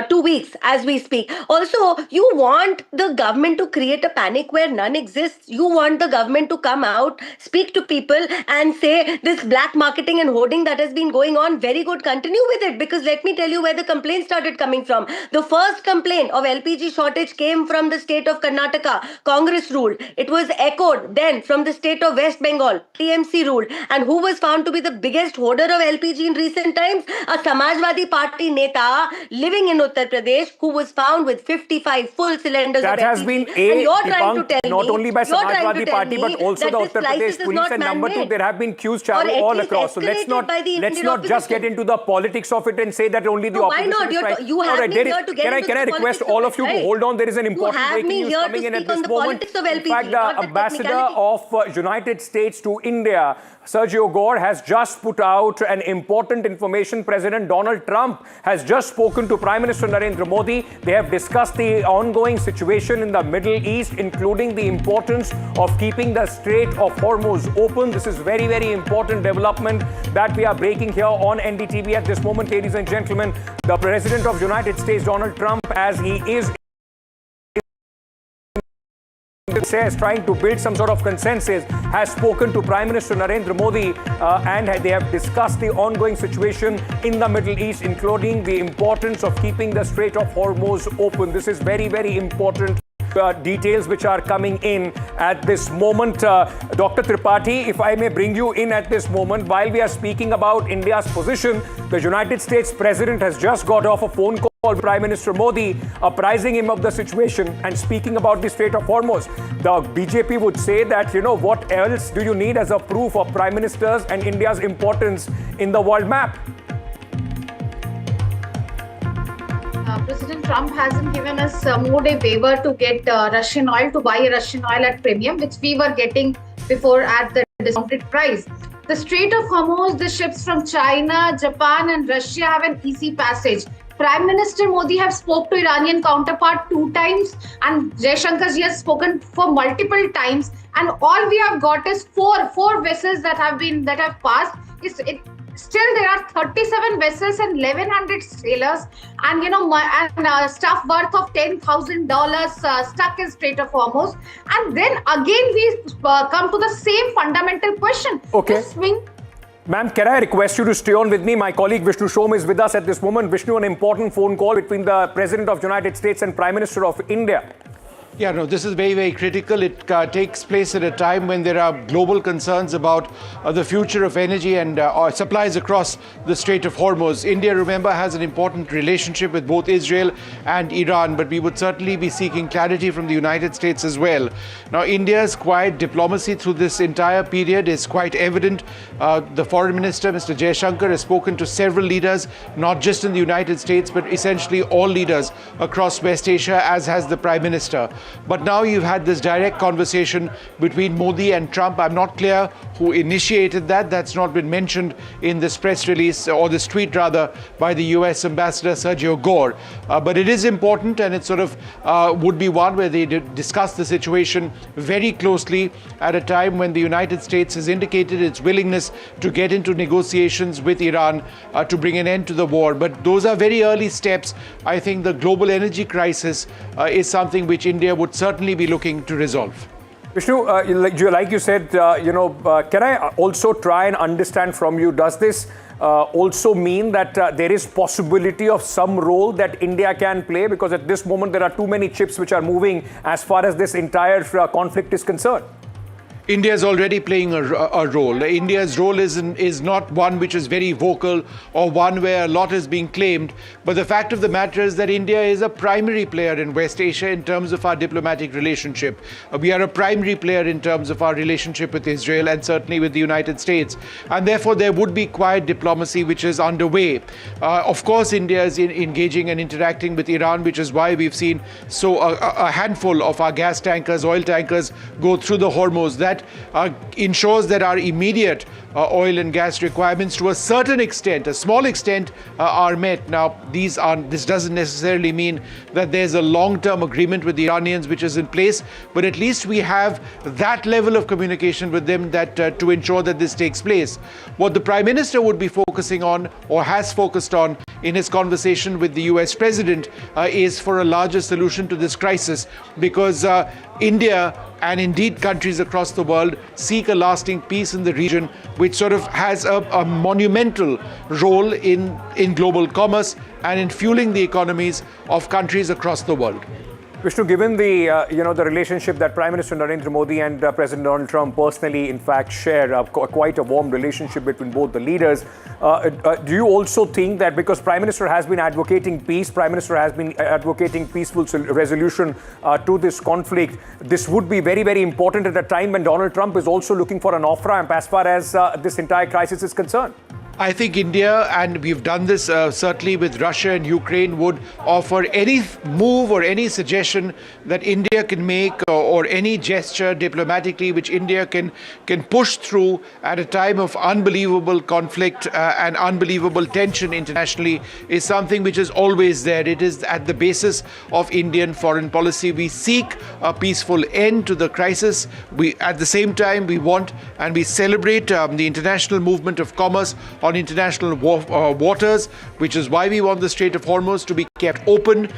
2 weeks as we speak. Also, you want the government to create a panic where none exists. You want the government to come out, speak to people and say this black marketing and hoarding that has been going on, very good, continue with it. Because let me tell you where the complaint started coming from. The first complaint of LPG shortage came from the state of Karnataka. Congress ruled. It was echoed then from the state of West Bengal. TMC ruled. And who was found to be the biggest hoarder of LPG in recent times? A Samajwadi Party neta living in Uttar Pradesh who was found with 55 full cylinders that of LPG. has been debunked not only by Samajwadi Party but also the Uttar Pradesh police. And number two, there have been queues all across. So let's not just get into the politics of it and say that only the opposition is right. You have me here to get into Can I request all of you to hold on? There is an important breaking news coming in at this moment. In fact, the ambassador of United States to India, Sergio Gore, has just put out an important information. President Donald Trump has just spoken to Prime Minister Narendra Modi. They have discussed the ongoing situation in the Middle East, including the importance of keeping the Strait of Hormuz open. This is very, very important development that we are breaking here on NDTV at this moment, ladies and gentlemen. The President of United States, Donald Trump, as he is trying to build some sort of consensus, has spoken to Prime Minister Narendra Modi and they have discussed the ongoing situation in the Middle East, including the importance of keeping the Strait of Hormuz open. This is very, very important. Details which are coming in at this moment. Dr. Tripathi, if I may bring you in at this moment, while we are speaking about India's position, the United States President has just got off a phone call with Prime Minister Modi, apprising him of the situation and speaking about the Strait of Hormuz. The BJP would say that, what else do you need as a proof of Prime Minister's and India's importance in the world map? President Trump hasn't given us more a waiver to get Russian oil, to buy Russian oil at premium, which we were getting before at the discounted price. The Strait of Hormuz, the ships from China, Japan and Russia have an easy passage. Prime Minister Modi have spoke to Iranian counterpart 2 times and Jaishankar ji has spoken for multiple times, and all we have got is four vessels that have passed. Still, there are 37 vessels and 1,100 sailors, and stuff worth of $10,000 stuck in Strait of Hormuz. And then again, we come to the same fundamental question. Okay. Ma'am, can I request you to stay on with me? My colleague Vishnu Shom is with us at this moment. Vishnu, an important phone call between the President of the United States and Prime Minister of India. Yeah, no, this is very, very critical. It takes place at a time when there are global concerns about the future of energy and supplies across the Strait of Hormuz. India, remember, has an important relationship with both Israel and Iran, but we would certainly be seeking clarity from the United States as well. Now, India's quiet diplomacy through this entire period is quite evident. The Foreign Minister, Mr. Jaishankar, has spoken to several leaders, not just in the United States, but essentially all leaders across West Asia, as has the Prime Minister. But now you've had this direct conversation between Modi and Trump. I'm not clear who initiated that. That's not been mentioned in this press release, or this tweet rather, by the US Ambassador Sergio Gore. But it is important, and it sort of would be one where they discuss the situation very closely at a time when the United States has indicated its willingness to get into negotiations with Iran to bring an end to the war. But those are very early steps. I think the global energy crisis is something which India would certainly be looking to resolve. Vishnu, like you said, can I also try and understand from you, does this also mean that there is possibility of some role that India can play? Because at this moment, there are too many chips which are moving as far as this entire conflict is concerned. India is already playing a role. India's role is not one which is very vocal or one where a lot is being claimed. But the fact of the matter is that India is a primary player in West Asia in terms of our diplomatic relationship. We are a primary player in terms of our relationship with Israel and certainly with the United States. And therefore, there would be quiet diplomacy which is underway. Of course, India is engaging and interacting with Iran, which is why we've seen a handful of our gas tankers, oil tankers go through the Hormuz. That ensures that our immediate oil and gas requirements to a certain extent, a small extent, are met. Now, this doesn't necessarily mean that there's a long-term agreement with the Iranians which is in place, but at least we have that level of communication with them that to ensure that this takes place. What the Prime Minister would be focusing on or has focused on in his conversation with the US President is for a larger solution to this crisis, because India and indeed countries across the world seek a lasting peace in the region, which sort of has a monumental role in global commerce and in fueling the economies of countries across the world. Vishnu, given the the relationship that Prime Minister Narendra Modi and President Donald Trump personally, in fact, share quite a warm relationship between both the leaders, do you also think that because Prime Minister has been advocating peace, Prime Minister has been advocating peaceful resolution to this conflict, this would be very, very important at a time when Donald Trump is also looking for an off-ramp as far as this entire crisis is concerned? I think India, and we've done this certainly with Russia and Ukraine, would offer any move or any suggestion that India can make or any gesture diplomatically which India can push through at a time of unbelievable conflict and unbelievable tension internationally is something which is always there. It is at the basis of Indian foreign policy. We seek a peaceful end to the crisis. At the same time, we want and we celebrate the international movement of commerce on international waters, which is why we want the Strait of Hormuz to be kept open.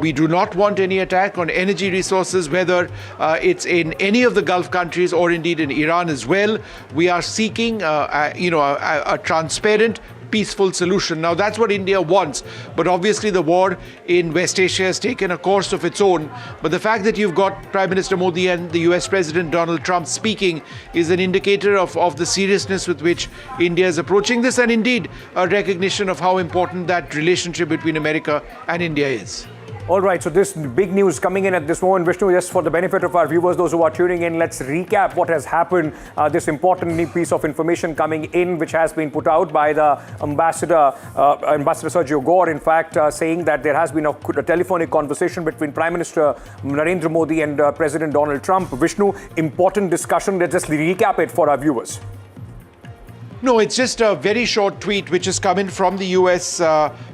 We do not want any attack on energy resources, whether it's in any of the Gulf countries or indeed in Iran as well. We are seeking a transparent, peaceful solution. Now, that's what India wants. But obviously, the war in West Asia has taken a course of its own. But the fact that you've got Prime Minister Modi and the US President Donald Trump speaking is an indicator of the seriousness with which India is approaching this, and indeed a recognition of how important that relationship between America and India is. All right, so this big news coming in at this moment, Vishnu, just for the benefit of our viewers, those who are tuning in, let's recap what has happened. This important piece of information coming in, which has been put out by the Ambassador Sergio Gore, in fact, saying that there has been a telephonic conversation between Prime Minister Narendra Modi and President Donald Trump. Vishnu, important discussion. Let's just recap it for our viewers. No, it's just a very short tweet which is coming from the US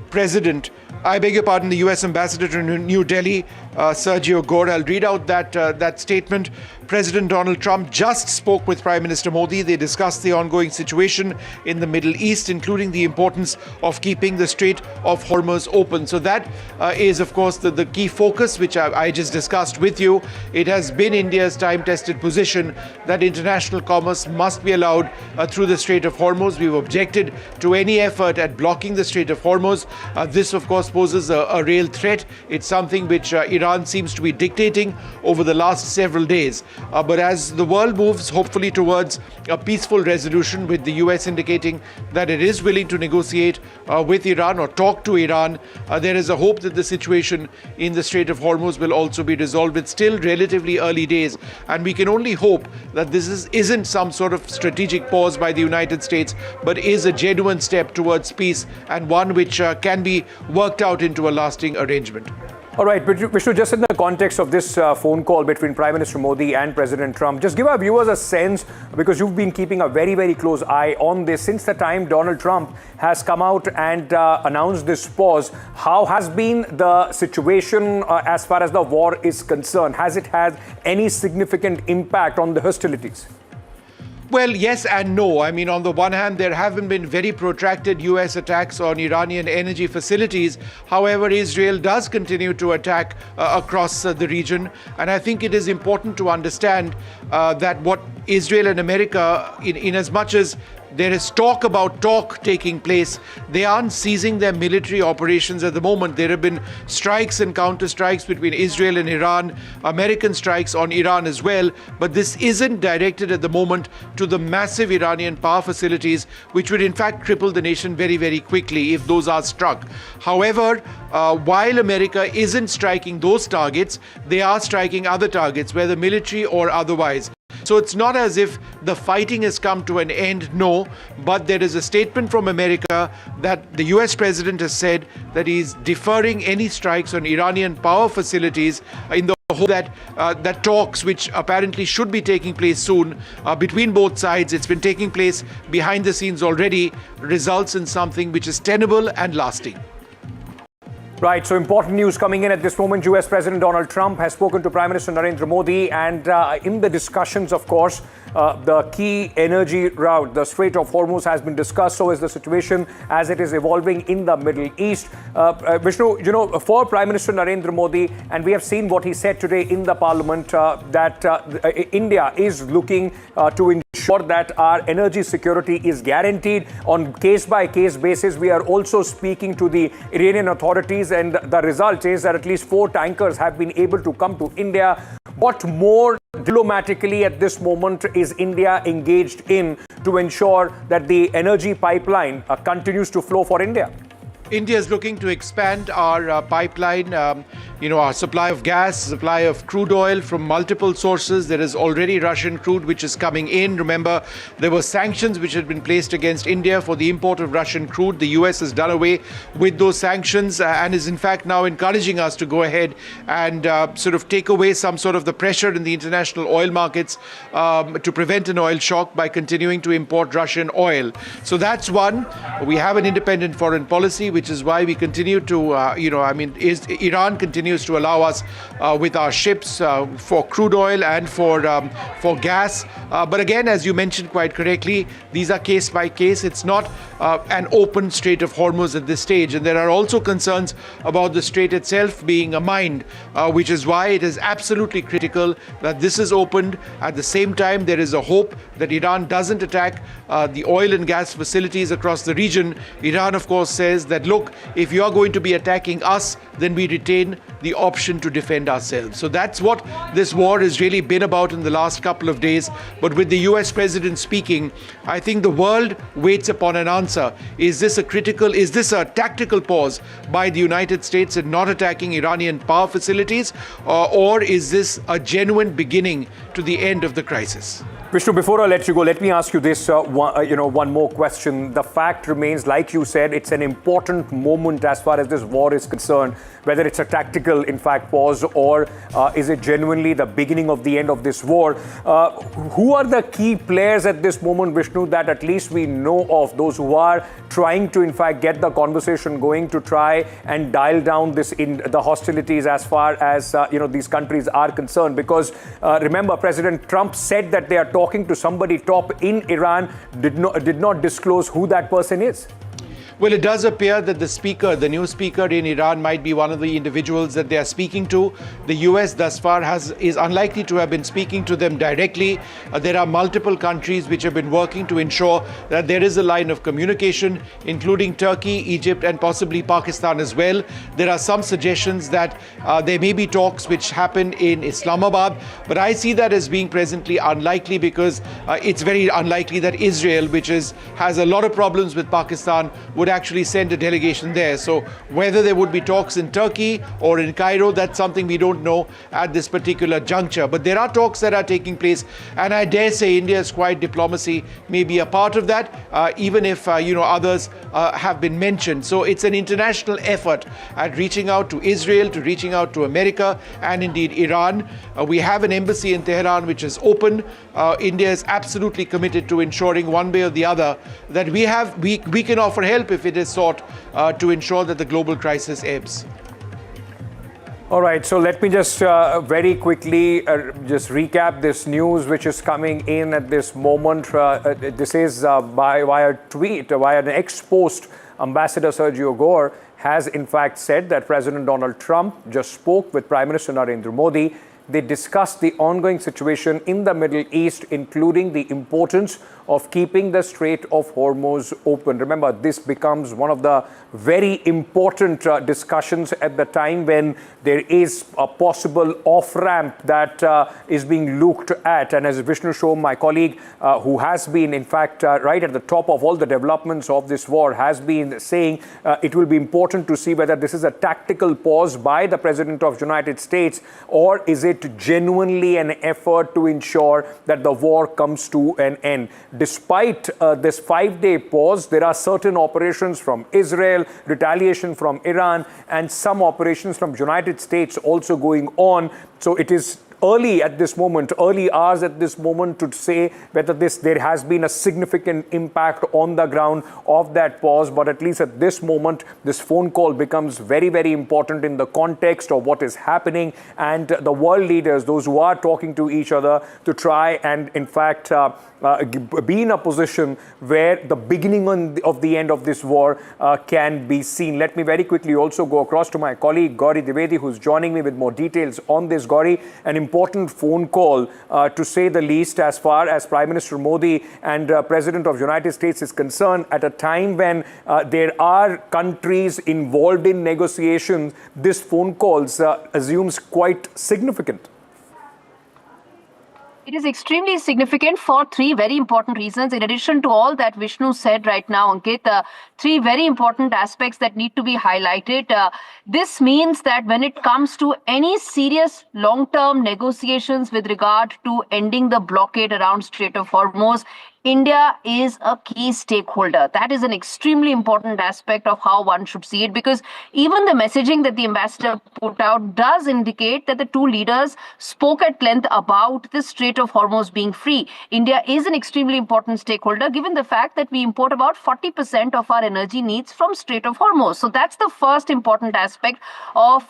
President. I beg your pardon, the US Ambassador to New Delhi, Sergio Gore. I'll read out that statement. President Donald Trump just spoke with Prime Minister Modi. They discussed the ongoing situation in the Middle East, including the importance of keeping the Strait of Hormuz open. So that is, of course, the key focus, which I just discussed with you. It has been India's time-tested position that international commerce must be allowed through the Strait of Hormuz. We've objected to any effort at blocking the Strait of Hormuz. This, of course, poses a real threat. It's something which Iran seems to be dictating over the last several days. But as the world moves, hopefully, towards a peaceful resolution, with the US indicating that it is willing to negotiate with Iran or talk to Iran, there is a hope that the situation in the Strait of Hormuz will also be resolved. It's still relatively early days, and we can only hope that this isn't some sort of strategic pause by the United States, but is a genuine step towards peace, and one which can be worked out into a lasting arrangement. All right, Vishnu, just in the context of this phone call between Prime Minister Modi and President Trump, just give our viewers a sense, because you've been keeping a very, very close eye on this since the time Donald Trump has come out and announced this pause. How has been the situation as far as the war is concerned? Has it had any significant impact on the hostilities? Well, yes and no. I mean, on the one hand, there haven't been very protracted US attacks on Iranian energy facilities. However, Israel does continue to attack across the region. And I think it is important to understand that what Israel and America, in as much as there is talk about talk taking place, they aren't ceasing their military operations at the moment. There have been strikes and counter-strikes between Israel and Iran, American strikes on Iran as well, but this isn't directed at the moment to the massive Iranian power facilities, which would in fact cripple the nation very, very quickly if those are struck. However, while America isn't striking those targets, they are striking other targets, whether military or otherwise. So it's not as if the fighting has come to an end, no, but there is a statement from America that the US president has said that he's deferring any strikes on Iranian power facilities in the hope that that talks, which apparently should be taking place soon between both sides, it's been taking place behind the scenes already, results in something which is tenable and lasting. Right, so important news coming in at this moment. US President Donald Trump has spoken to Prime Minister Narendra Modi, and in the discussions, of course, the key energy route, the Strait of Hormuz, has been discussed. So is the situation as it is evolving in the Middle East. Vishnu, you know, for Prime Minister Narendra Modi, and we have seen what he said today in the Parliament, that India is looking to ensure that our energy security is guaranteed on case-by-case basis. We are also speaking to the Iranian authorities, and the result is that at least 4 tankers have been able to come to India. What more diplomatically at this moment is India engaged in to ensure that the energy pipeline continues to flow for India? India is looking to expand our pipeline, our supply of gas, supply of crude oil from multiple sources. There is already Russian crude which is coming in. Remember, there were sanctions which had been placed against India for the import of Russian crude. The US has done away with those sanctions and is in fact now encouraging us to go ahead and sort of take away some sort of the pressure in the international oil markets to prevent an oil shock by continuing to import Russian oil. So that's one. We have an independent foreign policy, which is why we continue to, Iran continues to allow us with our ships for crude oil and for gas. But again, as you mentioned quite correctly, these are case by case. It's not an open Strait of Hormuz at this stage. And there are also concerns about the strait itself being mined, which is why it is absolutely critical that this is opened. At the same time, there is a hope that Iran doesn't attack the oil and gas facilities across the region. Iran, of course, says that, look, if you are going to be attacking us, then we retain the option to defend ourselves. So that's what this war has really been about in the last couple of days. But with the US president speaking, I think the world waits upon an answer. Is this a tactical pause by the United States in not attacking Iranian power facilities? Or is this a genuine beginning to the end of the crisis? Vishnu, before I let you go, let me ask you this, one more question. The fact remains, like you said, it's an important moment as far as this war is concerned, whether it's a tactical, in fact, pause, or is it genuinely the beginning of the end of this war? Who are the key players at this moment, Vishnu, that at least we know of, those who are trying to, in fact, get the conversation going to try and dial down the hostilities as far as, these countries are concerned? Because remember, President Trump said that they are talking to somebody top in Iran, did not disclose who that person is. Well, it does appear that the new speaker in Iran might be one of the individuals that they are speaking to. The US thus far is unlikely to have been speaking to them directly. There are multiple countries which have been working to ensure that there is a line of communication, including Turkey, Egypt, and possibly Pakistan as well. There are some suggestions that there may be talks which happen in Islamabad, but I see that as being presently unlikely, because it's very unlikely that Israel, which has a lot of problems with Pakistan, would actually send a delegation there. So whether there would be talks in Turkey or in Cairo, that's something we don't know at this particular juncture. But there are talks that are taking place, and I dare say India's quiet diplomacy may be a part of that, even if others have been mentioned. So it's an international effort at reaching out to Israel, to reaching out to America, and indeed Iran. We have an embassy in Tehran which is open. India is absolutely committed to ensuring one way or the other that we can offer help if it is sought to ensure that the global crisis ebbs. All right, so let me just very quickly just recap this news which is coming in at this moment. This is via tweet, via an ex-post. Ambassador Sergio Gore has in fact said that President Donald Trump just spoke with Prime Minister Narendra Modi. They discussed the ongoing situation in the Middle East, including the importance of keeping the Strait of Hormuz open. Remember, this becomes one of the very important discussions at the time when there is a possible off-ramp that is being looked at. And as Vishnu Shom, my colleague, who has been, in fact, right at the top of all the developments of this war, has been saying it will be important to see whether this is a tactical pause by the President of the United States, or is it genuinely an effort to ensure that the war comes to an end. Despite this 5-day pause, there are certain operations from Israel, retaliation from Iran, and some operations from the United States also going on. So it is early at this moment, early hours at this moment, to say whether there has been a significant impact on the ground of that pause. But at least at this moment, this phone call becomes very, very important in the context of what is happening, and the world leaders, those who are talking to each other, to try and in fact be in a position where the beginning of the end of this war can be seen. Let me very quickly also go across to my colleague Gauri Dwivedi, who's joining me with more details on this. Gauri, an important phone call to say the least, as far as Prime Minister Modi and President of the United States is concerned, at a time when there are countries involved in negotiations. This phone call assumes quite significant. It is extremely significant for three very important reasons. In addition to all that Vishnu said right now, Ankit, three very important aspects that need to be highlighted. This means that when it comes to any serious long-term negotiations with regard to ending the blockade around Strait of Hormuz, India is a key stakeholder. That is an extremely important aspect of how one should see it, because even the messaging that the ambassador put out does indicate that the two leaders spoke at length about the Strait of Hormuz being free. India is an extremely important stakeholder, given the fact that we import about 40% of our energy needs from Strait of Hormuz. So that's the first important aspect of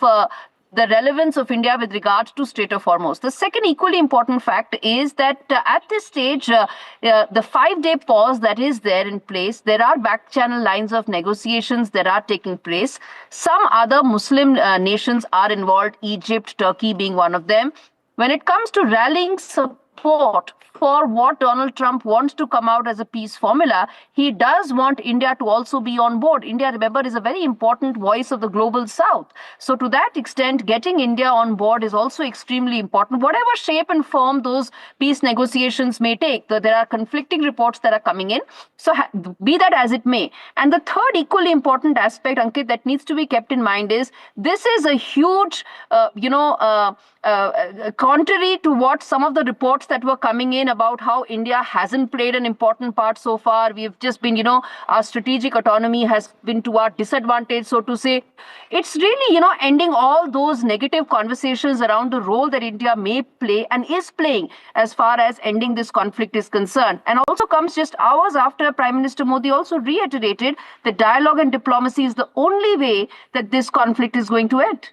the relevance of India with regard to Strait of Hormuz. The second equally important fact is that at this stage, the 5-day pause that is there in place, there are back channel lines of negotiations that are taking place. Some other Muslim nations are involved, Egypt, Turkey being one of them. When it comes to rallying support for what Donald Trump wants to come out as a peace formula, he does want India to also be on board. India, remember, is a very important voice of the global south. So to that extent, getting India on board is also extremely important. Whatever shape and form those peace negotiations may take, there are conflicting reports that are coming in. So be that as it may. And the third equally important aspect, Ankit, that needs to be kept in mind is this is a huge, contrary to what some of the reports that were coming in about how India hasn't played an important part so far. We've just been, our strategic autonomy has been to our disadvantage, so to say. It's really, ending all those negative conversations around the role that India may play and is playing as far as ending this conflict is concerned. And also comes just hours after Prime Minister Modi also reiterated that dialogue and diplomacy is the only way that this conflict is going to end.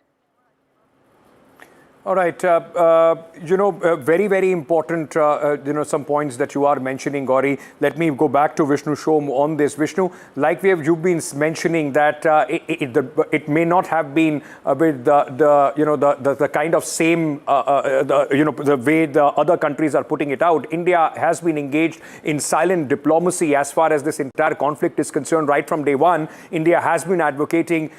All right, very, very important, some points that you are mentioning, Gauri. Let me go back to Vishnu Shom on this. Vishnu, like you've been mentioning that it may not have been with the kind of same, the way the other countries are putting it out. India has been engaged in silent diplomacy as far as this entire conflict is concerned. Right from day one, India has been advocating,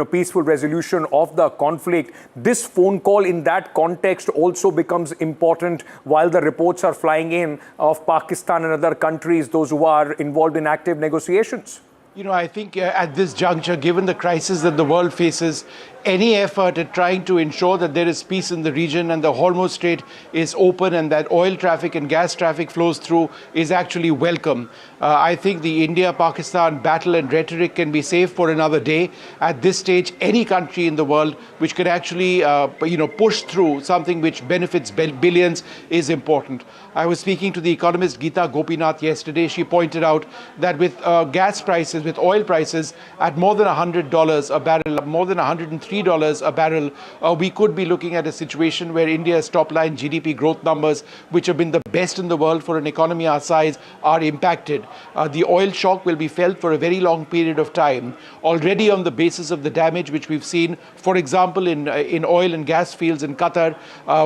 peaceful resolution of the conflict. This phone call in that context also becomes important while the reports are flying in of Pakistan and other countries, those who are involved in active negotiations. I think at this juncture, given the crisis that the world faces, any effort at trying to ensure that there is peace in the region and the Hormuz Strait is open and that oil traffic and gas traffic flows through is actually welcome. I think the India-Pakistan battle and rhetoric can be saved for another day. At this stage, any country in the world which can actually, push through something which benefits billions is important. I was speaking to the economist Geeta Gopinath yesterday. She pointed out that with gas prices prices, with oil prices at more than $100 a barrel, more than $103 a barrel, we could be looking at a situation where India's top-line GDP growth numbers, which have been the best in the world for an economy our size, are impacted. The oil shock will be felt for a very long period of time. Already on the basis of the damage which we've seen, for example, in oil and gas fields in Qatar,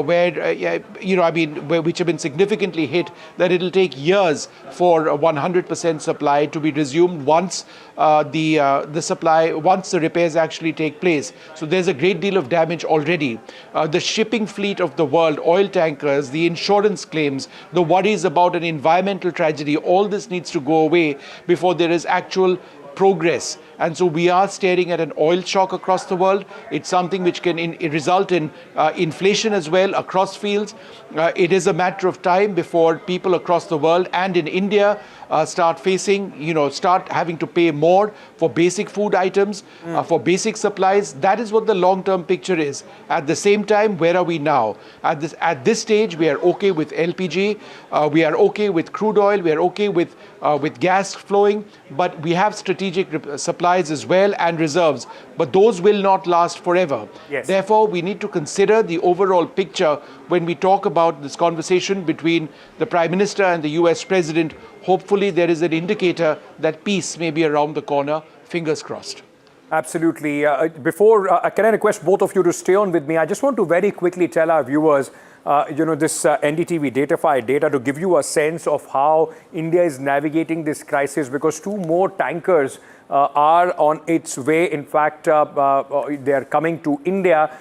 which have been significantly hit, that it'll take years for 100% supply to be resumed once once the repairs actually take place. So there's a great deal of damage already. The shipping fleet of the world, oil tankers, the insurance claims, the worries about an environmental tragedy, all this needs to go away before there is actual progress. And so we are staring at an oil shock across the world. It's something which can result in inflation as well across fields. It is a matter of time before people across the world and in India start having to pay more for basic food items, for basic supplies. That is what the long-term picture is. At the same time, where are we now? At this stage, we are okay with LPG, we are okay with crude oil, we are okay with gas flowing, but we have strategic supplies as well and reserves. But those will not last forever. Yes. Therefore, we need to consider the overall picture when we talk about this conversation between the Prime Minister and the US President. Hopefully, there is an indicator that peace may be around the corner. Fingers crossed. Absolutely. Can I request both of you to stay on with me? I just want to very quickly tell our viewers, this NDTV data to give you a sense of how India is navigating this crisis, because 2 more tankers are on its way. In fact, they are coming to India.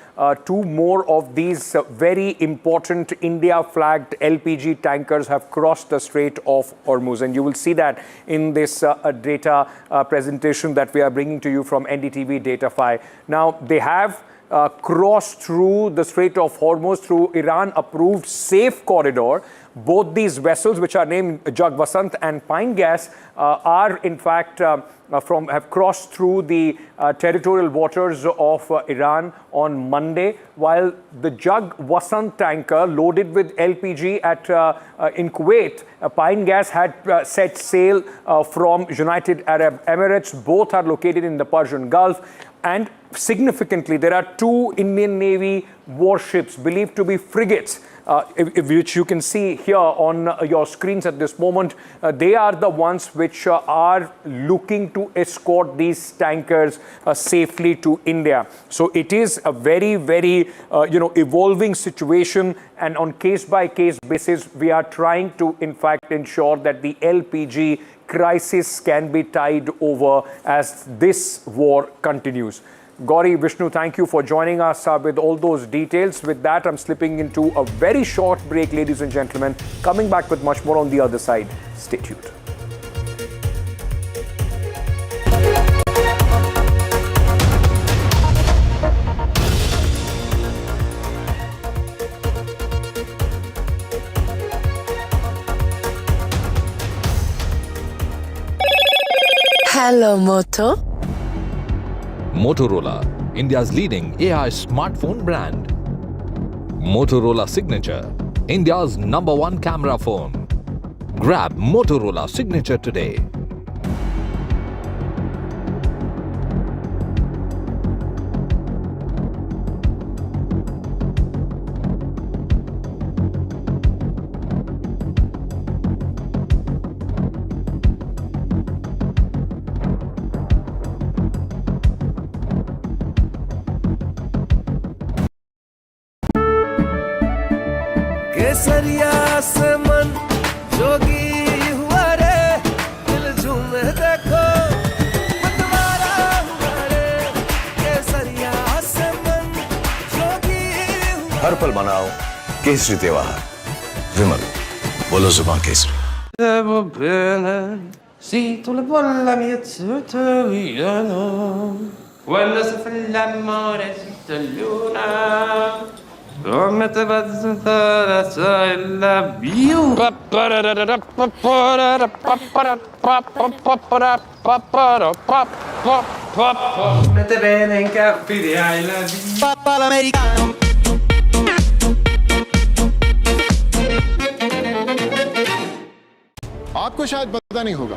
2 more of these very important India-flagged LPG tankers have crossed the Strait of Hormuz. And you will see that in this data presentation that we are bringing to you from NDTV Datafy. Now, they have crossed through the Strait of Hormuz through Iran-approved safe corridor. Both these vessels, which are named Jagvasant and Pine Gas, are in fact have crossed through the territorial waters of Iran on Monday, while the Jagvasant tanker loaded with LPG in Kuwait, Pine Gas had set sail from United Arab Emirates. Both are located in the Persian Gulf. And significantly, there are 2 Indian Navy warships believed to be frigates, which you can see here on your screens at this moment. They are the ones which are looking to escort these tankers safely to India. So it is a very, very evolving situation, and on case-by-case basis, we are trying to, in fact, ensure that the LPG crisis can be tied over as this war continues. Gauri, Vishnu, thank you for joining us with all those details. With that, I'm slipping into a very short break, ladies and gentlemen. Coming back with much more on the other side. Stay tuned. Hello, Moto. Motorola, India's leading AI smartphone brand. Motorola Signature, India's #1 camera phone. Grab Motorola Signature today. केसरिया से मन जोगी हुआ रे, दिल झूमे देखो मतवारा हुआ रे। केसरिया से मन जोगी हुआ। हर पल मनाओ केसरी त्योहार। विमल, बोलो जुबान Kesari. Si tu le vuoi la mia cittadina, quando si fa l'amore sotto luna, come te va a stare la view. Mette bene in capi di I love you. Papà l'americano. आपको शायद पता नहीं होगा,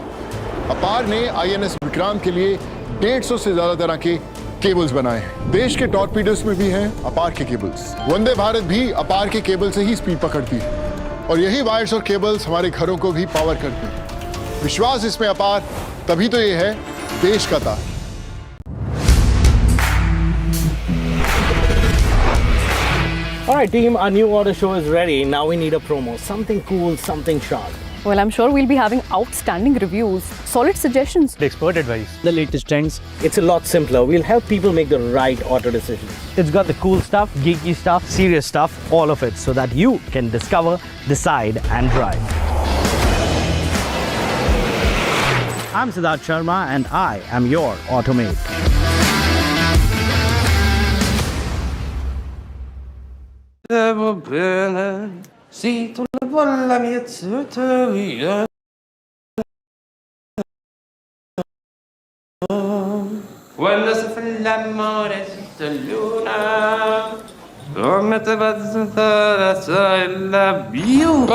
अपार ने INS विक्रांत के लिए 150 से ज्यादा तरह के केबल्स बनाए हैं। देश के टॉर्पीडोस में भी हैं अपार के केबल्स। वंदे भारत भी अपार के केबल से ही स्पीड पकड़ती है और यही वायर्स और केबल्स हमारे घरों को भी पावर करते हैं। विश्वास इसमें अपार, तभी तो ये है देश का तार। All right, team, our new order show is ready. Now we need a promo. Something cool, something sharp. Well, I'm sure we'll be having outstanding reviews, solid suggestions, Expert advice, the latest trends. It's a lot simpler. We'll help people make the right auto decisions. It's got the cool stuff, geeky stuff, serious stuff, all of it, so that you can discover, decide, and drive. I'm Siddharth Sharma, and I am your automate. Devo bene, sì, tu la vuoi la mia tutoria. Quando si fa l'amore sotto la luna, come te va a stare la biu.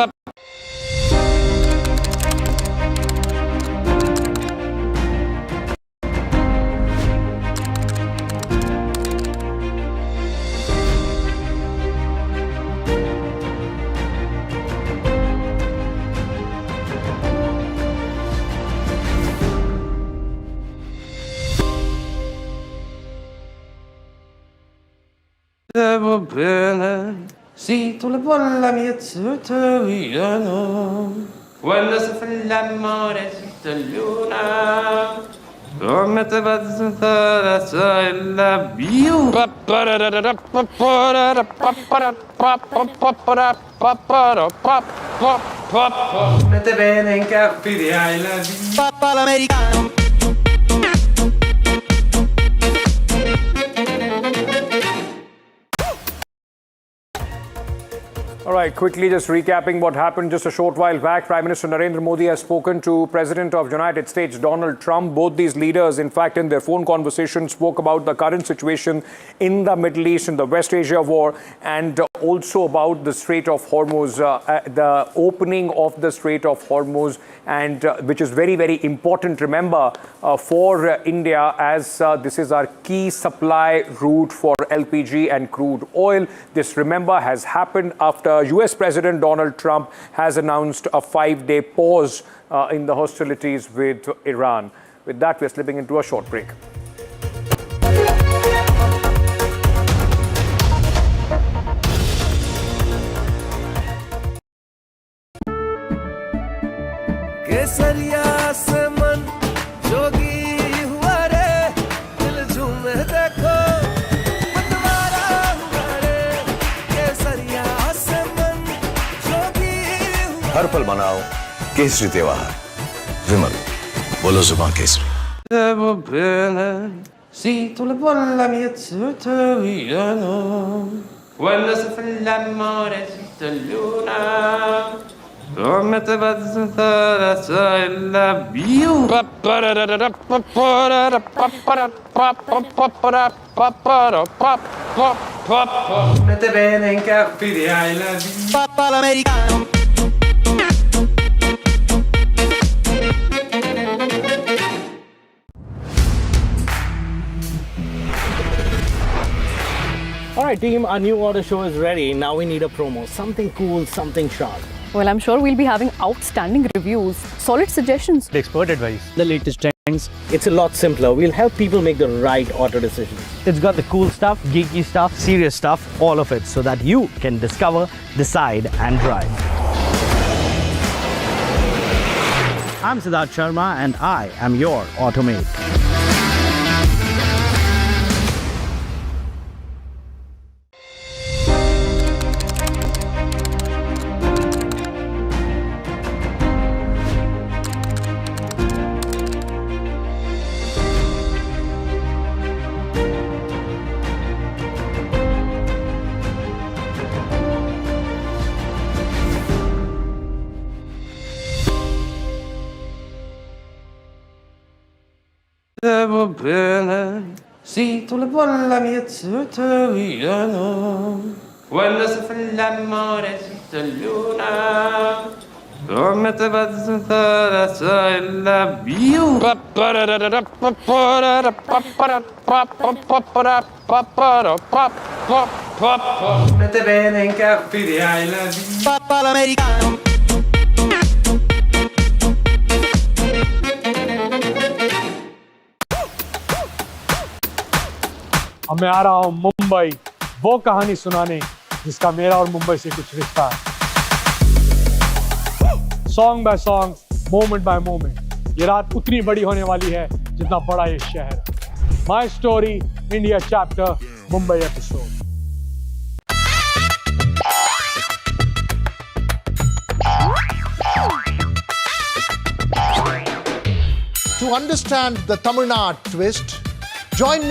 Devo bene, sì, tu la vuoi la mia tutoria. Quando si fa l'amore sotto la luna, come te va a stare la biu. Mette bene in cappi di I love you. Papà l'americano. All right, quickly just recapping what happened just a short while back. Prime Minister Narendra Modi has spoken to President of United States Donald Trump. Both these leaders, in fact, in their phone conversation, spoke about the current situation in the Middle East, in the West Asia war, and also about the Strait of Hormuz, the opening of the Strait of Hormuz, and which is very, very important, remember, for India, as this is our key supply route for LPG and crude oil. This, remember, has happened after US President Donald Trump has announced a 5-day pause in the hostilities with Iran. With that, we're slipping into a short break. हर पल मनाओ केसरी त्योहार। विमल, बोलो जुबान Kesari. Devo bene, sì, tu la vuoi la mia tutoria. Quando si fa l'amore sotto la luna, come te va a stare la biu. Mette bene in cappi di I love you. Papà l'americano. All right, team, our new order show is ready. Now we need a promo. Something cool, something sharp. Well, I'm sure we'll be having outstanding reviews, solid suggestions, Expert advice, the latest trends. It's a lot simpler. We'll help people make the right auto decisions. It's got the cool stuff, geeky stuff, serious stuff, all of it, so that you can discover, decide, and drive. I'm Siddharth Sharma, and I am your automate. Devo bene, sì, tu la vuoi la mia tutoria. Quando si fa l'amore sotto la luna, अब मैं आ रहा हूं मुंबई, वो कहानी सुनाने जिसका मेरा और मुंबई से कुछ रिश्ता है। Song by song, moment bye moment, ये रात उतनी बड़ी होने वाली है जितना बड़ा ये शहर है। My story, India chapter, Mumbai episode. To understand the Tamil Nadu twist, join